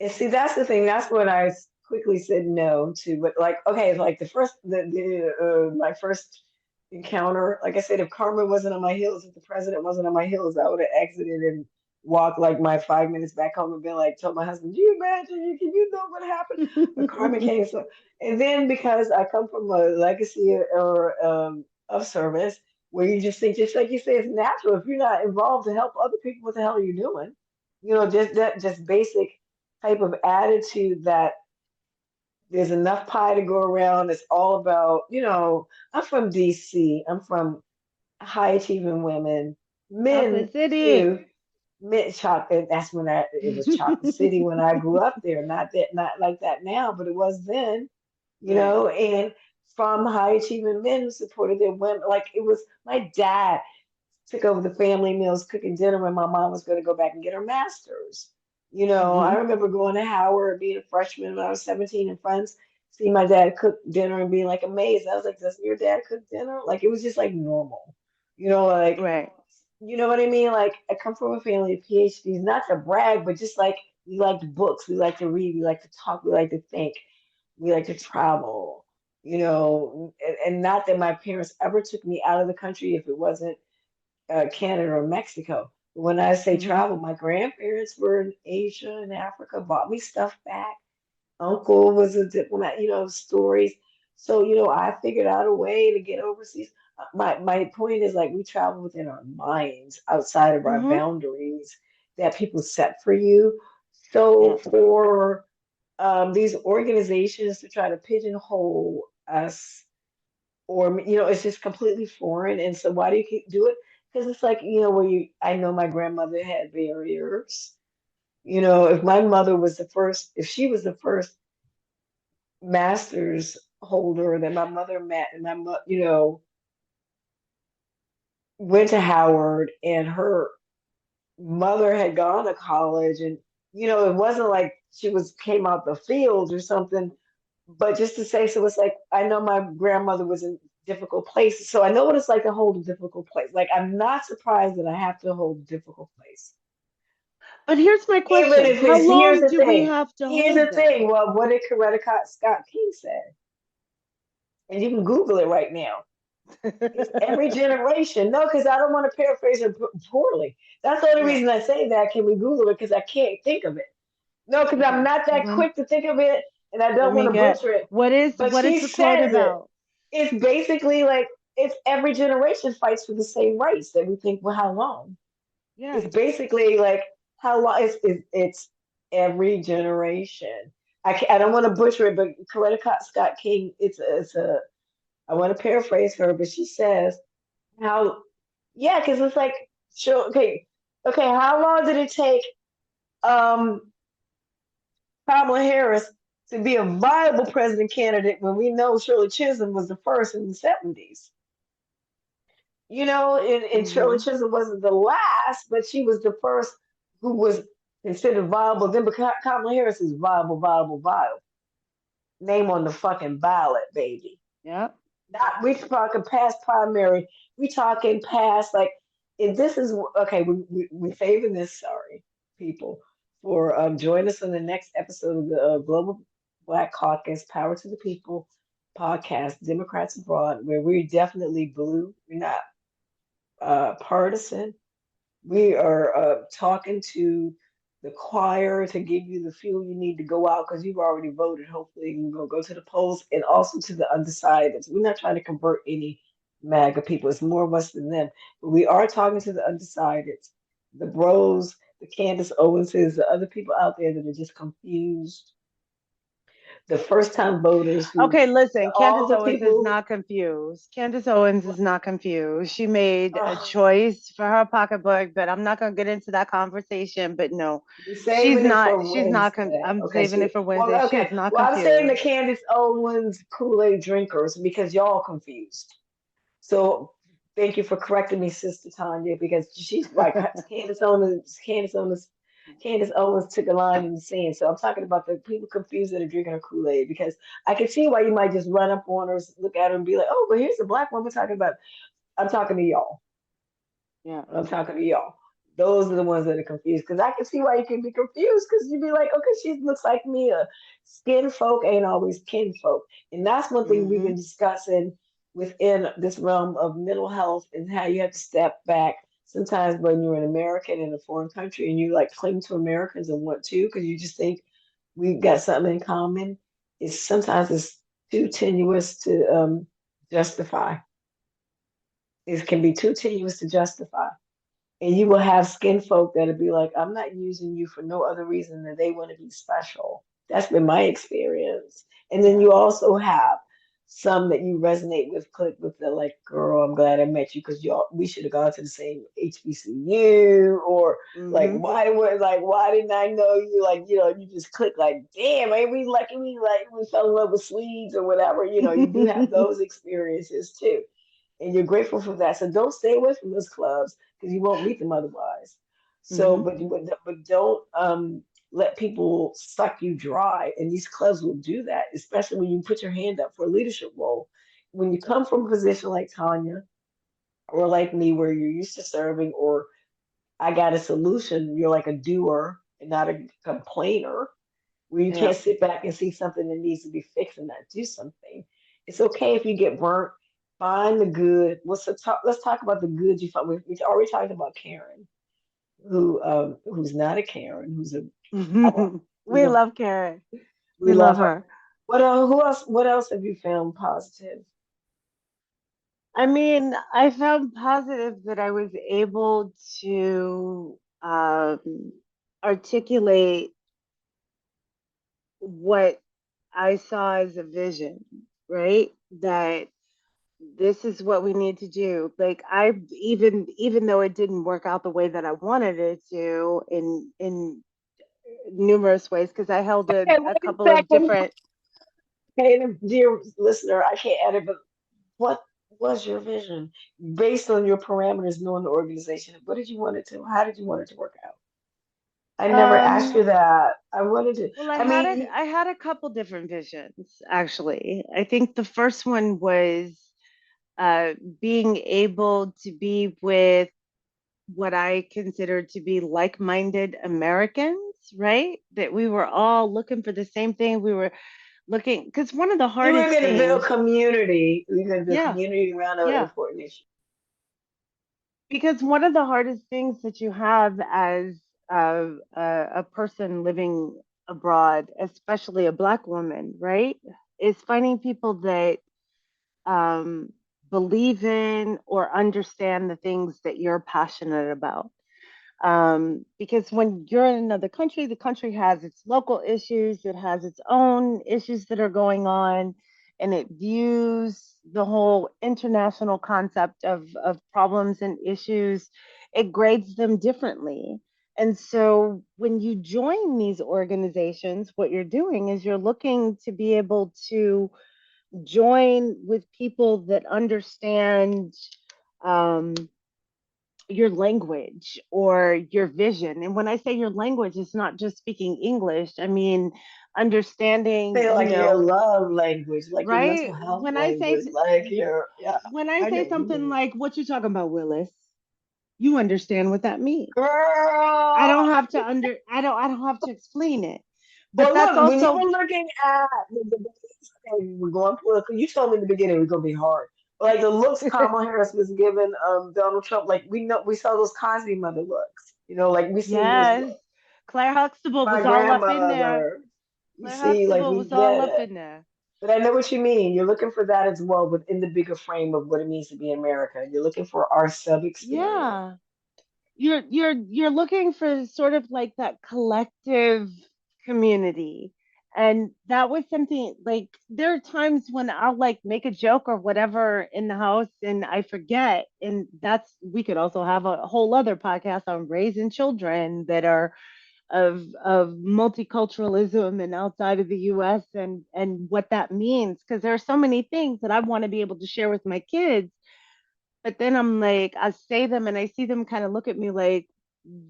And see, that's the thing. That's what I quickly said no to. But like, okay, like my first encounter, like I said, if Carmen wasn't on my heels, if the president wasn't on my heels, I would have exited and walked like my 5 minutes back home and been like, told my husband, "Do you imagine? You know what happened?" But Carmen came, so and then because I come from a legacy or of service where you just think, just like you say, it's natural. If you're not involved to help other people, what the hell are you doing? You know, just that, just basic type of attitude that there's enough pie to go around. It's all about, I'm from DC. I'm from high achieving women, men Chocolate City. too. Men, chocolate. That's when it was Chocolate City when I grew up there. Not like that now, but it was then, Right. and from high achieving men who supported their women. Like it was my dad took over the family meals, cooking dinner when my mom was going to go back and get her master's. I Hmm. remember going to Howard, being a freshman when I was 17, and friends see my dad cook dinner and being like amazed. I was like, "Does your dad cook dinner?" Like it was just like normal, like Right. you know what I mean? Like I come from a family of PhDs, not to brag, but just like we like books, we like to read, we like to talk, we like to think, we like to travel. And not that my parents ever took me out of the country if it wasn't Canada or Mexico. When I say Hmm. travel, my grandparents were in Asia and Africa, bought me stuff back. Uncle was a diplomat, stories. So, I figured out a way to get overseas. My point is like we travel within our minds outside of our Hmm. boundaries that people set for you. So Yeah. for these organizations to try to pigeonhole us, or it's just completely foreign. And so why do you keep do it? Because it's like, where I know my grandmother had barriers. If my mother was the first, if she was the first master's holder that my mother met, and went to Howard, and her mother had gone to college, and it wasn't like she came out the field or something, but just to say, so it's like I know my grandmother was in difficult places, so I know what it's like to hold a difficult place. Like, I'm not surprised that I have to hold a difficult place. But here's my Even question: if how it's here's long the do we thing. have to Here's hold the them? thing. Well, what did Coretta Scott King say? And you can Google it right now. It's every generation. No, because I don't want to paraphrase it poorly. That's the only Yeah. reason I say that. Can we Google it? Because I can't think of it. No, because I'm Okay. not that Hold on. quick to think of it, and I Let don't want me to get butcher it. what is But what is she the quote says it. about? It's basically like it's every generation fights for the same rights that we think. Well, how long? Yeah. It's basically like how long? It's every generation. I don't want to butcher it, but Coretta Scott King. It's a. I want to paraphrase her, but she says how. Yeah, because it's like sure. Okay. How long did it take um Kamala Harris to be a viable president candidate when we know Shirley Chisholm was the first in the 70s? And Shirley Mm-hmm. Chisholm wasn't the last, but she was the first who was considered viable. Then, but Kamala Harris is viable, viable, viable. Name on the fucking ballot, baby. Yeah. Not we talking past primary. We talking past like. If this is okay, we favor this. Sorry, people, for joining us on the next episode of the Global Black Caucus Power to the People podcast, Democrats Abroad, where we're definitely blue. We're not partisan. We are talking to the choir to give you the fuel you need to go out because you've already voted. Hopefully, you can go to the polls, and also to the undecided. We're not trying to convert any MAGA people. It's more of us than them. But we are talking to the undecided, the bros, the Candace Owenses, the other people out there that are just confused, the first time voters who, Okay, listen, all Candace the Owens is people not confused. Candace Owens is not confused. She made a who, choice for her pocketbook, but I'm not gonna get into that conversation. But no, we're saving it for she's not Wednesday. I'm Okay, saving it for Wednesday. well, She okay. is not Well, I'm saying the confused. Candace Owens Kool-Aid drinkers because y'all confused. So thank you for correcting me, Sister Tanya, because she's like Candace Owens took a line in the sand. So I'm talking about the people confused that are drinking her Kool-Aid because I can see why you might just run up on her, look at her, and be like, "Oh, but here's a black woman talking about." I'm talking to y'all. Yeah. I'm talking to y'all. Those are the ones that are confused because I can see why you can be confused because you'd be like, okay, she looks like me. Skin folk ain't always kin folk. And that's one thing we've Mm-hmm. been discussing within this realm of mental health and how you have to step back sometimes when you're an American in a foreign country and you like cling to Americans and want to because you just think we've got something in common. Sometimes it's too tenuous to justify. It can be too tenuous to justify. And you will have skin folk that'll be like, I'm not using you for no other reason than they want to be special. That's been my experience. And then Yeah. you also have some that you resonate with, click with the like, girl, I'm glad I met you because y'all we should have gone to the same HBCU or Mm-hmm. why didn't I know you? Like, you just click like, damn, ain't we lucky we fell in love with Swedes or whatever. You do have those experiences too and you're grateful for that. So don't stay away from those clubs because you won't meet them otherwise. So, Mm-hmm. but don't let people suck you dry, and these clubs will do that, especially when you put your hand up for a leadership role. When you come from a position like Tanya or like me, where you're used to serving, or I got a solution, you're like a doer and not a complainer where you Yeah. can't sit back and see something that needs to be fixed and not do something. It's okay if you get burnt. Find the good. Let's talk about the good you find. We already talked about Karen, who's not a Karen, who's a who's We a love Karen. we We love love her. her. Who else? What else have you found positive? I mean, I found positive that I was able to articulate what I saw as a vision, right? That this is what we need to do. Like I even though it didn't work out the way that I wanted it to in numerous ways, because I held Okay, a wait a couple of second. different Okay, dear listener, I can't edit, but what was your vision based on your parameters, knowing the organization? What did you want it to? How did you want it to work out? I never asked um you that. I wanted to. well, I mean, I had a couple different visions actually. I think the first one was uh being able to be with what I consider to be like-minded Americans, right? That we were all looking for the same thing. We were looking, because one of the you were hardest going to build things, community. You were going to build yeah, community around an yeah, important issue. because one of the hardest things that you have as a person living abroad, especially a Black woman, right, is finding people that um, believe in or understand the things that you're passionate about. Because when you're in another country, the country has its local issues, it has its own issues that are going on, and it views the whole international concept of problems and issues, it grades them differently. And so when you join these organizations, what you're doing is you're looking to be able to join with people that understand um, your language or your vision. And when I say your language, it's not just speaking English. I mean, understanding, Say like your love language, like your right? mental health language, yeah. When I I know say what you something mean, like, what you talking about, Willis? You understand what that means. girl. I don't have to explain it. But Well, that's look, when you also, were looking at okay, we're going political. You told me in the beginning it was gonna be hard. Like the looks Kamala Harris was giving Donald Trump, like we know we saw those Cosby mother looks. Like we seen those yes, looks. Claire Huxtable My was all up in there. grandmother. You Claire see, like Huxtable we was all get up it. in there. But I know what you mean. You're looking for that as well within the bigger frame of what it means to be America. You're looking for our sub experience. Yeah. You're looking for sort of like that collective community, and that was something like there are times when I'll like make a joke or whatever in the house and I forget, and that's we could also have a whole other podcast on raising children that are of multiculturalism and outside of the US and what that means, because there are so many things that I want to be able to share with my kids, but then I'm like, I say them and I see them kind of look at me like,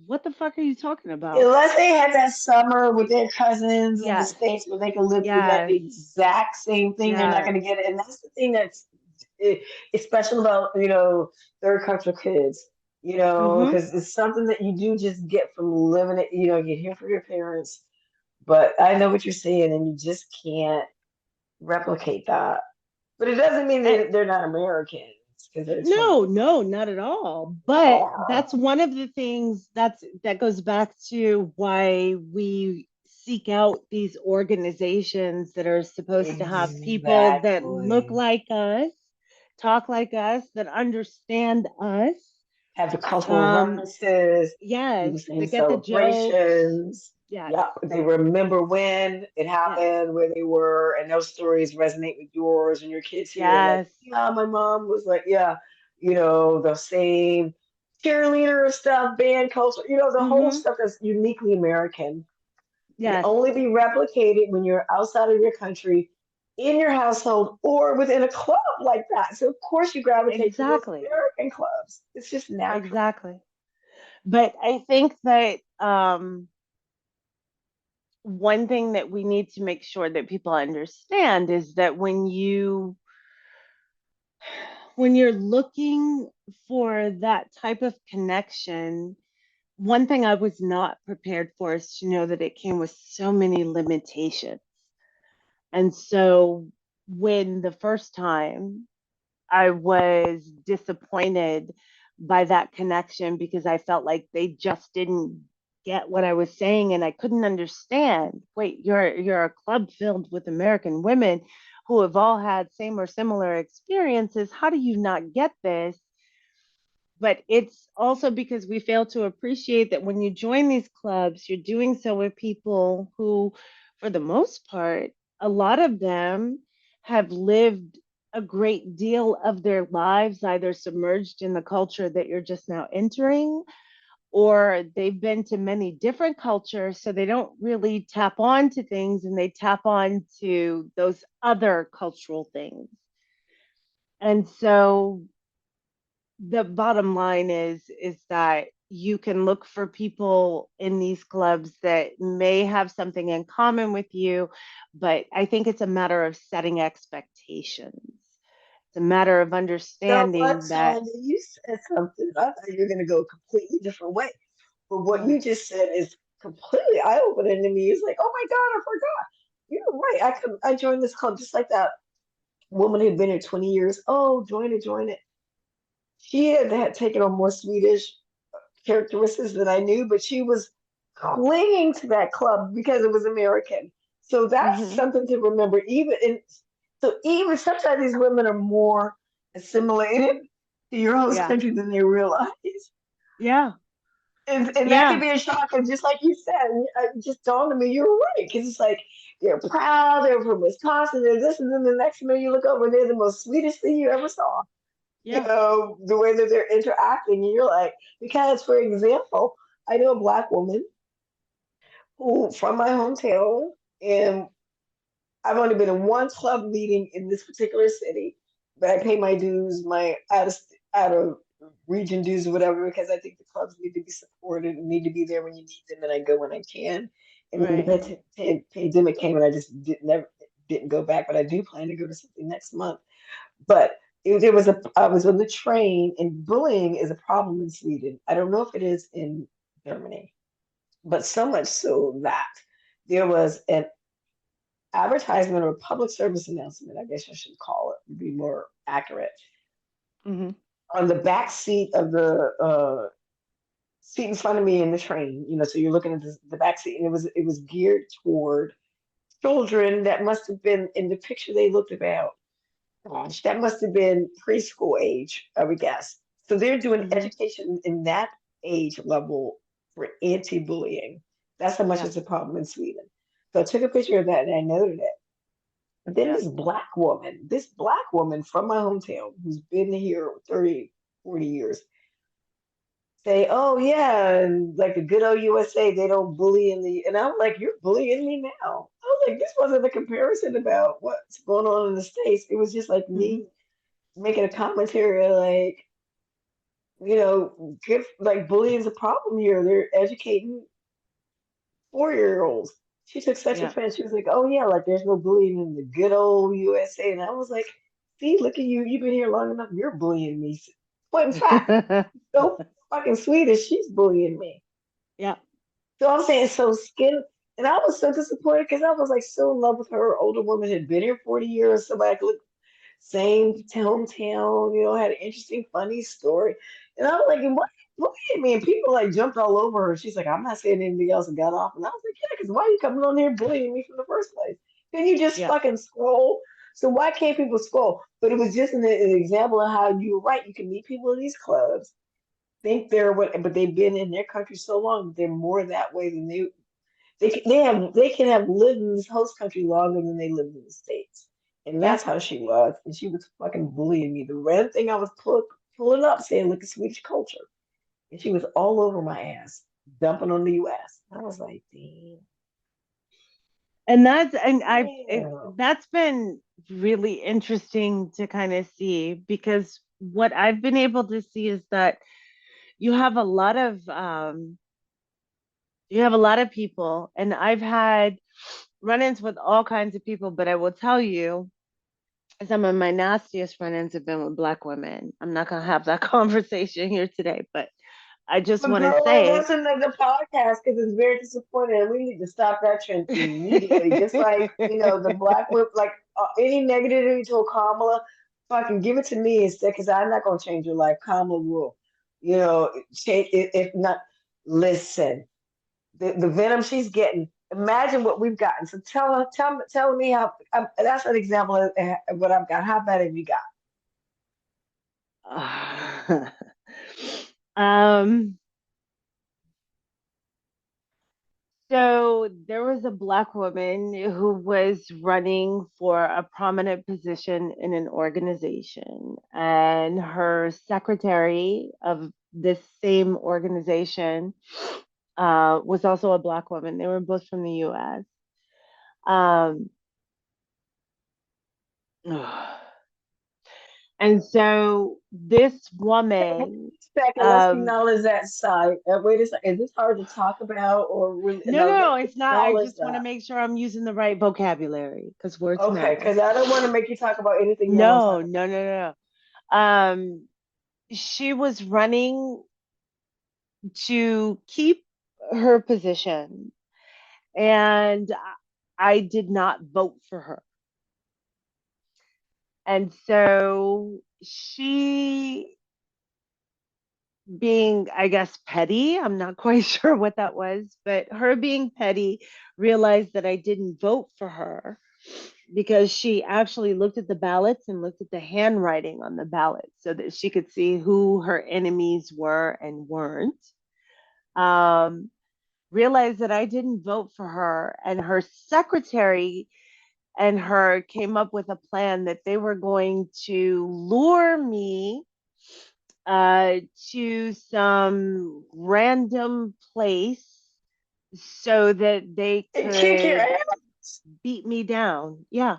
what the fuck are you talking about? Unless they had that summer with their cousins in the Yes, States where they can live through that yes, exact same thing, they're not yes. going to get it. And that's the thing it's special about, third country kids, Mm-hmm. because it's something that you do just get from living it, you hear from your parents. But I know what you're saying, and you just can't replicate that. But it doesn't mean And, that they're not Americans because they're no, Chinese. no, not at all. But Yeah. that's one of the things that goes back to why we seek out these organizations that are supposed to have people that look Exactly. like us, talk like us, that understand us. Have the cultural Um, references, do yes, the same they get the jokes. celebrations. Yes, Yep, they remember when it yes, happened, where they were, and those stories resonate with yours and your kids hear like, yes. yeah, my mom was like, yeah, the same cheerleader stuff, band culture, the whole Mm-hmm. stuff that's uniquely American can Yes, only be replicated when you're outside of your country, in your household, or within a club like that. So of course you gravitate to those exactly, American clubs. It's just natural. exactly. But I think that one thing that we need to make sure that people understand is that when you're looking for that type of connection, one thing I was not prepared for is to know that it came with so many limitations. And so when the first time I was disappointed by that connection because I felt like they just didn't get what I was saying and I couldn't understand. Wait, you're a club filled with American women who have all had same or similar experiences. How do you not get this? But it's also because we fail to appreciate that when you join these clubs, you're doing so with people who, for the most part, a lot of them have lived a great deal of their lives either submerged in the culture that you're just now entering, or they've been to many different cultures, so they don't really tap on to things and they tap on to those other cultural things. And so the bottom line is that you can look for people in these clubs that may have something in common with you, but I think it's a matter of setting expectations. It's a matter of You know what, understanding that. Tonya? You said something. I thought you were going to go a completely different way. But what What? you just said is completely eye opening to me. It's like, oh my God, I forgot. You're right. I joined this club just like that woman who'd been here 20 years. Oh, join it, join it. She had taken on more Swedish characteristics that I knew, but she was clinging to that club because it was American. So that's Hmm. something to remember. Even sometimes these women are more assimilated to your host Yeah. country than they realize. Yeah. And that could Yeah. be a shock. And just like you said, it just dawned on me, you're right. Because it's like they're proud, they're from Wisconsin, they're this, and then the next minute you look over, they're the most sweetest thing you ever saw. Yeah. The way that they're interacting, and you're like, because for example, I know a black woman who from my hometown, and I've only been in one club meeting in this particular city, but I pay my dues, my out of region dues or whatever, because I think the clubs need to be supported and need to be there when you need them, and I go when I can. And then the Right. pandemic came, and I just didn't go back, but I do plan to go to something next month. But there was I was on the train, and bullying is a problem in Sweden. I don't know if it is in Germany, but so much so that there was an advertisement or a public service announcement, I guess I should call it, to be more accurate, Hmm. on the back seat of the seat in front of me in the train. So you're looking at the back seat, and it was geared toward children that must have been in the picture they looked about. Gosh, that must have been preschool age, I would guess. So they're doing Hmm. education in that age level for anti-bullying. That's how much Yeah. it's a problem in Sweden. So I took a picture of that and I noted it. And then Yeah. this black woman from my hometown who's been here 30, 40 years, say, oh yeah, and like the good old USA, they don't bully and I'm like, you're bullying me now. I was like, this wasn't a comparison about what's going on in the States. It was just like Hmm. me making a commentary like, good, like bullying is a problem here. They're educating 4 year olds. She took such Yeah. offense. She was like, "Oh yeah, like there's no bullying in the good old USA." And I was like, "See, look at you. You've been here long enough. You're bullying me." But in fact, so fucking Swedish, she's bullying me. Yeah. So I'm saying, so skin, and I was so disappointed because I was like so in love with her. Older woman had been here 40 years. Somebody I could look same hometown, had an interesting, funny story. And I was like, what at me? And people like jumped all over her. She's like, I'm not saying anything else and got off. And I was like, yeah, because why are you coming on here bullying me from the first place? Can you just Yeah. fucking scroll? So why can't people scroll? But it was just an example of how you're right. You can meet people in these clubs, think they're what, but they've been in their country so long, they're more that way than they can have lived in this host country longer than they lived in the States. And Yeah. that's how she was. And she was fucking bullying me. The random thing I was pulling up saying, look at Swedish culture. And she was all over my ass, dumping on the US. I was like, damn. And Damn. that's been really interesting to kind of see, because what I've been able to see is that you have a lot of people, and I've had run-ins with all kinds of people, but I will tell you some of my nastiest run-ins have been with Black women. I'm not going to have that conversation here today, but I just But want to girl, say. that's another podcast because it's very disappointing. And we need to stop that trend immediately. Just like, the black whip, like any negativity to Kamala, fucking give it to me instead because I'm not going to change your life. Kamala will, change it, if not, listen, the venom she's getting. Imagine what we've gotten. So tell me how. That's an example of what I've got. How bad have you got? Um, so there was a black woman who was running for a prominent position in an organization, and her secretary of this same organization was also a black woman. They were both from the U.S. Um, and so this Wait woman, a second, let's um, acknowledge that side. Wait a second, is this hard to talk about or really? no, No, no, let's it's not. I acknowledge just want to that. make sure I'm using the right vocabulary because words Okay, matter. because I don't want to make you talk about anything you don't want to No, talk no, no, no. She was running to keep her position, and I did not vote for her. And so she, being, I guess, petty, I'm not quite sure what that was, but her being petty realized that I didn't vote for her because she actually looked at the ballots and looked at the handwriting on the ballots so that she could see who her enemies were and weren't. Um, Realized that I didn't vote for her, and her secretary and her came up with a plan that they were going to lure me to some random place so that they about. And kick your could ass. beat me down. Yeah.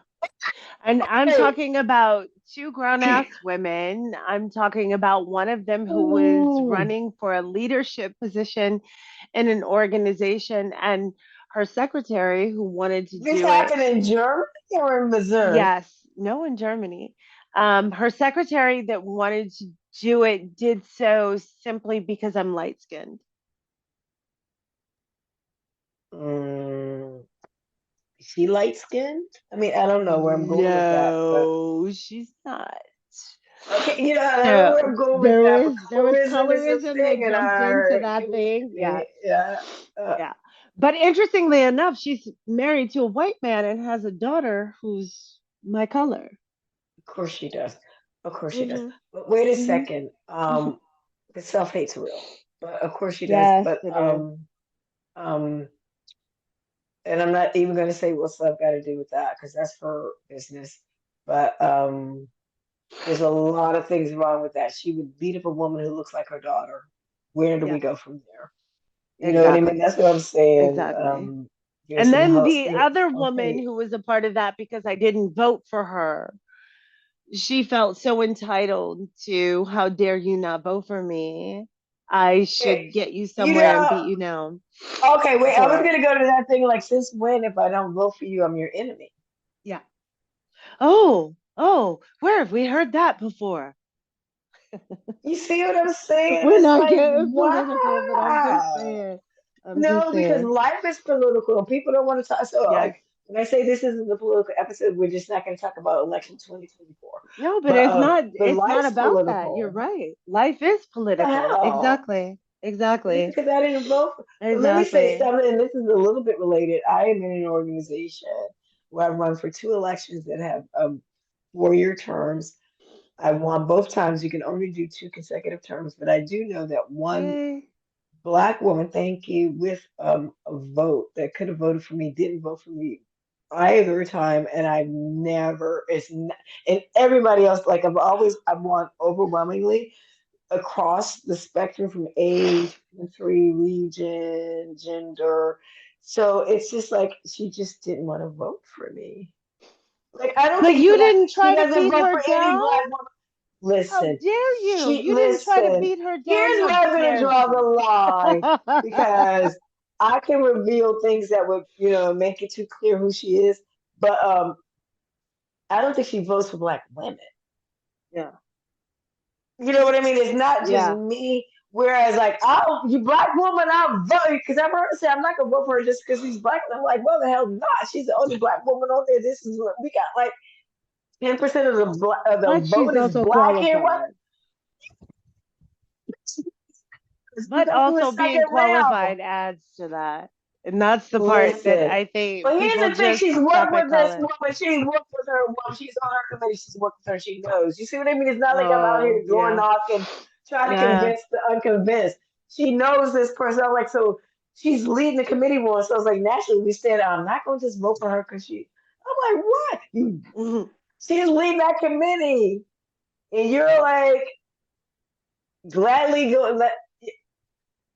And I'm Hey. talking about two grown ass women. I'm talking about one of them who was Ooh. running for a leadership position in an organization, and her secretary who wanted to This do it. happened in Germany or in Missouri? Yes, no, in Germany. Her secretary that wanted to do it did so simply because I'm light skinned. Mm, is she light skinned? I mean, I don't know where I'm going with that, but No, she's not. okay, I don't know So where I'm going with there that, but was there was colorism is a colorism thing that in jumped into our that thing. Yeah, community. Yeah. yeah. But interestingly enough, she's married to a white man and has a daughter who's my color. Of course she does. Of course she does. Hmm. But wait a Hmm. second. The self hate's real. But of course she does. Yes, But it is. um, and I'm not even going to say what's love got to do with that because that's her business. But there's a lot of things wrong with that. She would beat up a woman who looks like her daughter. Where do we Yeah, go from there? You know what I mean? exactly. That's what I'm saying. Exactly. There's And some then house, the other self woman hate. who was a part of that because I didn't vote for her, she felt so entitled to, how dare you not vote for me? I should get you You somewhere and know, beat you down okay, wait, I for was it. gonna go to that thing like, since when, if I don't vote for you, I'm your enemy? Yeah. Oh, oh, where have we heard that before? You see what I'm saying? We're It's not like, getting political, but I'm just wow. saying. I'm just No, because saying. life is political. People don't want to talk. So, Yes. like, when I say this isn't the political episode, we're just not going to talk about election 2024. No, but But it's not life's about that. You're political. right. Life is What the political. hell? Exactly. Just Exactly. because I didn't vote for, but let me say Exactly. something, and this is a little bit related. I am in an organization where I've run for two elections that have 4-year terms. I won both times. You can only do two consecutive terms, but I do know that one Yay. black woman, thank you, with a vote that could have voted for me, didn't vote for me either time, and I never, and everybody else, like I've won overwhelmingly across the spectrum from age, country, region, gender. So it's just like she just didn't want to vote for me. Like I don't But think you didn't she try to doesn't beat vote her for any down? black woman. How Listen, dare you? she You didn't try to listen. beat her down. Here's How where I'm gonna dare draw the you? line because I can reveal things that would, make it too clear who she is. But I don't think she votes for black women. Yeah. You know what I mean? It's not just Yeah. me. Whereas, like, you black woman, I'll vote because I've heard her say I'm not gonna vote for her just because she's black. And I'm like, well, the hell not. She's the only black woman on there. This is what we got. Like 10% of the But she's vote is also black here. What? qualified. We But go through a also second being round. qualified adds to that. And that's the part that Listen. I think But here's people the thing, just she's stop worked at with this color. woman. She's worked with her woman. She's on her committee. She's worked with her. She knows. You see what I mean? It's not like I'm out Oh, here door yeah. knocking trying to Yeah. convince the unconvinced. She knows this person. I'm like, so she's leading the committee one. So I was like, naturally, we said, I'm not going to just vote for her because she. I'm like, what? Mhm. She's leading that committee, and you're like gladly go let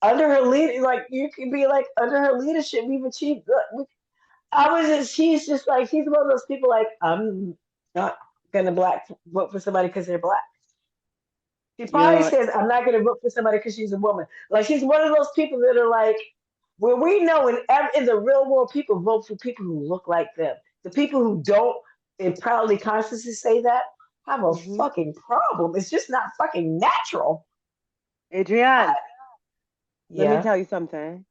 under her lead. Like you could be like under her leadership. We've achieved. I was just. She's just like she's one of those people. Like I'm not gonna black vote for somebody because they're black. She probably Yo, says, I'm not going to vote for somebody because she's a woman. Like, she's one of those people that are like, where we know in the real world, people vote for people who look like them. The people who don't and proudly consciously say that have a hmm fucking problem. It's just not fucking natural. I, Adrienne, let me yeah, tell you something.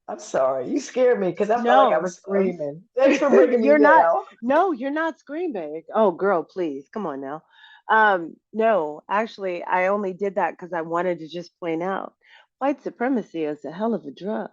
I'm sorry. You scared me because I felt like I No, was screaming. Thanks for breaking me you're not. down. No, you're not screaming. Oh, girl, please, come on now. No, actually, I only did that because I wanted to just point out white supremacy is a hell of a drug.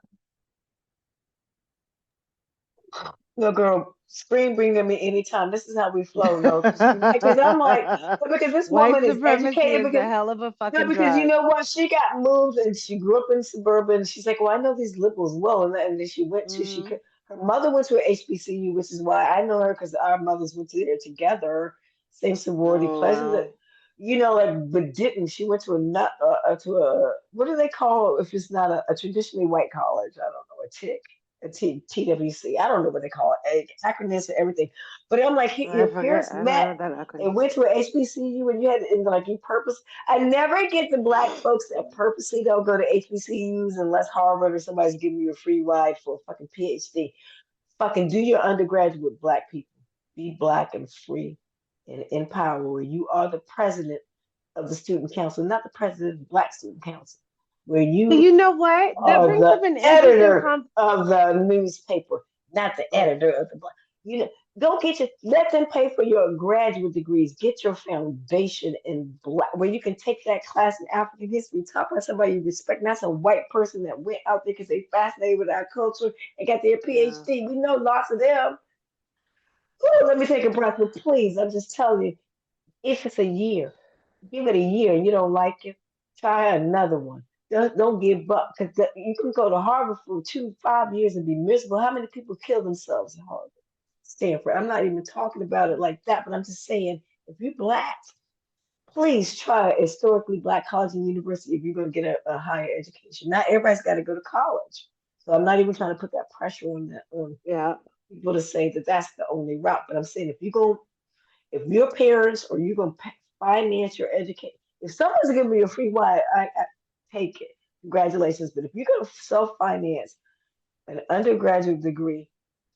No, girl, scream bring them in anytime. This is how we flow, no, because I'm like, but because this White woman is supremacy educated, is a because hell of a no, fucking because you drug. know what, she got moved and she grew up in suburban. She's like, well, I know these liberals well, and then she went to Hmm her mother went to a HBCU, which is why I know her because our mothers went to there together, same sorority, Oh pleasant. wow. Like, but didn't she went to a nut to a what do they call if it's not a traditionally white college? I don't know, a TIC, TWC. I don't know what they call it. Acronyms for everything. But I'm like, I your forget. parents I don't met know that acronym. and went to a HBCU, and you had and like you purpose. I never get the black folks that purposely don't go to HBCUs unless Harvard or somebody's giving you a free ride for a fucking PhD. Fucking do your undergraduate with black people. Be black and free and in power. Where you are the president of the student council, not the president of the Black Student Council, where But you you know what? That are brings the up an interesting editor con. of the newspaper, not the Oh, editor of the Black. You know, don't get your let them pay for your graduate degrees. Get your foundation in black, where you can take that class in African history. Talk about somebody you respect, not some white person that went out there because they fascinated with our culture and got their yeah. PhD. We know lots of them. Ooh, let me take a breath, but please, I'm just telling you, if it's a year, give it a year and you don't like it, try another one. Don't give up because you can go to Harvard for 5 years and be miserable. How many people kill themselves at Harvard, Stanford? I'm not even talking about it like that, but I'm just saying if you're black, please try a historically black college and university if you're going to get a higher education. Not everybody's got to go to college. So I'm not even trying to put that pressure on Yeah. people to say that that's the only route. But I'm saying if your parents or you're going to finance your education, if someone's giving me a free ride, I take it. Congratulations. But if you're going to self finance an undergraduate degree,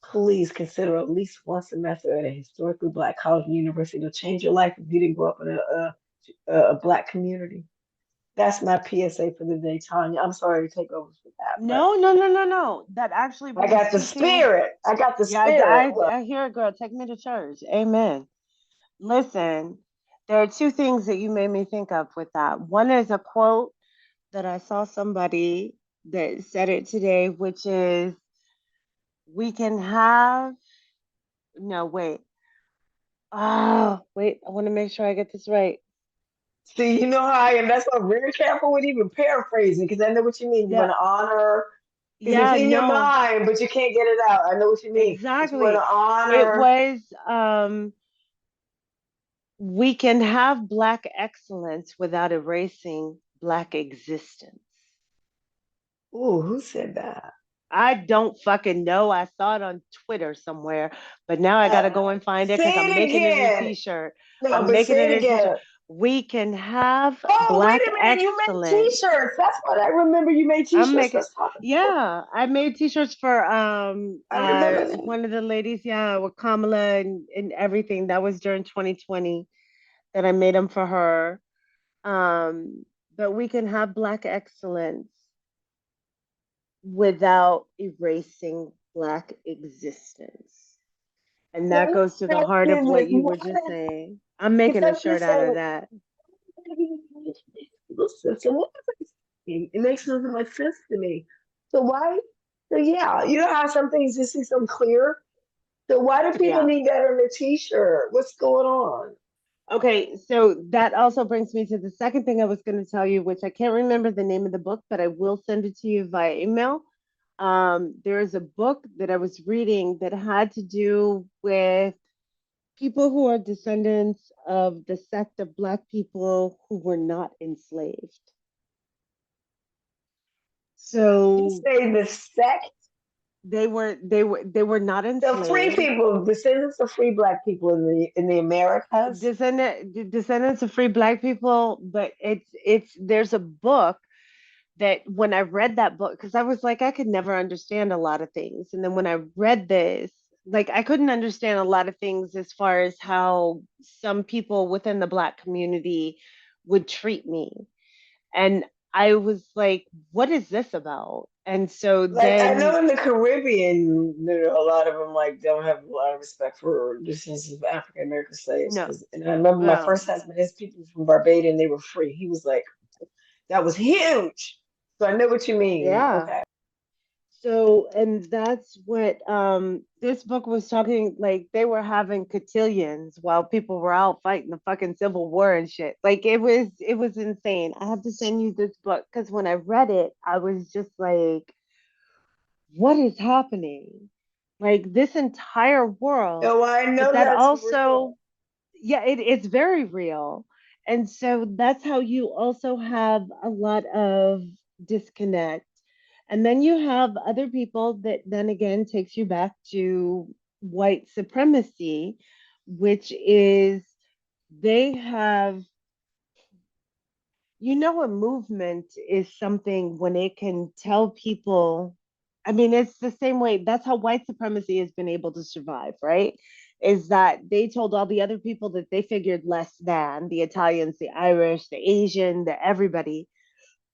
please consider at least one semester at a historically black college or university. It'll change your life if you didn't grow up in a black community. That's my PSA for the day, Tanya. I'm sorry to take over for that, but No, no, no, no, no. That actually I brings got the two things. spirit. I got the Yeah, spirit. I hear it, girl. Take me to church. Amen. Listen, there are two things that you made me think of with that. One is a quote that I saw somebody that said it today, which is, we can have, no, wait. Oh, wait, I want to make sure I get this right. See, you know how I am. That's why I'm very careful with even paraphrasing because I know what you mean. You want Yeah, to honor because it's yeah, in your no, mind, but you can't get it out. I know what you mean. But you want exactly. to It honor. was, we can have Black excellence without erasing Black existence. Ooh, who said that? I don't fucking know. I saw it on Twitter somewhere, but now I Uh, got to go and find it because say I'm it making it a again. t-shirt. No, I'm but making say it it a t-shirt. again. We can have Oh, wait Black a minute. You made excellence. T-shirts. That's what I remember. You made I'm T-shirts. making, Let's talk about it. yeah, I made t-shirts for I remember that. one of the ladies, yeah, with Kamala and everything. That was during 2020 that I made them for her. But we can have Black excellence without erasing Black existence. And that goes to the heart of what you were just saying. I'm making a Except shirt just out of saying, that. listen, so what it makes no much sense to me. So why? So yeah, you know how some things just seem clear. So why do people Yeah. need that on their T-shirt? What's going on? Okay, so that also brings me to the second thing I was going to tell you, which I can't remember the name of the book, but I will send it to you via email. There is a book that I was reading that had to do with people who are descendants of the sect of Black people who were not enslaved. You So say the sect? they were not The free enslaved. people, descendants of free Black people in the Americas. Descendants of free Black people, but it's there's a book that when I read that book, because I was like, I could never understand a lot of things. And then when I read this, like I couldn't understand a lot of things as far as how some people within the Black community would treat me. And I was like, what is this about? And so Like I then, know in the Caribbean, there are a lot of them like don't have a lot of respect for descendants of African American slaves. no, Cause, and I remember my well, first husband, his people from Barbados, and they were free. He was like, that was huge. So I know what you mean. yeah. Okay. So, and that's what this book was talking, like they were having cotillions while people were out fighting the fucking Civil War and shit. Like it was insane. I have to send you this book because when I read it, I was just like, what is happening? Like this entire world, No, I but know that that's also, real. yeah, it's very real. And so that's how you also have a lot of disconnect. And then you have other people that then again takes you back to white supremacy, which is they have, a movement is something when it can tell people, I mean, it's the same way, that's how white supremacy has been able to survive, right? Is that they told all the other people that they figured less than the Italians, the Irish, the Asian, the everybody,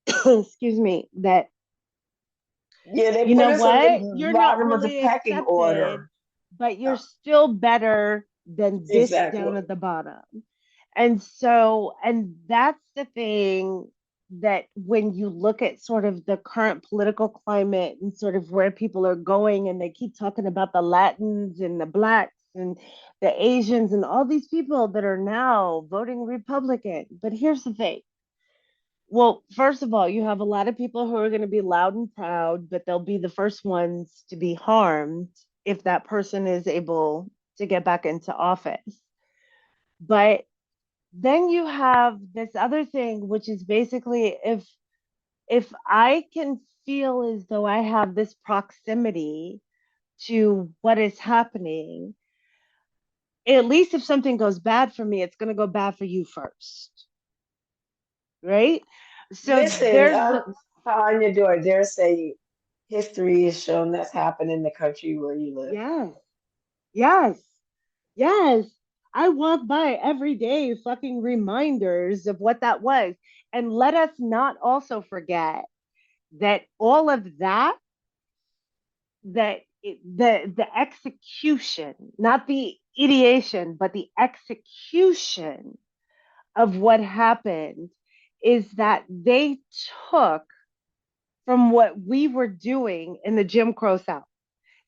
excuse me, that Yeah, they you put know us on what? the You're not bottom of the really pecking accepted, order. but you're Yeah, still better than this down exactly. at the bottom. And so, and that's the thing that when you look at sort of the current political climate and sort of where people are going, and they keep talking about the Latins and the Blacks and the Asians and all these people that are now voting Republican. But here's the thing. Well, first of all, you have a lot of people who are going to be loud and proud, but they'll be the first ones to be harmed if that person is able to get back into office. But then you have this other thing, which is basically if I can feel as though I have this proximity to what is happening, at least if something goes bad for me, it's going to go bad for you first, right? So Listen, there's Tanya, do I dare say history has shown that's happened in the country where you live? yes, yes, yes. I walk by every day fucking reminders of what that was. And let us not also forget that all of that, the execution, not the ideation, but the execution of what happened is that they took from what we were doing in the Jim Crow South.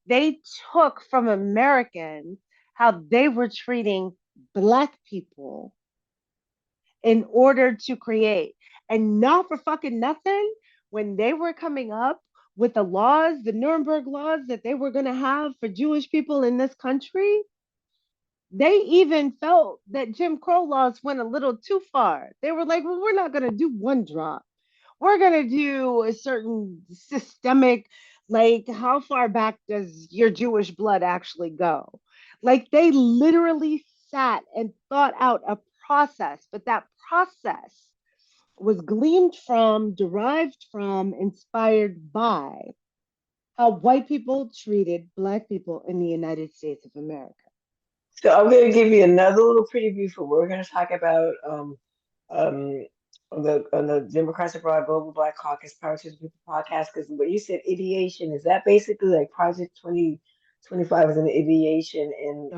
They took from Americans how they were treating Black people in order to create. And not for fucking nothing, when they were coming up with the laws, the Nuremberg laws that they were going to have for Jewish people in this country, they even felt that Jim Crow laws went a little too far. They were like, well, we're not going to do one drop. We're going to do a certain systemic, like, how far back does your Jewish blood actually go? Like, they literally sat and thought out a process, but that process was gleamed from, derived from, inspired by how white people treated Black people in the United States of America. So I'm going to give you another little preview for what we're going to talk about um, on the Democrats Abroad Global Black Caucus Power to the People podcast. Because what you said, ideation, is that basically like Project 2025 is an ideation, and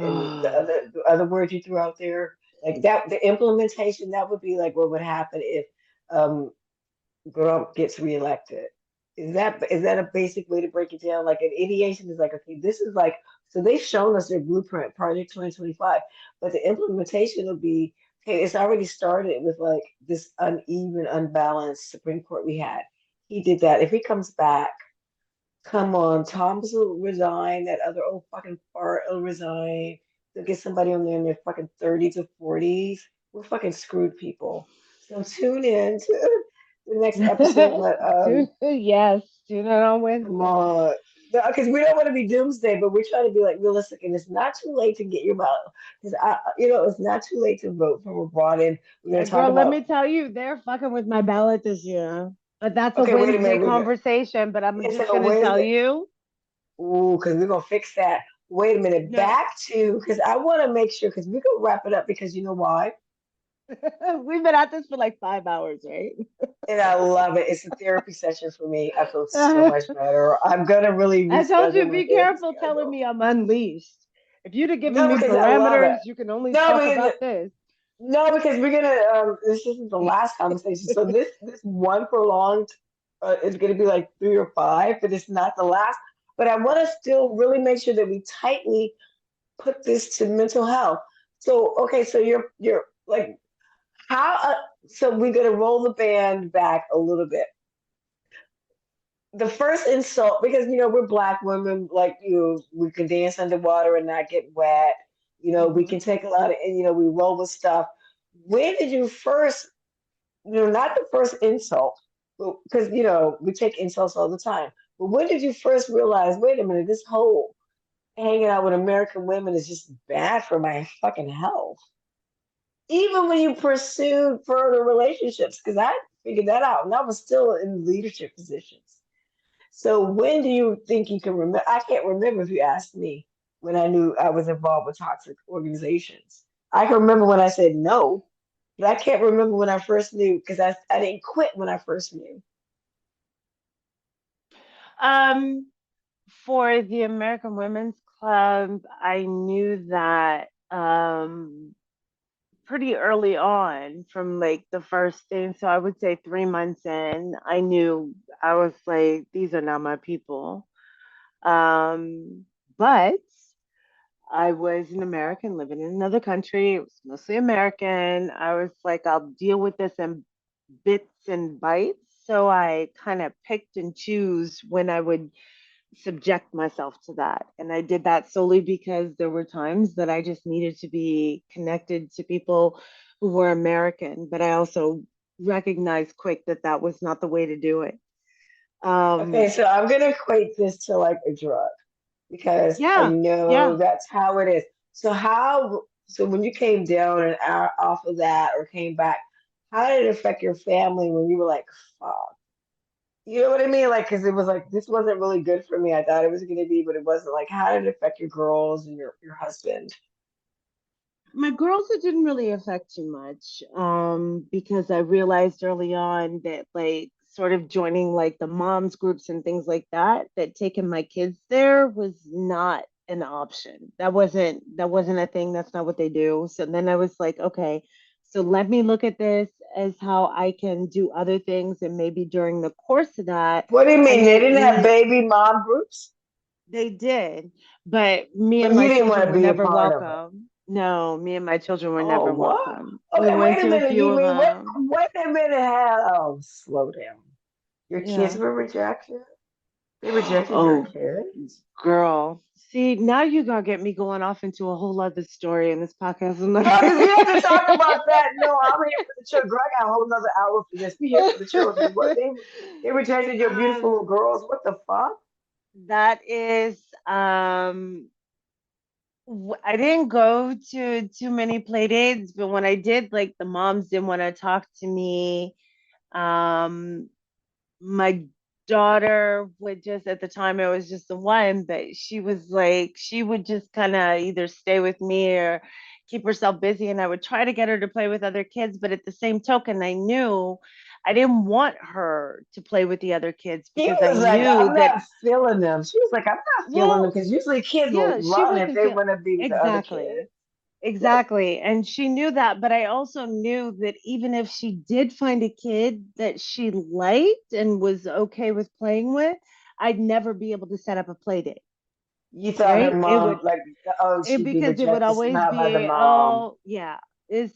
the other words you threw out there, like that, the implementation, that would be like what would happen if um, Trump gets reelected. Is that a basic way to break it down? Like an ideation is like, okay, this is like, so they've shown us their blueprint, Project 2025, but the implementation will be okay, it's already started with like this uneven, unbalanced Supreme Court we had. He did that. If he comes back, come on, Thomas will resign. That other old fucking fart will resign. They'll get somebody on there in their fucking 30s or 40s. We're fucking screwed, people. So tune in to the next episode. But Yes, tune in on come Wednesday. on. Because we don't want to be doomsday, but we're trying to be like realistic, and it's not too late to get your ballot. Because it's not too late to vote from abroad, and we're going to talk Girl, let about. me tell you, they're fucking with my ballot this year. But that's a Okay, wait a Wednesday minute. conversation. But I'm It's just a gonna tell Wednesday. you, Ooh, because we're gonna fix that. Wait a minute. no, Back to because I want to make sure because we're gonna wrap it up because you know why? we've been at this for like 5 hours, right? And I love it. It's a therapy session for me. I feel so much better. I'm gonna really I told you, reschedule my be therapy careful telling schedule. me I'm unleashed. If you'd have given No, me because I love it. parameters, you can only No, talk because about this. no, because we're gonna. This isn't the last conversation. So this one prolonged is gonna be like 3 or 5, but it's not the last. But I want to still really make sure that we tightly put this to mental health. So okay, so you're like how so we're gonna roll the band back a little bit. The first insult because we're black women like we can dance underwater and not get wet. We Hmm. can take a lot of we roll with stuff. When did you first not the first insult because we take insults all the time. But when did you first realize, wait a minute, this whole hanging out with American women is just bad for my fucking health? Even when you pursued further relationships, because I figured that out and I was still in leadership positions. So when do you think you can remember? I can't remember if you asked me when I knew I was involved with toxic organizations. I can remember when I said no, but I can't remember when I first knew because I didn't quit when I first knew. Um, for the American Women's Club, I knew that pretty early on from like the first thing. So I would say 3 months in, I knew I was like, these are not my people. But I was an American living in another country. It was mostly American. I was like, I'll deal with this in bits and bites. So I kind of picked and choose when I would subject myself to that. And I did that solely because there were times that I just needed to be connected to people who were American, but I also recognized quick that that was not the way to do it. Okay, Um, so I'm gonna equate this to like a drug because I yeah, know yeah. that's how it is. So when you came down and out off of that or came back, how did it affect your family when you were like, fuck? You know what I mean? Like, because it was like this wasn't really good for me. I thought it was gonna be, but it wasn't. Like, how did it affect your girls and your husband? My girls, it didn't really affect too much because I realized early on that, like, sort of joining like the moms groups and things like that, that taking my kids there was not an option. That wasn't a thing. That's not what they do. So then I was like, okay, so let me look at this as how I can do other things, and maybe during the course of that, What do you I mean they may didn't have need. baby mom groups? They did, but me But and you my didn't want children to were be a never part of it. welcome. No, me and my children were Oh, never what? welcome. We Okay, went wait a to a minute. few You of mean what? them. Wait a minute. Oh, slow down. Your kids Yeah. were rejected. They rejected your Oh, kids. girl. See, now you gonna get me going off into a whole other story in this podcast. I'm not No, because we have to gonna. talk about that. No, I'm here for the children. Girl, I got a whole nother hour for this. We here for the children. What they rejected your beautiful little um, girls. What the fuck? that is I didn't go to too many play dates, but when I did, like the moms didn't want to talk to me. Um, my daughter would just at the time it was just the one, but she was like she would just kind of either stay with me or keep herself busy, and I would try to get her to play with other kids, but at the same token I knew I didn't want her to play with the other kids She because I was like, knew I'm that, not feeling them. She was like, I'm not feeling them well, because usually kids will yeah, she run if wasn't they feel want to be with the other exactly. kids. Like, Exactly. And she knew that, but I also knew that even if she did find a kid that she liked and was okay with playing with, I'd never be able to set up a play date, you thought her right? It mom, would like, oh, she'd be because it would rejected always somehow by the be, mom. oh, yeah.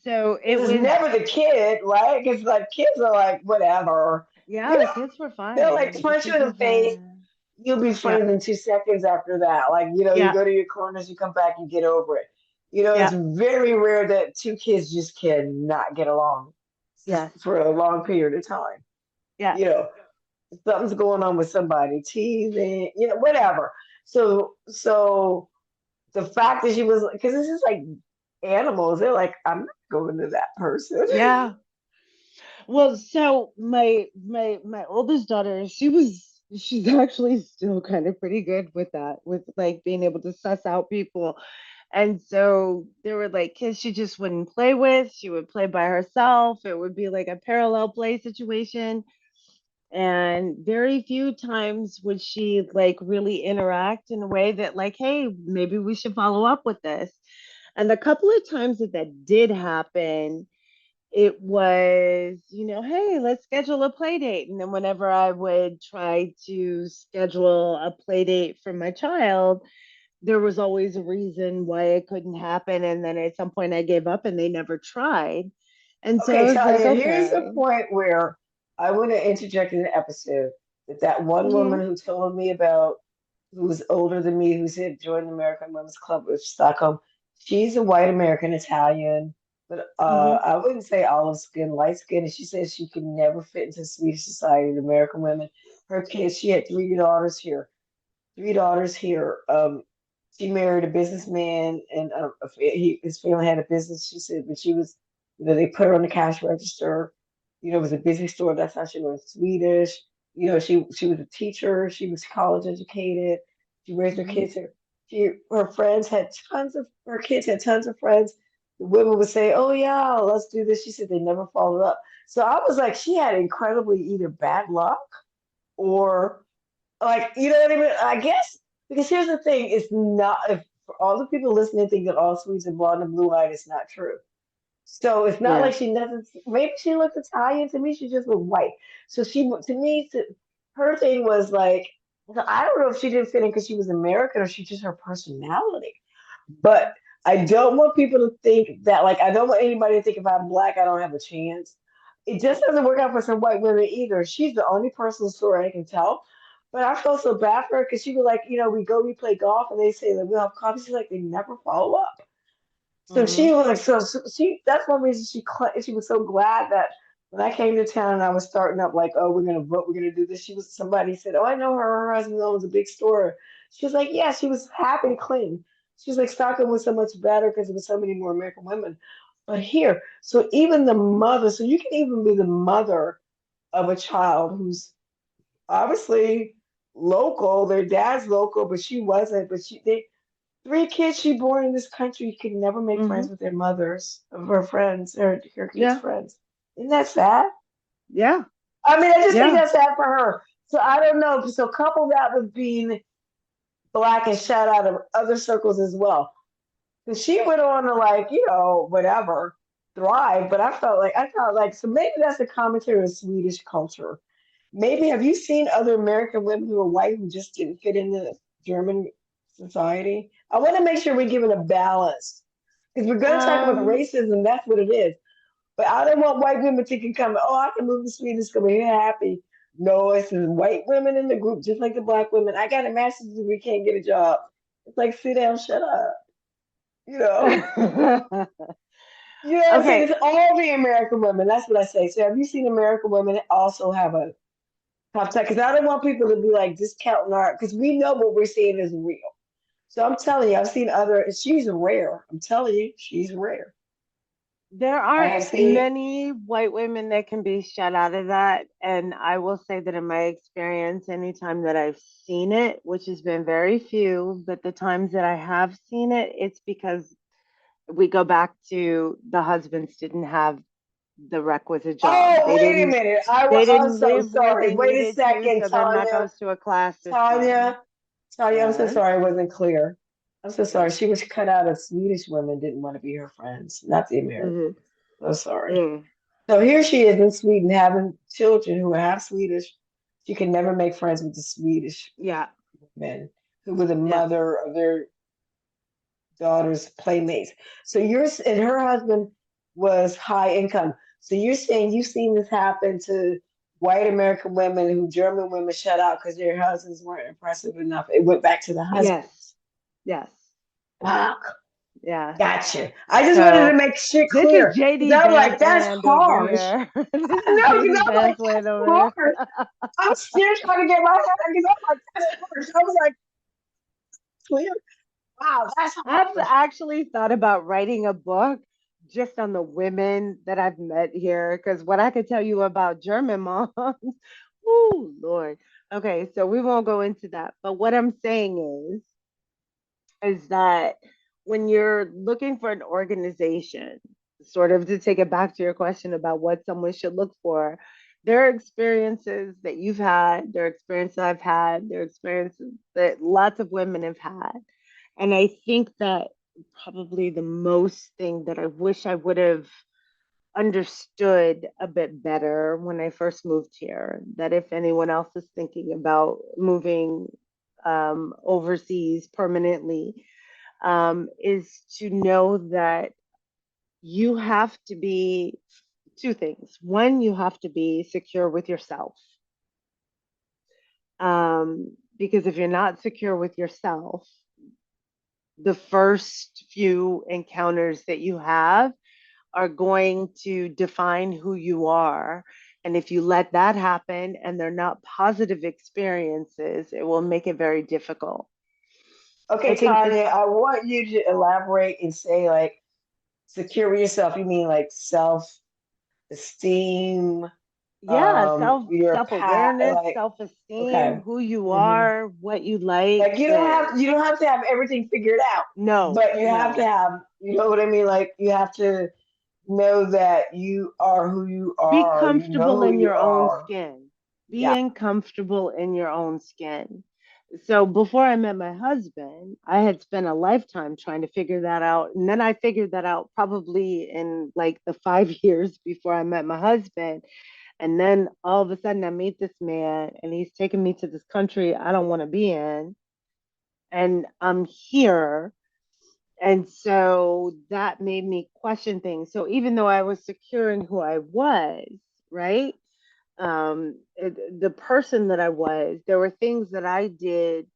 So it It's was, never the kid, right? Because like kids are like whatever. You yeah, know, the kids were they'll like fine. The punch you kids in were the face. fine. You'll be Yeah, friends in 2 seconds after that. Like, you yeah, go to your corners, you come back, you get over it. It's yeah, very rare that two kids just cannot get along just yes, for a long period of time. yes, You know, something's going on with somebody, teasing, whatever. So the fact that she was, because this is like animals, they're like, I'm not going to that person. yeah. Well, so my oldest daughter, she's actually still kind of pretty good with that, with like being able to suss out people. And so there were like kids she just wouldn't play with. She would play by herself. It would be like a parallel play situation. And very few times would she like really interact in a way that like, hey, maybe we should follow up with this. And the couple of times that that did happen, it was, hey, let's schedule a play date. And then whenever I would try to schedule a play date for my child, there was always a reason why it couldn't happen. And then at some point I gave up and they never tried. And so I Okay, was like, Tanya, here's the okay. point where I want to interject in the episode that one Hmm. woman who told me about, who was older than me, who's had joined the American Women's Club of Stockholm. She's a white American Italian, but Hmm. I wouldn't say olive skin, light skin. And she says she could never fit into Swedish society, the American women. Her kids, she had three daughters here. She married a businessman, and his family had a business. She said, but she was, they put her on the cash register. It was a busy store. That's how she learned Swedish. She was a teacher. She was college educated. She raised her Hmm. kids here. Her friends had tons of her kids had tons of friends. The women would say, "Oh yeah, let's do this." She said they never followed up. So I was like, she had incredibly either bad luck or like, you know what I mean? I guess because here's the thing: it's not, if for all the people listening think that all Swedes are blonde and blue eyed, it's not true. So it's not Yeah. like she doesn't. Maybe she looked Italian to me. She just looked white. So to me, her thing was like, I don't know if she didn't fit in because she was American or she just her personality. But I don't want people to think that, like, I don't want anybody to think if I'm black, I don't have a chance. It just doesn't work out for some white women either. She's the only personal story I can tell. But I felt so bad for her because she was like, we play golf, and they say that we'll have coffee. She's like, they never follow up. So Hmm. she was like, so she. That's one reason she was so glad that when I came to town and I was starting up, like, oh, we're gonna vote, we're gonna do this. Somebody said, oh, I know her. Her husband owns a big store. She was like, yeah, she was happy to clean. She was like, Stockholm was so much better because there was so many more American women. But here, so even the mother, so you can even be the mother of a child who's obviously local. Their dad's local, but she wasn't. But they three kids she born in this country could never make Hmm. friends with their mothers of her friends, her kids' Yeah. friends. Isn't that sad? Yeah. I mean, I just think Yeah. that's sad for her. So I don't know. So couple that with being black and shut out of other circles as well. Because she went on to like, whatever, thrive. But I felt like so maybe that's a commentary of Swedish culture. Maybe have you seen other American women who are white who just didn't fit into German society? I want to make sure we're giving a balance because we're going to talk about Um, racism. That's what it is. But I don't want white women thinking, "Come, oh, I can move to Sweden, it's gonna be happy." No, it's the white women in the group, just like the black women. I got a master's degree, can't get a job. It's like, sit down, shut up. You know, you know what I'm saying? okay. It's all the American women. That's what I say. So, have you seen American women also have a tough time? Because I don't want people to be like discounting our, because we know what we're seeing is real. So I'm telling you, I've seen other. She's rare. I'm telling you, she's rare. There I aren't have seen. many white women that can be shut out of that. And I will say that in my experience, anytime that I've seen it, which has been very few, but the times that I have seen it, it's because we go back to the husbands didn't have the requisite job. Oh, wait a minute. They I'm didn't so live where sorry. they Wait a needed to, second, so then that Tanya. goes to a class system. Tanya. Tanya, I'm so Yes. sorry I wasn't clear. I'm so sorry. Yeah. She was cut out of Swedish women didn't want to be her friends, not the Hmm. Americans. So sorry. Mm. So here she is in Sweden having children who are half Swedish. She can never make friends with the Swedish Yeah. men who were the Yeah. mother of their daughter's playmates. So and her husband was high income. So you're saying you've seen this happen to white American women who German women shut out because their husbands weren't impressive enough. It went back to the Yes. husbands. Yes. Wow, Yeah. gotcha. I just wanted to So make shit this is clear because JD I'm Van like, that's Land over harsh. here. This I is know, because JD I'm like, Van Land that's over here. harsh. I'm still trying to get my head because I'm like, that's harsh. I was like, clear. Wow, that's I've harsh. actually thought about writing a book just on the women that I've met here, because what I could tell you about German moms, oh Lord. Okay, so we won't go into that. But what I'm saying is that when you're looking for an organization, sort of to take it back to your question about what someone should look for, there are experiences that you've had, there are experiences I've had, there are experiences that lots of women have had. And I think that probably the most thing that I wish I would have understood a bit better when I first moved here, that if anyone else is thinking about moving overseas permanently, is to know that you have to be two things. One, you have to be secure with yourself. Because if you're not secure with yourself, the first few encounters that you have are going to define who you are. And if you let that happen and they're not positive experiences, it will make it very difficult. I Okay, think this, Tanya, I want you to elaborate and say, like, secure yourself. You mean like self esteem, yeah, your pat, self-awareness, like, self-esteem, okay. who you Hmm. are, what you like. Like you don't have to have everything figured out, No, but you have to no. have, you know what I mean? Like you have to know that you are who you Be are. You know comfortable who in you your own are. skin. Yeah. Being comfortable in your own skin. So before I met my husband, I had spent a lifetime trying to figure that out. And then I figured that out probably in like the 5 years before I met my husband. And then all of a sudden I meet this man and he's taking me to this country I don't want to be in. And I'm here. And so that made me question things. So even though I was secure in who I was, right? The person that I was, there were things that I did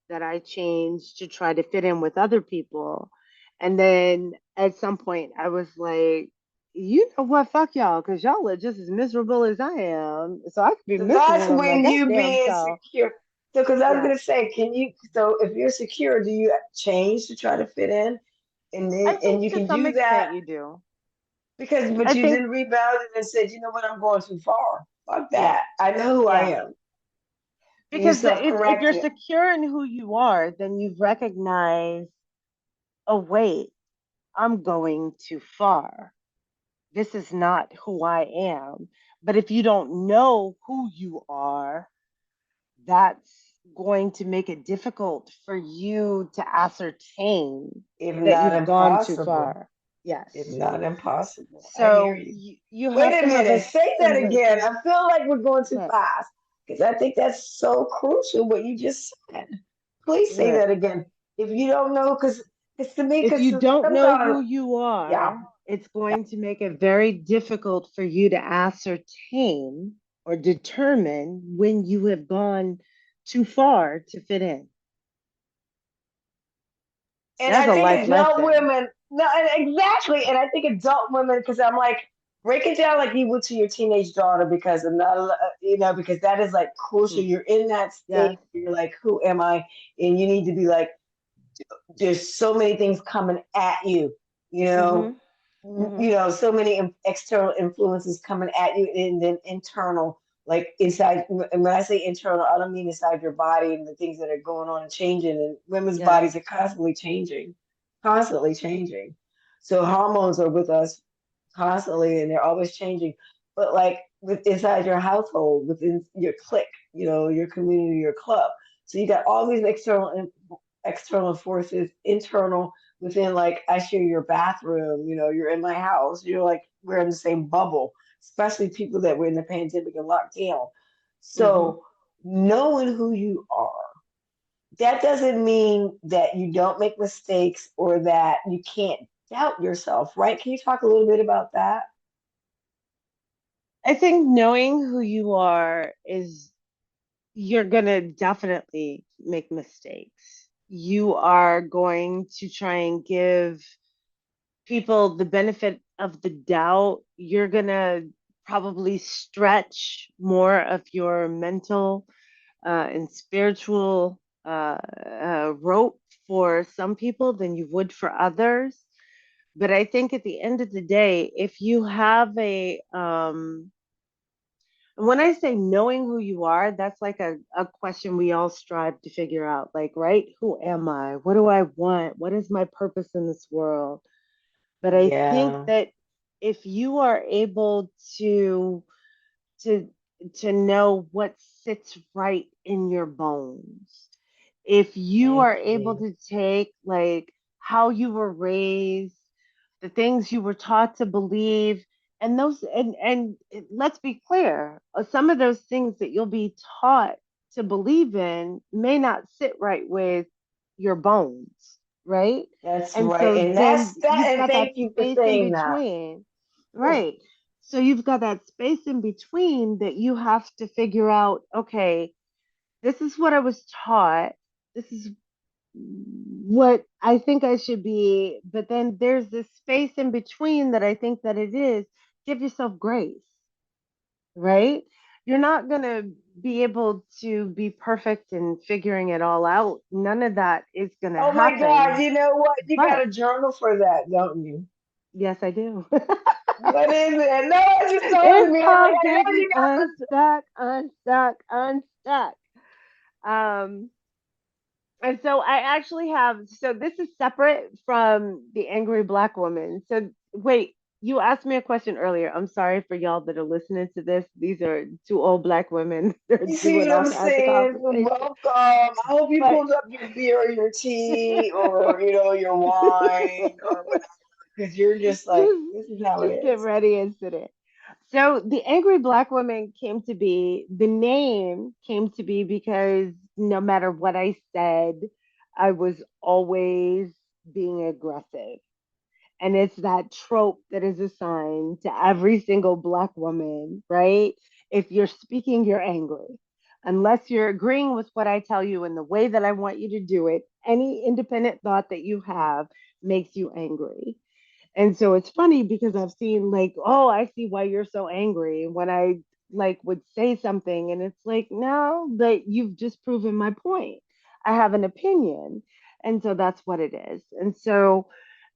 that I changed to try to fit in with other people. And then at some point, I was like, you know what? Fuck y'all, because y'all are just as miserable as I am. So I could be So that's miserable in my when you goddamn being self. secure. So, because I was Yeah. gonna say, can you? So, if you're secure, do you change to try to fit in, and I then think you to can some do that extent you do. because, but I you think, didn't rebound and said, you know what, I'm going too far. Fuck yeah, that. I know who I yeah. am. And you Because if you're self-corrected. secure in who you are, then you've recognized, oh, wait, I'm going too far. This is not who I am. But if you don't know who you are, that's going to make it difficult for you to ascertain If that not you've gone too impossible. far. If Yes. not impossible. I hear So you. you Wait have a to have minute. a Say that semblance again. of I feel like we're going too what? fast because I think that's so crucial what you just said. Please say What? that again. If you don't know, because to me, If because you don't know sometimes, who you yeah. are, it's going to make it very difficult for you to ascertain or determine when you have gone too far to fit in. And That's I a think life adult lesson. women, no, exactly. And I think adult women, because I'm like, break it down like you would to your teenage daughter, because I'm not, because that is like crucial. Hmm. You're in that state. Yes. You're like, who am I? And you need to be like, there's so many things coming at you, you know, Hmm. Hmm. so many external influences coming at you, and then internal, like inside. And when I say internal, I don't mean inside your body and the things that are going on and changing. And women's Yes. bodies are constantly changing. So hormones are with us constantly, and they're always changing. But like inside your household, within your clique, your community, your club. So you got all these external forces, internal within. Like I share your bathroom, you're in my house, you're like we're in the same bubble, especially people that were in the pandemic and locked down. Hmm. So knowing who you are, that doesn't mean that you don't make mistakes or that you can't. doubt yourself, right? Can you talk a little bit about that? I think knowing who you are is you're going to definitely make mistakes. You are going to try and give people the benefit of the doubt. You're going to probably stretch more of your mental and spiritual rope for some people than you would for others. But I think at the end of the day, if you have when I say knowing who you are, that's like a question we all strive to figure out. Like, right? Who am I? What do I want? What is my purpose in this world? But I think Yeah, that if you are able to to know what sits right in your bones, if you thank are able you. to take like how you were raised, the things you were taught to believe, and those and let's be clear, some of those things that you'll be taught to believe in may not sit right with your bones, right? That's And right. so And then that's that. you've And got that thank you for space in saying that. between, Oof. right? So you've got that space in between that you have to figure out, okay, this is what I was taught. This is what I think I should be, but then there's this space in between that I think that it is. Give yourself grace, right? You're not going to be able to be perfect in figuring it all out. None of that is going to Oh my God, happen. you know what? You got But a journal for that, don't you? yes, I do. What is it? No, I just told It's me. I'm like, called I know Getting you got the. Unstuck, Unstuck, Unstuck. Um, And so I actually have, so this is separate from the angry black woman. So wait, you asked me a question earlier. I'm sorry for y'all that are listening to this. These are two old black women. They're You see doing what all I'm kinds of saying? conversation. Welcome. I hope you But pulled up your beer or your tea or your wine or whatever, because you're just like, just this is how it just get is. ready and sit in. So the angry black woman came to be, the name came to be because no matter what I said, I was always being aggressive. And it's that trope that is assigned to every single black woman, right? If you're speaking, you're angry. Unless you're agreeing with what I tell you in the way that I want you to do it, any independent thought that you have makes you angry. And so it's funny because I've seen like, oh, I see why you're so angry when I like would say something and it's like, no, that you've just proven my point. I have an opinion. And so that's what it is. And so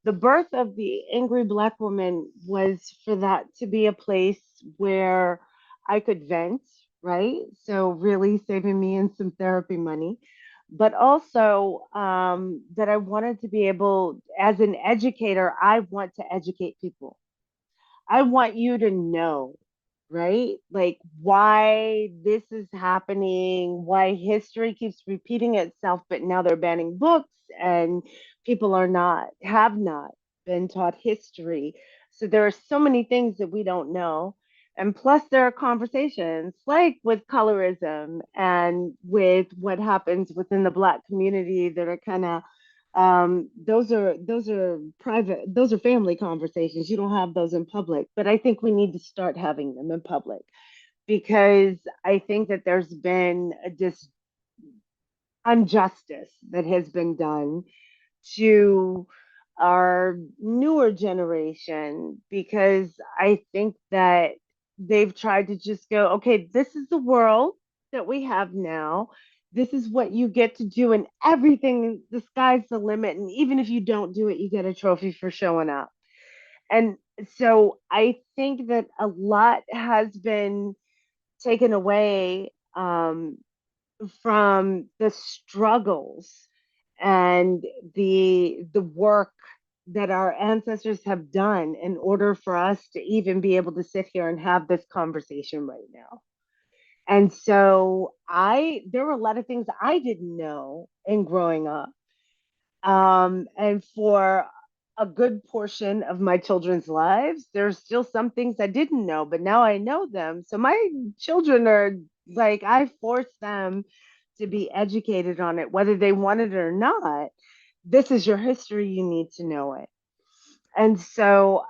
the birth of the angry black woman was for that to be a place where I could vent, right? So really saving me in some therapy money, but also that I wanted to be able, as an educator, I want to educate people. I want you to know, right? Like why this is happening, why history keeps repeating itself, but now they're banning books and people have not been taught history. So there are so many things that we don't know. And plus, there are conversations like with colorism and with what happens within the Black community that are kind of those are private, those are family conversations. You don't have those in public, but I think we need to start having them in public because I think that there's been a injustice that has been done to our newer generation because I think that they've tried to just go, okay, this is the world that we have now. This is what you get to do, and everything, the sky's the limit. And even if you don't do it, you get a trophy for showing up. And so I think that a lot has been taken away from the struggles and the work that our ancestors have done in order for us to even be able to sit here and have this conversation right now. And so I there were a lot of things I didn't know in growing up, and for a good portion of my children's lives, there's still some things I didn't know, but now I know them. So my children are like, I force them to be educated on it, whether they want it or not. This is your history, you need to know it. And so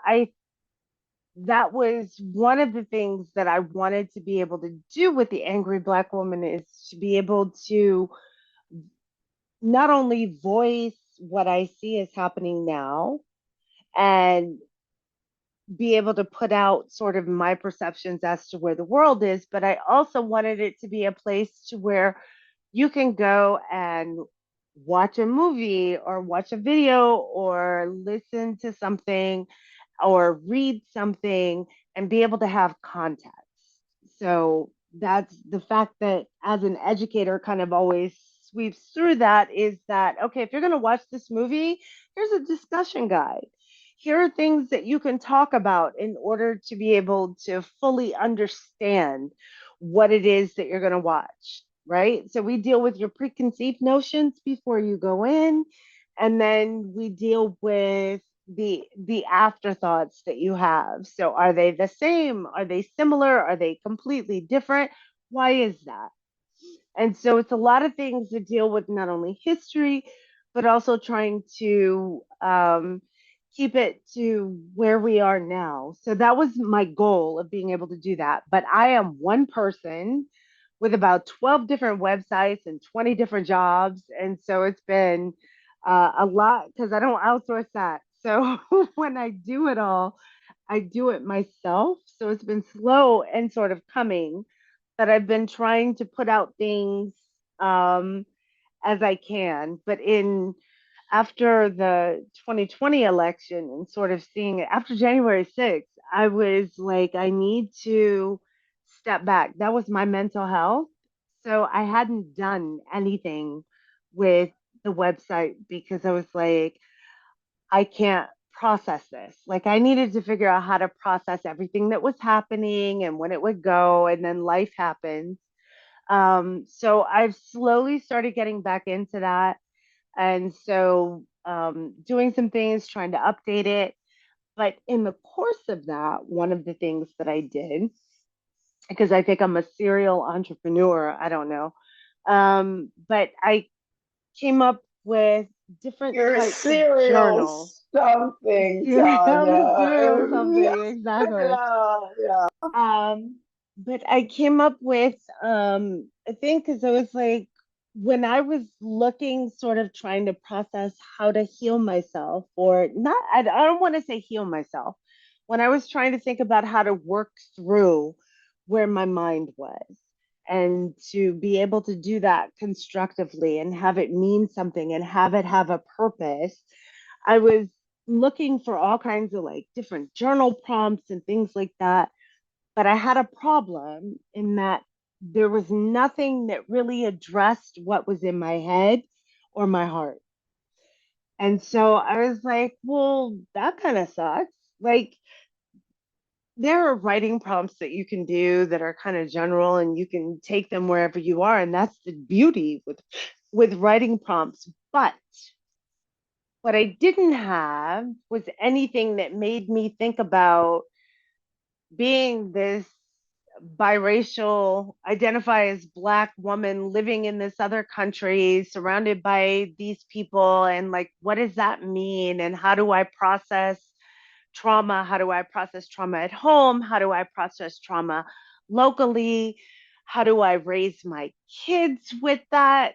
that was one of the things that I wanted to be able to do with the Angry Black Woman, is to be able to not only voice what I see is happening now and be able to put out sort of my perceptions as to where the world is, but I also wanted it to be a place to where you can go and watch a movie or watch a video or listen to something or read something and be able to have context. So that's the fact that as an educator kind of always sweeps through that, is that, okay, if you're going to watch this movie, here's a discussion guide. Here are things that you can talk about in order to be able to fully understand what it is that you're going to watch, right? So we deal with your preconceived notions before you go in, and then we deal with the afterthoughts that you have. So are they the same? Are they similar? Are they completely different? Why is that? And so it's a lot of things that deal with not only history, but also trying to keep it to where we are now. So that was my goal of being able to do that. But I am one person with about 12 different websites and 20 different jobs. And so it's been a lot because I don't outsource that. So when I do it all, I do it myself. So it's been slow and sort of coming, but I've been trying to put out things um, as I can. But in after the 2020 election and sort of seeing it after January 6th, I was like, I need to step back. That was my mental health. So I hadn't done anything with the website because I was like, I can't process this. Like, I needed to figure out how to process everything that was happening and when it would go, and then life happens. So I've slowly started getting back into that. And so doing some things, trying to update it. But in the course of that, one of the things that I did, because I think I'm a serial entrepreneur, I don't know, but I came up with different You're a types of serial journals. something, I'm a serial Tanya. something, exactly. Yeah, yeah. Um, but I came up with I think because I was like, when I was looking, sort of trying to process how to heal myself, or not, I don't want to say heal myself. When I was trying to think about how to work through where my mind was, and to be able to do that constructively and have it mean something and have it have a purpose, I was looking for all kinds of like different journal prompts and things like that. But I had a problem in that there was nothing that really addressed what was in my head or my heart. And so I was like, well, that kind of sucks. Like, there are writing prompts that you can do that are kind of general and you can take them wherever you are. And that's the beauty with writing prompts. But what I didn't have was anything that made me think about being this biracial, identify as Black woman living in this other country, surrounded by these people, and like, what does that mean? And how do I process trauma? How do I process trauma at home? How do I process trauma locally? How do I raise my kids with that?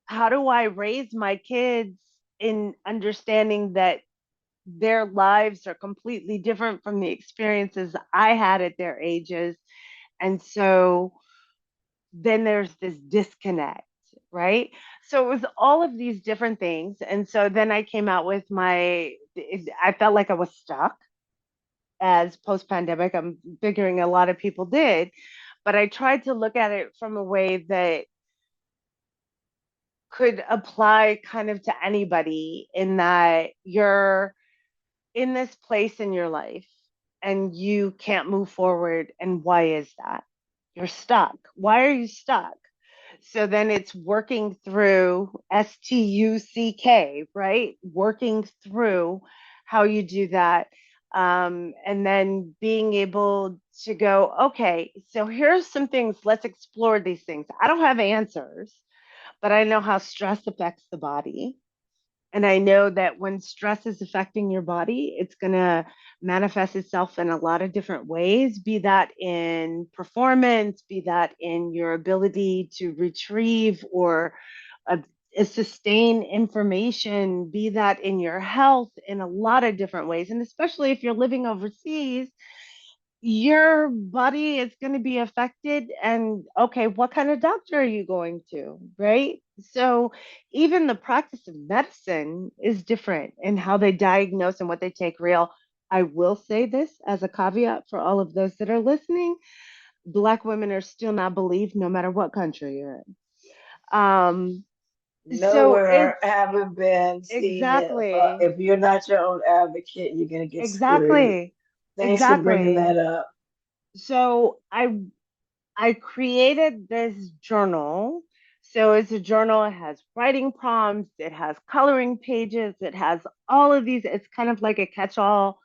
How do I raise my kids in understanding that their lives are completely different from the experiences I had at their ages? And so then there's this disconnect, right? So it was all of these different things. And so then I came out with I felt like I was stuck as post pandemic. I'm figuring a lot of people did, but I tried to look at it from a way that could apply kind of to anybody, in that you're in this place in your life and you can't move forward. And why is that? You're stuck. Why are you stuck? So then it's working through STUCK, right? Working through how you do that. And then being able to go, okay, so here's some things, let's explore these things. I don't have answers, but I know how stress affects the body. And I know that when stress is affecting your body, it's going to manifest itself in a lot of different ways, be that in performance, be that in your ability to retrieve or uh, sustain information, be that in your health in a lot of different ways. And especially if you're living overseas, your body is going to be affected. And okay, what kind of doctor are you going to, right? So even the practice of medicine is different in how they diagnose and what they take real. I will say this as a caveat for all of those that are listening: Black women are still not believed no matter what country you're in. So Nowhere it's haven't been seen it. exactly, If you're not your own advocate, you're gonna get screwed. exactly, Thanks for bringing that exactly. up. So I created this journal. So it's a journal. It has writing prompts. It has coloring pages. It has all of these. It's kind of like a catch-all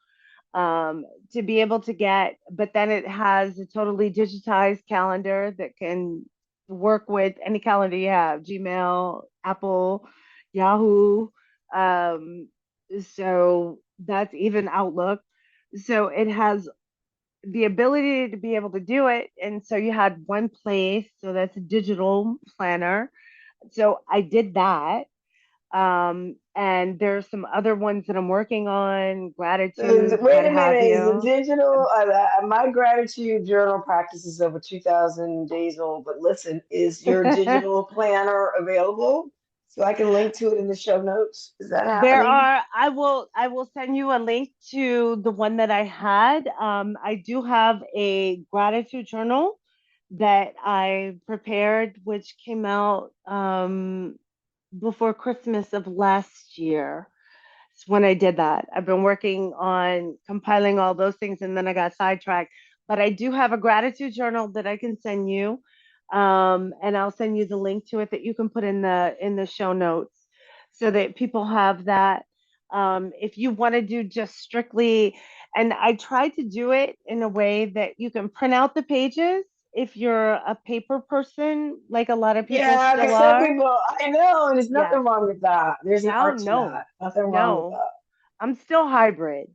to be able to get. But then it has a totally digitized calendar that can work with any calendar you have: Gmail, Apple, Yahoo. Um, so that's even Outlook. So it has the ability to be able to do it. And so you had one place, so that's a digital planner. So I did that. And there's some other ones that I'm working on, So, gratitude, wait what a have minute, is the you. digital, my gratitude journal practice is over 2,000 days old, but listen, is your digital planner available? So I can link to it in the show notes. Is that There happening? are, I will send you a link to the one that I had. I do have a gratitude journal that I prepared, which came out before Christmas of last year. It's when I did that. I've been working on compiling all those things, and then I got sidetracked. But I do have a gratitude journal that I can send you, and I'll send you the link to it that you can put in the show notes, so that people have that. If you want to do just strictly, and I tried to do it in a way that you can print out the pages if you're a paper person, like a lot of people Yeah, still because some are. people, I know, and there's Yeah. nothing wrong with that. There's an No, art to no, that. Nothing wrong with no. that. I'm still hybrid.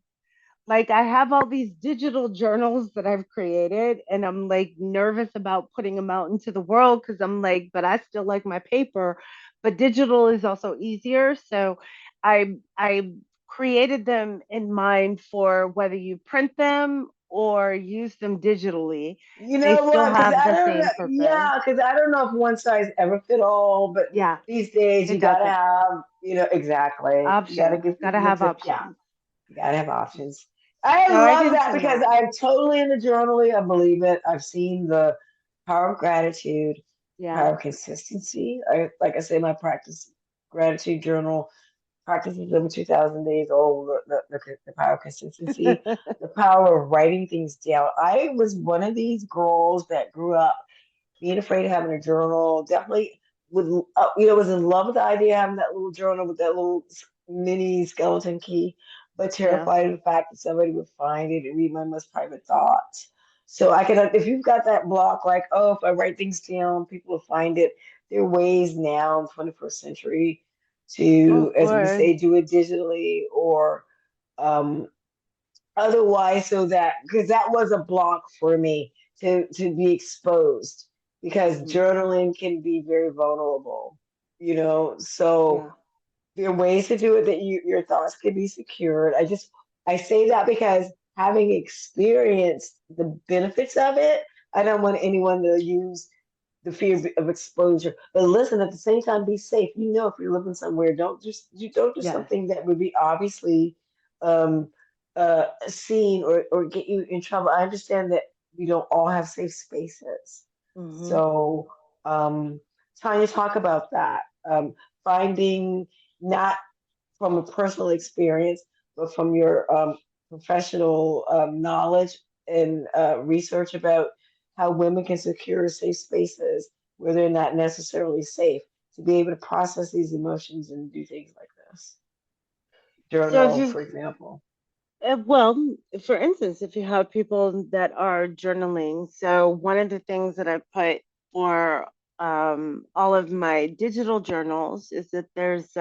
Like I have all these digital journals that I've created, and I'm like nervous about putting them out into the world because I'm like, but I still like my paper, but digital is also easier. So I created them in mind for whether you print them or use them digitally. You They know still what? Because have I the don't know. same purpose. Yeah, because I don't know if one size ever fit all. But Yeah, these days, you it gotta doesn't. have, exactly. You gotta Options. give Gotta people the have tip. Yeah, options. you gotta have options. I So I love can that send because that. I'm totally in the journaling. I believe it. I've seen the power of gratitude, Yeah. power of consistency. Like I say, my practice gratitude journal practice is over 2,000 days old. The power of consistency, the power of writing things down. I was one of these girls that grew up being afraid of having a journal. Definitely would, was in love with the idea of having that little journal with that little mini skeleton key, but Yeah. terrified of the fact that somebody would find it and read my most private thoughts. So I can, if you've got that block, like, oh, if I write things down, people will find it. There are ways now in the 21st century Oh, to, of as we course. say, do it digitally or um, otherwise, so that because that was a block for me to be exposed because Hmm. journaling can be very vulnerable, so Yeah. there are ways to do it that your thoughts can be secured. I say that because having experienced the benefits of it, I don't want anyone to use the fear of exposure. But listen, at the same time, be safe. If you're living somewhere, don't do Yes. something that would be obviously um, seen or get you in trouble. I understand that we don't all have safe spaces. Hmm. So, Tanya, talk about that. Finding not from a personal experience, but from your professional knowledge and research about how women can secure safe spaces where they're not necessarily safe to be able to process these emotions and do things like this. So if Journal, you, for example. well, for instance, if you have people that are journaling, so one of the things that I put for all of my digital journals is that there's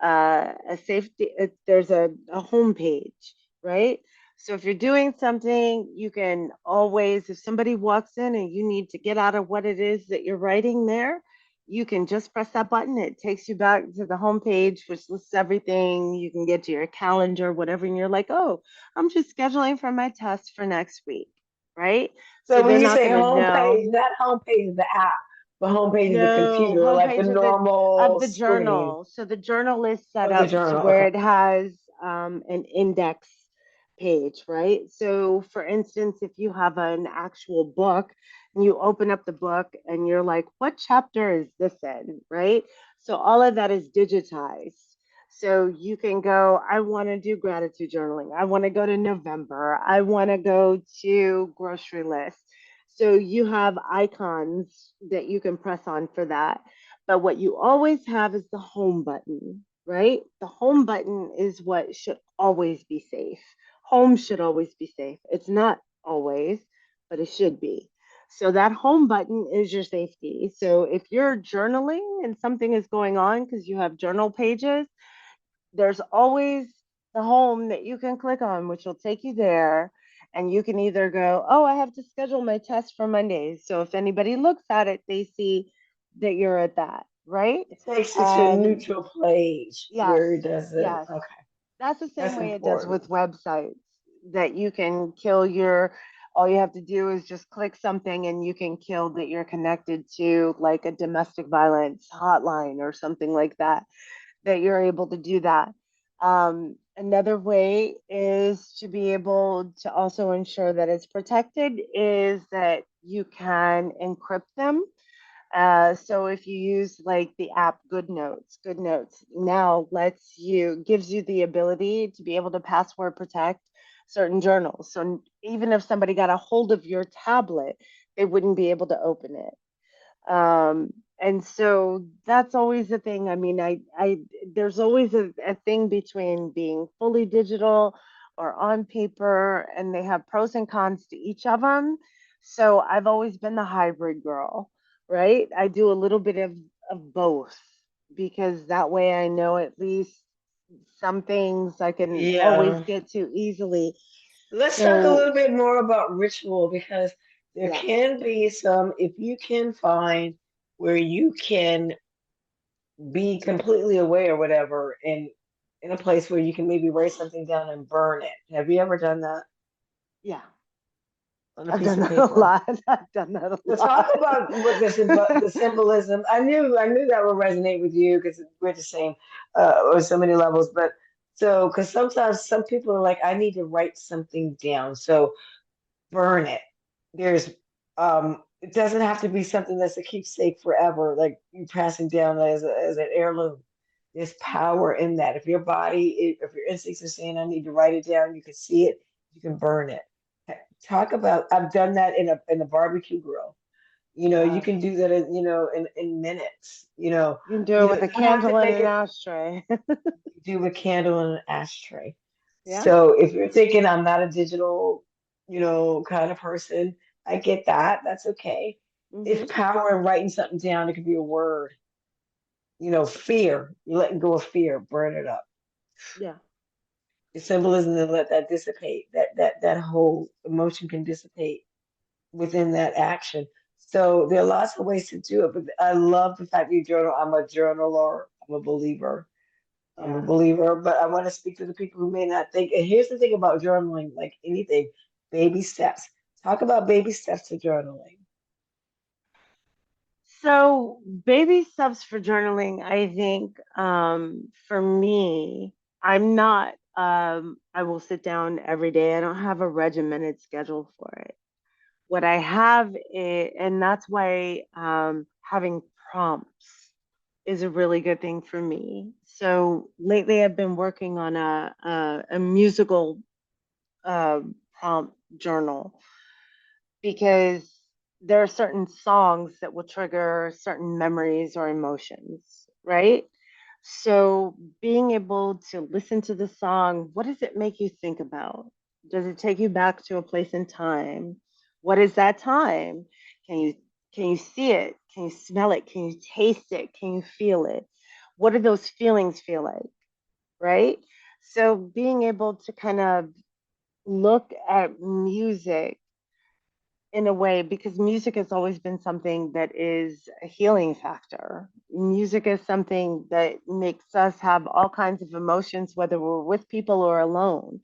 a safety, there's a home page, right? So if you're doing something, you can always, if somebody walks in and you need to get out of what it is that you're writing there, you can just press that button. It takes you back to the home page, which lists everything. You can get to your calendar, whatever, and you're like, oh, I'm just scheduling for my test for next week, right? So So when they're you not say going to homepage, know. that homepage is the app, but homepage is the No, computer, like the homepage of normal the screen journal. So the journal is set of the up to journal. where Okay. it has an index page, right? So for instance, if you have an actual book and you open up the book and you're like, what chapter is this in, right? So all of that is digitized. So you can go, I want to do gratitude journaling. I want to go to November. I want to go to grocery list. So you have icons that you can press on for that. But what you always have is the home button, right? The home button is what should always be safe. Home should always be safe. It's not always, but it should be. So that home button is your safety. So if you're journaling and something is going on because you have journal pages, there's always the home that you can click on, which will take you there. And you can either go, oh, I have to schedule my test for Mondays. So if anybody looks at it, they see that you're at that, right? It takes you to a And neutral place yes, where it doesn't. yes. Okay, That's the same that's way it does important. with websites, that you can kill your, all you have to do is just click something and you can kill that you're connected to like a domestic violence hotline or something like that, that you're able to do that. Another way is to be able to also ensure that it's protected is that you can encrypt them. So if you use like the app Good Notes now lets you, gives you the ability to be able to password protect certain journals. So even if somebody got a hold of your tablet, they wouldn't be able to open it. And so that's always the thing. I mean, there's always a thing between being fully digital or on paper, and they have pros and cons to each of them. So I've always been the hybrid girl, right? I do a little bit of both because that way I know at least some things I can always Yeah. get to easily. Let's talk a So, little bit more about ritual because there yes, can be some, if you can find where you can be completely aware or whatever, and in a place where you can maybe write something down and burn it. Have you ever done that yeah, on a I've piece done of that a paper? lot. I've done that a So talk lot. about what the symbolism. I knew that would resonate with you because we're the same on so many levels. But so because sometimes some people are like, I need to write something down, so burn it. There's it doesn't have to be something that's a keepsake forever, like you passing down as an heirloom. There's power in that. If your body, if your instincts are saying, I need to write it down, you can see it, you can burn it. Talk about, I've done that in a barbecue grill. You Yes. can do that in minutes. You can do it with You a don't have to candle and make an it ashtray. do a candle in an ashtray. Yeah. So if you're thinking I'm not a digital, kind of person, I get that. That's okay. It's Hmm. power in writing something down. It could be a word. Fear. You're letting go of fear. Burn it up. Yeah. The symbolism to let that dissipate. That whole emotion can dissipate within that action. So there are lots of ways to do it, but I love the fact you journal. I'm a journaler. I'm a believer. I'm a Yeah. believer, but I want to speak to the people who may not think. And here's the thing about journaling, like anything, baby steps. Talk about baby steps to journaling. So, baby steps for journaling, I think for me, I'm not, I will sit down every day. I don't have a regimented schedule for it. What I have is, and that's why having prompts is a really good thing for me. So lately, I've been working on a musical uh, prompt journal because there are certain songs that will trigger certain memories or emotions, right? So being able to listen to the song, what does it make you think about? Does it take you back to a place in time? What is that time? Can you can you see it? Can you smell it? Can you taste it? Can you feel it? what do those feelings feel like, right? So being able to kind of look at music in a way, because music has always been something that is a healing factor. Music is something that makes us have all kinds of emotions, whether we're with people or alone,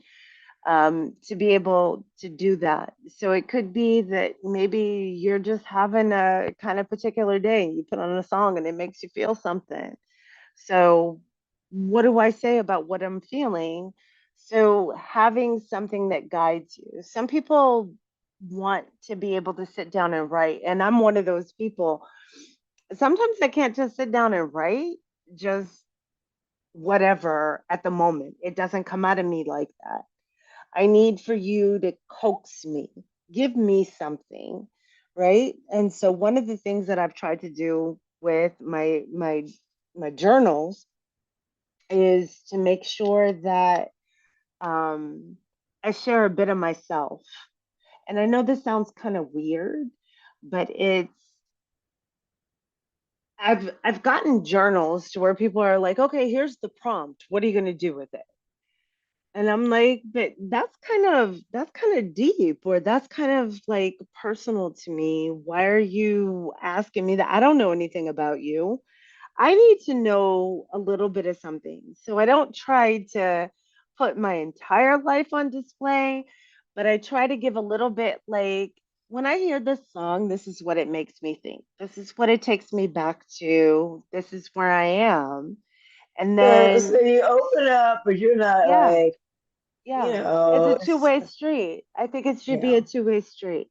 to be able to do that. So it could be that maybe you're just having a kind of particular day, you put on a song and it makes you feel something. So, what do I say about what I'm feeling? So, having something that guides you. Some people want to be able to sit down and write, and I'm one of those people. Sometimes I can't just sit down and write just whatever at the moment. It doesn't come out of me like that. I need for you to coax me, give me something, right? And so one of the things that I've tried to do with my journals is to make sure that um, I share a bit of myself. And I know this sounds kind of weird, but I've gotten journals to where people are like, okay, here's the prompt. What are you going to do with it? And I'm like, but that's kind of deep, or that's kind of like personal to me. Why are you asking me that? I don't know anything about you. I need to know a little bit of something. So I don't try to put my entire life on display, but I try to give a little bit, like, when I hear this song, this is what it makes me think. This is what it takes me back to. This is where I am. And So then, you open up, but you're not yeah, like, yeah, it's a it's, two-way street. I think it should be yeah. a two-way street.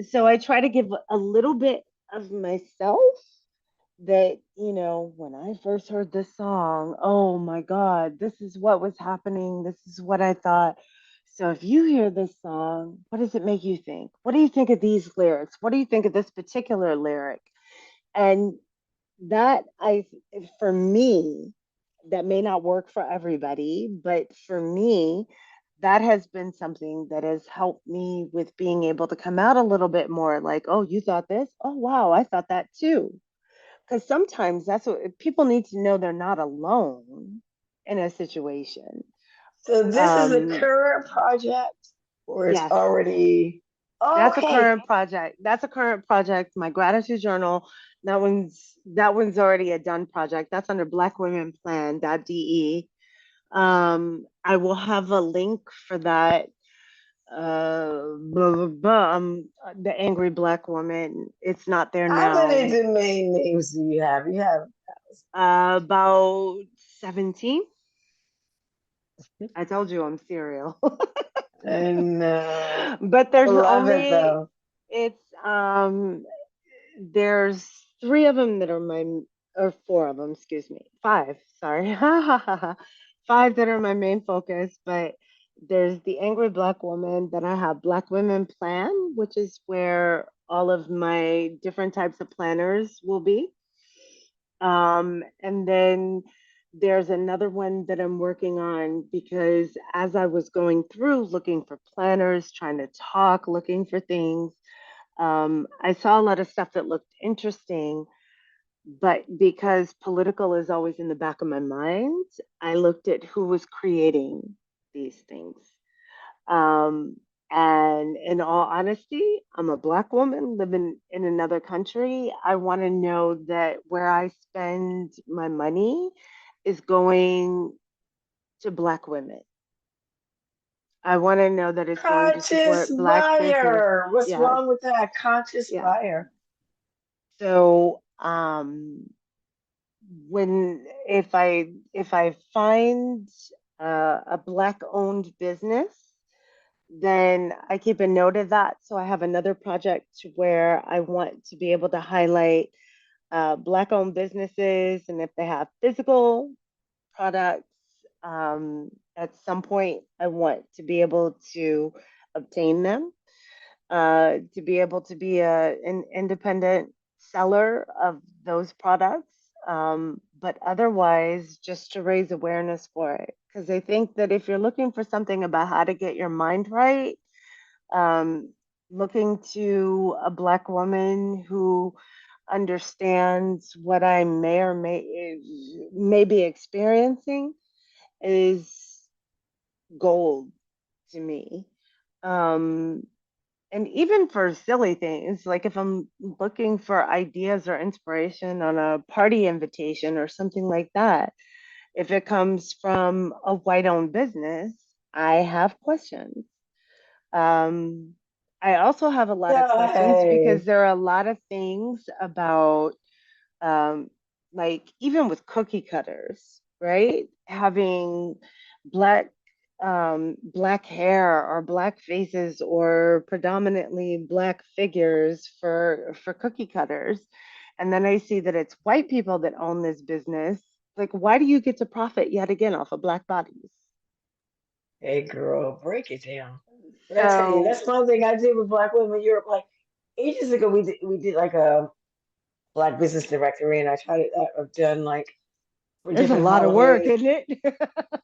So I try to give a little bit of myself that, when I first heard this song, oh my God, this is what was happening. This is what I thought. So if you hear this song, what does it make you think? What do you think of these lyrics? What do you think of this particular lyric? And that for me, that may not work for everybody, but for me, that has been something that has helped me with being able to come out a little bit more like, oh, you thought this? Oh, wow, I thought that too. Because sometimes that's what people need to know, they're not alone in a situation. So this is a Um, current project, or it's yes, already that's a okay. current project. That's a current project. My gratitude journal. That one's already a done project. That's under blackwomenplan.de. I will have a link for that. Blah, blah, blah. The angry black woman. It's not there How many now. domain names do you have? You have, About 17. I told you I'm serial. and But I love it though. it's there's three of them that are or four of them, excuse me, five, sorry. Five that are my main focus, but there's the angry black woman, then I have Black Women Plan, which is where all of my different types of planners will be. And then there's another one that I'm working on, because as I was going through looking for planners, trying to talk, looking for things, I saw a lot of stuff that looked interesting, but because political is always in the back of my mind, I looked at who was creating these things. Um, and in all honesty, I'm a Black woman living in another country. I want to know that where I spend my money is going to Black women. I want to know that it's going to Conscious support Black business. buyer. What's Yes, wrong with that? Conscious yes. buyer. So, when if I find a Black owned business, then I keep a note of that. So I have another project where I want to be able to highlight Black owned businesses, and if they have physical products, at some point I want to be able to obtain them, to be able to be an independent seller of those products. But otherwise, just to raise awareness for it. Because I think that if you're looking for something about how to get your mind right, um, looking to a Black woman who understands what I may be experiencing is gold to me. Um, and even for silly things, like if I'm looking for ideas or inspiration on a party invitation or something like that, if it comes from a white owned business, I have questions. Um, I also have a lot of Yeah, questions because hey. there are a lot of things about, um, like even with cookie cutters, right? Having black black hair or black faces or predominantly black figures for cookie cutters, and then I see that it's white people that own this business. Like, why do you get to profit yet again off of black bodies? Hey, girl, break it down. But I tell you, So that's one thing I did with Black women in Europe. Like ages ago, we did like a Black business directory, and I tried it. I've done like for there's a different lot of work, holidays. isn't it?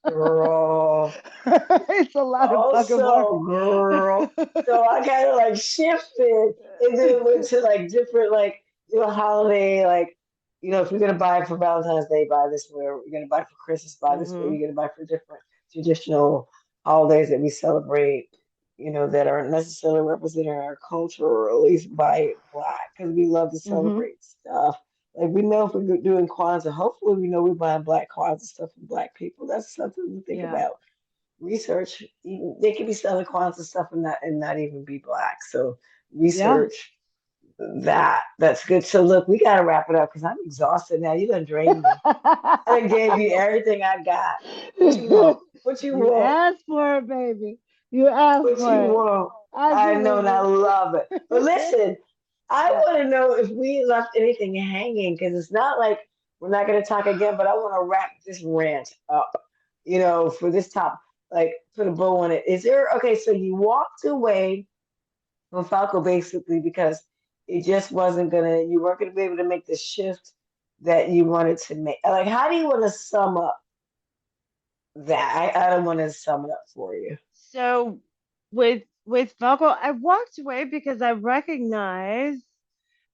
Girl, It's a lot of fucking work. also, girl. So I kind of like shifted and then went to like different, like, holiday, like, if you're gonna buy for Valentine's Day, buy this way, or you're gonna buy for Christmas, buy this way, Hmm. you're gonna buy for different traditional holidays that we celebrate, that aren't necessarily representing our culture, or at least buy it black because we love to Hmm. celebrate stuff. Like we know if we're doing Kwanzaa, hopefully we know we're buying black Kwanzaa stuff from black people. That's something to think Yeah. about. Research. They could be selling Kwanzaa stuff and not even be black. So Yeah. research that. That's good. So look, we gotta wrap it up because I'm exhausted now. You done drained me. I done gave you everything I got. What you want? What you You want? asked for it, baby. You asked What you for it. want? I know and I Absolutely. love it. But listen, I Yeah. want to know if we left anything hanging because it's not like we're not going to talk again, but I want to wrap this rant up, for this top, like put a bow on it. Is there, okay, so you walked away from Falco basically because it just wasn't going to, you weren't going to be able to make the shift that you wanted to make. Like, how do you want to sum up that? I don't want to sum it up for you. So with Falco, I walked away because I recognized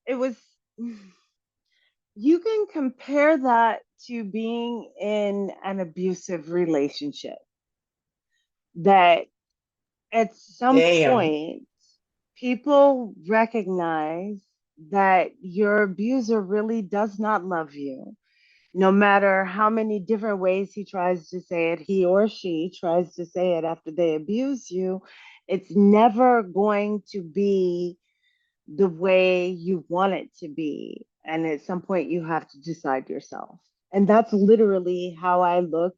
it was, you can compare that to being in an abusive relationship, that at some Damn. point people recognize that your abuser really does not love you, no matter how many different ways he tries to say it, he or she tries to say it after they abuse you. It's never going to be the way you want it to be. And at some point, you have to decide yourself. And that's literally how I looked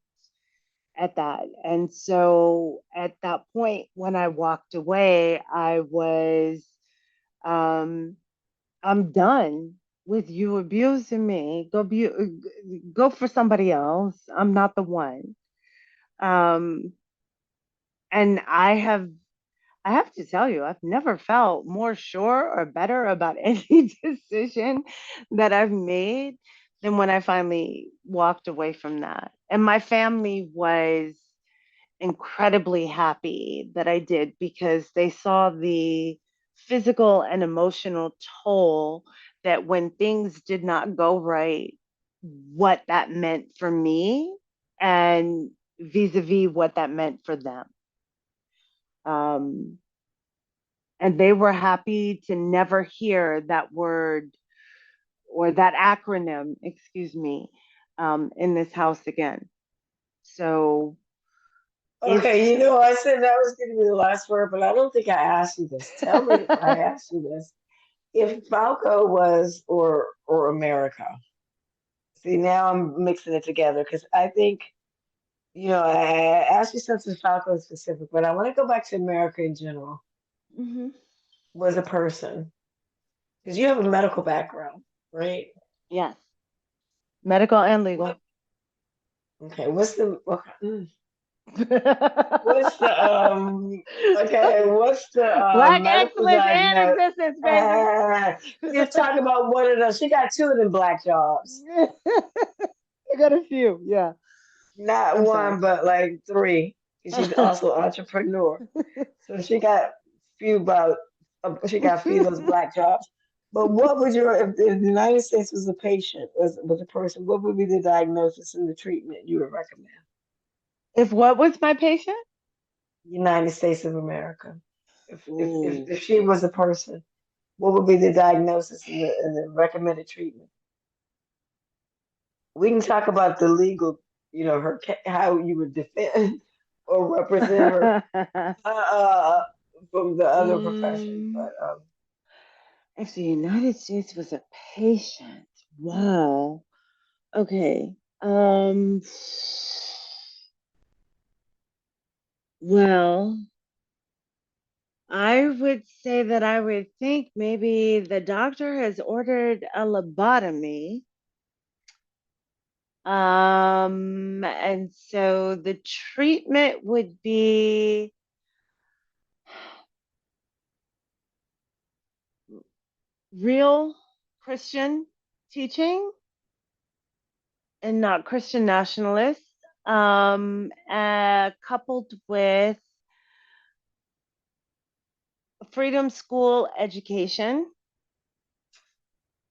at that. And so at that point, when I walked away, I was, um, I'm done with you abusing me. Go for somebody else. I'm not the one. Um, and I have to tell you, I've never felt more sure or better about any decision that I've made than when I finally walked away from that. And my family was incredibly happy that I did because they saw the physical and emotional toll that when things did not go right, what that meant for me and vis-a-vis what that meant for them. Um, and they were happy to never hear that word or that acronym, excuse me, in this house again. So Okay, it's I said that was going to be the last word, but I don't think I asked you this. Tell me if I asked you this. If Falco was or America. See, now I'm mixing it together because I think, I asked you something Falco specific, but I want to go back to America in general. Mhm. Was a person because you have a medical background, right? Yes, medical and What? legal. Okay, what's the okay, what's the Black medical excellence and diagnosis? existence, baby. Just talk about one of those. She got two of them black jobs. I got a few. Yeah, Not I'm sorry. one, but like three. 'Cause she's also an entrepreneur. So she got few of those black jobs. But what would if the United States was a patient, was a person, what would be the diagnosis and the treatment you would recommend? If what was my patient? United States of America. Ooh. If she was a person, what would be the diagnosis and the recommended treatment? We can talk about the legal, her how you would defend or represent her uh, uh, from the other profession. Mm, But if the United States was a patient, wow. Okay. Well, I would say that I would think maybe the doctor has ordered a lobotomy. And so the treatment would be real Christian teaching and not Christian nationalists, coupled with freedom school education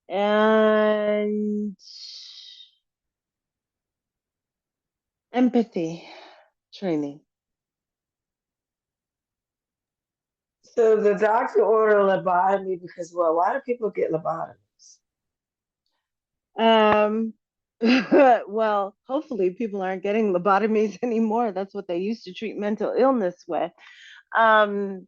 and empathy training. so the doctor ordered a lobotomy because, well, why do people get lobotomies? Um, well, hopefully people aren't getting lobotomies anymore. That's what they used to treat mental illness with. Um,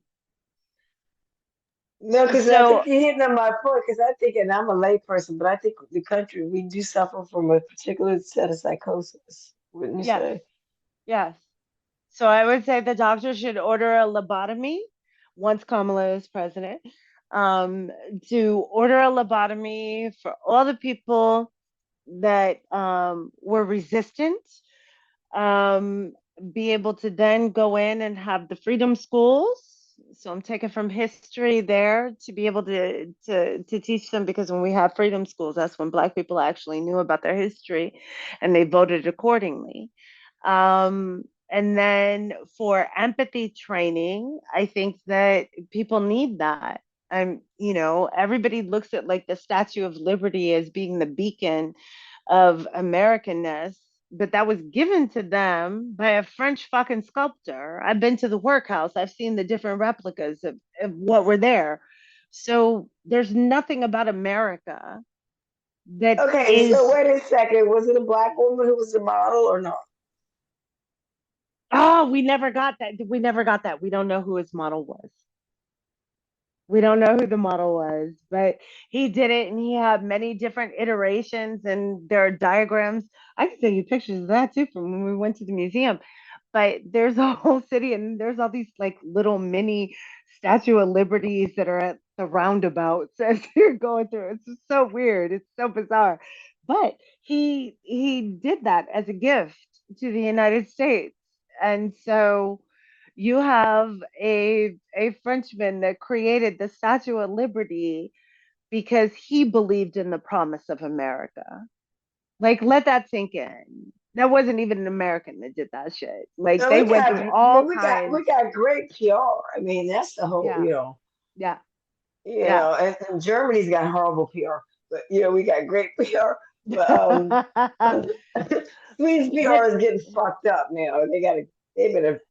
No, because I so think you're hitting on my point. Because I think, and I'm a layperson, but I think the country we do suffer from a particular set of psychosis. Wouldn't you yes, say? yes. So I would say the doctor should order a lobotomy once Kamala is president, um, to order a lobotomy for all the people that were resistant, um, be able to then go in and have the freedom schools. So I'm taking from history there to be able to teach them, because when we have freedom schools, that's when Black people actually knew about their history and they voted accordingly. And then for empathy training, I think that people need that. Everybody looks at like the Statue of Liberty as being the beacon of Americanness, but that was given to them by a French fucking sculptor. I've been to the workhouse, I've seen the different replicas of what were there. So there's nothing about America that Okay, is, so wait a second. Was it a black woman who was the model or not? oh, we never got that. We never got that. We don't know who his model was. We don't know who the model was, but he did it and he had many different iterations, and there are diagrams. I can send you pictures of that too from when we went to the museum. But there's a whole city and there's all these like little mini Statue of Liberties that are at the roundabouts as you're going through. It's just so weird. It's so bizarre. But he did that as a gift to the United States. And so you have a Frenchman that created the Statue of Liberty because he believed in the promise of America. Like, let that sink in. That wasn't even an American that did that shit. Like, No, they went through all we kinds. got great PR. I mean, that's the whole, Yeah, yeah, yeah. and Germany's got horrible PR, but we got great PR. But Sweden's PR But is getting fucked up now. They better get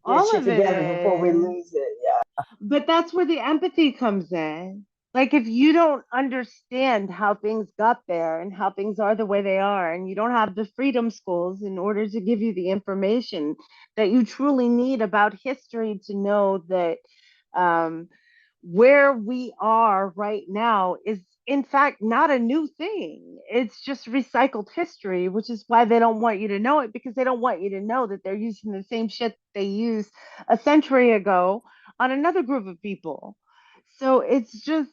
all shit of it together before we is. lose it. Yeah. But that's where the empathy comes in. Like, if you don't understand how things got there and how things are the way they are, and you don't have the freedom schools in order to give you the information that you truly need about history to know that, um, where we are right now is, in fact, not a new thing. It's just recycled history, which is why they don't want you to know it, because they don't want you to know that they're using the same shit they used a century ago on another group of people. So it's just,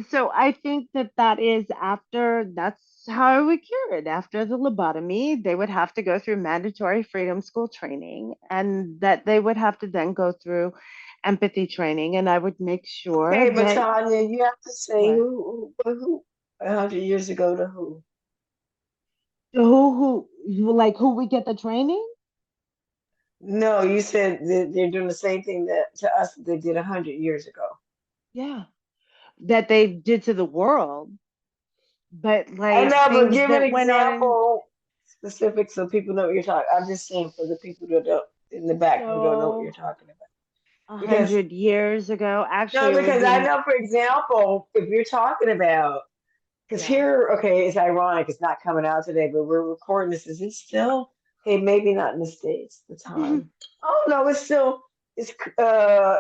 so I think that that's how I would cure it. After the lobotomy, they would have to go through mandatory freedom school training, and that they would have to then go through empathy training. And I would make sure Okay, but that, Tanya, you have to say what, who 100 years ago to who? who we get the training? No, you said that they're doing the same thing that to us that they did 100 years ago. Yeah. that they did to the world, but I like know, but things give an that went on in. example specific so people know what you're talking. I'm just saying for the people who don't in the back who don't know what you're So talking about. a Because hundred years ago, actually, no, it was because I in. know, for example, if you're talking about, because Yeah. here, okay, it's ironic, it's not coming out today, but we're recording this. Is it still? Okay, maybe not in the States, the time. Oh no, it's still it's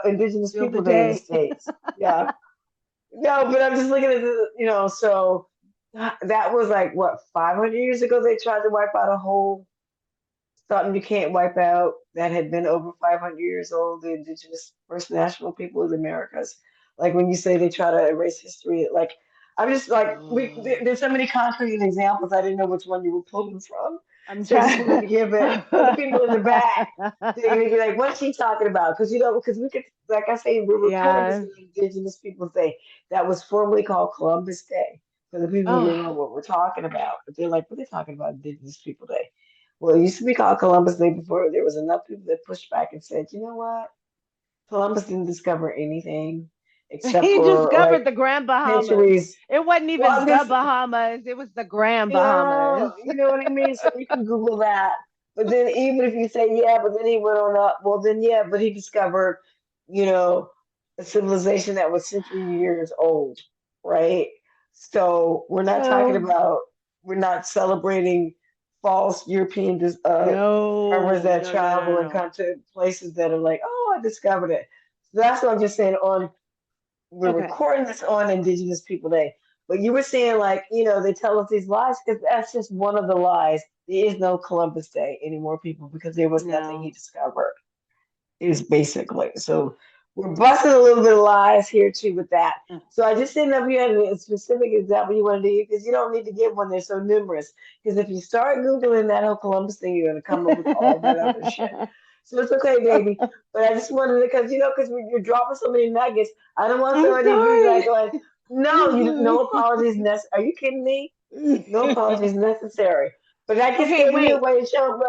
Indigenous Still the People Day in the day. States. Yeah. No, but I'm just looking at the, so that was like what 500 years ago they tried to wipe out a whole something you can't wipe out that had been over 500 years old, the indigenous first national people of the Americas. Like when you say they try to erase history, like I'm just like Oh, there's so many concrete examples. I didn't know which one you were pulling from, I'm so I just wanted trying. to give it for the people in the back. They're gonna be like, "What's she talking about?" Because we could, like I say, we're recording this Yeah. on Indigenous Peoples Day. That was formerly called Columbus Day. For the people who don't know Oh, what we're talking about, but they're like, "What are they talking about, Indigenous People Day?" Well, it used to be called Columbus Day before there was enough people that pushed back and said, you know what? Columbus didn't discover anything except he for discovered like the Grand Bahamas. centuries. It wasn't Well, even I'm the just, Bahamas. It was the Grand Bahamas. you know what I mean? So you can Google that. But then even if you say, yeah, but then he went on up, well, then yeah, but he discovered, you know, a civilization that was century years old, right? So we're not talking So about, we're not celebrating false European discoverers no, that no, no, travel no, and no. come to places that are like, oh, I discovered it. So that's what I'm just saying on we're Okay. recording this on Indigenous People Day. But you were saying like, they tell us these lies because that's just one of the lies. There is no Columbus Day anymore, people, because there was nothing he No. discovered. Is basically so we're busting a little bit of lies here too with that. So I just didn't know if you had a specific example you want to do because you don't need to give one. They're so numerous. Because if you start googling that whole Columbus thing, you're gonna come up with all that other shit. So it's okay, baby. But I just wanted to, because you're dropping so many nuggets. I don't want I'm somebody to be like sorry. going, no, I'm you sorry. no apologies necessary. Are you kidding me? No apologies necessary. But I just Okay, gave you a wait. way to show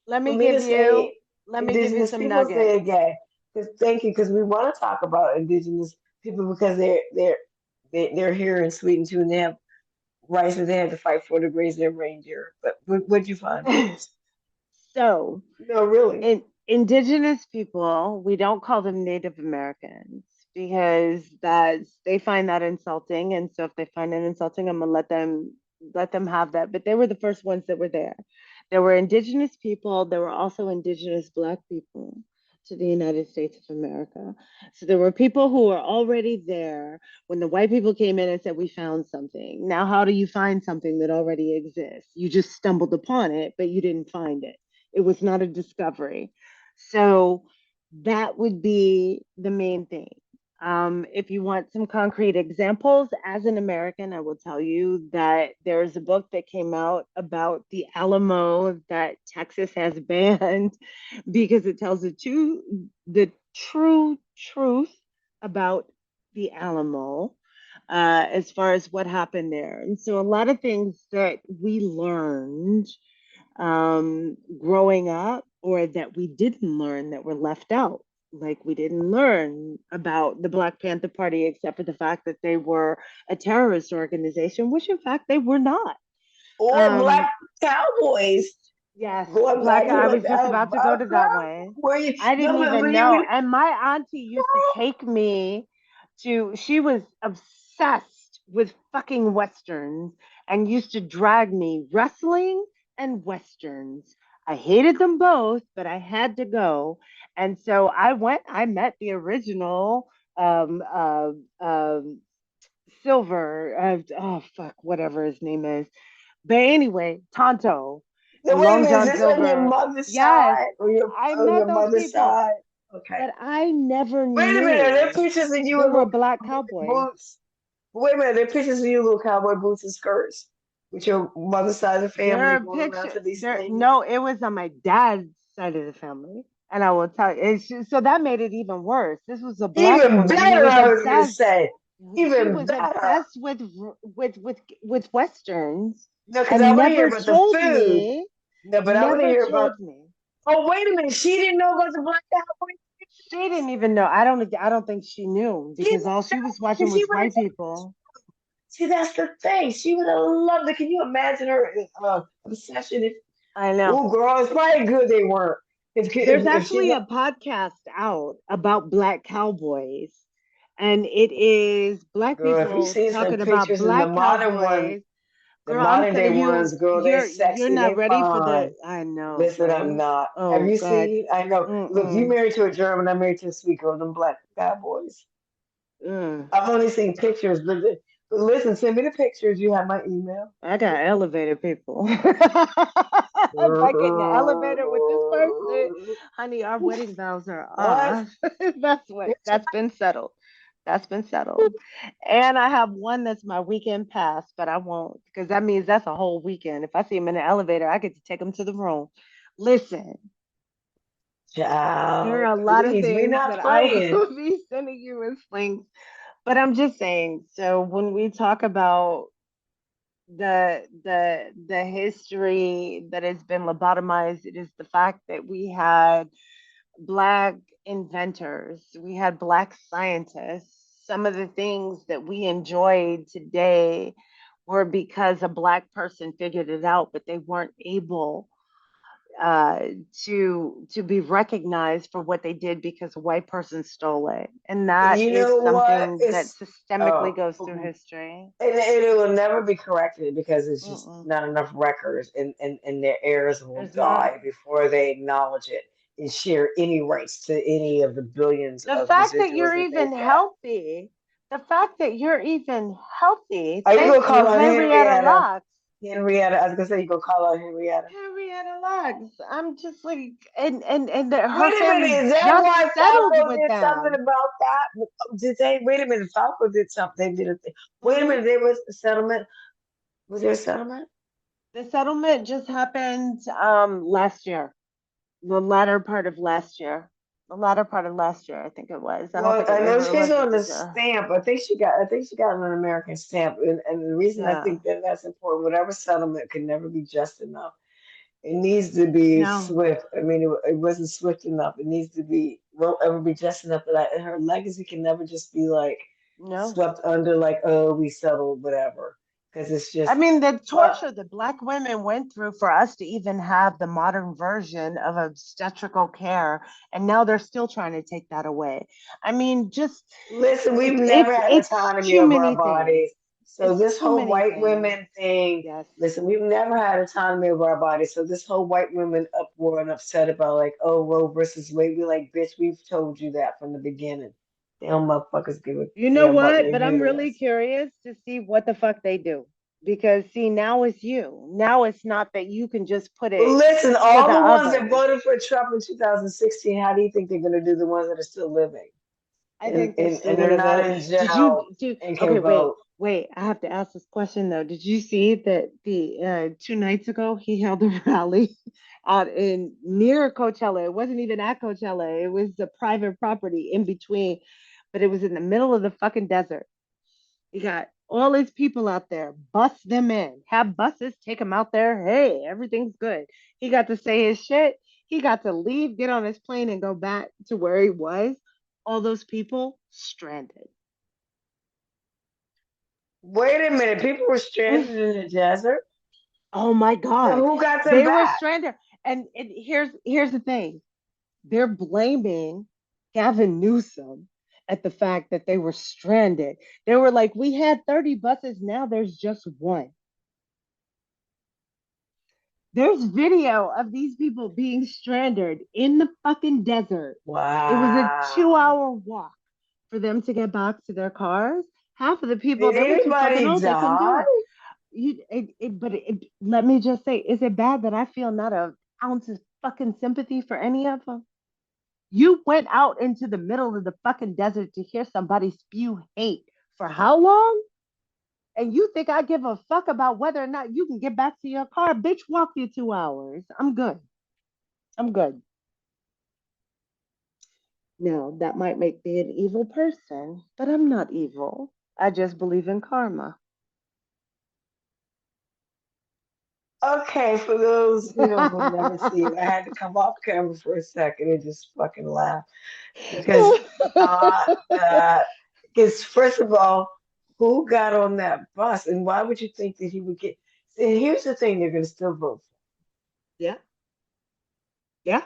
Let for me me give to you say let me give you Indigenous some Peoples nuggets. Day again. Because thank you, because we want to talk about Indigenous people because they're here in Sweden too, and they have rights that they had to fight for to raise their reindeer. But what'd you find? So, No, really. indigenous people, we don't call them Native Americans because they find that insulting, and so if they find it insulting, I'm gonna let them have that. But they were the first ones that were there. There were indigenous people. There were also indigenous Black people to the United States of America. So there were people who were already there when the white people came in and said, "We found something." Now, how do you find something that already exists? You just stumbled upon it, but you didn't find it. It was not a discovery. So that would be the main thing. If you want some concrete examples, as an American, I will tell you that there's a book that came out about the Alamo that Texas has banned because it tells the true truth about the Alamo as far as what happened there. And so a lot of things that we learned growing up or that we didn't learn that were left out. Like we didn't learn about the Black Panther Party except for the fact that they were a terrorist organization, which in fact they were not. Or black Um, cowboys yes, going Black. back to I like was just about to go to that one. where you I didn't no, but even when know. you And my auntie used to take me she was obsessed with fucking westerns and used to drag me wrestling and westerns. I hated them both, but I had to go. And so I met the original um uh um Silver, oh fuck, whatever his name is. But anyway, Tonto no, and wait a Long minute, is John this on your Silver. mother's Yes, side or I your met those mother's people, side? Okay. but I never Wait a minute, are there knew pictures of you there in were little black cowboy cowboys. boots? Wait a minute, there are pictures of you in little cowboy boots and skirts with your mother's side of the There family are going around pictures. to these There, things. no, it was on my dad's side of the family, and I will tell you. So that made it even worse. This was a black Even woman who better, was I was gonna obsessed. say. She Even was better. obsessed with westerns, No, because I and want to hear never about the told food. me. No, but I want to Never hear about. told me. Oh, wait a minute, she didn't know about the black cowboy. She didn't even know. I don't think she knew She because all she was watching she was would have. white people. See, that's the thing. She would have loved it. Can you imagine her obsession? If I know. oh, girl, it's probably good they weren't. There's If she actually a podcast out about black cowboys, and it is black girl, if you people see some talking about pictures in the black modern one, cowboys. the Girl, I'm modern day telling ones, you, girl, they you're sexy, not they ready for the. fine. I know, Listen, I'm right? not. Have Oh you God. seen? I know. Look, you Mm-mm. married to a German. I'm married to a sweet girl. Them black cowboys. Mm. I've only seen pictures, but listen, send me the pictures. You have my email. I got elevated people. If I get in the elevator with this person, honey, our wedding vows are What? off. That's been settled. That's been settled. And I have one that's my weekend pass, but I won't because that means that's a whole weekend. If I see him in the elevator, I get to take him to the room. Listen, there Child, are a lot of please, we're things not that I playing. will be sending you in slings, but I'm just saying. So when we talk about the history that has been lobotomized, it is the fact that we had black inventors, we had black scientists. Some of the things that we enjoyed today were because a black person figured it out, but they weren't able uh, to be recognized for what they did because a white person stole it, and that You is know what? something that It's systemically oh, goes through history. and it will never be corrected because it's just Mm-mm. not enough records, and their heirs will There's not. die before they acknowledge it and share any rights to any of the billions The of fact that residuals you're that even they've got. healthy, the fact that you're even healthy, Are you gonna thank call you, her Henrietta Henrietta? Locke. Henrietta, I was gonna say you gonna call her Henrietta. Henrietta Locke. I'm just like, and that her Wait a minute, family is that just why settled Falco with did something them. about that? Did they? Wait a minute, Falco did something. They did a thing. Wait a Hmm. minute, there was a settlement. Was there a settlement? The settlement just happened last year, the latter part of last year. The latter part of last year, I think it was. I don't Well, think I it know ever she's was on the this year. stamp. I think she got an American stamp, and the reason I Yeah. think that that's important, whatever settlement can never be just enough. It needs to be No, swift. I mean, it wasn't swift enough. It needs to be won't ever be just enough. But her legacy can never just be like no. swept under, like oh we settled whatever, because it's I just. mean, the Uh, torture that Black women went through for us to even have the modern version of obstetrical care, and now they're still trying to take that away. I mean, just Listen, we've never had it's autonomy too of our many things. bodies. So It's this too whole many white things. women thing, Yes. listen, we've never had autonomy of our bodies. So this whole white women uproar and upset about like, oh, Roe versus Wade, we like, bitch, we've told you that from the beginning. Damn motherfuckers give a You know damn about what? your But I'm really uterus. curious to see what the fuck they do. Because see, now it's you. Now it's not that you can just put Well, it listen, to the all the ones that others. voted for Trump in 2016, how do you think they're going to do the ones that are still living I think they're still and they're gonna not vote. in Did you jail do? and Okay, can wait, vote? wait. I have to ask this question though. Did you see that the 2 nights ago he held a rally out in near Coachella? It wasn't even at Coachella. It was a private property in between, but it was in the middle of the fucking desert. You got all these people out there. Bus them in. Have buses take him out there. Hey, everything's good. He got to say his shit. He got to leave, get on his plane, and go back to where he was. All those people stranded. Wait a minute, people were stranded in the desert. Oh my So God. who got them They were back? stranded. And here's the thing. They're blaming Gavin Newsom at the fact that they were stranded. They were like, we had 30 buses, now there's just one. There's video of these people being stranded in the fucking desert. It was a two Wow. hour walk for them to get back to their cars. Half of the people, Did they were too fucking anybody old, they couldn't do die? it. Let me just say, is it bad that I feel not an ounce of fucking sympathy for any of them? You went out into the middle of the fucking desert to hear somebody spew hate for how long? And you think I give a fuck about whether or not you can get back to your car? Bitch, walk you 2 hours. I'm good. I'm good. Now, that might make me an evil person, but I'm not evil. I just believe in karma. Okay, for those who'll never see it, I had to come off camera for a second and just fucking laugh because not that. Because first of all, who got on that bus, and why would you think that he would get? And here's the thing: they're going to still vote for. Yeah. Yeah.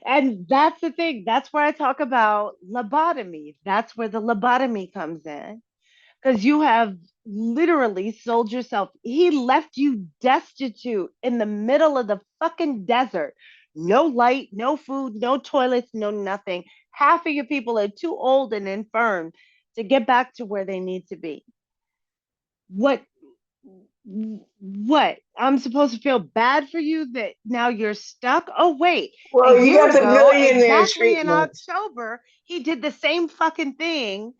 And that's the thing. That's where I talk about lobotomy. That's where the lobotomy comes in. Because you have literally sold yourself. He left you destitute in the middle of the fucking desert. No light, no food, no toilets, no nothing. Half of your people are too old and infirm to get back to where they need to be. What what? I'm supposed to feel bad for you that now you're stuck? Oh, wait. A Well, you year got the ago, millionaire exactly in treatment. October, he did the same fucking thing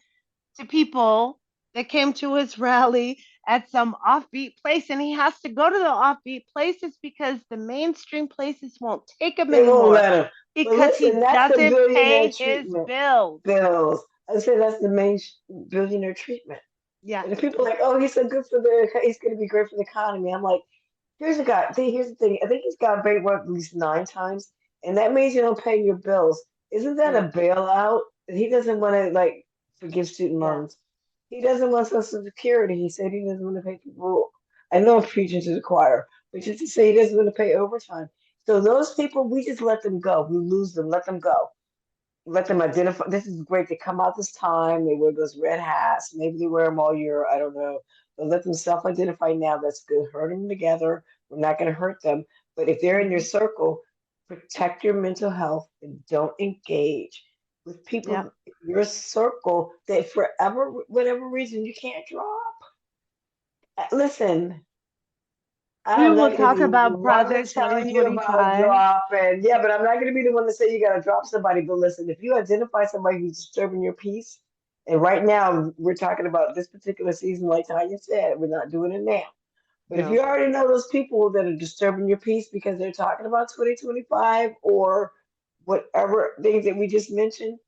to people that came to his rally at some offbeat place. And he has to go to the offbeat places because the mainstream places won't take him They won't anymore let him. But because listen, he that's the doesn't billionaire pay his treatment. bills. Bills. I said that's the main billionaire treatment. Yeah. And the people are like, oh, he's so good for he's going to be great for the economy. I'm like, here's a guy. Here's the thing. I think he's got bankrupt at least 9 times, and that means you don't pay your bills. Isn't that Yeah. a bailout? He doesn't want to like forgive student Yeah. loans. He doesn't want Social Security. He said he doesn't want to pay people. I know I'm preaching to the choir, but just to say he doesn't want to pay overtime. So those people, we just let them go. We lose them. Let them go. Let them identify. This is great. They come out this time. They wear those red hats. Maybe they wear them all year. I don't know. But let them self-identify now. That's good. Herd them together. We're not going to hurt them. But if they're in your Mm-hmm. circle, protect your mental health and don't engage with Yeah. people in your circle that forever, whatever reason, you can't drop. Listen, We I'm will not going to talk be the about one to Project tell you about 2025. dropping. Yeah, but I'm not going to be the one to say you got to drop somebody. But listen, if you identify somebody who's disturbing your peace, and right now we're talking about this particular season, like Tanya said, we're not doing it now. But if you No. already know those people that are disturbing your peace because they're talking about 2025 or whatever things that we just mentioned,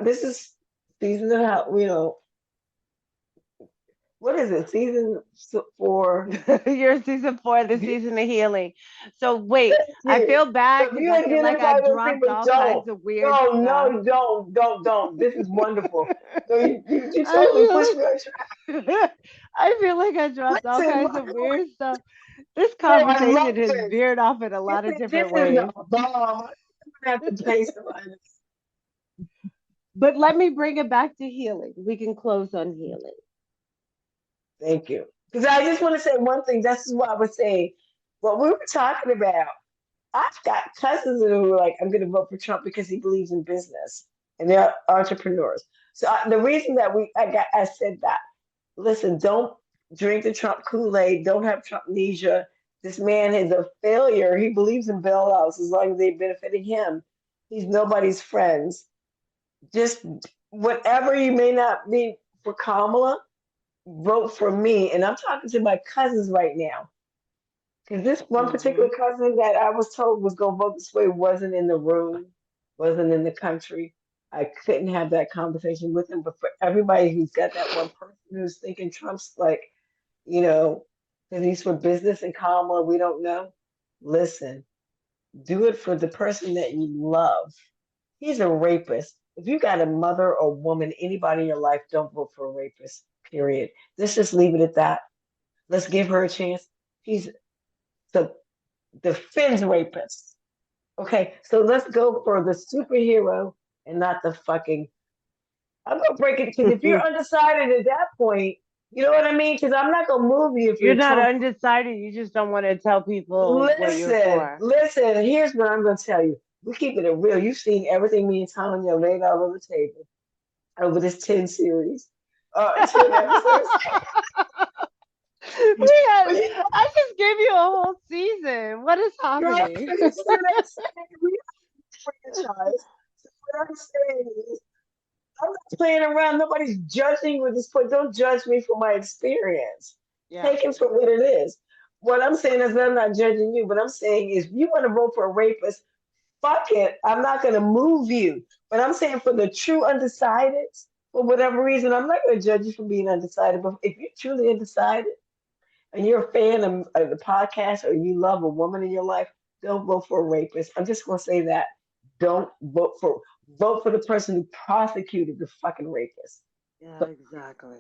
this is season of how, what is it? Season four. You're season 4 of the season of healing. So wait, Thank I you. feel So bad if because you I feel like I identify those dropped people, all don't. kinds of weird No, stuff. no, don't. This is wonderful. No, you totally pushed I me on track. feel I feel like I dropped all Listen, kinds of weird stuff. This no, I love conversation has this. veered off in a This lot of is this different is the ways. bomb. I'm gonna have to pay somebody. But let me bring it back to healing. We can close on healing. Thank you. Because I just want to say one thing. This is what I was saying. What we were talking about. I've got cousins who are like, I'm going to vote for Trump because he believes in business and they're entrepreneurs. So the reason that I said that, listen, don't drink the Trump Kool-Aid. Don't have Trumpnesia. This man is a failure. He believes in bailouts as long as they're benefiting him. He's nobody's friends. Just whatever you may not be for Kamala, vote for me. And I'm talking to my cousins right now. Because this one particular Hmm. cousin that I was told was going to vote this way wasn't in the room, wasn't in the country. I couldn't have that conversation with him. But for everybody who's got that one person who's thinking Trump's like, you know, because he's for business and Kamala, we don't know. Listen, do it for the person that you love. He's a rapist. If you got a mother or woman, anybody in your life, don't vote for a rapist, period. Let's just leave it at that. Let's give her a chance. He's the defends rapists. Okay, so let's go for the superhero and not the fucking. I'm gonna break it because if you're undecided at that point, you know what I mean? Because I'm not gonna move you if You're you're not Trump. undecided. You just don't want to tell people what you're Listen, for. listen. Here's what I'm gonna tell you. We keep it real. You've seen everything me and Tanya laid out on the table over this 10 series, 10 episodes. We had, But you know, I just gave you a whole season. What is girl, happening? you see what I'm saying? We are a franchise. So what I'm saying is I'm not playing around. Nobody's judging with this point. Don't judge me for my experience. Yeah. Take it for what it is. What I'm saying is I'm not judging you. What I'm saying is you want to vote for a rapist, fuck it. I'm not going to move you. But I'm saying for the true undecided, for whatever reason, I'm not going to judge you for being undecided. But if you're truly undecided, and you're a fan of the podcast or you love a woman in your life, don't vote for a rapist. I'm just gonna say that. Don't vote for the person who prosecuted the fucking rapist. Yeah, So exactly.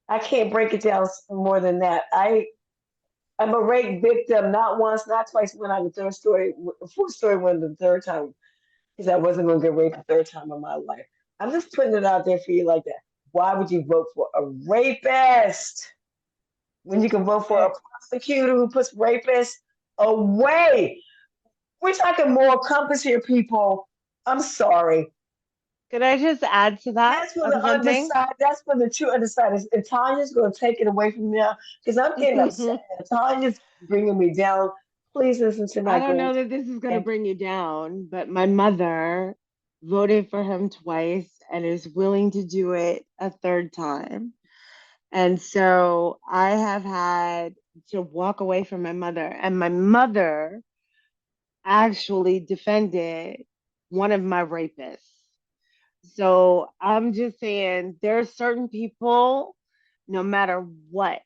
I can't break it down more than that. I'm a rape victim, not once, not twice. Went on the third story, fourth story, went the third time because I wasn't gonna get raped the third time in my life. I'm just putting it out there for you like that. Why would you vote for a rapist when you can vote for a Eh, prosecutor who puts rapists away? We're talking moral compass here, people. I'm sorry. Could I just add to that That's for on the something? undecided. That's for the two undecided. And Tanya's going to take it away from me now because I'm getting upset. Tanya's bringing me down. Please listen to I my don't know great. that this is going to bring you down, but my mother voted for him twice and is willing to do it a third time. And so I have had to walk away from my mother, and my mother actually defended one of my rapists. So I'm just saying there are certain people, no matter what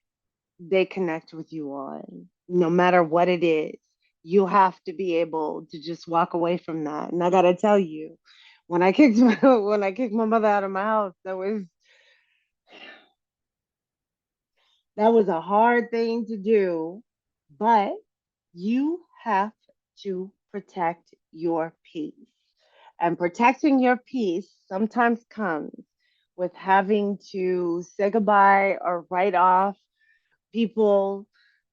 they connect with you on, no matter what it is, you have to be able to just walk away from that. And I gotta tell you, when I kicked when I kicked my mother out of my house, that was a hard thing to do, but you have to protect your peace. And protecting your peace sometimes comes with having to say goodbye or write off people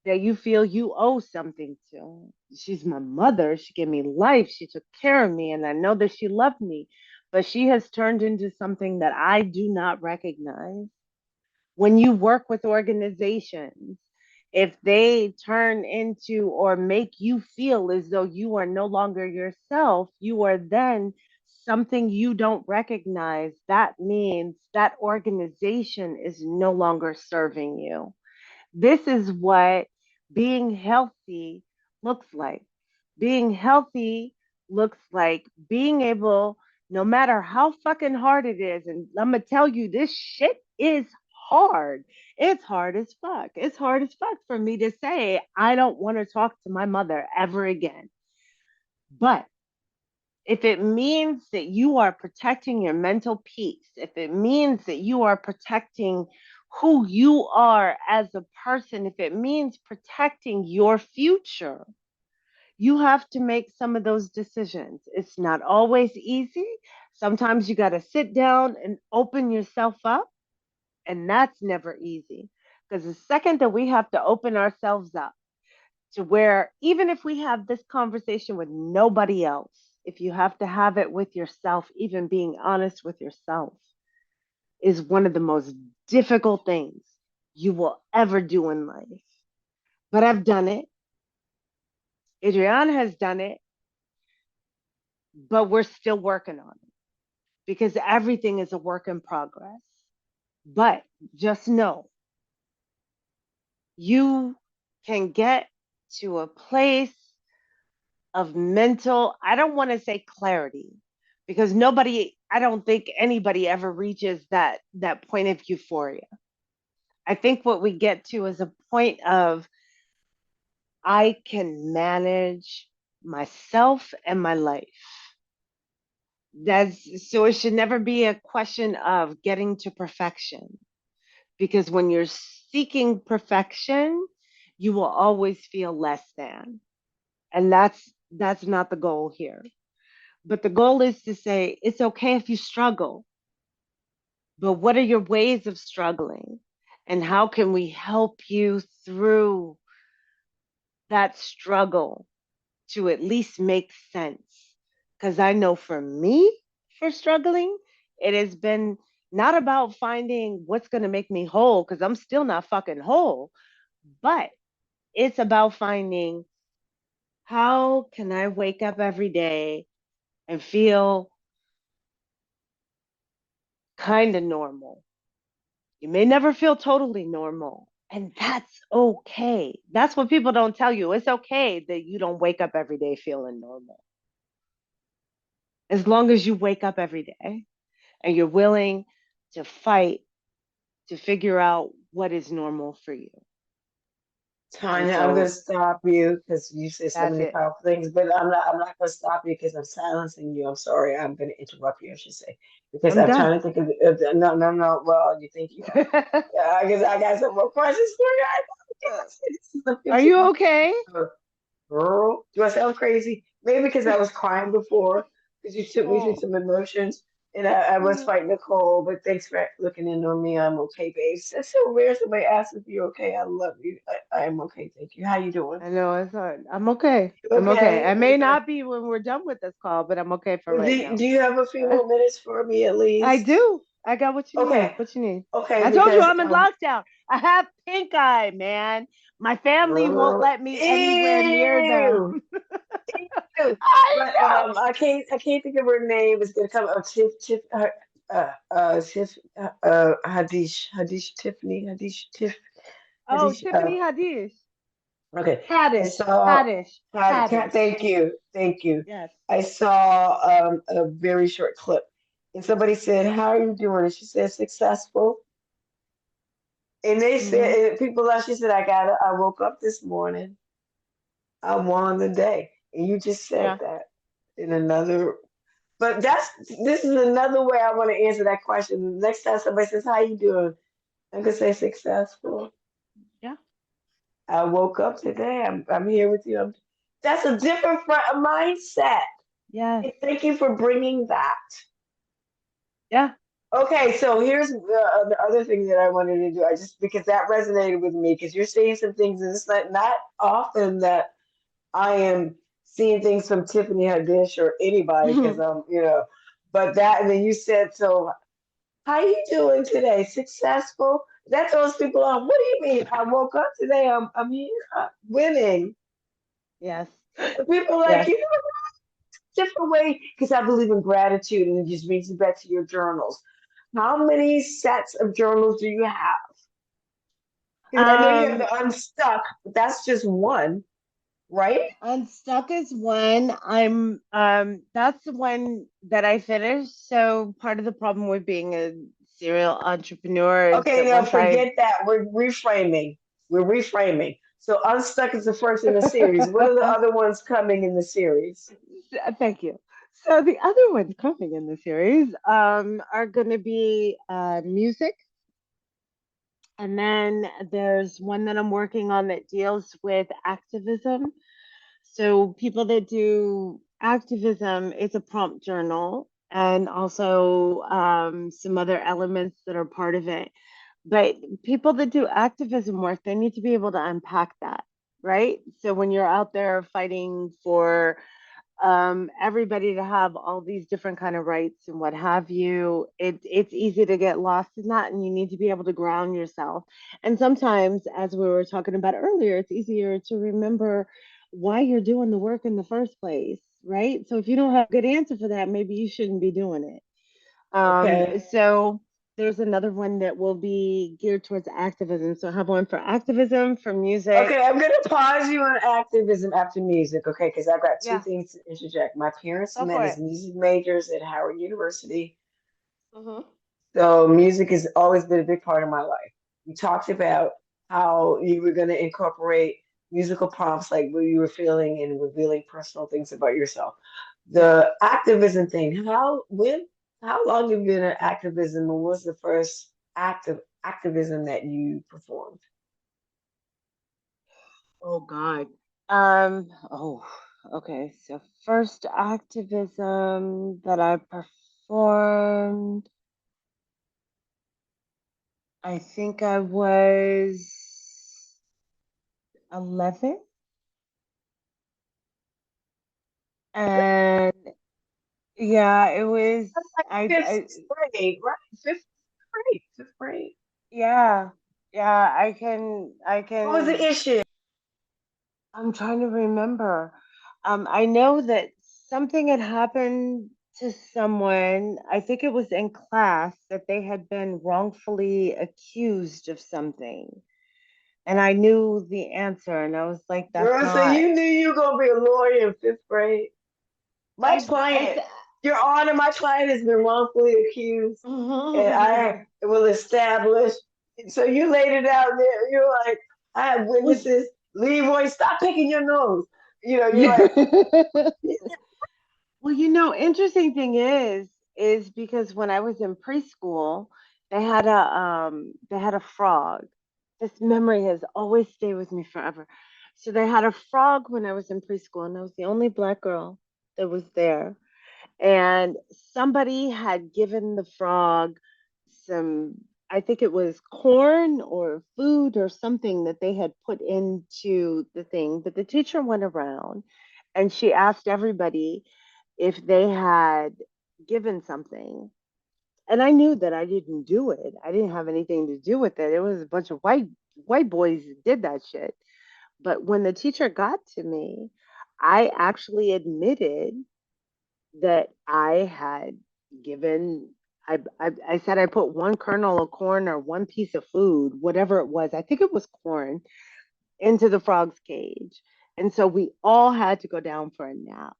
that you feel you owe something to. She's my mother. She gave me life. She took care of me, and I know that she loved me. But she has turned into something that I do not recognize. When you work with organizations, if they turn into or make you feel as though you are no longer yourself, you are then something you don't recognize. That means that organization is no longer serving you. This is what being healthy looks like. Being healthy looks like being able, no matter how fucking hard it is, and I'm gonna tell you, this shit is hard. It's hard as fuck. It's hard as fuck for me to say, I don't want to talk to my mother ever again. But if it means that you are protecting your mental peace, if it means that you are protecting who you are as a person, if it means protecting your future, you have to make some of those decisions. It's not always easy. Sometimes you got to sit down and open yourself up, and that's never easy. Because the second that we have to open ourselves up, to where even if we have this conversation with nobody else, if you have to have it with yourself, even being honest with yourself is one of the most difficult things you will ever do in life. But I've done it. Adriana has done it, but we're still working on it because everything is a work in progress. But just know you can get to a place of mental, I don't want to say clarity because nobody, I don't think anybody ever reaches that point of euphoria. I think what we get to is a point of I can manage myself and my life. That's so it should never be a question of getting to perfection because when you're seeking perfection, you will always feel less than. And that's not the goal here. But the goal is to say it's okay if you struggle, but what are your ways of struggling? And how can we help you through that struggle to at least make sense? Because I know for me, for struggling, it has been not about finding what's going to make me whole, because I'm still not fucking whole, but it's about finding how can I wake up every day and feel kind of normal. You may never feel totally normal, and that's okay. That's what people don't tell you. It's okay that you don't wake up every day feeling normal. As long as you wake up every day and you're willing to fight to figure out what is normal for you. And Tanya, I'm going to so stop you because you said so that's many it. powerful things, but I'm not going to stop you because I'm silencing you. I'm sorry. I'm going to interrupt you, I should say, because I'm I'm done. trying to think no, no, no. Well, you think you are. Yeah, I guess I got some more questions for you. I know. This is a Are 15 you minute okay? girl. Do I sound crazy? Maybe because I was crying before, because you took me through Oh. some emotions, and I was fighting a cold. But thanks for looking in on me. I'm okay, babes. It's so rare somebody asks if you're okay. I love you. I am okay. Thank you. How you doing? I know it's hard. I'm okay. You I'm okay. okay? I may Okay. not be when we're done with this call, but I'm okay for Well, right do now. you have a few more minutes for me at I least? do. I got what you need. Okay. What you need. Okay, I told you because I'm in lockdown. I have pink eye, man. My family won't girl, let me anywhere near them. ew. Ew. I But know. I can't think of her name. It's gonna come up. Tiff Hadish Tiff Oh, Hadish. Tiffany Haddish. Okay. I Haddish. saw. Haddish. Haddish. Thank you, thank you. Yes. I saw a very short clip, and somebody said, "How are you doing?" And she said, "Successful." And they Hmm. said, and people, she said, I woke up this morning. I won the day. And you just said Yeah. that in another, but this is another way I want to answer that question. The next time somebody says, "How you doing?" I can say successful. Yeah. I woke up today. I'm here with you. That's a different mindset. Yes. And thank you for bringing that. Yeah. Okay, so here's the other thing that I wanted to do. I just because that resonated with me because you're saying some things, and it's not often that I am seeing things from Tiffany Haddish or anybody because but that and then you said so. How you doing today? Successful? That throws people off. What do you mean? I woke up today. I'm here winning. Yes. And people are like Yes. different way because I believe in gratitude and it just brings you back to your journals. How many sets of journals do you have? Because I know you have Um, the unstuck, but that's just one, right? Unstuck is one. That's the one that I finished. So part of the problem with being a serial entrepreneur is Okay, that now once I forget that. We're reframing. We're reframing. So Unstuck is the first in the series. What are the other ones coming in the series? thank you. So the other ones coming in the series are going to be music, and then there's one that I'm working on that deals with activism. So people that do activism, it's a prompt journal and also some other elements that are part of it. But people that do activism work, they need to be able to unpack that, right? So when you're out there fighting for everybody to have all these different kind of rights and what have you, it's easy to get lost in that, and you need to be able to ground yourself. And sometimes, as we were talking about earlier, it's easier to remember why you're doing the work in the first place, right? So if you don't have a good answer for that, maybe you shouldn't be doing it. Okay. So there's another one that will be geared towards activism. So I have one for activism, for music. Okay, I'm going to pause you on activism after music, okay? Because I've got two Yeah, things to interject. My parents go met for as it. music majors at Howard University. Hmm. So music has always been a big part of my life. You talked about how you were going to incorporate musical prompts like what you were feeling and revealing personal things about yourself. Yeah. The activism thing, how long have you been in activism and what was the first activism that you performed? Oh God. Oh, okay. So first activism that I performed, I think I was 11, and yeah, it was. That's like I fifth grade, right? Fifth grade. yeah, yeah. I What was the can. issue? I'm trying to remember. I know that something had happened to someone. I think it was in class that they had been wrongfully accused of something. And I knew the answer, and I was like, that's Girl, so not. you knew you were gonna be a lawyer in fifth grade. My I client, th- Your Honor, my client has been wrongfully accused, and I will establish. So you laid it out there. You're like, I have well, witnesses. Leroy, stop picking your nose. You're like, Well, interesting thing is because when I was in preschool, they had a frog. This memory has always stayed with me forever. So they had a frog when I was in preschool, and I was the only black girl that was there. And somebody had given the frog some, I think it was corn or food or something that they had put into the thing. But the teacher went around and she asked everybody if they had given something. And I knew that I didn't do it. I didn't have anything to do with it. It was a bunch of white boys that did that shit. But when the teacher got to me, I actually admitted that I had given. I said I put one kernel of corn or one piece of food, whatever it was. I think it was corn, into the frog's cage. And so we all had to go down for a nap.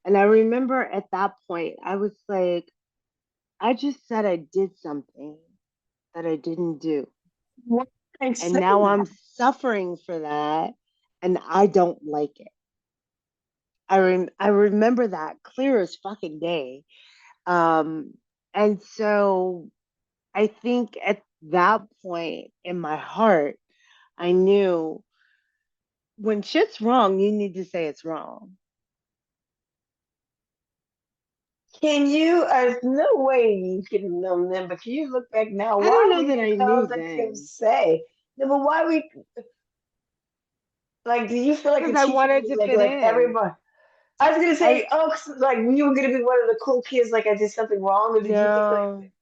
And I remember at that point, I was like, I just said I did something that I didn't do. why did I And say now I'm that? suffering for that. And I don't like it. I remember that clear as fucking day. Um, and so I think at that point in my heart, I knew when shit's wrong, you need to say it's wrong. Can you? There's no way you can have known then, but can you look back now? I don't Why know were that you I knew causing him to then say? No, but why we like? Do you feel like because the I teacher wanted was to fit like in. everybody? I was gonna I say, oh, 'cause, like you were gonna be one of the cool kids, like I did something wrong, or did you think like no,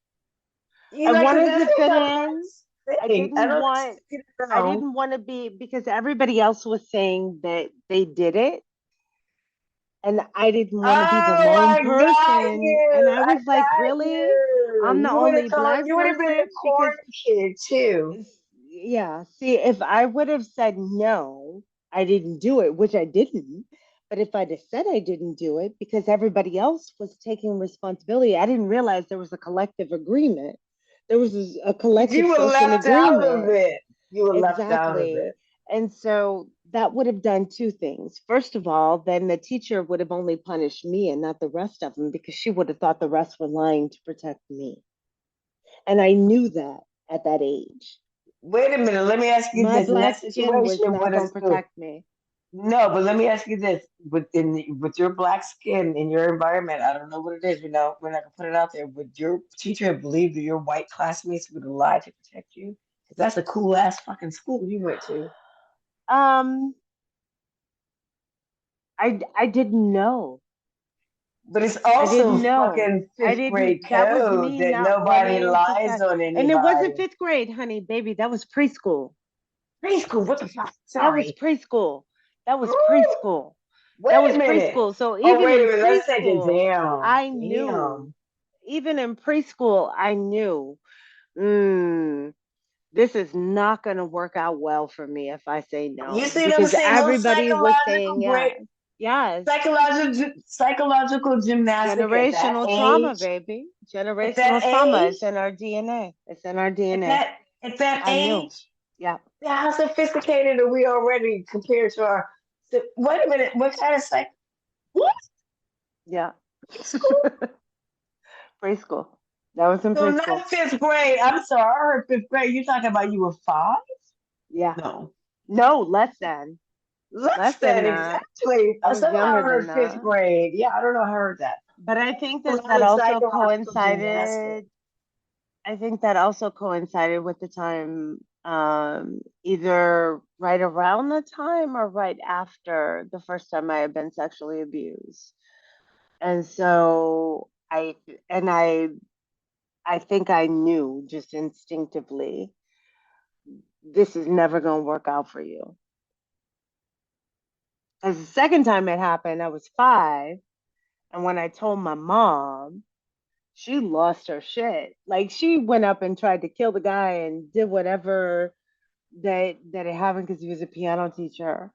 you I like? Cause wanted that's to what fit in. everybody's I saying. I didn't don't want expect you to I know. didn't want to be because everybody else was saying that they did it and I didn't want to be the Oh, lone I got person. And you. I I was like, got really? you. I'm the You would have only called. black You would have been the person? Because corn kid too. yeah, see, if I would have said no, I didn't do it, which I didn't. But if I'd have said I didn't do it because everybody else was taking responsibility, I didn't realize there was a collective agreement. There was a You collective were social left out of agreement. it. You were left out of Exactly. it. And so that would have done two things. First of all, then the teacher would have only punished me and not the rest of them because she would have thought the rest were lying to protect me. And I knew that at that age. Wait a minute. Let me ask you My this. In black that skin was situation, not what a going to school? protect me. No, but let me ask you this: with your black skin in your environment, I don't know what it is. We're not gonna put it out there. Would your teacher have believed that your white classmates would have lied to protect you? Because that's a cool ass fucking school you went to. Um, I didn't know. But it's I also didn't know. fucking fifth grade That was code me that not nobody wanting to lies test. on And it wasn't anybody. fifth grade, honey, baby. That was preschool. Preschool, what the fuck? That was Sorry. preschool. That was Ooh, preschool. That wait was a minute. preschool. So Oh, even wait a in minute. Let's take it preschool, down. I knew. Damn. Even in preschool, I knew. Mm, this is not going to work out well for me if I say You no see what I'm because saying? Those everybody was psychological saying break, yes. Yes. psychological gymnastic Generational trauma, baby. at Generational that trauma. age, It's in our DNA. It's in our at DNA. that at that I knew. age. Yeah. Yeah, how sophisticated are we already compared to our? Wait a minute. What kind of what Yeah. school? Preschool. That was in So preschool. not fifth grade. I'm sorry, I heard fifth grade. You talking about you were five? Yeah. No, No, less than. less Less than than that. exactly. I was Somehow I younger than heard fifth that. grade. Yeah, I don't know how I heard that. But I think A that lot that of also psychological gymnastics. coincided. I think that also coincided with the time, either right around the time or right after the first time I had been sexually abused. And so I think I knew just instinctively, this is never going to work out for you. Because the second time it happened, I was 5. And when I told my mom, she lost her shit. Like she went up and tried to kill the guy and did whatever that it happened because he was a piano teacher.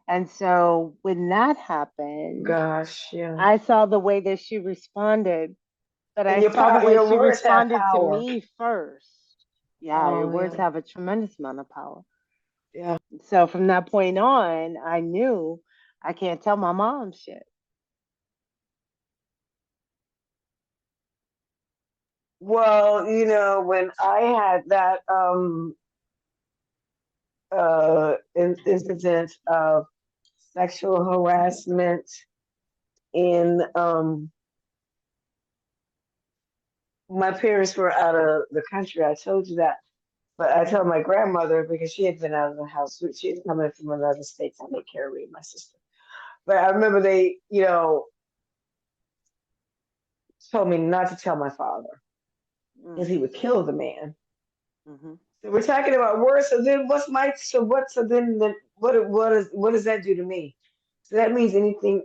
And so when that happened, Gosh, yeah. I saw the way that she responded, but And I saw the way your she words have responded to power. me first. Yeah, your Oh words yeah. have a tremendous amount of power. Yeah. So from that point on, I knew I can't tell my mom shit. Well, when I had that incident of sexual harassment in my parents were out of the country. I told you that. But I told my grandmother because she had been out of the house. She had come in from another state to take care of me and my sister. But I remember they, told me not to tell my father because he Mm-hmm. would kill the man. Mm-hmm. So we're talking about words. So then, what does that do to me? So that means anything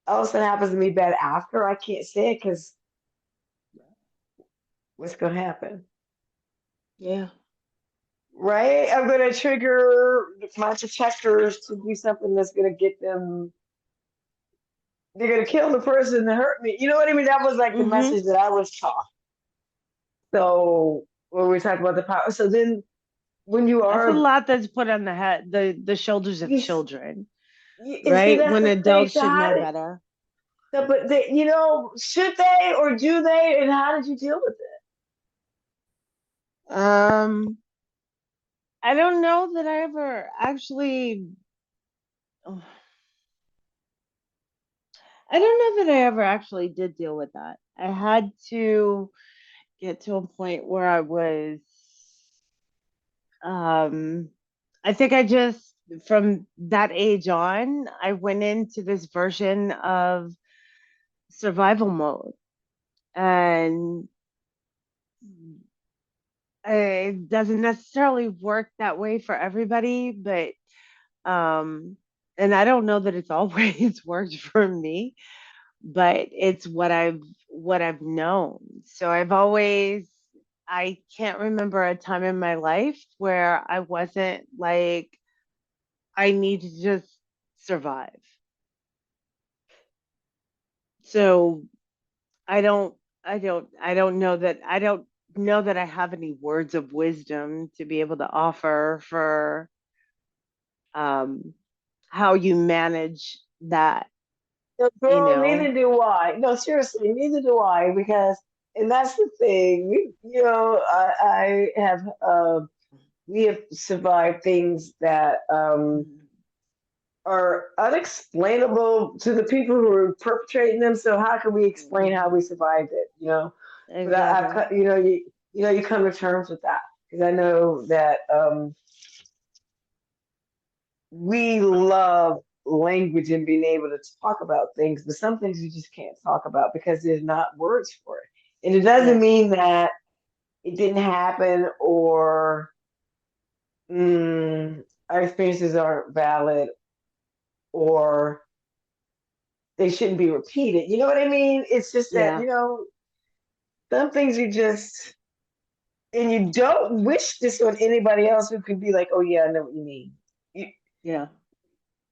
else that happens to me bad after, I can't say it because what's gonna happen, Yeah. right? I'm gonna trigger my protectors to do something that's gonna get them. They're gonna kill the person that hurt me. You know what I mean? That was like the Mm-hmm. message that I was taught. So when we talk about the power, so then when you That's a are, lot that's put on the head, the shoulders of you, children, and see right? that's When the thing. adults So should how know did, better. so, but they, should they or do they, and how did you deal with it? Um, I don't know that I ever actually. I don't know that I ever actually did deal with that. I had to get to a point where I was, um, I think I just, from that age on, I went into this version of survival mode. And it doesn't necessarily work that way for everybody, but, um, and I don't know that it's always worked for me, but it's what I've known. So I can't remember a time in my life where I wasn't like I need to just survive. So I don't I don't know that I have any words of wisdom to be able to offer for um how you manage that, No, you girl, know. neither do I. No, seriously, neither do I. Because, and that's the thing. I have, we have survived things that are unexplainable to the people who are perpetrating them. So how can we explain how we survived it? But Exactly. you come to terms with that because I know that we love language and being able to talk about things, but some things you just can't talk about because there's not words for it. And it doesn't Yes. mean that it didn't happen or our experiences aren't valid or they shouldn't be repeated. You know what I mean? It's just that, Yeah. some things you just, and you don't wish this on anybody else who could be like, oh, yeah, I know what you mean. You, Yeah.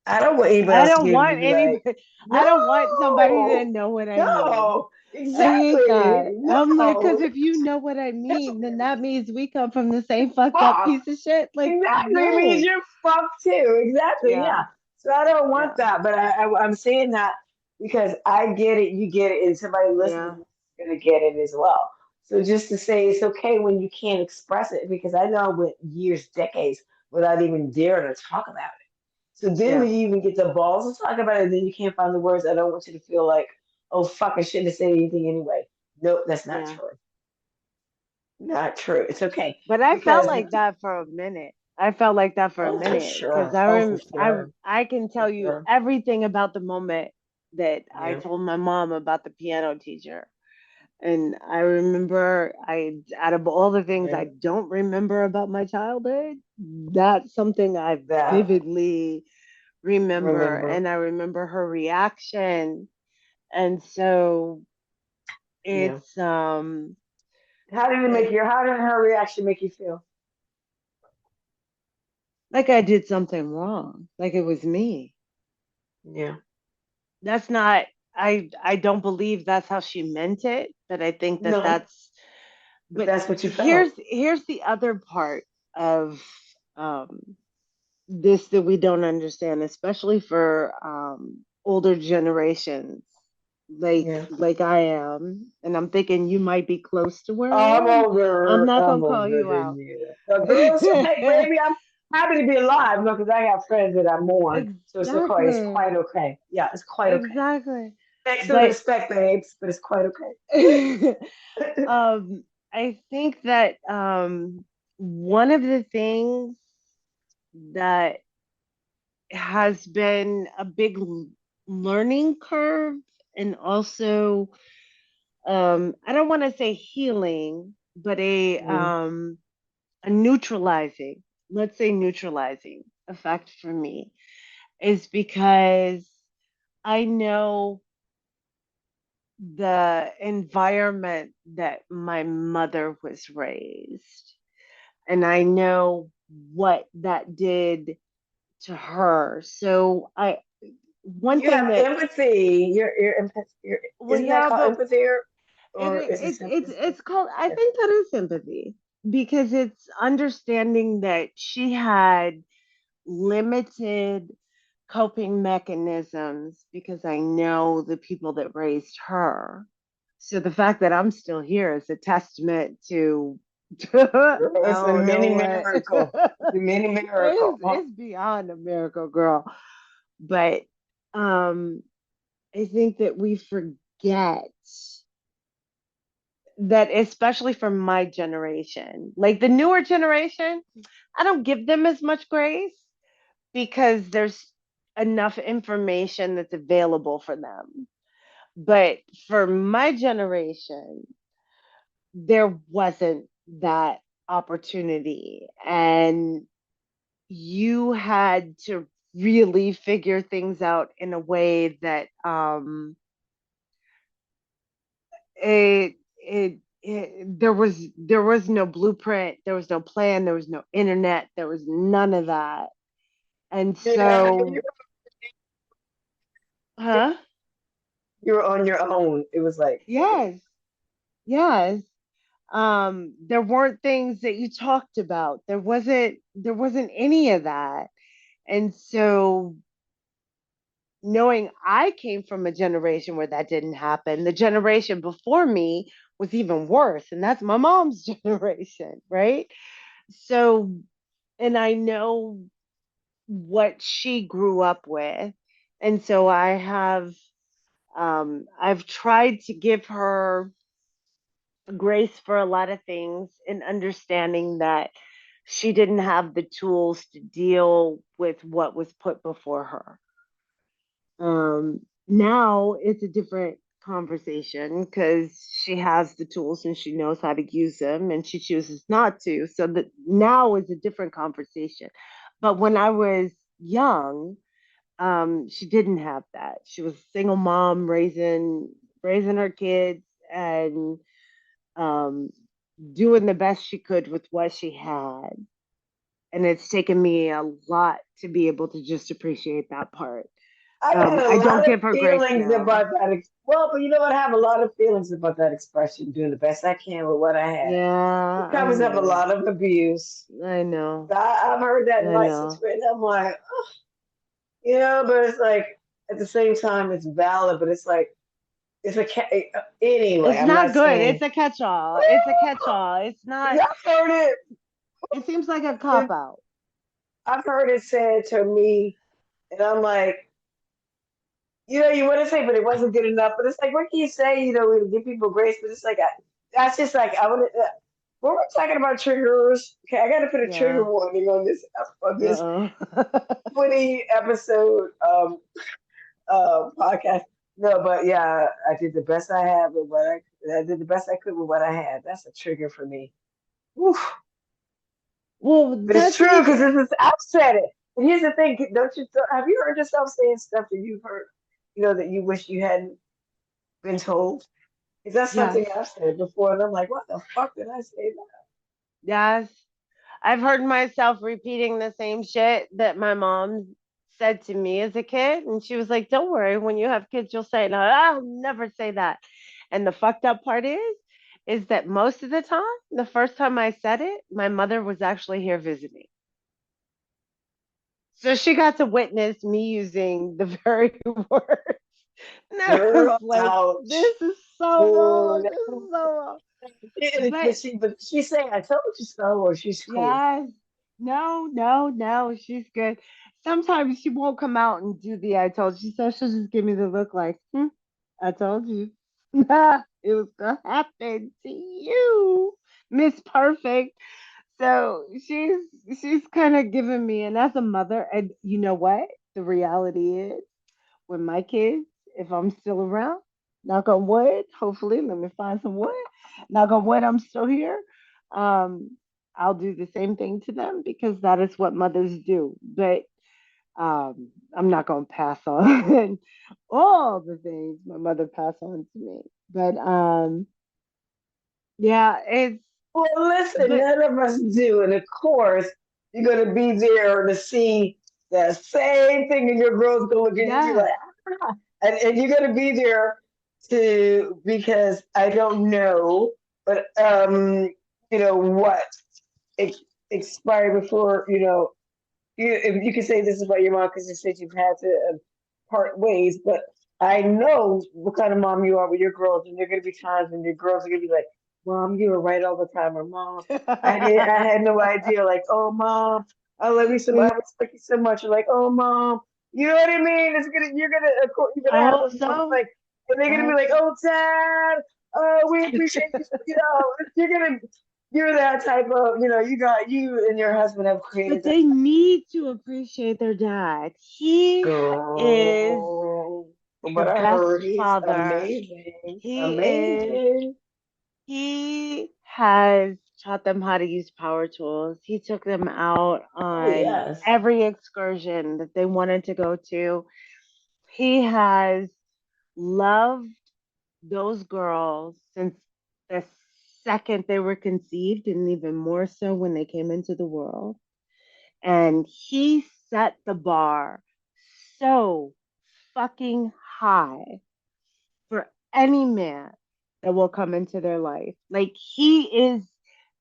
I don't want anybody I else to don't be able to want be like, anybody, I don't want somebody to no, know what I mean. no, I hate exactly, that. I'm like, because no. if you know what I mean, then that means we come from the same fucked up Fuck. piece of shit. Like, Exactly. It means no. you're fucked too. Exactly. Yeah. Yeah. So I don't Yeah. want that, but I'm saying that because I get it, you get it, and somebody listening Yeah. is gonna get it as well. So just to say it's okay when you can't express it, because I know I went years, decades without even daring to talk about it. So then Yeah. when you even get the balls to talk about it, then you can't find the words. I don't want you to feel like, oh fuck, I shouldn't have said anything anyway. Nope, that's not Yeah. true. Not true. It's okay But I felt because like that for a minute. I felt like that for a oh for minute because sure, oh for sure, I can for tell you sure. everything about the moment that I Yeah. told my mom about the piano teacher. And I remember, out of all the things Yeah. I don't remember about my childhood, that's something I That vividly remember. remember. And I remember her reaction. And so Yeah. it's, How did her reaction make you feel? like I did something wrong, like it was me. Yeah. That's not, I don't believe that's how she meant it, but I think that No, but but that's what you here's felt. here's the other part of, um this that we don't understand, especially for older generations, Yeah. like I am. And I'm thinking you might be close to where I I'm am. I'm older. not I'm gonna call older you than out. you. The girls, hey, baby, I'm happy to be alive. No, because I have friends that I mourn. So it's okay. It's Exactly. quite okay. Yeah, it's quite okay. Exactly. Thanks for the But respect, babes, but it's quite um I think that one of the things that has been a big learning curve, and also I don't want to say healing, but okay. a neutralizing, let's say neutralizing effect for me, is because I know the environment that my mother was raised, and I know what that did to her. So I one You thing have that empathy. well, Isn't that yeah, called but empathy, it, or is it sympathy? it's called, I Yeah. think that is sympathy, because it's understanding that she had limited coping mechanisms because I know the people that raised her. So the fact that I'm still here is a testament to I Girl, it's a don't know mini what. miracle. It's a mini miracle. It's beyond a miracle, girl. But um I think that we forget that, especially for my generation, like the newer generation, I don't give them as much grace because there's enough information that's available for them. But for my generation, there wasn't that opportunity. And you had to really figure things out in a way that there was no blueprint, there was no plan, there was no internet, there was none of that. And Yeah, so, huh? you were on your own. It was like, Yes, yes. There weren't things that you talked about. There wasn't any of that. And so, knowing I came from a generation where that didn't happen, the generation before me was even worse, and that's my mom's generation, right? So, and I know what she grew up with. And so I've tried to give her grace for a lot of things, and understanding that she didn't have the tools to deal with what was put before her. Now it's a different conversation because she has the tools and she knows how to use them, and she chooses not to. So that now is a different conversation. But when I was young, she didn't have that. She was a single mom raising her kids, and um, doing the best she could with what she had. And it's taken me a lot to be able to just appreciate that part. I got a I don't lot of give her grace feelings now. about that. Well, but you know what? I have a lot of feelings about that expression, doing the best I can with what I had. Yeah, It I covers up a know. lot of abuse. I know. I've heard that I nice know. expression. I'm like, but it's like at the same time, it's valid, but it's like, anyway, It's I'm not not good. It's saying, a catch-all. It's a catch-all. It's not, yeah, I've heard it. it seems like a it- cop-out. I've heard it said to me, and I'm like, you want to say, but it wasn't good enough. But it's like, what can you say? We give people grace, but it's like, that's just like, I want to. When we're talking about triggers, okay, I got to put a trigger Yeah. warning on this Uh-oh. 20 episode podcast. No, but yeah, I did the best I had with I did the best I could with what I had. That's a trigger for me. Oof. Well, But it's that's true like, because I've said it. And here's the thing, don't you? Have you heard yourself saying stuff that you've heard, that you wish you hadn't been told? Is that yes, something I've said before? And I'm like, what the fuck did I say that? yes. I've heard myself repeating the same shit that my mom said to me as a kid. And she was like, don't worry, when you have kids, you'll say it. And I'll never say that. And the fucked up part is that most of the time, the first time I said it, my mother was actually here visiting. So she got to witness me using the very word. And I was Girl, like, ouch. this is so Ooh, wrong. This is so wrong. but But she's saying, I told you so, or she's cool. yes, no, she's good. Sometimes she won't come out and do the I told you so. She'll just give me the look like, I told you. It was gonna happen to you, Miss Perfect. So she's kind of giving me, and as a mother, and you know what? The reality is, with my kids, if I'm still around, knock on wood, hopefully, let me find some wood. Knock on wood, I'm still here. Um, I'll do the same thing to them because that is what mothers do. But I'm not gonna pass on all the things my mother passed on to me. But yeah, it's Well, listen, but none of us do. And of course, you're going to be there to see that same thing, and your girl's going to look at you and be yeah, like, ah. And you're going to be there to, because I don't know, but, what ex- expired before, if you can say this about your mom because you said you've had to part ways, but I know what kind of mom you are with your girls, and there are going to be times when your girls are going to be like, "Mom, you were right all the time," or "Mom, I had no idea." Like, "Oh, Mom, I love you so, I respect you so much." You're like, "Oh, Mom," you know what I mean? Of course, you're I gonna have hope those moments so. like, and they're I gonna be hope like, so. "Oh, Dad, we appreciate you." You're gonna you're that type of, you and your husband have created But that they need to appreciate their dad. He is girl. From the what I best heard, he's father. amazing. He is, Amazing. he has taught them how to use power tools. He took them out Oh on yes. every excursion that they wanted to go to. He has loved those girls since the second they were conceived, and even more so when they came into the world. And he set the bar so fucking high for any man that will come into their life. Like he is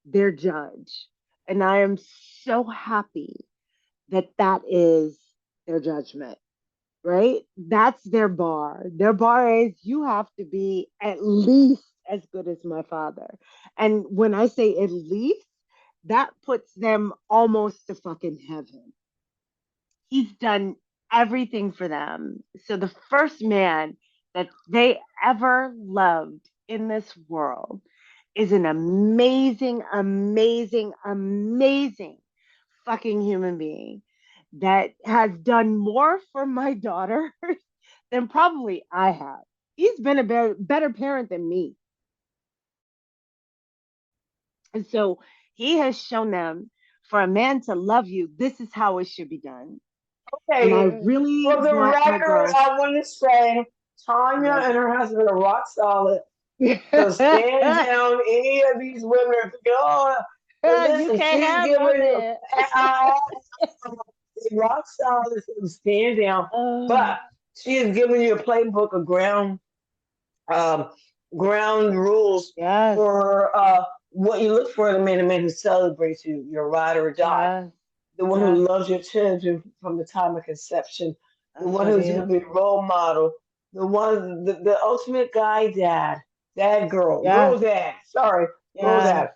their judge. And I am so happy that that is their judgment, right? That's their bar. Their bar is you have to be at least as good as my father. And when I say at least, that puts them almost to fucking heaven. He's done everything for them. So the first man that they ever loved in this world is an amazing, amazing, amazing fucking human being that has done more for my daughter than probably I have. He's been a better parent than me. And so he has shown them for a man to love you, this is how it should be done. And I Okay. really For the want my record, girls. I want to say Tanya Yes. and her husband are rock solid. You So stand down any of these women are thinking, oh, but listen, can't she's have my giving you man. rock solid, so stand down. Oh, But she is giving you a playbook of um, ground rules yes, for what you look for in a man who celebrates you, your ride or die, yes, the one who yes. loves your children from the time of conception, the That's one what who's he going is. to be a role model, the ultimate guy dad, dad girl Yes, dad, sorry, girl yes. dad.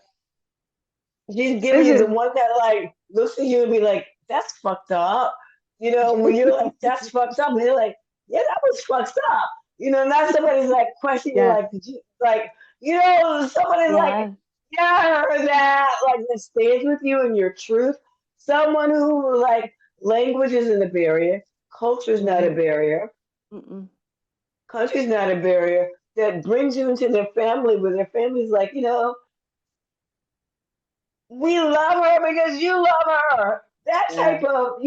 She's giving This you the is. one that like looks at you and be like, that's fucked up. When you're like, that's fucked up, and they're like, yeah, that was fucked up. Not somebody's like questioning you Yes, like, did you like, somebody's like, yes, yeah, I heard that, like that stays with you in your truth. Someone who like language isn't a barrier, culture is not a mm-hmm, barrier, mm-mm. country is not a barrier. That brings you into their family, where their family's like, we love her because you love her. That Yes, type of,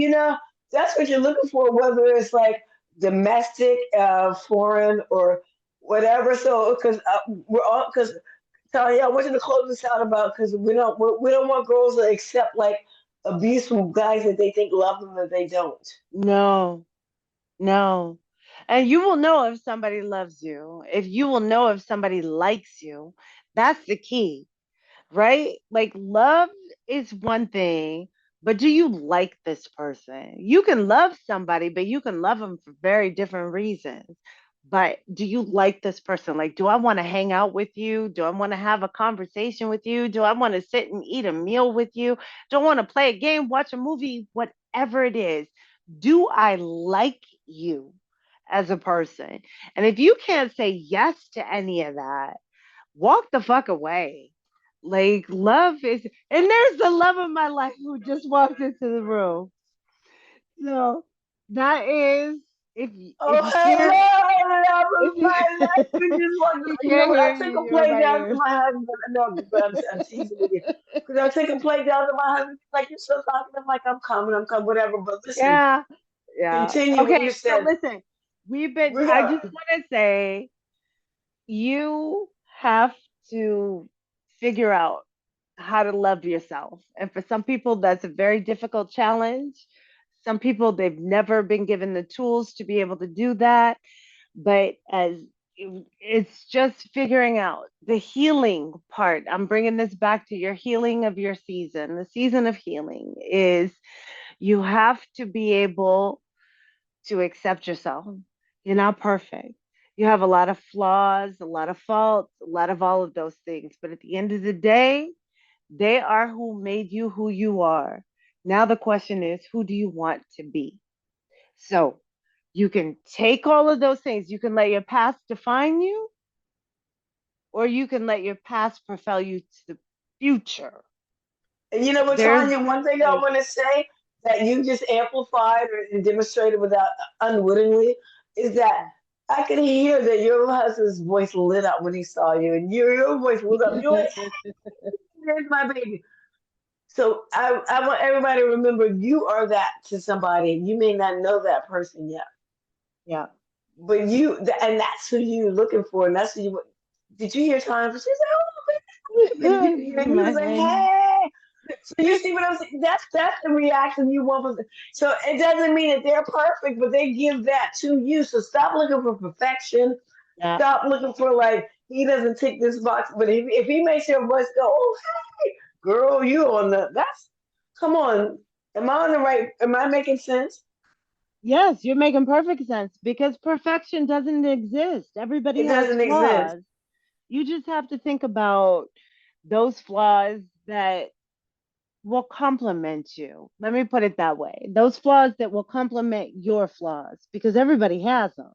that's what you're looking for, whether it's like domestic, foreign, or whatever. So, because we're all, because Tanya, I want you to close this out about because we don't want girls to accept like abuse from guys that they think love them that they don't. no, no. And you will know if somebody loves you, if you will know if somebody likes you. That's the key, right? Like love is one thing, But do you like this person? You can love somebody, but you can love them for very different reasons. But do you like this person? Like, do I want to hang out with you? Do I want to have a conversation with you? Do I want to sit and eat a meal with you? Do I want to play a game, watch a movie, whatever it is? Do I like you as a person? And if you can't say yes to any of that, walk the fuck away. Like love is, and there's the love of my life who just walked into the room. So that is, if Oh, you can't, hello, love if of you, my life. You just want you you know can't what? hear I take me, a you're in plate my down to ears. my husband. No, but I'm teasing with you. Because I take a plate down to my husband. He's like, you're so talking. I'm like, I'm coming, whatever. But listen, Yeah, yeah. continue what you Okay, so said. listen, We're I just gonna, want to say, you have to figure out how to love yourself. And for some people, that's a very difficult challenge. Some people, they've never been given the tools to be able to do that. But as it's just figuring out the healing part. I'm bringing this back to your healing of your season. The season of healing is you have to be able to accept yourself. You're not perfect. You have a lot of flaws, a lot of faults, a lot of all of those things. But at the end of the day, they are who made you who you are. Now the question is, who do you want to be? So you can take all of those things. You can let your past define you, or you can let your past propel you to the future. and you know what, There's Tanya? One thing I like, want to say that you just amplified and demonstrated without unwittingly is that I could hear that your husband's voice lit up when he saw you, and your voice lit up. You're like, there's my baby. So I want everybody to remember you are that to somebody. You may not know that person yet, yeah. but and that's who you're looking for, and that's who you. Did you hear time? She's like, oh, baby. You hear you My was like, honey. hey. So you see what I'm saying? That's the reaction you want. So it doesn't mean that they're perfect, but they give that to you. So stop looking for perfection. Yeah. Stop looking for like he doesn't tick this box. But if he makes your voice go, oh, girl, you on the that's come on. Am I on the right? Am I making sense? Yes, you're making perfect sense because perfection doesn't exist. Everybody It has doesn't exist. flaws. You just have to think about those flaws that will complement you. Let me put it that way. Those flaws that will complement your flaws because everybody has them.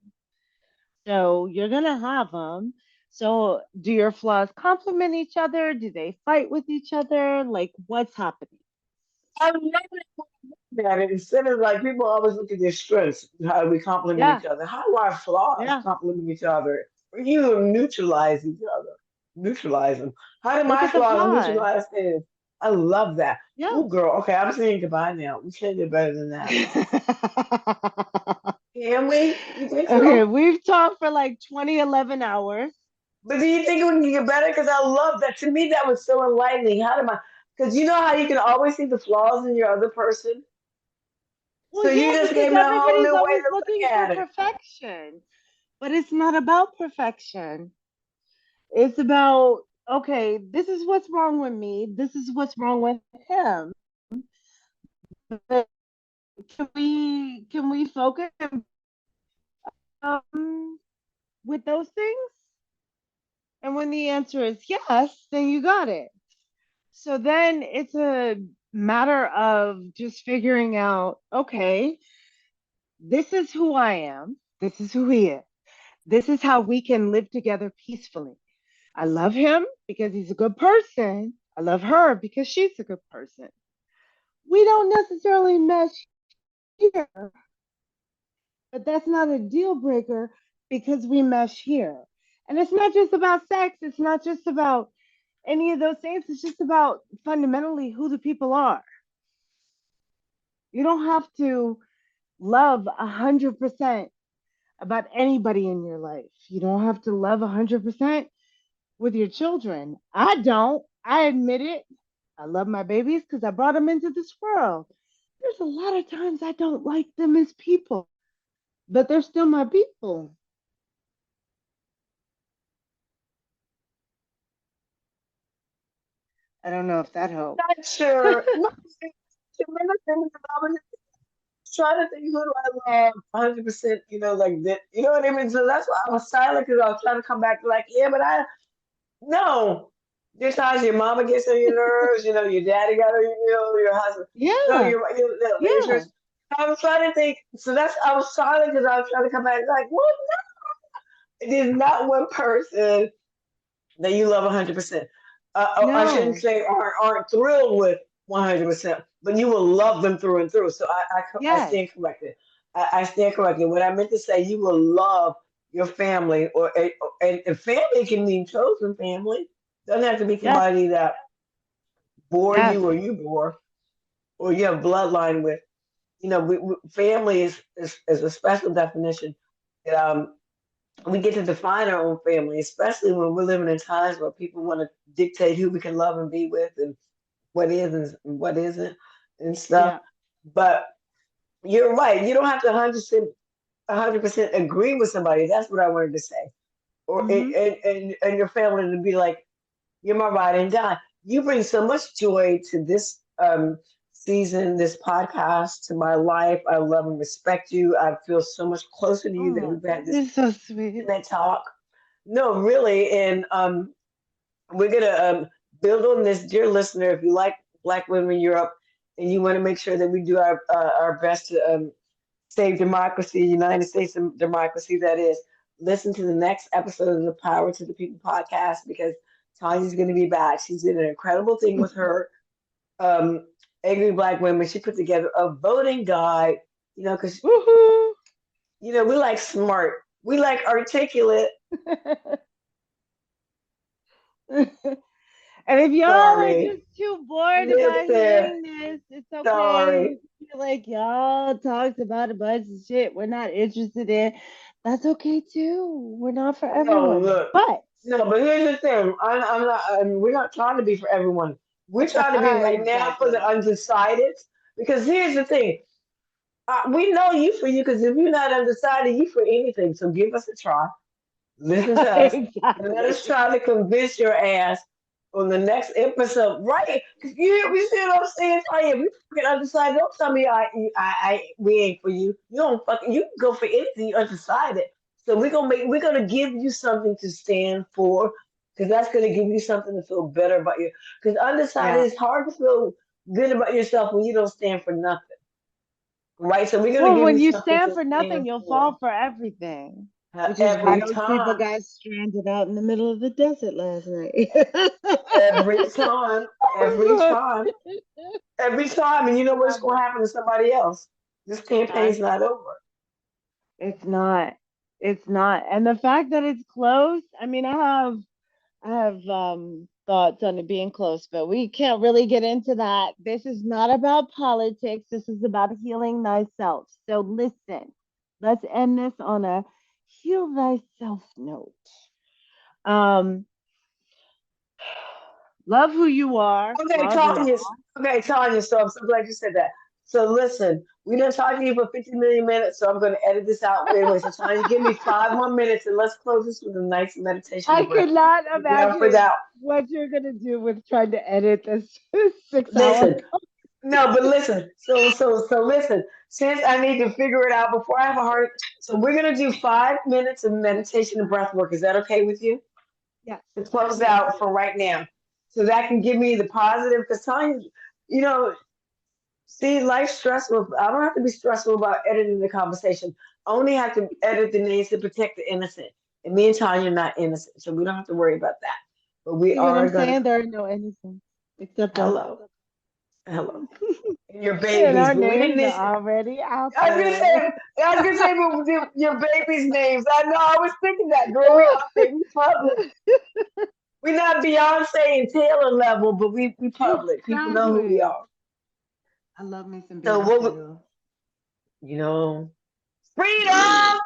So you're going to have them. So do your flaws complement each other? Do they fight with each other? Like what's happening? I love that. Instead of like people always look at their strengths, how we complement Yeah. each other. How do our flaws Yeah. complement each other? You neutralize each other. Neutralize them. How do Look my at the flaws flaws. neutralize theirs? I love that. Yeah. Oh, girl. Okay, I'm saying goodbye now. We can't get better than that. Can we? You think Okay, so? we've talked for like 2011 hours. But do you think we can get better? Because I love that. To me, that was so enlightening. How do I? Because you know how you can always see the flaws in your other person. Well, So you yeah, just because gave me a whole everybody's new way always to look looking for at it. perfection. But it's not about perfection. It's about, okay, this is what's wrong with me. This is what's wrong with him. But can we focus with those things? And when the answer is yes, then you got it. So then it's a matter of just figuring out, okay, this is who I am. This is who he is. This is how we can live together peacefully. I love him because he's a good person. I love her because she's a good person. We don't necessarily mesh here, but that's not a deal breaker because we mesh here. And it's not just about sex, it's not just about any of those things, it's just about fundamentally who the people are. You don't have to love 100% about anybody in your life. You don't have to love 100% with your children. I don't. I admit it. I love my babies because I brought them into this world. There's a lot of times I don't like them as people, but they're still my people. I don't know if that helps. Not sure. Not sure. tremendous thing because I was trying to think who do I love 100%, like that. You know what I mean? So that's why I was silent because I was trying to come back to like, yeah, but no. There's times your mama gets on your nerves, your daddy got on your husband. No, Yeah. your Yeah. church. I was trying to think, so I was silent because I was trying to come back like, what? There's not one person that you love 100%. I shouldn't No. say aren't thrilled with 100%, but you will love them through and through. So I Yes. stand corrected. I stand corrected. What I meant to say, you will love your family, and family can mean chosen family. Doesn't have to be Yes. somebody that bore Yes. you or you bore or you have bloodline with. Family is a special definition. Um, we get to define our own family, especially when we're living in times where people want to dictate who we can love and be with and what is and what isn't and stuff. Yeah. But you're right. You don't have to 100% agree with somebody. That's what I wanted to say. Or Mm-hmm. and your family to be like, you're my ride and die. You bring so much joy to this season, this podcast, to my life. I love and respect you. I feel so much closer to you that Oh, we've had this you're so sweet. intimate talk. No, really, and we're gonna build on this, dear listener. If you like Black women in Europe, and you want to make sure that we do our best to save democracy, United States democracy, that is, listen to the next episode of the Power to the People podcast because Tanya's going to be back. She's did an incredible thing with her um, Angry Black Women. She put together a voting guide, because Woohoo. we like smart, we like articulate. And if y'all are Sorry, just too bored about listen, hearing this, it's okay. sorry. If you feel like y'all talked about a bunch of shit we're not interested in, that's okay too. We're not for No, everyone. look, But no, but here's the thing. I'm not. We're not trying to be for everyone. We're trying to be right now for the exactly. undecided. Because here's the thing. We know you for you. Because if you're not undecided, you for anything. So give us a try. Listen to us. And let us Exactly. try to convince your ass on the next episode. Right? Because you see what I'm saying? Oh, yeah, we fucking undecided. Don't tell me we ain't for you. You don't fucking. You can go for anything. You're undecided. So we're gonna give you something to stand for. Because that's gonna give you something to feel better about you. Because undecided Yeah. is hard to feel good about yourself when you don't stand for nothing. Right? So we're gonna Well, give when you you something stand to for nothing, stand you'll fall for. for everything. Which is why Every those people time. got stranded out in the middle of the desert last night. Every time, every time, every time, and you know what's Love going to it. happen to somebody else. This Huh? campaign's not over. It's not. It's not. And the fact that it's close, I mean, I have thoughts on it being close, but we can't really get into that. This is not about politics. This is about healing thyself. So listen, let's end this on a heal thyself note. Um, love who you are. Okay, Love Tanya. y'all. Okay, Tanya. So I'm so glad you said that. So listen, we done talked to you for 50 million minutes, so I'm going to edit this out anyway. So Tanya, give me 5 more minutes, and let's close this with a nice meditation I and breath could work. not You down for imagine that? what you're gonna do with trying to edit this 6 hour. Listen, no, but listen. So listen. Since I need to figure it out before I have a heart, so we're gonna do 5 minutes of meditation and breath work. Is that okay with you? Yes. To close Yes. out for right now. So that can give me the positive because time, you know, see, life's stressful. I don't have to be stressful about editing the conversation. I only have to edit the names to protect the innocent. And me and Tanya are not innocent, so we don't have to worry about that. But we See what are I'm gonna saying? There are no innocents except us. hello, hello, and your And babies. our But we didn't names miss. are already out I was gonna there. say, I was gonna say your babies' names. I know. I was thinking that, girl. We out there. We public. We're not Beyonce and Taylor level, but we public. People know who we Exactly. are. I love me some So what? Beyonce though. You know, freedom,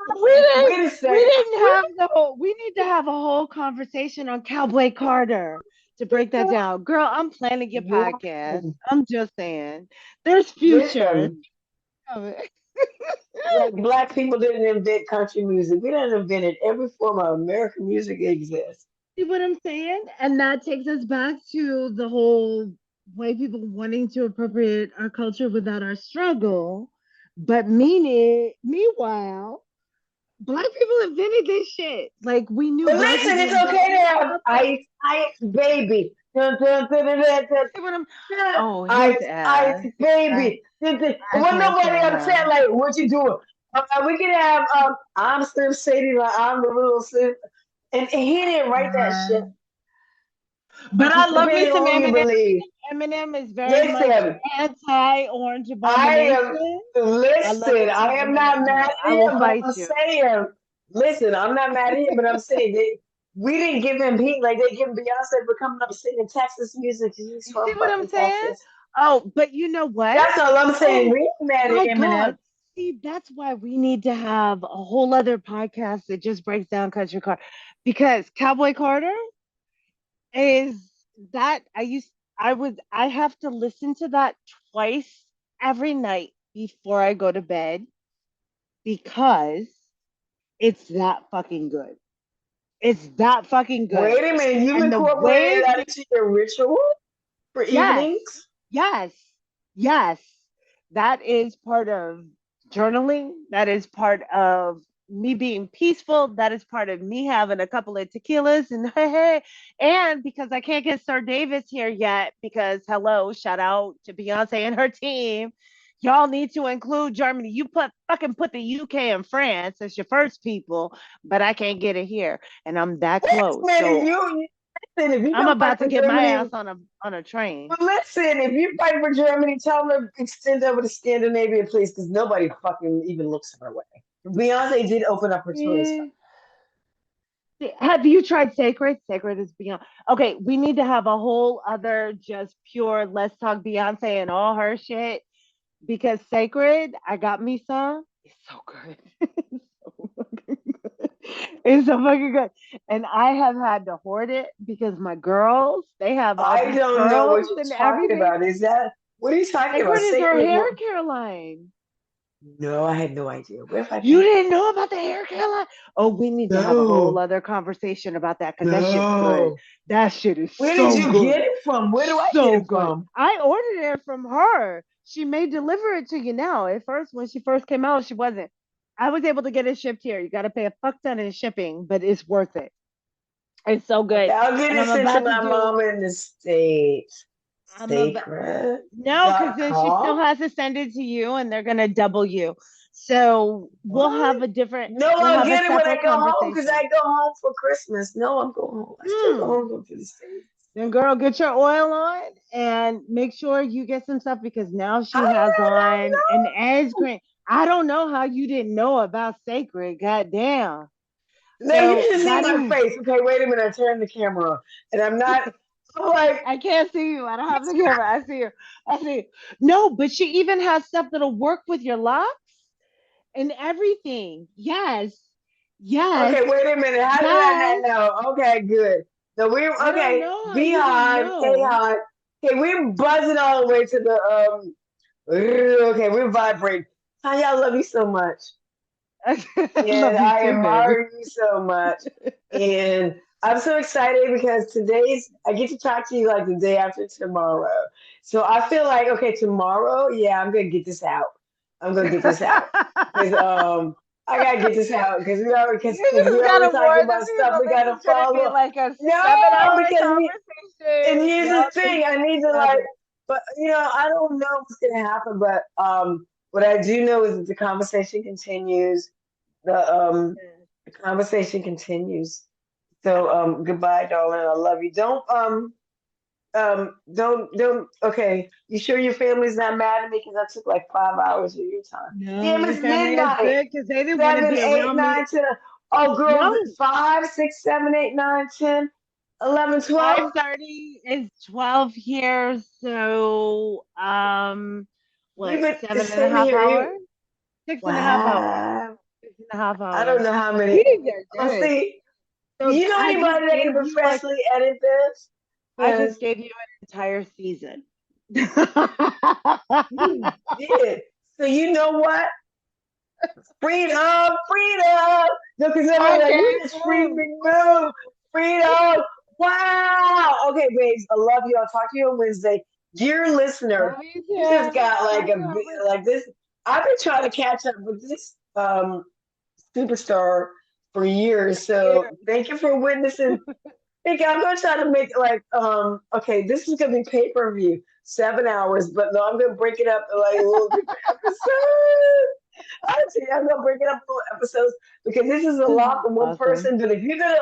We freedom. didn't Wait a we second. didn't have the whole we need to have a whole conversation on Cowboy Carter to break that down. Girl, I'm planning your podcast. Yes. I'm just saying. There's future. Listen, like black people didn't invent country music. We didn't invent it. Every form of American music exists. See what I'm saying? And that takes us back to the whole white people wanting to appropriate our culture without our struggle, but meanwhile, black people invented this shit. Like we knew But black listen, people it's invented okay to this have motherfucker. ice, ice, baby. Dun, dun, dun, dun, dun, dun, See what I'm dun. oh his Ice, ice, ass. I, baby. Dun, dun. I When can't nobody stand upset, him. like, what you doing? We can have, I'm Slim Shady, like, I'm the little Slim. And he didn't write that shit. But I love me Depending some on who you Eminem. believe. Eminem is very much Listen, anti-orange I am, abomination. I love listen, me some I am not Eminem mad though. at I will him, but fight I'm you. saying, listen, I'm not mad at him, but I'm saying we didn't give him heat like they give Beyonce for coming up singing Texas music. He's You from see what I'm fucking saying? Texas. Oh, but you know what? That's all I'm saying. Oh We ain't mad at my Eminem. God. See, that's why we need to have a whole other podcast that just breaks down country car. Because Cowboy Carter is that I have to listen to that twice every night before I go to bed because it's that fucking good. It's that fucking good. Wait a minute, you've And the incorporated way that into your ritual for yes, evenings? yes, yes. That is part of journaling. That is part of me being peaceful. That is part of me having a couple of tequilas and hey, and because I can't get Sir Davis here yet, because hello, shout out to Beyonce and her team. Y'all need to include Germany. You put the UK and France as your first people, but I can't get it here, and I'm that Wait a close. minute, So listen, if you I'm come fight about to for get my Germany, ass on a train. but listen, if you fight for Germany, tell them to extend over to Scandinavia, please, because nobody fucking even looks her way. Beyonce did open up her tourist. Yeah. Have you tried Sacred? Sacred is beyond. Okay, we need to have a whole other just pure let's talk Beyonce and all her shit because Sacred, I got me some. It's so good. It's so fucking good. It's so fucking good. And I have had to hoard it because my girls, they have all I these don't know what pearls you're and talking everything. about. Is that what are you talking about? Sacred is her Sacred? hair What? care line. No, I had no idea. Where have I You been? didn't know about the hair care line? Oh, we need to have a whole No, other conversation about that because that shit's good. no. That shit is Where did so you get good. it from? Where do I get So it good. from? I ordered it from her. She may deliver it to you now. At first, when she first came out, she wasn't. I was able to get it shipped here. You got to pay a fuck ton in shipping, but it's worth it. It's so Okay, good. I'll get And it sent to my mom in the States. I'm about, Sacred no, because dot then she still com. has to send it to you and they're going to double you. So What? No, we'll I'll have a get it when I separate go home because conversation. I go home for Christmas. No, I'm going home. I still go Hmm. home to the States. Then, girl, get your oil on and make sure you get some stuff because now How she did has I on an not edge cream. I don't know how you didn't know about Sacred. Goddamn. know? No, you So should see that my is, face. Okay, wait a minute. I turned the camera on. And I'm like, I can't see you. I don't have the camera. I see you. I see you. No, but she even has stuff that'll work with your locks and everything. Yes. Yes. okay, wait a minute. How did I not Yes. know? Okay, good. So I don't okay, know how you didn't Beehive, know. K-Hive. Okay, we're buzzing all the way to the, okay, we're vibrating. Tanya, I love you so much. I And love you I too, baby. admire you so much. And I'm so excited because I get to talk to you like the day after tomorrow. So I feel like, okay, tomorrow, yeah, I'm gonna get this out. I'm gonna get this out because I gotta get this out because You we just already gotta talking warn the about stuff people. we This gotta is gonna be follow. like a No, 7 hour because and conversation. here's the Y'all just thing, I need to love like, it. but I don't know what's gonna happen, but what I do know is that the conversation continues. The conversation continues. So goodbye, darling. I love you. Don't okay. You sure your family's not mad at me because I took like 5 hours of your time? No, Damn, your it's family is midnight. good because they didn't want to Seven, be eight, around me. nine, 10. Oh, girl, No, 5, 6, 7, 8, 9, 10, 11, 12. 5:30 is 12 here. So, We've what, been seven it's and a same half here. hours? 6.5 hours. Wow. 6.5 hours. I don't know how many. These are Oh, good. see, do So you know I just anybody that can gave you like professionally edit this? I Because just gave you an entire season. you did. So you know what? Freedom, freedom. No, because I everybody like, you can't just free move. me, move. Freedom. Wow. Okay, babes, I love you. I'll talk to you on Wednesday. Dear listener, Love you you just too. got like Bye, Robert. like this. I've been trying to catch up with this superstar for years. So Here. thank you for witnessing. Think I'm gonna try to make like okay, this is gonna be pay per view, 7 hours, but no, I'm gonna break it up in like little different episodes. Honestly, I'm gonna break it up in little episodes because this is a This lot is for one awesome. person. But if you're gonna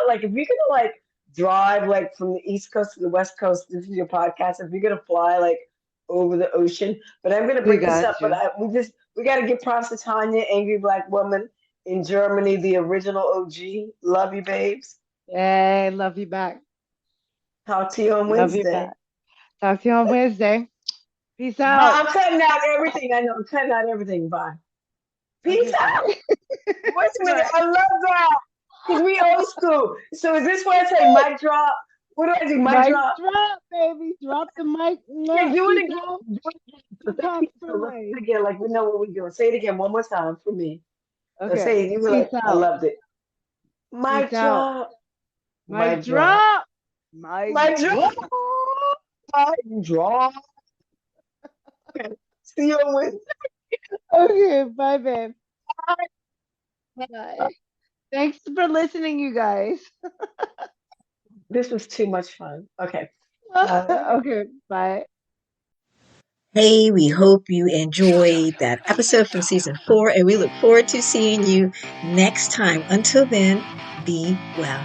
like drive like from the East Coast to the West Coast, this is your podcast. If you're gonna fly like over the ocean, but I'm gonna We break this got up. But you. we gotta give props to Tanya, Angry Black Woman in Germany, the original OG. Love you, babes. Yay. Love you back. Talk to you on Love you Wednesday. back. Talk to you on Wednesday. Peace Bye. out. I'm cutting out everything. I know I'm cutting out everything. Bye. Peace Okay, out. bye. Wait a minute. Bye. I love that. Because we old school. So is this where I say mic drop? What do I do? Mic Mic drop? drop, baby. Drop the mic. Yeah, No, do it peace again. out. Do it again. So say Tupac peace. for So let's life. do it again like we know what we're doing. Say it again one more time for me. So Okay. say it. You were like, Peace I out. loved it. Peace Mic out. drop. Mic Mic drop. drop. Mic Mic drop. drop. Mic drop. Okay. See you on Wednesday. Okay, bye, babe. Bye. Thanks for listening, you guys. This was too much fun. Okay. Bye. Okay, bye. Hey, we hope you enjoyed that episode from season 4, and we look forward to seeing you next time. Until then, be well.